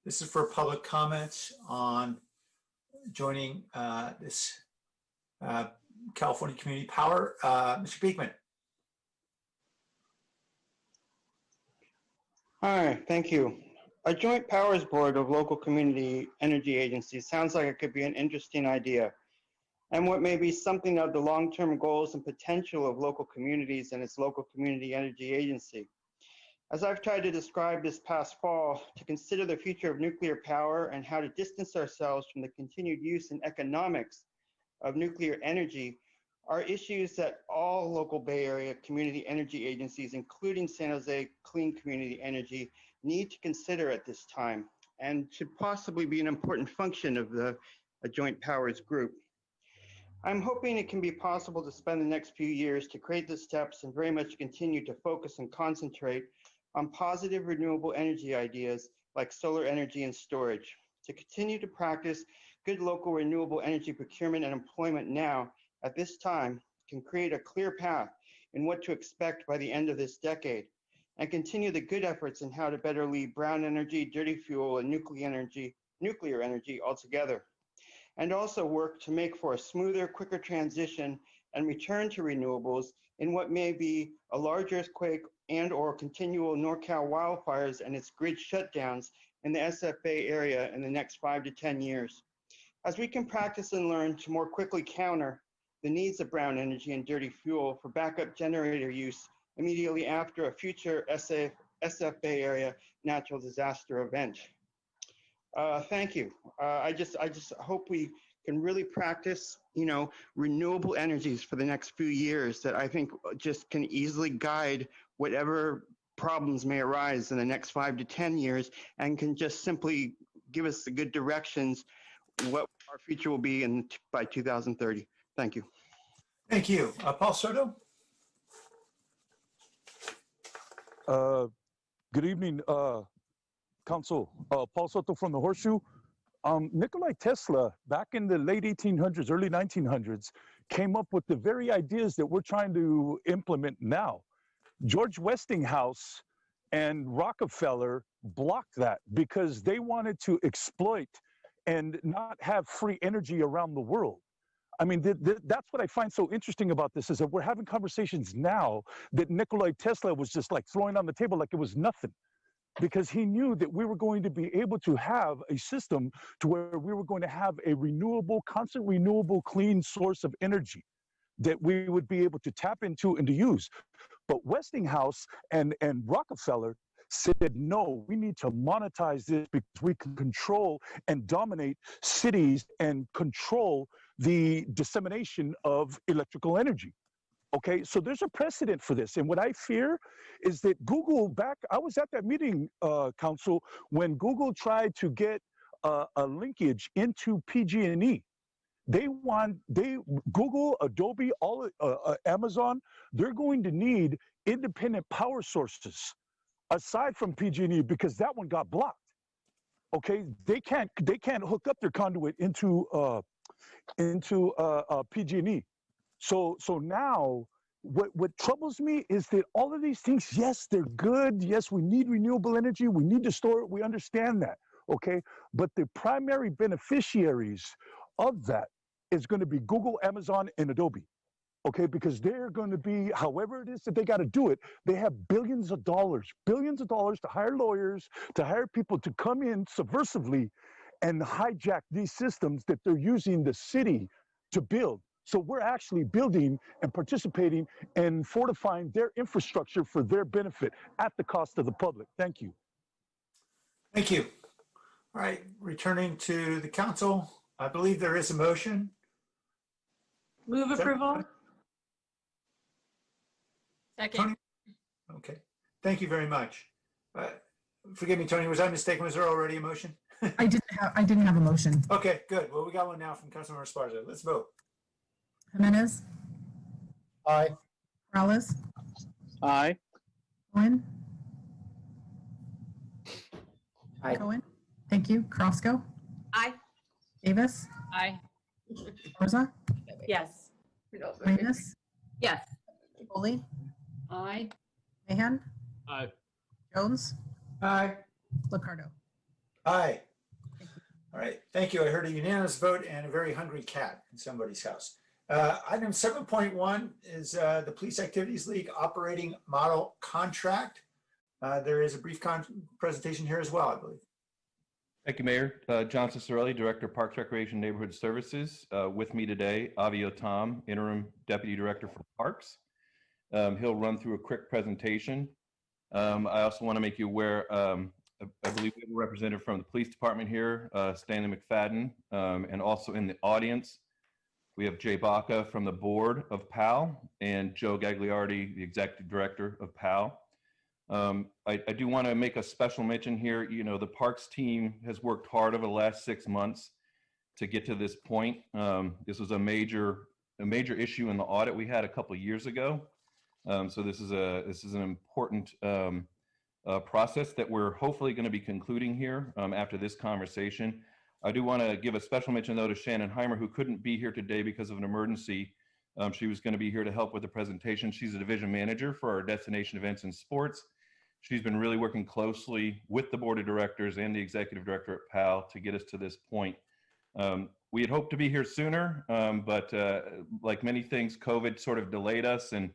This is for public comments on joining this California Community Power. Mr. Beekman. Hi, thank you. A joint powers board of local community energy agencies sounds like it could be an interesting idea, and what may be something of the long-term goals and potential of local communities and its local community energy agency. As I've tried to describe this past fall, to consider the future of nuclear power and how to distance ourselves from the continued use and economics of nuclear energy are issues that all local Bay Area community energy agencies, including San Jose Clean Community Energy, need to consider at this time, and should possibly be an important function of a joint powers group. I'm hoping it can be possible to spend the next few years to create the steps and very much continue to focus and concentrate on positive renewable energy ideas like solar energy and storage. To continue to practice good local renewable energy procurement and employment now, at this time, can create a clear path in what to expect by the end of this decade, and continue the good efforts in how to better leave brown energy, dirty fuel, and nuclear energy altogether, and also work to make for a smoother, quicker transition and return to renewables in what may be a large earthquake and or continual NorCal wildfires and its grid shutdowns in the SF Bay area in the next 5 to 10 years. As we can practice and learn to more quickly counter the needs of brown energy and dirty fuel for backup generator use immediately after a future SF Bay area natural disaster event. Thank you. I just hope we can really practice, renewable energies for the next few years that I think just can easily guide whatever problems may arise in the next 5 to 10 years, and can just simply give us the good directions what our future will be by 2030. Thank you. Thank you. Paul Soto? Good evening, Council. Paul Soto from the Horseshoe. Nikola Tesla, back in the late 1800s, early 1900s, came up with the very ideas that we're trying to implement now. George Westinghouse and Rockefeller blocked that because they wanted to exploit and not have free energy around the world. I mean, that's what I find so interesting about this, is that we're having conversations now that Nikola Tesla was just like throwing on the table like it was nothing, because he knew that we were going to be able to have a system to where we were going to have a renewable, constant renewable, clean source of energy that we would be able to tap into and to use. But Westinghouse and Rockefeller said, no, we need to monetize this because we can control and dominate cities and control the dissemination of electrical energy. Okay, so there's a precedent for this. And what I fear is that Google I was at that meeting, Council, when Google tried to get a linkage into PG&E. Google, Adobe, Amazon, they're going to need independent power sources aside from PG&E, because that one got blocked. Okay, they can't hook up their conduit into PG&E. So now what troubles me is that all of these things, yes, they're good. Yes, we need renewable energy. We need to store it. We understand that. Okay, but the primary beneficiaries of that is going to be Google, Amazon, and Adobe. Okay, because they're going to be, however it is that they got to do it, they have billions of dollars to hire lawyers, to hire people to come in subversively and hijack these systems that they're using the city to build. So we're actually building and participating and fortifying their infrastructure for their benefit at the cost of the public. Thank you. Thank you. All right, returning to the council, I believe there is a motion. Move approval. Second. Tony? Okay, thank you very much. Forgive me, Tony, was I mistaken? Was there already a motion? I didn't have a motion. Okay, good. Well, we got one now from Councilmember Esparza. Let's vote. Jimenez? Aye. Morales? Aye. Cohen? Aye. Cohen? Thank you. Crosco? Aye. Davis? Aye. Rosa? Yes. Reyes? Yes. Foley? Aye. Mahan? Aye. Jones? Aye. Licardo? Aye. All right, thank you. I heard a unanimous vote and a very hungry cat in somebody's house. Item 7.1 is the Police Activities League Operating Model Contract. There is a brief presentation here as well, I believe. Thank you, Mayor. John Cicerelli, Director of Parks, Recreation, Neighborhood Services. With me today, Avio Tom, Interim Deputy Director for Parks. He'll run through a quick presentation. I also want to make you aware, I believe we have a representative from the police department here, Stanley McFadden, and also in the audience, we have Jay Baca from the board of PAL and Joe Gagliardi, the executive director of PAL. I do want to make a special mention here. You know, the parks team has worked hard over the last 6 months to get to this point. This was a major issue in the audit we had a couple of years ago. So this is an important process that we're hopefully going to be concluding here after this conversation. I do want to give a special mention, though, to Shannon Heimer, who couldn't be here today because of an emergency. She was going to be here to help with the presentation. She's a division manager for our destination events and sports. She's been really working closely with the board of directors and the executive director at PAL to get us to this point. We had hoped to be here sooner, but like many things, COVID sort of delayed us. And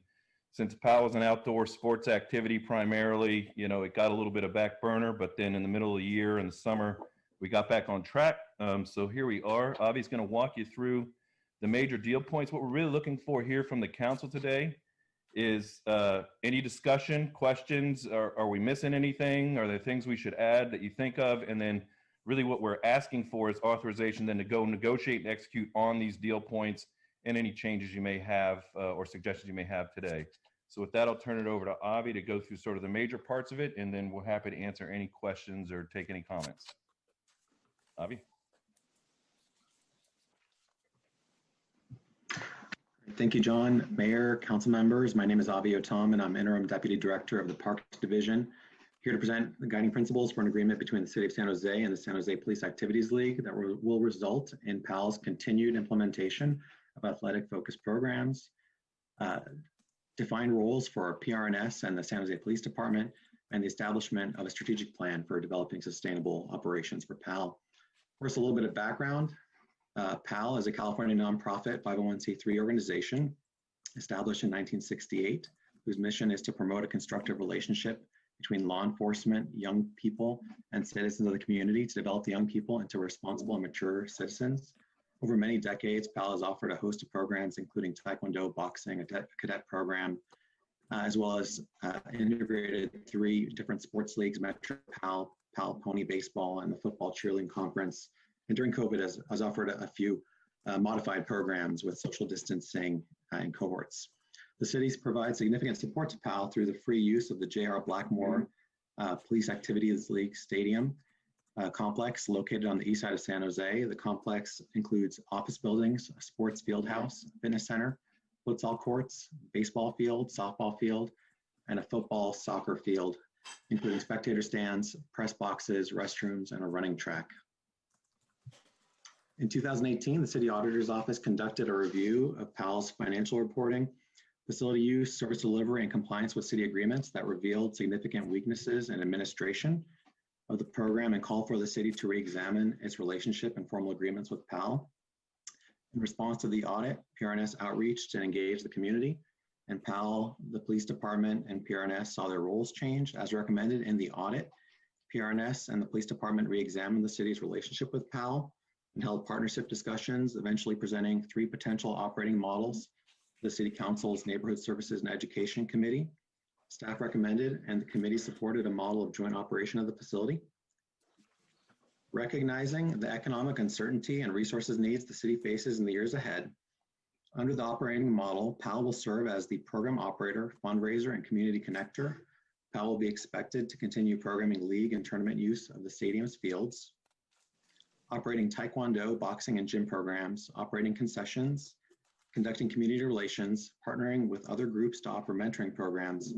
since PAL was an outdoor sports activity primarily, you know, it got a little bit of back burner, but then in the middle of the year in the summer, we got back on track. So here we are. Avi's going to walk you through the major deal points. What we're really looking for here from the council today is any discussion, questions. Are we missing anything? Are there things we should add that you think of? And then really what we're asking for is authorization then to go negotiate and execute on these deal points and any changes you may have or suggestions you may have today. So with that, I'll turn it over to Avi to go through sort of the major parts of it, and then we're happy to answer any questions or take any comments. Avi? Thank you, John. Mayor, council members, my name is Avi Otam, and I'm Interim Deputy Director of the Parks Division, here to present the guiding principles for an agreement between the City of San Jose and the San Jose Police Activities League that will result in PAL's continued implementation of athletic-focused programs, define roles for PRNS and the San Jose Police Department, and the establishment of a strategic plan for developing sustainable operations for PAL. First, a little bit of background. PAL is a California nonprofit 501c3 organization established in 1968, whose mission is to promote a constructive relationship between law enforcement, young people, and citizens of the community to develop the young people into responsible and mature citizens. Over many decades, PAL has offered a host of programs, including Taekwondo, boxing, a cadet program, as well as integrated 3 different sports leagues, Metro PAL, PAL Pony Baseball, and the Football Cheerleading Conference. And during COVID, has offered a few modified programs with social distancing in cohorts. The cities provide significant support to PAL through the free use of the J.R. Blackmore Police Activities League Stadium complex located on the east side of San Jose. The complex includes office buildings, a sports field house, fitness center, futsal courts, baseball field, softball field, and a football soccer field, including spectator stands, press boxes, restrooms, and a running track. In 2018, the City Auditor's Office conducted a review of PAL's financial reporting, facility use, service delivery, and compliance with city agreements that revealed significant weaknesses in administration of the program and called for the city to re-examine its relationship and formal agreements with PAL. In response to the audit, PRNS outreached and engaged the community, and PAL, the police department, and PRNS saw their roles change. As recommended in the audit, PRNS and the police department re-examined the city's relationship with PAL and held partnership discussions, eventually presenting 3 potential operating models to the City Council's Neighborhood Services and Education Committee. Staff recommended and the committee supported a model of joint operation of the facility. Recognizing the economic uncertainty and resources needs the city faces in the years ahead, under the operating model, PAL will serve as the program operator, fundraiser, and community connector. PAL will be expected to continue programming league and tournament use of the stadium's fields, operating Taekwondo, boxing, and gym programs, operating concessions, conducting community relations, partnering with other groups to offer mentoring programs,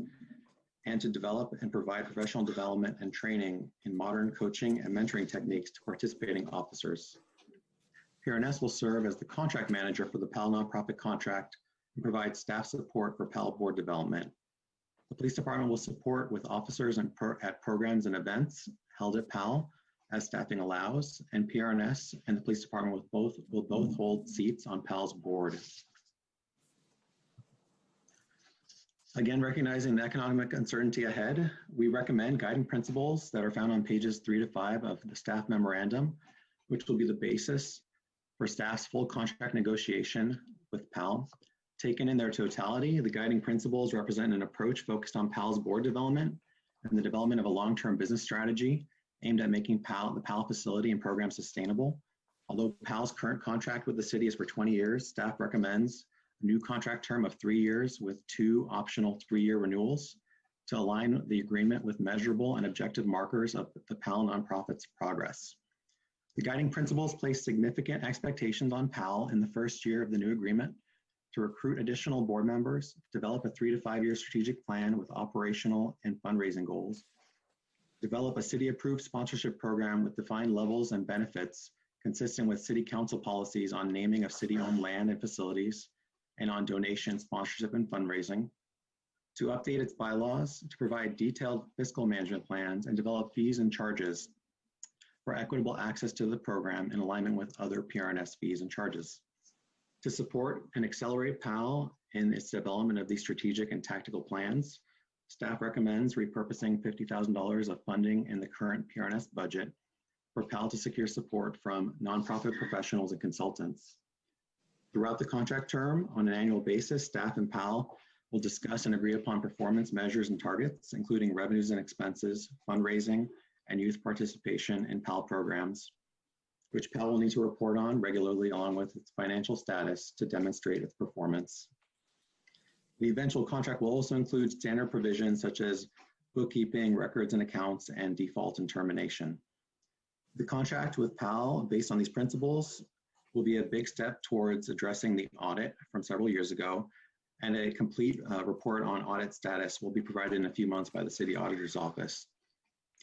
and to develop and provide professional development and training in modern coaching and mentoring techniques to participating officers. PRNS will serve as the contract manager for the PAL nonprofit contract and provide staff support for PAL board development. The police department will support with officers at programs and events held at PAL as staffing allows, and PRNS and the police department will both hold seats on PAL's board. Again, recognizing the economic uncertainty ahead, we recommend guiding principles that are found on pages 3 to 5 of the staff memorandum, which will be the basis for staff's full contract negotiation with PAL. Taken in their totality, the guiding principles represent an approach focused on PAL's board development and the development of a long-term business strategy aimed at making the PAL facility and program sustainable. Although PAL's current contract with the city is for 20 years, staff recommends a new contract term of 3 years with 2 optional 3-year renewals to align the agreement with measurable and objective markers of the PAL nonprofit's progress. The guiding principles place significant expectations on PAL in the first year of the new agreement to recruit additional board members, develop a 3 to 5 year strategic plan with operational and fundraising goals, Develop a city-approved sponsorship program with defined levels and benefits consistent with city council policies on naming of city-owned land and facilities and on donation, sponsorship, and fundraising. To update its bylaws, to provide detailed fiscal management plans and develop fees and charges for equitable access to the program in alignment with other PRNS fees and charges. To support and accelerate PAL in its development of these strategic and tactical plans, staff recommends repurposing $50,000 of funding in the current PRNS budget for PAL to secure support from nonprofit professionals and consultants. Throughout the contract term, on an annual basis, staff and PAL will discuss and agree upon performance measures and targets, including revenues and expenses, fundraising, and youth participation in PAL programs, which PAL will need to report on regularly along with its financial status to demonstrate its performance. The eventual contract will also include standard provisions such as bookkeeping, records and accounts, and default and termination. The contract with PAL, based on these principles, will be a big step towards addressing the audit from several years ago, and a complete report on audit status will be provided in a few months by the City Auditor's Office.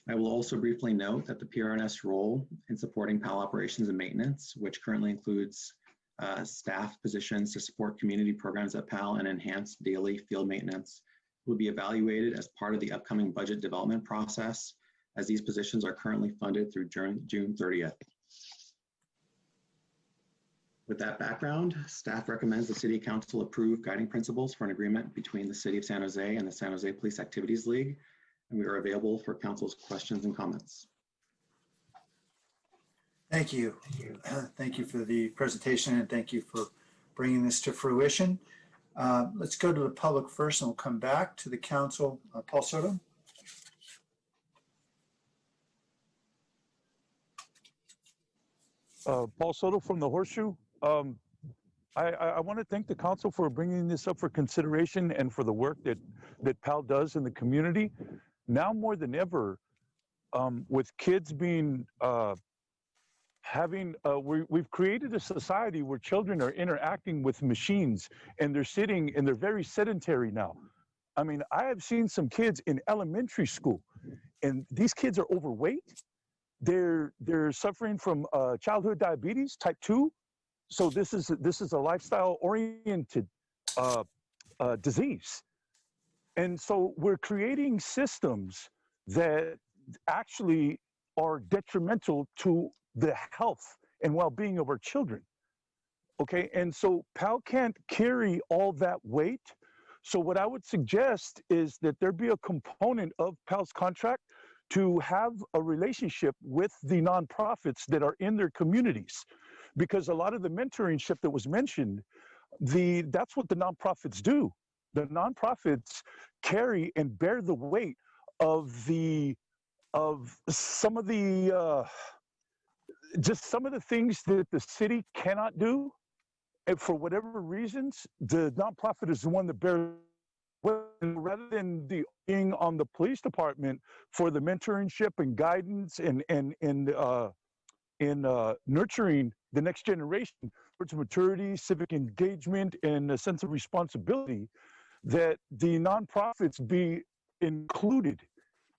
I will also briefly note that the PRNS role in supporting PAL operations and maintenance, which currently includes staff positions to support community programs at PAL and enhance daily field maintenance, will be evaluated as part of the upcoming budget development process, as these positions are currently funded through June 30th. With that background, staff recommends the City Council approve guiding principles for an agreement between the City of San Jose and the San Jose Police Activities League, and we are available for Council's questions and comments. Thank you. Thank you for the presentation, and thank you for bringing this to fruition. Let's go to the public first, and we'll come back to the council. Paul Soto. Paul Soto from the Horseshoe. I want to thank the council for bringing this up for consideration and for the work that PAL does in the community. Now more than ever, with kids being, we've created a society where children are interacting with machines and they're sitting and they're very sedentary now. I mean, I have seen some kids in elementary school and these kids are overweight. They're suffering from childhood diabetes type 2. So this is a lifestyle oriented disease. And so we're creating systems that actually are detrimental to the health and well-being of our children. Okay, and so PAL can't carry all that weight. So what I would suggest is that there be a component of PAL's contract to have a relationship with the nonprofits that are in their communities. Because a lot of the mentorship that was mentioned, that's what the nonprofits do. The nonprofits carry and bear the weight of some of the things that the city cannot do, and for whatever reasons, the nonprofit is the one that bears. Rather than being on the police department for the mentorship and guidance and nurturing the next generation towards maturity, civic engagement, and a sense of responsibility, that the nonprofits be included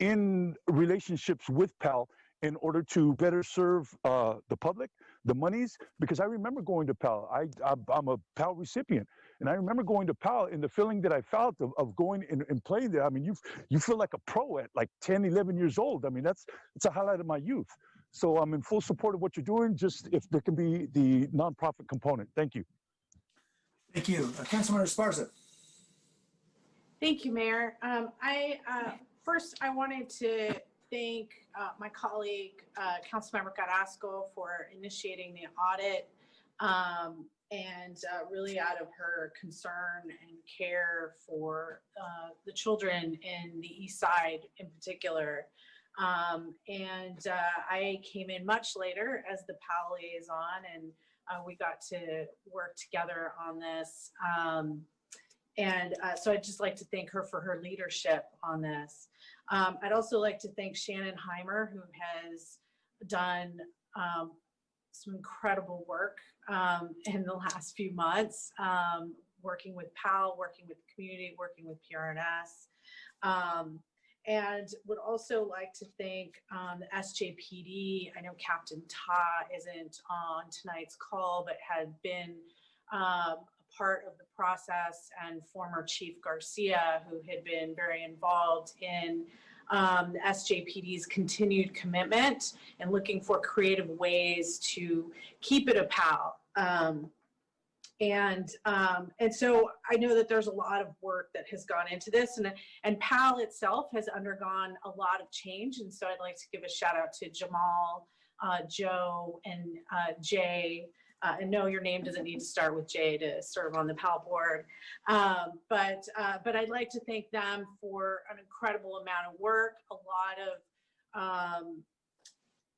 in relationships with PAL in order to better serve the public, the monies, because I remember going to PAL. I'm a PAL recipient, and I remember going to PAL and the feeling that I felt of going and playing there. I mean, you feel like a pro at like 10, 11 years old. I mean, it's a highlight of my youth. So I'm in full support of what you're doing, just if there can be the nonprofit component. Thank you. Thank you. Councilmember Esparza. Thank you, Mayor. First, I wanted to thank my colleague, Councilmember Carrasco, for initiating the audit and really out of her concern and care for the children in the East Side in particular. I came in much later as the PAL liaison, and we got to work together on this. So I'd just like to thank her for her leadership on this. I'd also like to thank Shannon Heimer, who has done some incredible work in the last few months, working with PAL, working with the community, working with PRNS. And would also like to thank the SJPD. I know Captain Ta isn't on tonight's call, but had been a part of the process, and former Chief Garcia, who had been very involved in the SJPD's continued commitment and looking for creative ways to keep it a PAL. And so I know that there's a lot of work that has gone into this, and PAL itself has undergone a lot of change. And so I'd like to give a shout out to Jamal, Joe, and Jay. And no, your name doesn't need to start with Jay to serve on the PAL board. But I'd like to thank them for an incredible amount of work. A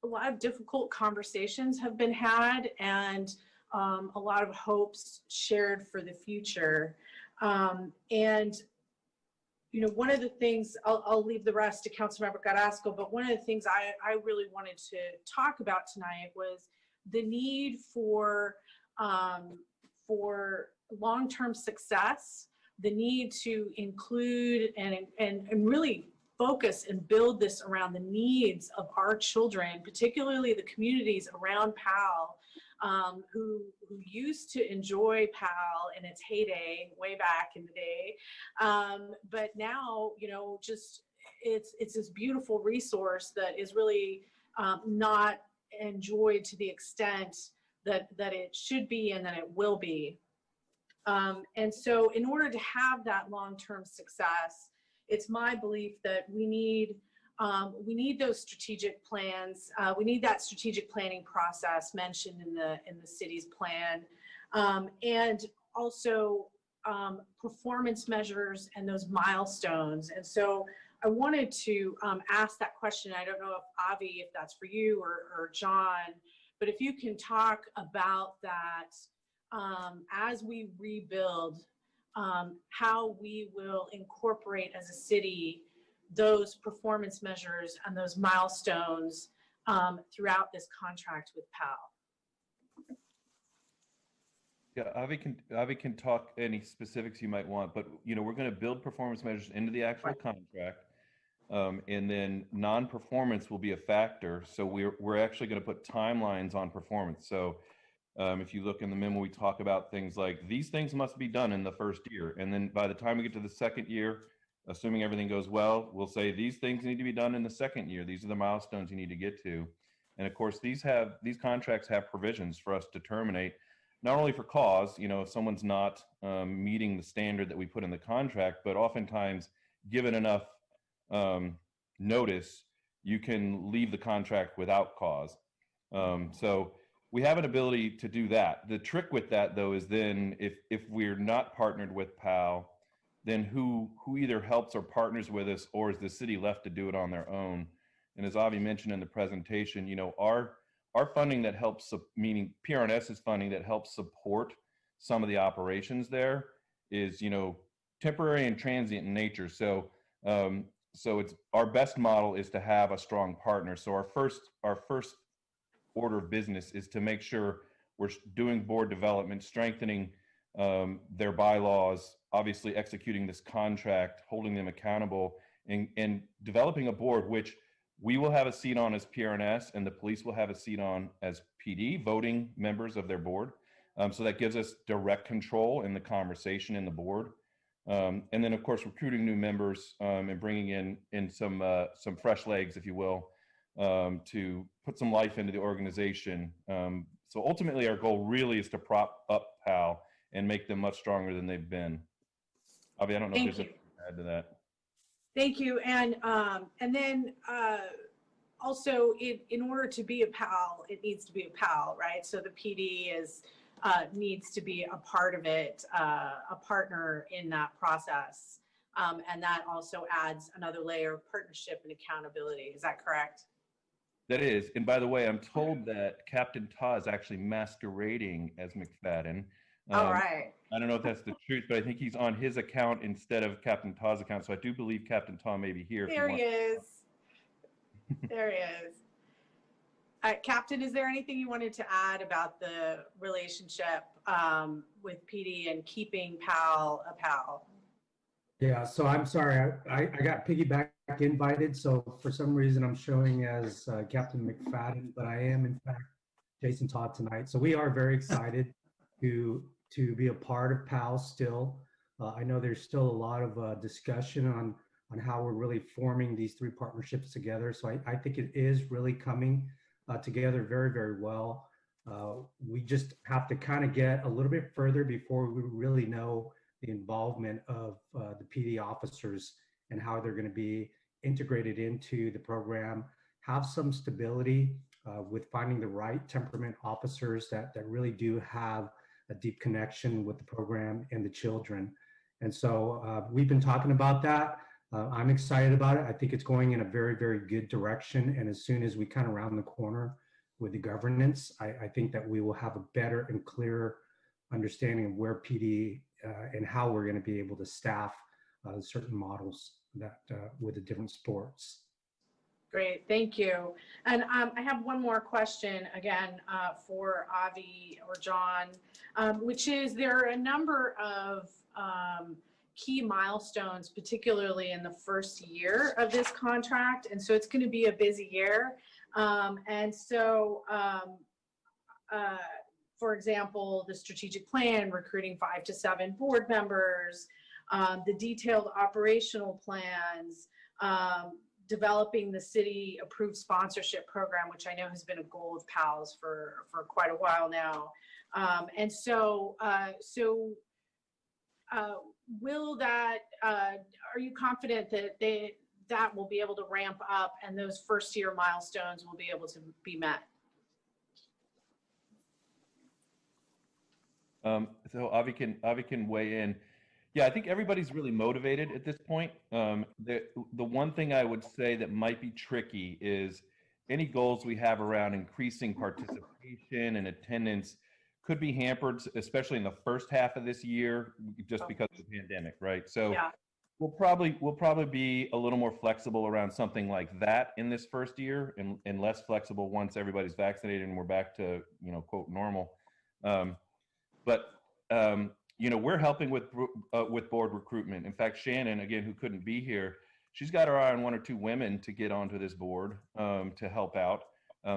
lot of difficult conversations have been had, and a lot of hopes shared for the future. And, you know, one of the things, I'll leave the rest to Councilmember Carrasco, but one of the things I really wanted to talk about tonight was the need for long-term success, the need to include and really focus and build this around the needs of our children, particularly the communities around PAL, who used to enjoy PAL in its heyday way back in the day, but now, you know, just it's this beautiful resource that is really not enjoyed to the extent that it should be and that it will be. And so in order to have that long-term success, it's my belief that we need those strategic plans. We need that strategic planning process mentioned in the city's plan, and also performance measures and those milestones. And so I wanted to ask that question. I don't know if Avi, if that's for you or John, but if you can talk about that as we rebuild, how we will incorporate as a city those performance measures and those milestones throughout this contract with PAL. Yeah, Avi can talk any specifics you might want, but you know, we're going to build performance measures into the actual contract, and then non-performance will be a factor. So we're actually going to put timelines on performance. So if you look in the memo, we talk about things like these things must be done in the first year, and then by the time we get to the second year, assuming everything goes well, we'll say these things need to be done in the second year. These are the milestones you need to get to. And of course, these contracts have provisions for us to terminate, not only for cause, you know, if someone's not meeting the standard that we put in the contract, but oftentimes given enough notice, you can leave the contract without cause. So we have an ability to do that. The trick with that, though, is then if we're not partnered with PAL, then who either helps or partners with us, or is the city left to do it on their own? And as Avi mentioned in the presentation, you know, our funding that helps, meaning PRNS's funding that helps support some of the operations there is, you know, temporary and transient in nature. So it's our best model is to have a strong partner. So our first order of business is to make sure we're doing board development, strengthening their bylaws, obviously executing this contract, holding them accountable, and developing a board which we will have a seat on as PRNS, and the police will have a seat on as PD, voting members of their board. So that gives us direct control in the conversation in the board. And then, of course, recruiting new members and bringing in some fresh legs, if you will, to put some life into the organization. So ultimately, our goal really is to prop up PAL and make them much stronger than they've been. Avi, I don't know if there's anything to add to that. Thank you. And then also, in order to be a PAL, it needs to be a PAL, right? So the PD needs to be a part of it, a partner in that process. And that also adds another layer of partnership and accountability. Is that correct? That is. And by the way, I'm told that Captain Ta is actually masquerading as McFadden. All right. I don't know if that's the truth, but I think he's on his account instead of Captain Ta's account. So I do believe Captain Ta may be here. There he is. There he is. Captain, is there anything you wanted to add about the relationship with PD and keeping PAL a PAL? Yeah, so I'm sorry, I got piggyback invited, so for some reason I'm showing as Captain McFadden, but I am in fact Jason Todd tonight. So we are very excited to be a part of PAL still. I know there's still a lot of discussion on how we're really forming these three partnerships together. So I think it is really coming together very, very well. We just have to kind of get a little bit further before we really know the involvement of the PD officers and how they're going to be integrated into the program, have some stability with finding the right temperament officers that really do have a deep connection with the program and the children. And so we've been talking about that. I'm excited about it. I think it's going in a very, very good direction. And as soon as we kind of round the corner with the governance, I think that we will have a better and clearer understanding of where PD and how we're going to be able to staff certain models that with the different sports. Great, thank you. And I have one more question again for Avi or John, which is there are a number of key milestones, particularly in the first year of this contract. And so it's going to be a busy year. And so, for example, the strategic plan, recruiting 5 to 7 board members, the detailed operational plans, developing the city approved sponsorship program, which I know has been a goal of PALS for quite a while now. And so, will that, are you confident that that will be able to ramp up and those first year milestones will be able to be met? So Avi can weigh in. Yeah, I think everybody's really motivated at this point. The one thing I would say that might be tricky is any goals we have around increasing participation and attendance could be hampered, especially in the first half of this year, just because of the pandemic, right? So yeah. we'll probably be a little more flexible around something like that in this first year, and less flexible once everybody's vaccinated and we're back to, quote, normal. We're helping with board recruitment. In fact, Shannon, again, who couldn't be here, she's got her eye on 1 or 2 women to get onto this board to help out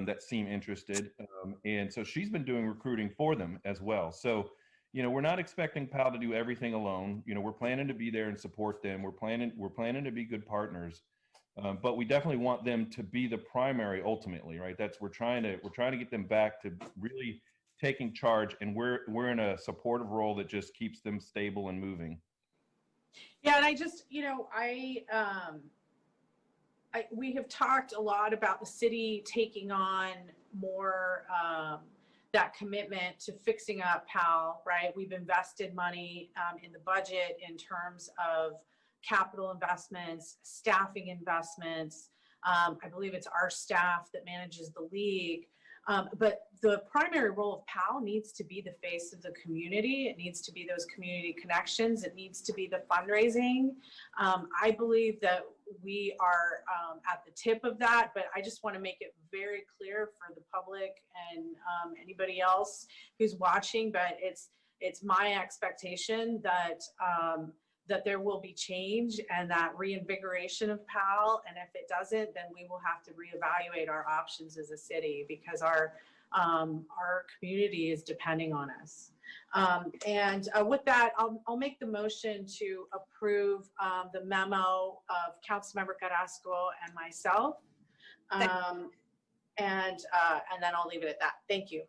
that seem interested. And so she's been doing recruiting for them as well. So, we're not expecting PAL to do everything alone. We're planning to be there and support them. We're planning to be good partners. But we definitely want them to be the primary ultimately, right? We're trying to get them back to really taking charge, and we're in a supportive role that just keeps them stable and moving. Yeah, and I just, we have talked a lot about the city taking on more that commitment to fixing up PAL, right? We've invested money in the budget in terms of capital investments, staffing investments. I believe it's our staff that manages the league. But the primary role of PAL needs to be the face of the community. It needs to be those community connections. It needs to be the fundraising. I believe that we are at the tip of that, but I just want to make it very clear for the public and anybody else who's watching, but it's my expectation that that there will be change and that reinvigoration of PAL. And if it doesn't, then we will have to reevaluate our options as a city because our community is depending on us. With that, I'll make the motion to approve the memo of Councilmember Carrasco and myself. And then I'll leave it at that. Thank you.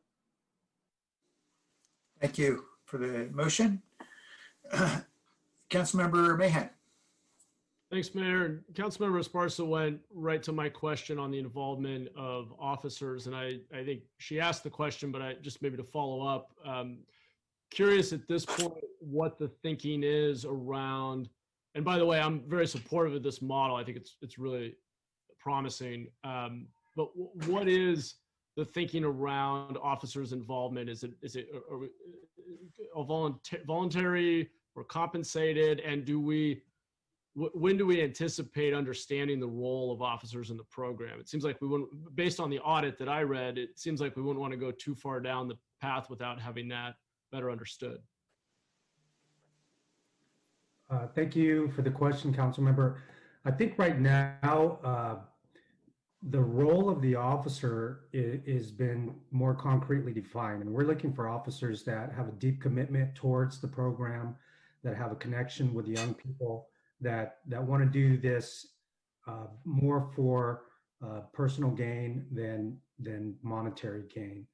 Thank you for the motion. Councilmember Mahan. Thanks, Mayor. Councilmember Esparza went right to my question on the involvement of officers, and I think she asked the question, but I just maybe to follow up, curious at this point what the thinking is around, and by the way, I'm very supportive of this model. I think it's really promising, but what is the thinking around officers' involvement? Is it a voluntary or compensated, and when do we anticipate understanding the role of officers in the program? It seems like we wouldn't, based on the audit that I read, it seems like we wouldn't want to go too far down the path without having that better understood. Thank you for the question, council member. I think right now, the role of the officer is been more concretely defined, and we're looking for officers that have a deep commitment towards the program, that have a connection with young people, that want to do this more for personal gain than monetary gain.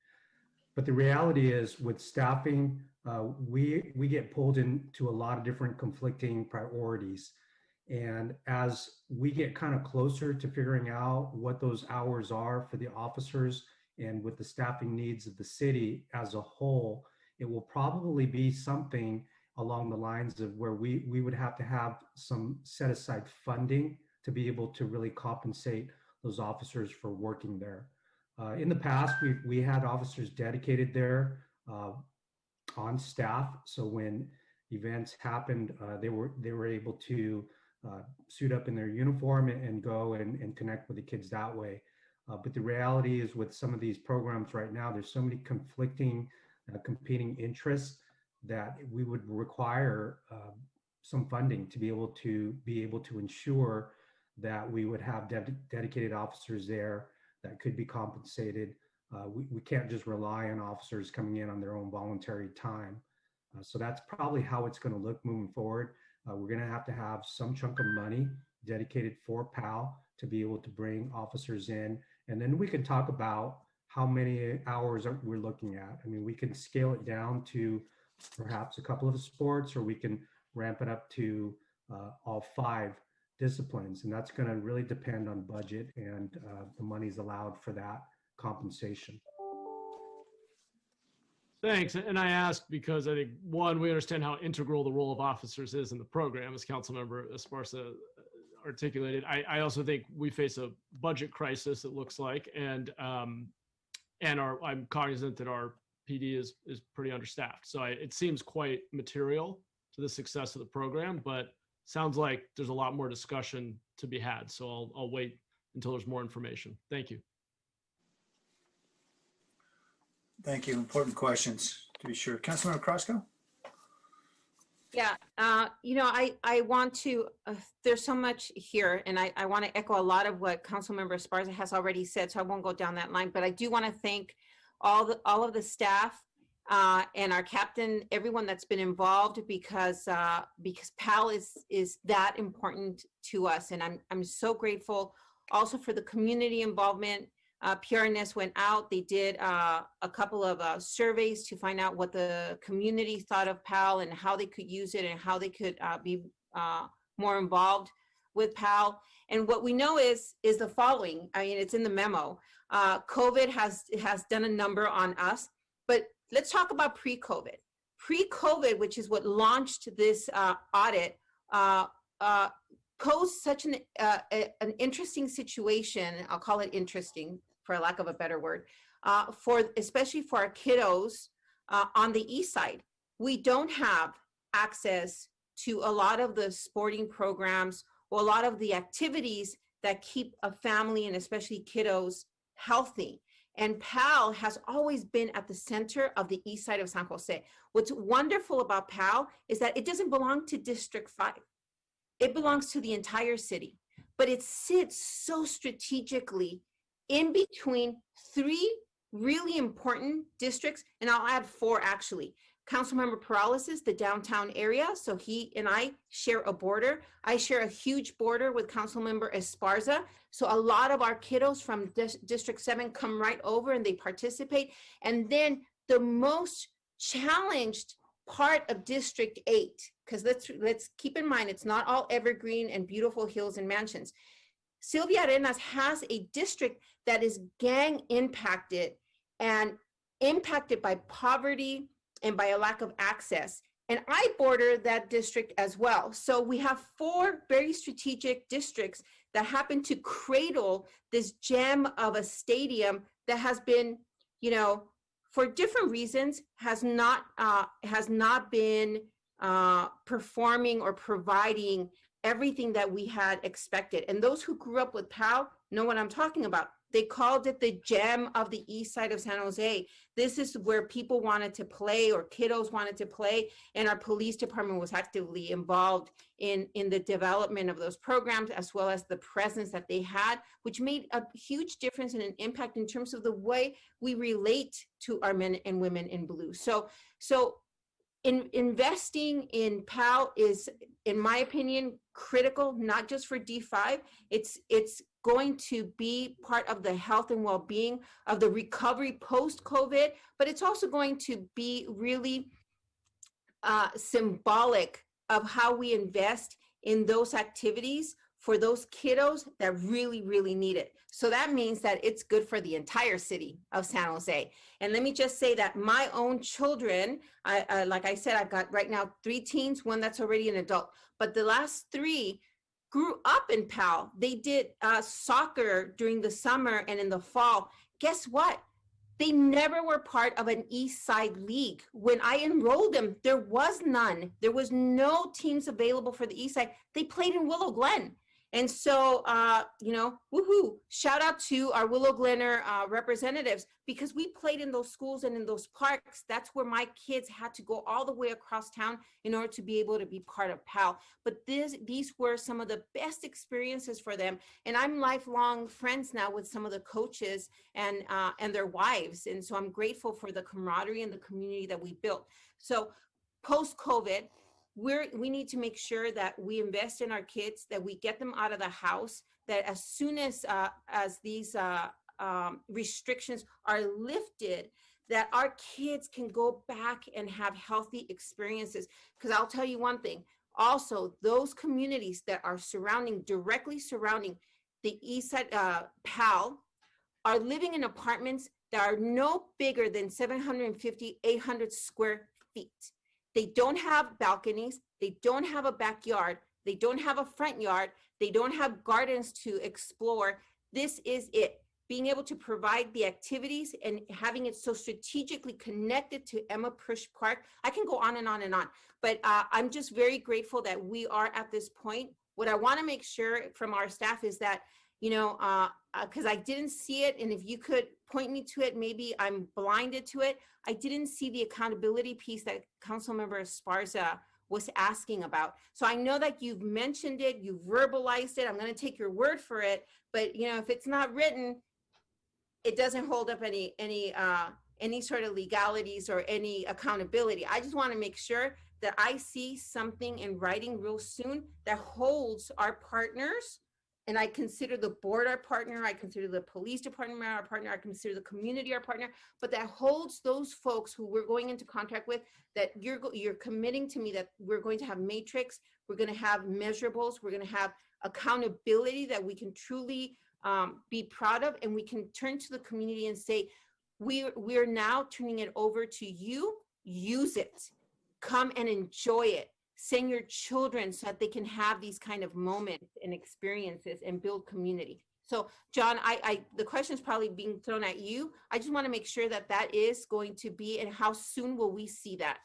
But the reality is, with staffing, we get pulled into a lot of different conflicting priorities. And as we get kind of closer to figuring out what those hours are for the officers and with the staffing needs of the city as a whole, it will probably be something along the lines of where we would have to have some set aside funding to be able to really compensate those officers for working there. In the past, we had officers dedicated there on staff. So when events happened, they were able to suit up in their uniform and go and connect with the kids that way. But the reality is, with some of these programs right now, there's so many conflicting, competing interests that we would require some funding to be able to ensure that we would have dedicated officers there that could be compensated. We can't just rely on officers coming in on their own voluntary time. So that's probably how it's going to look moving forward. We're going to have some chunk of money dedicated for PAL to be able to bring officers in. And then we can talk about how many hours we're looking at. I mean, we can scale it down to perhaps a couple of sports, or we can ramp it up to all 5 disciplines. And that's going to really depend on budget and the money's allowed for that compensation. Thanks. And I ask because I think, one, we understand how integral the role of officers is in the program, as Councilmember Esparza articulated. I also think we face a budget crisis, it looks like, and I'm cognizant that our PD is pretty understaffed. So it seems quite material to the success of the program, but sounds like there's a lot more discussion to be had. So I'll wait until there's more information. Thank you. Thank you. Important questions, to be sure. Councilmember Crosco? Yeah, I want to, there's so much here, and I want to echo a lot of what Councilmember Esparza has already said, so I won't go down that line, but I do want to thank all of the staff and our captain, everyone that's been involved, because PAL is that important to us, and I'm so grateful also for the community involvement. PRNS went out, they did a couple of surveys to find out what the community thought of PAL and how they could use it and how they could be more involved with PAL. And what we know is the following. I mean, it's in the memo. COVID has done a number on us, but let's talk about pre-COVID. Pre-COVID, which is what launched this audit, posed such an interesting situation. I'll call it interesting, for lack of a better word, especially for our kiddos on the east side. We don't have access to a lot of the sporting programs or a lot of the activities that keep a family and especially kiddos healthy. And PAL has always been at the center of the east side of San Jose. What's wonderful about PAL is that it doesn't belong to District 5. It belongs to the entire city, but it sits so strategically in between 3 really important districts, and I'll add 4 actually. Councilmember Perales, the downtown area, so he and I share a border. I share a huge border with Councilmember Esparza, so a lot of our kiddos from District 7 come right over and they participate. And then the most challenged part of District 8, because let's keep in mind, it's not all evergreen and beautiful hills and mansions. Sylvia Arenas has a district that is gang impacted and impacted by poverty and by a lack of access. And I border that district as well. So we have 4 very strategic districts that happen to cradle this gem of a stadium that has been, for different reasons, has not been performing or providing everything that we had expected. And those who grew up with PAL know what I'm talking about. They called it the gem of the east side of San Jose. This is where people wanted to play, or kiddos wanted to play, and our police department was actively involved in the development of those programs, as well as the presence that they had, which made a huge difference and an impact in terms of the way we relate to our men and women in blue. So investing in PAL is, in my opinion, critical, not just for D5. It's going to be part of the health and well-being of the recovery post-COVID, but it's also going to be really symbolic of how we invest in those activities for those kiddos that really, really need it. So that means that it's good for the entire city of San Jose. And let me just say that my own children, like I said, I've got right now 3 teens, 1 that's already an adult, but the last 3 grew up in PAL. They did soccer during the summer and in the fall. Guess what? They never were part of an East Side league. When I enrolled them, there was none. There was no teams available for the East Side. They played in Willow Glen. And so, woohoo, shout out to our Willow Glenner representatives, because we played in those schools and in those parks. That's where my kids had to go all the way across town in order to be able to be part of PAL. But these were some of the best experiences for them. And I'm lifelong friends now with some of the coaches and their wives. And so I'm grateful for the camaraderie and the community that we built. So post-COVID, we need to make sure that we invest in our kids, that we get them out of the house, that as soon as these restrictions are lifted, that our kids can go back and have healthy experiences. Because I'll tell you one thing, also those communities that are directly surrounding the East Side PAL are living in apartments that are no bigger than 750, 800 square feet. They don't have balconies. They don't have a backyard. They don't have a front yard. They don't have gardens to explore. This is it. Being able to provide the activities and having it so strategically connected to Emma Push Park. I can go on and on and on, but I'm just very grateful that we are at this point. What I want to make sure from our staff is that, because I didn't see it, and if you could point me to it, maybe I'm blinded to it. I didn't see the accountability piece that Councilmember Esparza was asking about. So I know that you've mentioned it, you've verbalized it. I'm going to take your word for it, but if it's not written, it doesn't hold up any sort of legalities or any accountability. I just want to make sure that I see something in writing real soon that holds our partners. And I consider the board our partner, I consider the police department our partner, I consider the community our partner, but that holds those folks who we're going into contract with, that you're committing to me that we're going to have matrix, we're going to have measurables, we're going to have accountability that we can truly be proud of, and we can turn to the community and say, we're now turning it over to you, use it, come and enjoy it. Send your children so that they can have these kind of moments and experiences and build community. So John, the question is probably being thrown at you. I just want to make sure that that is going to be, and how soon will we see that?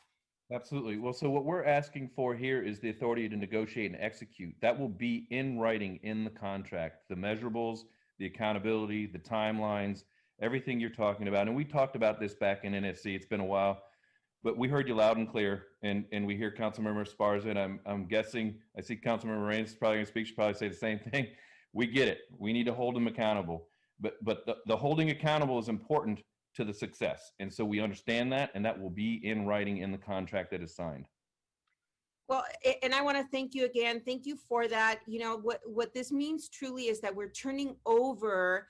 Absolutely. Well, so what we're asking for here is the authority to negotiate and execute. That will be in writing in the contract, the measurables, the accountability, the timelines, everything you're talking about. And we talked about this back in NSC. It's been a while. But we heard you loud and clear, and we hear Councilmember Esparza, and I'm guessing, I see Councilmember Reyes is probably going to speak, she'll probably say the same thing. We get it. We need to hold them accountable. But the holding accountable is important to the success. And so we understand that, and that will be in writing in the contract that is signed. Well, and I want to thank you again. Thank you for that. What this means truly is that we're turning over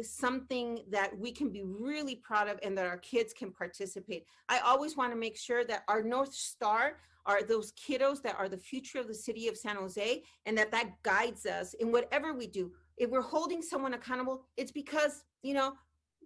something that we can be really proud of and that our kids can participate. I always want to make sure that our North Star are those kiddos that are the future of the city of San Jose, and that guides us in whatever we do. If we're holding someone accountable, it's because,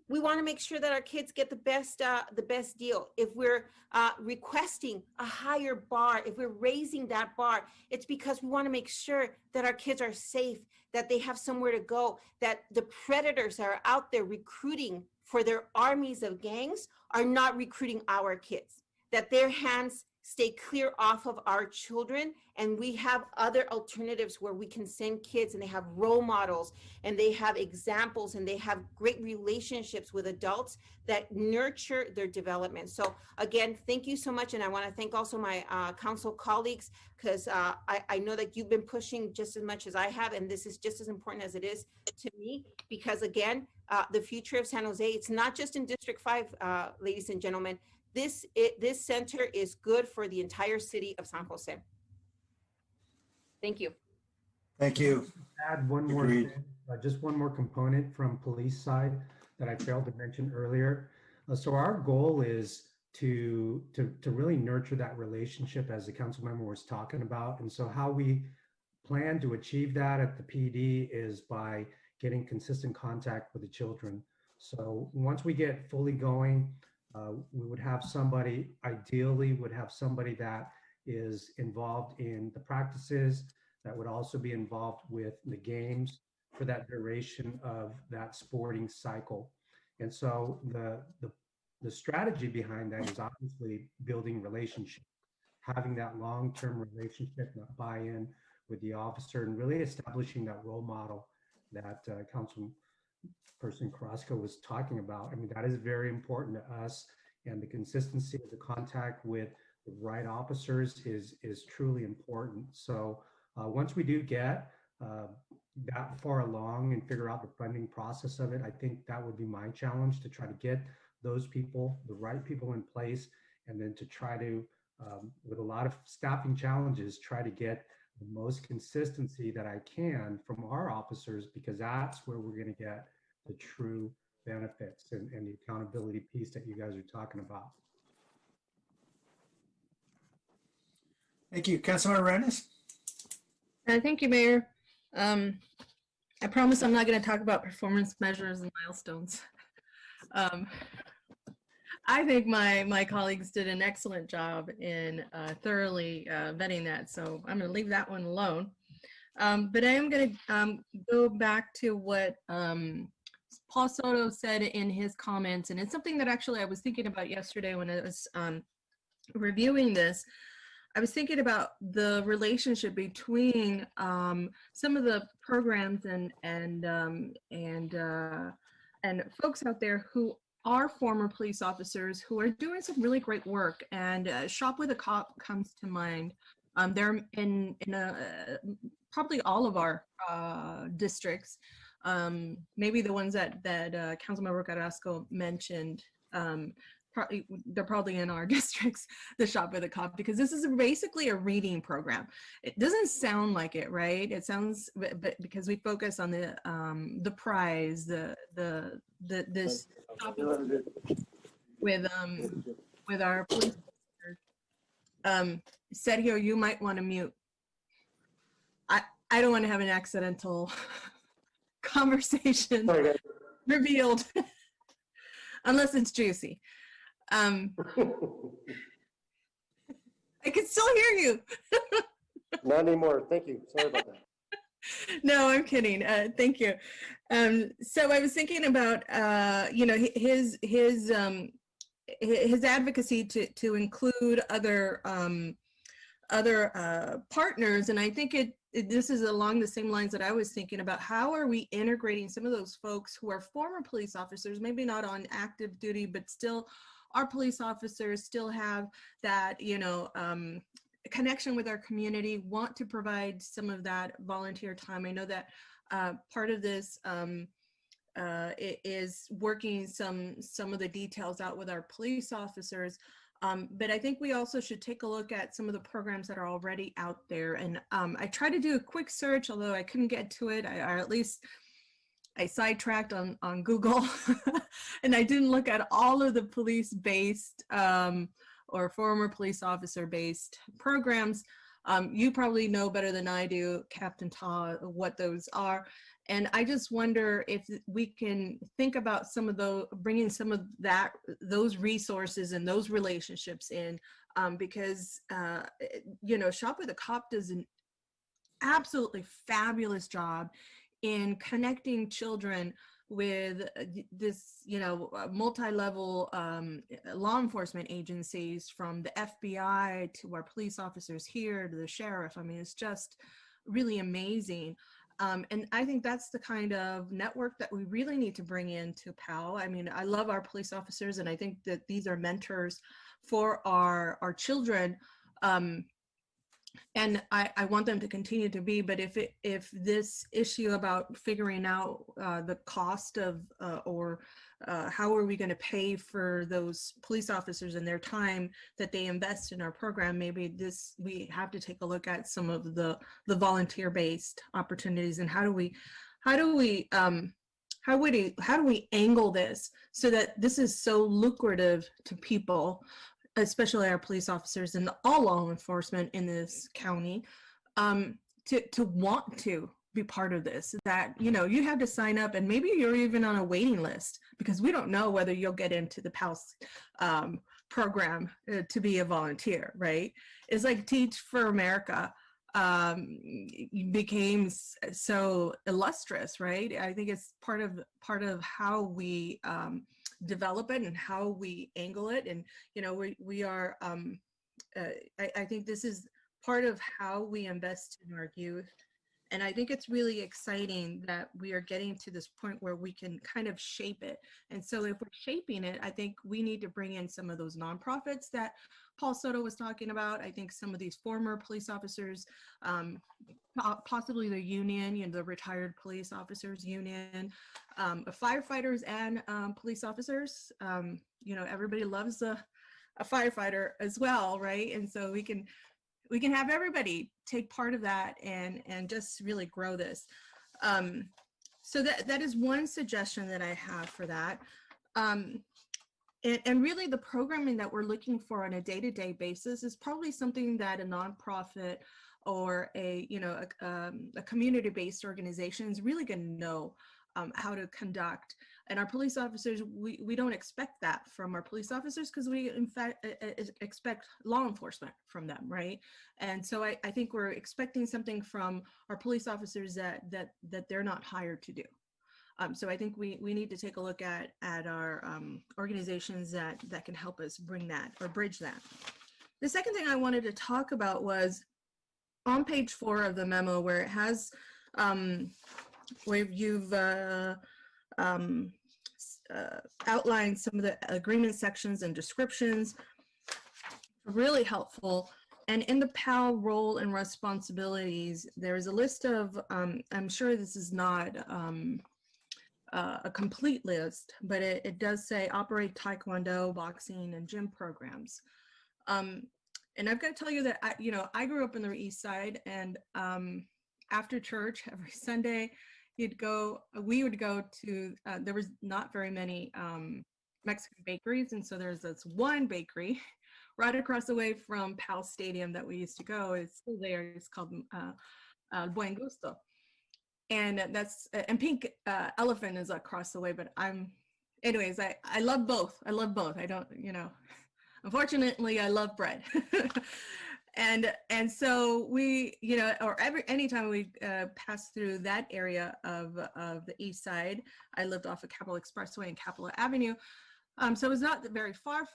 we want to make sure that our kids get the best deal. If we're requesting a higher bar, if we're raising that bar, it's because we want to make sure that our kids are safe, that they have somewhere to go, that the predators that are out there recruiting for their armies of gangs are not recruiting our kids, that their hands stay clear off of our children, and we have other alternatives where we can send kids and they have role models and they have examples and they have great relationships with adults that nurture their development. So again, thank you so much. And I want to thank also my council colleagues, because I know that you've been pushing just as much as I have, and this is just as important as it is to me, because again, the future of San Jose, it's not just in District 5, ladies and gentlemen. This center is good for the entire city of San Jose. Thank you. Thank you. Add one more Agreed. thing, just one more component from police side that I failed to mention earlier. So our goal is to really nurture that relationship, as the council member was talking about. And so how we plan to achieve that at the PD is by getting consistent contact with the children. So once we get fully going, we would have somebody, ideally would have somebody that is involved in the practices, that would also be involved with the games for that duration of that sporting cycle. And so the strategy behind that is obviously building relationships, having that long-term relationship, that buy-in with the officer, and really establishing that role model that Councilperson Carrasco was talking about. I mean, that is very important to us, and the consistency of the contact with the right officers is truly important. So once we do get that far along and figure out the funding process of it, I think that would be my challenge, to try to get those people, the right people in place, and then to try to, with a lot of staffing challenges, try to get the most consistency that I can from our officers, because that's where we're going to get the true benefits and the accountability piece that you guys are talking about. Thank you. Councilmember Arenas? Thank you, Mayor. I promise I'm not going to talk about performance measures and milestones. I think my colleagues did an excellent job in thoroughly vetting that, so I'm going to leave that one alone. But I am going to go back to what Paul Soto said in his comments, and it's something that actually I was thinking about yesterday when I was reviewing this. I was thinking about the relationship between some of the programs and folks out there who are former police officers who are doing some really great work. And Shop with a Cop comes to mind. They're in probably all of our districts. Maybe the ones that Councilmember Carrasco mentioned. They're probably in our districts, the Shop with a Cop, because this is basically a reading program. It doesn't sound like it, right? It sounds, but because we focus on the prize, this topic with our police officers. Sergio, you might want to mute. I don't want to have an accidental conversation revealed, unless it's juicy. I can still hear you. Not anymore. Thank you. Sorry about that. No, I'm kidding. Thank you. So I was thinking about, his advocacy to include other partners, and I think this is along the same lines that I was thinking about. How are we integrating some of those folks who are former police officers, maybe not on active duty, but still our police officers still have that, connection with our community, want to provide some of that volunteer time. I know that part of this is working some of the details out with our police officers. But I think we also should take a look at some of the programs that are already out there. And I tried to do a quick search, although I couldn't get to it, or at least I sidetracked on Google and I didn't look at all of the police-based or former police officer-based programs. You probably know better than I do, Captain Todd, what those are. And I just wonder if we can think about some of those, bringing some of those resources and those relationships in, because, Shop with a Cop does an absolutely fabulous job in connecting children with this, multi-level law enforcement agencies, from the FBI to our police officers here to the sheriff. I mean, it's just really amazing. And I think that's the kind of network that we really need to bring into PAL. I mean, I love our police officers, and I think that these are mentors for our children. And I want them to continue to be, but if this issue about figuring out the cost of or how are we going to pay for those police officers and their time that they invest in our program, maybe we have to take a look at some of the volunteer-based opportunities, and how do we angle this so that this is so lucrative to people, especially our police officers and all law enforcement in this county, to want to be part of this, that, you have to sign up, and maybe you're even on a waiting list, because we don't know whether you'll get into the PALS program to be a volunteer, right? It's like Teach for America became so illustrious, right? I think it's part of how we develop it and how we angle it. And we are I think this is part of how we invest in our youth. And I think it's really exciting that we are getting to this point where we can kind of shape it. And so if we're shaping it, I think we need to bring in some of those nonprofits that Paul Soto was talking about. I think some of these former police officers, possibly the union, the Retired Police Officers Union, firefighters and police officers. Everybody loves a firefighter as well, right? And so we can have everybody take part of that and just really grow this. So that is one suggestion that I have for that. And really the programming that we're looking for on a day-to-day basis is probably something that a nonprofit or a community-based organization is really going to know how to conduct. And our police officers, we don't expect that from our police officers, because we in fact expect law enforcement from them, right? And so I think we're expecting something from our police officers that they're not hired to do. So I think we need to take a look at our organizations that can help us bring that or bridge that. The second thing I wanted to talk about was on page 4 of the memo, where it has where you've outlined some of the agreement sections and descriptions. Really helpful. And in the PAL role and responsibilities, there is a list of, I'm sure this is not a complete list, but it does say operate Taekwondo, boxing, and gym programs. And I've got to tell you that I grew up in the East Side, and after church every Sunday, we would go to, there was not very many Mexican bakeries, and so there's this one bakery right across the way from PAL Stadium that we used to go. It's still there. It's called Buen Gusto. And and Pink Elephant is across the way, but anyways, I love both. I love both. I don't, unfortunately, I love bread. And so we, or anytime we pass through that area of the East Side, I lived off of Capitol Expressway and Capitol Avenue. So it was not very far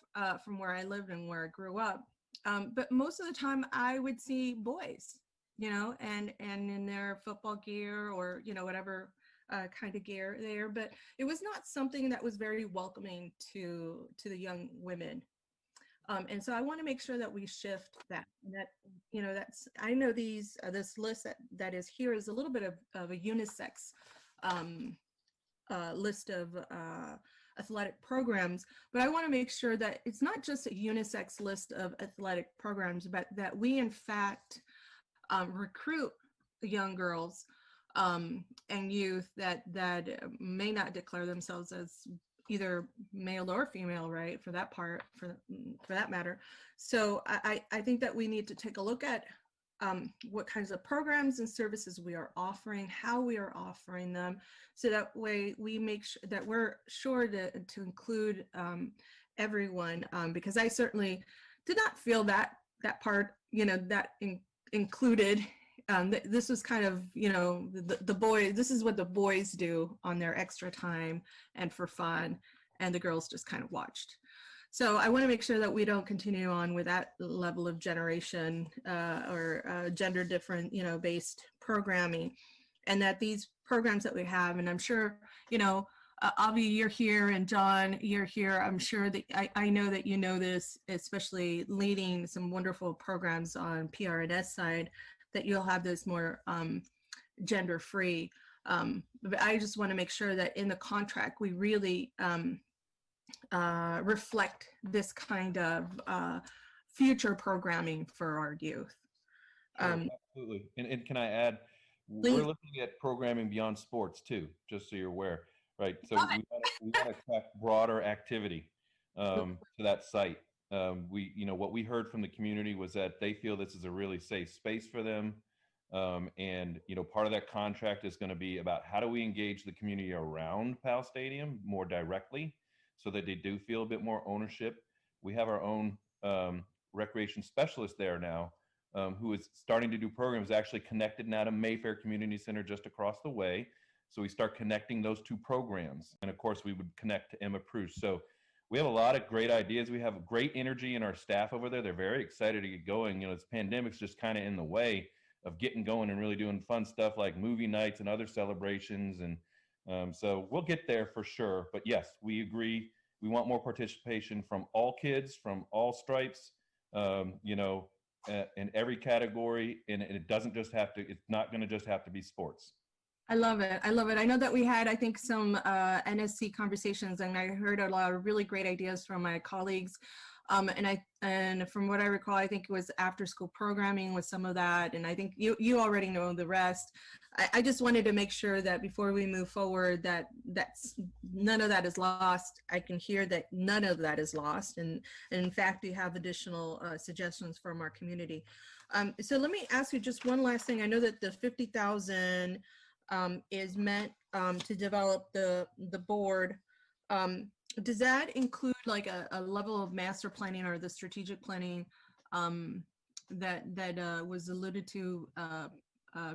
from where I lived and where I grew up. But most of the time I would see boys, and in their football gear or, whatever kind of gear there. But it was not something that was very welcoming to the young women. And so I want to make sure that we shift that. And that, I know this list that is here is a little bit of a unisex list of athletic programs, but I want to make sure that it's not just a unisex list of athletic programs, but that we in fact recruit young girls and youth that may not declare themselves as either male or female, right? For that matter. So I think that we need to take a look at what kinds of programs and services we are offering, how we are offering them, so that way we make sure that we're sure to include everyone, because I certainly did not feel that part, that included this was kind of, you know, the boy, this is what the boys do on their extra time and for fun, and the girls just kind of watched. So I want to make sure that we don't continue on with that level of generation or gender different, you know, based programming, and that these programs that we have, and I'm sure, you know, Avi, you're here, and John, you're here. I'm sure that I know that you know this, especially leading some wonderful programs on PRNS side, that you'll have this more gender free. But I just want to make sure that in the contract we really reflect this kind of future programming for our youth. Sure, absolutely. And can I add, Please. we're looking at programming beyond sports too, just so you're aware, right? So we want to attract broader activity to that site. You know, what we heard from the community was that they feel this is a really safe space for them. And, you know, part of that contract is going to be about how do we engage the community around Powell Stadium more directly so that they do feel a bit more ownership. We have our own recreation specialist there now, who is starting to do programs actually connected now to Mayfair Community Center just across the way. So we start connecting those two programs. And of course, we would connect to Emma Prush. So we have a lot of great ideas. We have great energy in our staff over there. They're very excited to get going. You know, this pandemic's just kind of in the way of getting going and really doing fun stuff like movie nights and other celebrations. And so we'll get there for sure. But yes, we agree. We want more participation from all kids, from all stripes, you know, in every category. And it doesn't just have to, it's not going to just have to be sports. I love it. I love it. I know that we had, I think, some NSC conversations, and I heard a lot of really great ideas from my colleagues. And from what I recall, I think it was after school programming with some of that. And I think you already know the rest. I just wanted to make sure that before we move forward, that's none of that is lost. I can hear that none of that is lost. And in fact, we have additional suggestions from our community. So let me ask you just one last thing. I know that the 50,000 is meant to develop the board. Does that include like a level of master planning or the strategic planning that was alluded to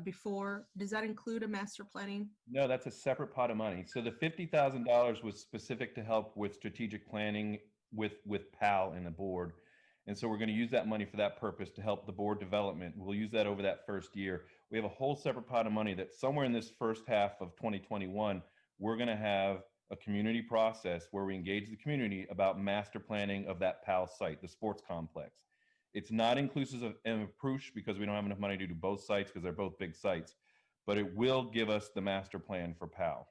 before? Does that include a master planning? No, that's a separate pot of money. So the $50,000 was specific to help with strategic planning with PAL and the board. And so we're going to use that money for that purpose to help the board development. We'll use that over that first year. We have a whole separate pot of money that somewhere in this first half of 2021, we're going to have a community process where we engage the community about master planning of that PAL site, the sports complex. It's not inclusive of Emma Prush because we don't have enough money to do both sites because they're both big sites, but it will give us the master plan for PAL.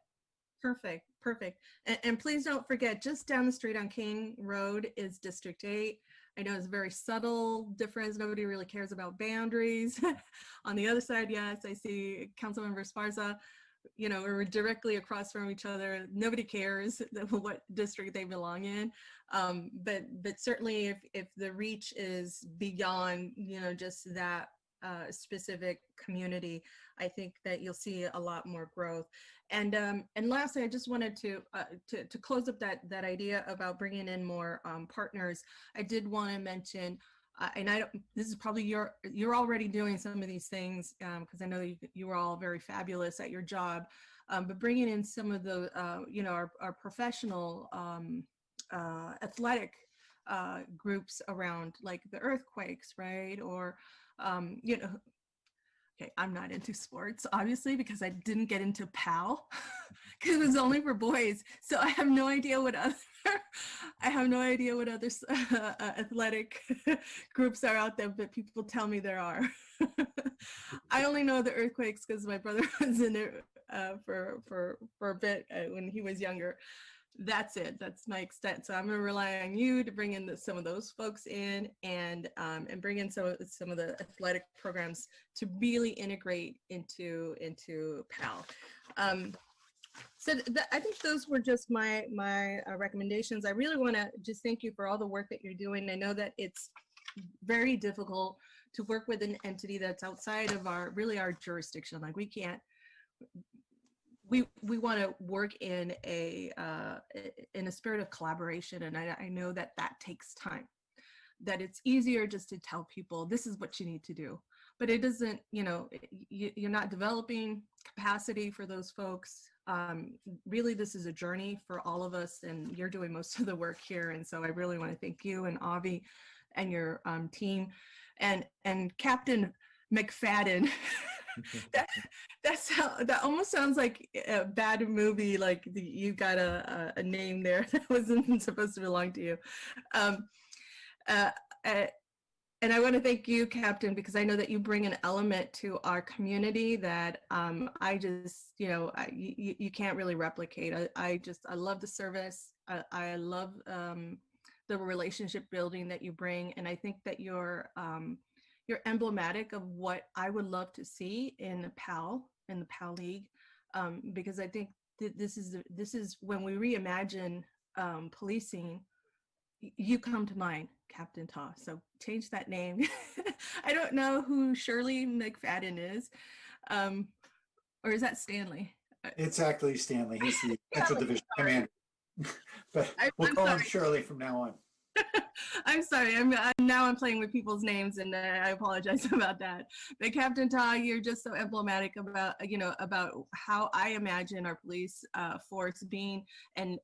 Perfect, perfect. And please don't forget, just down the street on King Road is District 8. I know it's a very subtle difference. Nobody really cares about boundaries. On the other side, yes, I see Councilmember Esparza. You know, we're directly across from each other. Nobody cares what district they belong in. But certainly if the reach is beyond, you know, just that specific community, I think that you'll see a lot more growth. And lastly, I just wanted to close up that idea about bringing in more partners. I did want to mention, and this is probably you're already doing some of these things because I know you are all very fabulous at your job, but bringing in some of the you know, our professional athletic groups around like the earthquakes, right? Or you know, okay, I'm not into sports obviously because I didn't get into PAL because it was only for boys, so I have no idea what other athletic groups are out there, but people tell me there are. I only know the earthquakes because my brother was in it for a bit when he was younger. That's it. That's my extent. So I'm going to rely on you to bring in some of those folks in and bring in some of the athletic programs to really integrate into PAL. So I think those were just my recommendations. I really want to just thank you for all the work that you're doing. I know that it's very difficult to work with an entity that's outside of our jurisdiction. Like we can't. We want to work in a spirit of collaboration, and I know that takes time. That it's easier just to tell people this is what you need to do, but it doesn't, you're not developing capacity for those folks. Really, this is a journey for all of us, and you're doing most of the work here. And so I really want to thank you and Avi and your team, and Captain McFadden. That almost sounds like a bad movie, like you got a name there that wasn't supposed to belong to you. And I want to thank you, Captain, because I know that you bring an element to our community that I just, you can't really replicate. I love the service. I love the relationship building that you bring, and I think that you're emblematic of what I would love to see in the PAL League, because I think this is when we reimagine policing. You come to mind, Captain Ta. So change that name. I don't know who Shirley McFadden is, or is that Stanley? It's actually Stanley. He's the Central Division Commander. But we'll call him Shirley from now on. I'm sorry. I'm playing with people's names, and I apologize about that. But Captain Ta, you're just so emblematic about about how I imagine our police force being and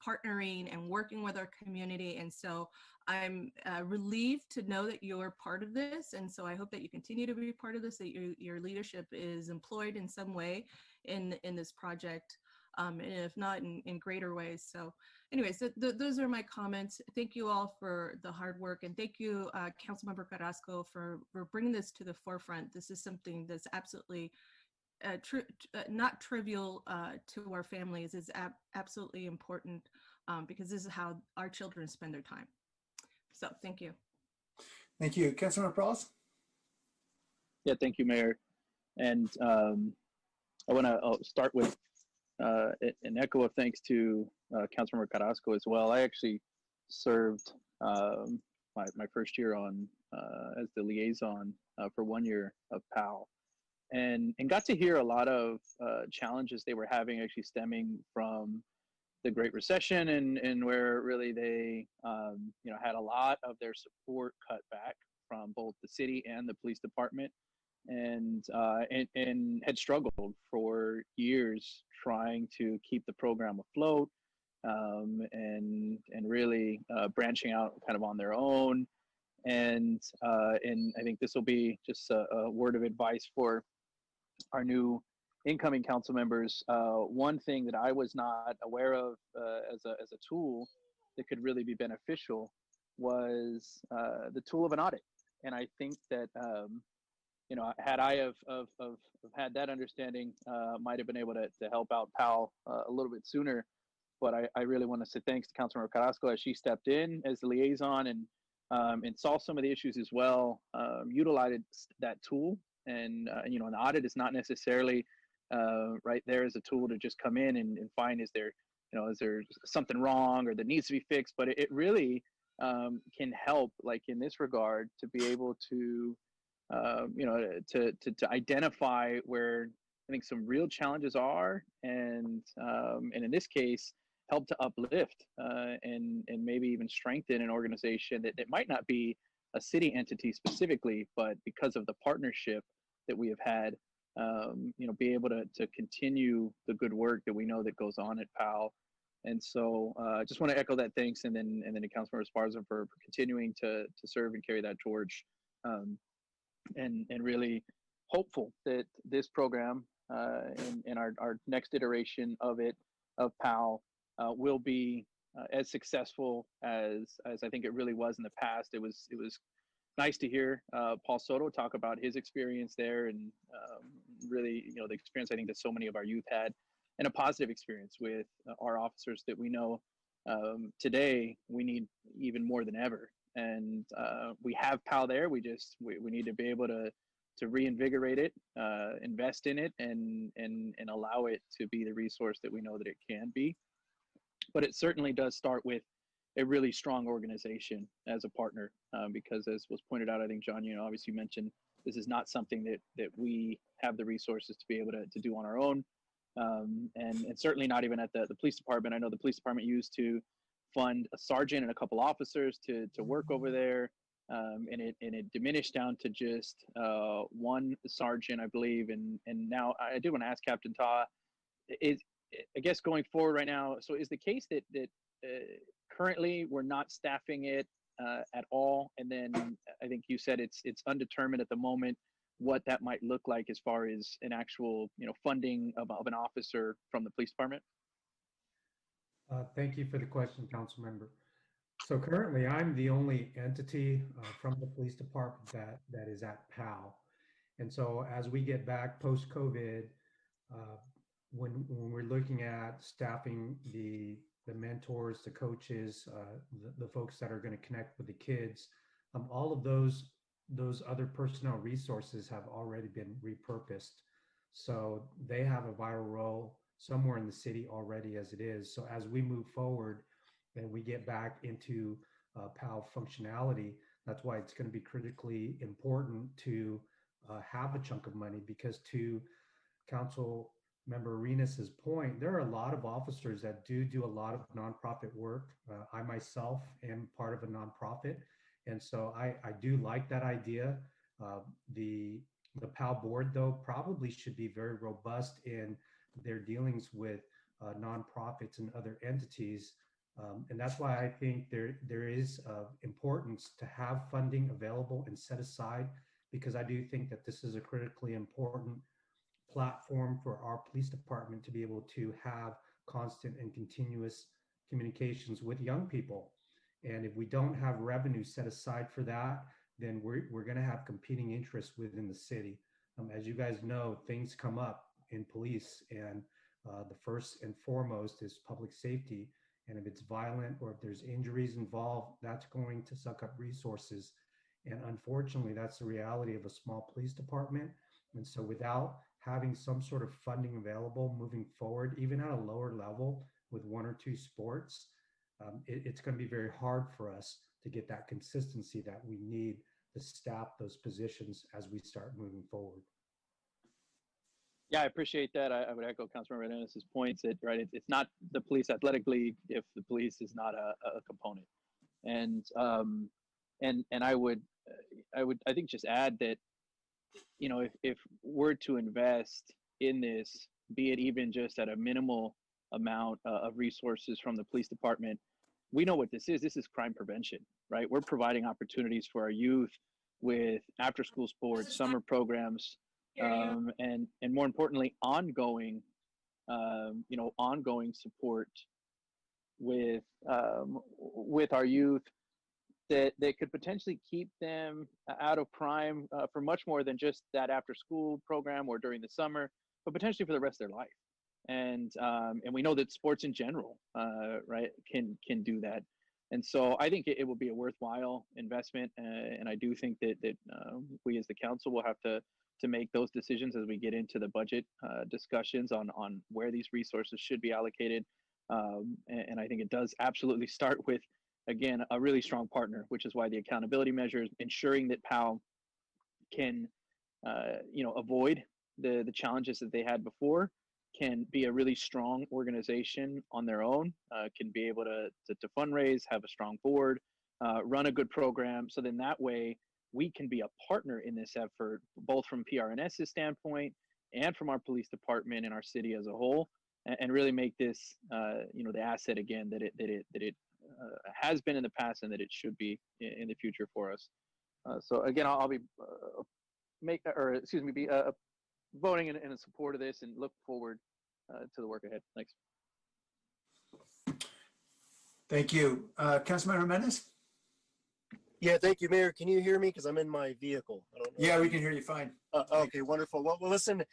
partnering and working with our community. And so I'm relieved to know that you're part of this. And so I hope that you continue to be part of this, that your leadership is employed in some way in this project, and if not in greater ways. So anyways, those are my comments. Thank you all for the hard work. And thank you, Councilmember Carrasco, for bringing this to the forefront. This is something that's absolutely not trivial to our families. Is absolutely important, because this is how our children spend their time. So thank you. Thank you. Councilmember Prowse? Yeah, thank you, Mayor. And I want to start with an echo of thanks to Councilmember Carrasco as well. I actually served my first year on as the liaison for 1 year of PAL. And got to hear a lot of challenges they were having, actually stemming from the Great Recession, and where really they had a lot of their support cut back from both the city and the police department, and had struggled for years trying to keep the program afloat, and really branching out kind of on their own. And I think this will be just a word of advice for our new incoming council members. One thing that I was not aware of as a tool that could really be beneficial was the tool of an audit. And I think that had I have had that understanding, might have been able to help out PAL a little bit sooner. But I really want to say thanks to Councilmember Carrasco as she stepped in as the liaison and saw some of the issues as well, utilized that tool. And an audit is not necessarily right there as a tool to just come in and find is there something wrong or that needs to be fixed, but it really can help, like in this regard, to be able to to identify where I think some real challenges are, and in this case help to uplift and maybe even strengthen an organization that might not be a city entity specifically, but because of the partnership that we have had, be able to continue the good work that we know that goes on at PAL. And so I just want to echo that thanks, and then to Councilmember Esparza for continuing to serve and carry that torch, and really hopeful that this program and our next iteration of PAL will be as successful as I think it really was in the past. It was nice to hear Paul Soto talk about his experience there, and really, the experience I think that so many of our youth had, and a positive experience with our officers that we know today we need even more than ever. And we have PAL there. We need to be able to reinvigorate it, invest in it, and allow it to be the resource that we know that it can be. But it certainly does start with a really strong organization as a partner, because as was pointed out, I think, John, obviously you mentioned this is not something that we have the resources to be able to do on our own, and certainly not even at the police department. I know the police department used to fund a sergeant and a couple officers to work over there, and it diminished down to just one sergeant, I believe. And now I do want to ask Captain Ta, is, I guess going forward right now, so is the case that currently we're not staffing it at all, and then I think you said it's undetermined at the moment what that might look like as far as an actual funding of an officer from the police department? Thank you for the question, council member. So currently, I'm the only entity from the police department that is at PAL. And so as we get back post-COVID, when we're looking at staffing the mentors, the coaches, the folks that are going to connect with the kids, all of those other personnel resources have already been repurposed. So they have a vital role somewhere in the city already as it is. So as we move forward and we get back into PAL functionality, that's why it's going to be critically important to have a chunk of money, because to Council Member Arenas' point, there are a lot of officers that do a lot of nonprofit work. I myself am part of a nonprofit, and so I do like that idea. The PAL board, though, probably should be very robust in their dealings with nonprofits and other entities. And that's why I think there is importance to have funding available and set aside, because I do think that this is a critically important platform for our police department to be able to have constant and continuous communications with young people. And if we don't have revenue set aside for that, then we're going to have competing interests within the city. As you guys know, things come up in police, and the first and foremost is public safety. And if it's violent or if there's injuries involved, that's going to suck up resources. And unfortunately, that's the reality of a small police department. And so without having some sort of funding available moving forward, even at a lower level with one or two sports, it's going to be very hard for us to get that consistency that we need to staff those positions as we start moving forward. Yeah, I appreciate that. I would echo Councilmember Arenas' points that, right, it's not the police athletic league if the police is not a component. And I think just add that, if we're to invest in this, be it even just at a minimal amount of resources from the police department, we know what this is. This is crime prevention, right? We're providing opportunities for our youth with after school sports, summer programs, and more importantly, ongoing support with our youth that could potentially keep them out of crime for much more than just that after school program or during the summer, but potentially for the rest of their life. And we know that sports in general, right, can do that. And so I think it will be a worthwhile investment. And I do think that we as the council will have to make those decisions as we get into the budget discussions on where these resources should be allocated. And I think it does absolutely start with, again, a really strong partner, which is why the accountability measures, ensuring that PAL can, avoid the challenges that they had before, can be a really strong organization on their own, can be able to fundraise, have a strong board, run a good program. So then that way we can be a partner in this effort, both from PRNS's standpoint and from our police department and our city as a whole, and really make this, the asset again that it has been in the past and that it should be in the future for us. So again, I'll be voting in support of this and look forward to the work ahead. Thanks. Thank you. Councilmember Mendes? Yeah, thank you, Mayor. Can you hear me? Because I'm in my vehicle. I don't know. Yeah, we can hear you fine. Okay, wonderful. Well, listen,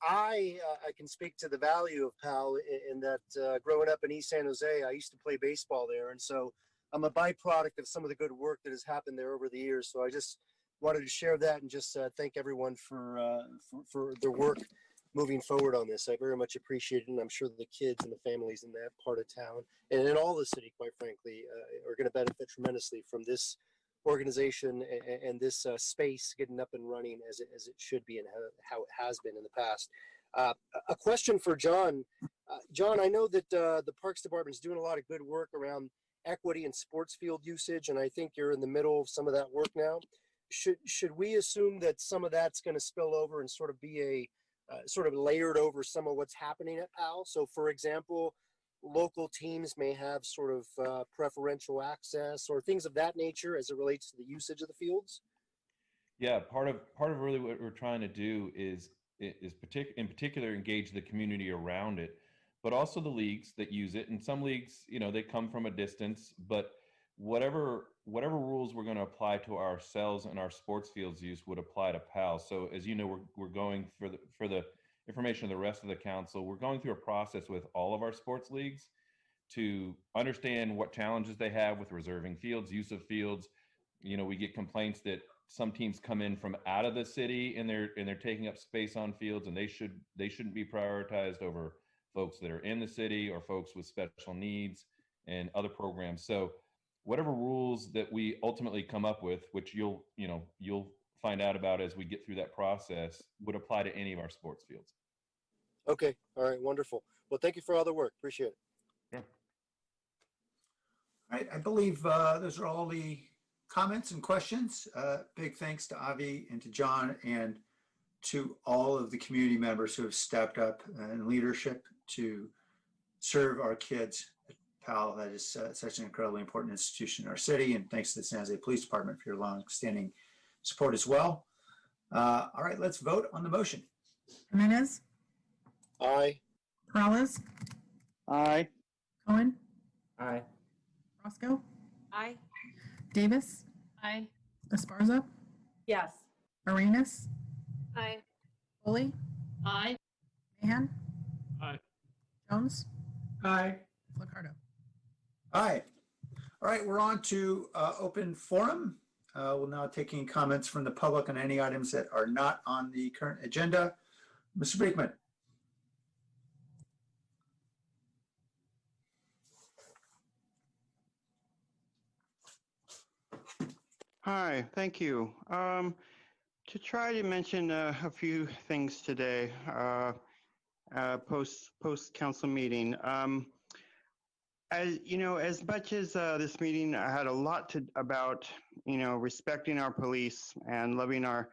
I can speak to the value of PAL in that growing up in East San Jose, I used to play baseball there. And so I'm a byproduct of some of the good work that has happened there over the years. So I just wanted to share that and just thank everyone for their work moving forward on this. I very much appreciate it. And I'm sure the kids and the families in that part of town and in all the city, quite frankly, are going to benefit tremendously from this organization and this space getting up and running as it should be and how it has been in the past. A question for John. John, I know that the Parks Department is doing a lot of good work around equity in sports field usage, and I think you're in the middle of some of that work now. Should we assume that some of that's going to spill over and sort of be a sort of layered over some of what's happening at PAL? So, for example, local teams may have sort of preferential access or things of that nature as it relates to the usage of the fields. Yeah, part of really what we're trying to do is in particular engage the community around it, but also the leagues that use it. And some leagues, you know, they come from a distance, but whatever rules we're going to apply to ourselves and our sports fields use would apply to PAL. So as you know, we're going for the information of the rest of the council, we're going through a process with all of our sports leagues to understand what challenges they have with reserving fields, use of fields. You know, we get complaints that some teams come in from out of the city and they're taking up space on fields, and they shouldn't be prioritized over folks that are in the city or folks with special needs and other programs. So whatever rules that we ultimately come up with, which you'll find out about as we get through that process, would apply to any of our sports fields. Okay. All right. Wonderful. Well, thank you for all the work. Appreciate it. Yeah. All right, I believe those are all the comments and questions. Big thanks to Avi and to John and to all of the community members who have stepped up in leadership to serve our kids at PAL. That is such an incredibly important institution in our city. And thanks to the San Jose Police Department for your long-standing support as well. All right, let's vote on the motion. Jimenez, Aye. Peralez, Aye. Cohen, Aye. Roscoe, Aye. Davis, Aye. Esparza, Yes. Arenas, Aye. Foley, Aye. Mahan, Aye. Jones, Aye. Flacardo. Aye. All right, we're on to open forum. We'll now taking comments from the public on any items that are not on the current agenda. Mr. Brinkman. Hi, thank you. To try to mention a few things today, post council meeting. As you know, as much as this meeting, I had a lot about respecting our police and loving our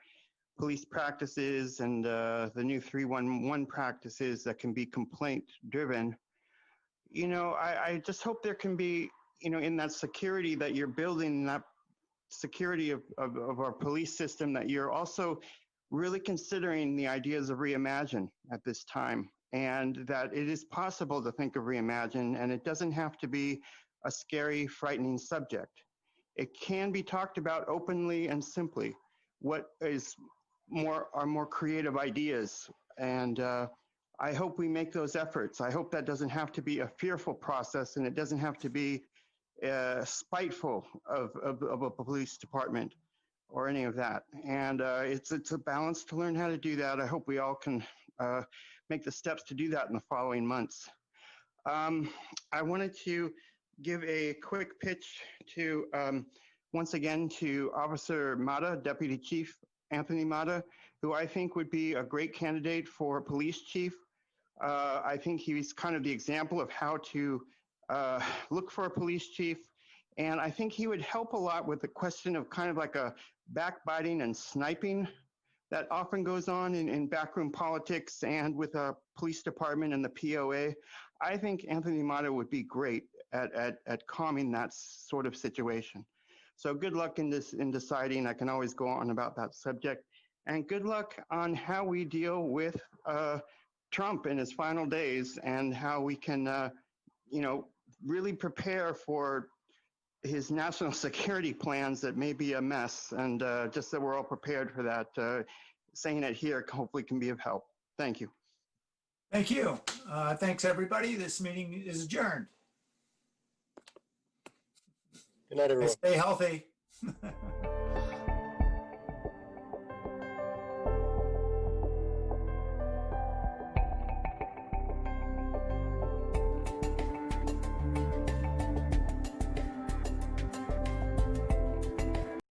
police practices and the new 311 practices that can be complaint driven. I just hope there can be in that security that you're building, that security of our police system, that you're also really considering the ideas of reimagine at this time, and that it is possible to think of reimagine, and it doesn't have to be a scary, frightening subject. It can be talked about openly and simply. What is are more creative ideas, and I hope we make those efforts. I hope that doesn't have to be a fearful process, and it doesn't have to be spiteful of a police department or any of that. And it's a balance to learn how to do that. I hope we all can make the steps to do that in the following months. I wanted to give a quick pitch to, once again, to Officer Mata, Deputy Chief Anthony Mata, who I think would be a great candidate for police chief. I think he's kind of the example of how to look for a police chief. And I think he would help a lot with the question of kind of like a backbiting and sniping that often goes on in backroom politics and with a police department and the POA. I think Anthony Mata would be great at calming that sort of situation. So good luck in deciding. I can always go on about that subject. And good luck on how we deal with Trump in his final days, and how we can, really prepare for his national security plans that may be a mess, and just that we're all prepared for that. Saying it here hopefully can be of help. Thank you. Thank you. Thanks, everybody. This meeting is adjourned. Good night, everyone. Stay healthy.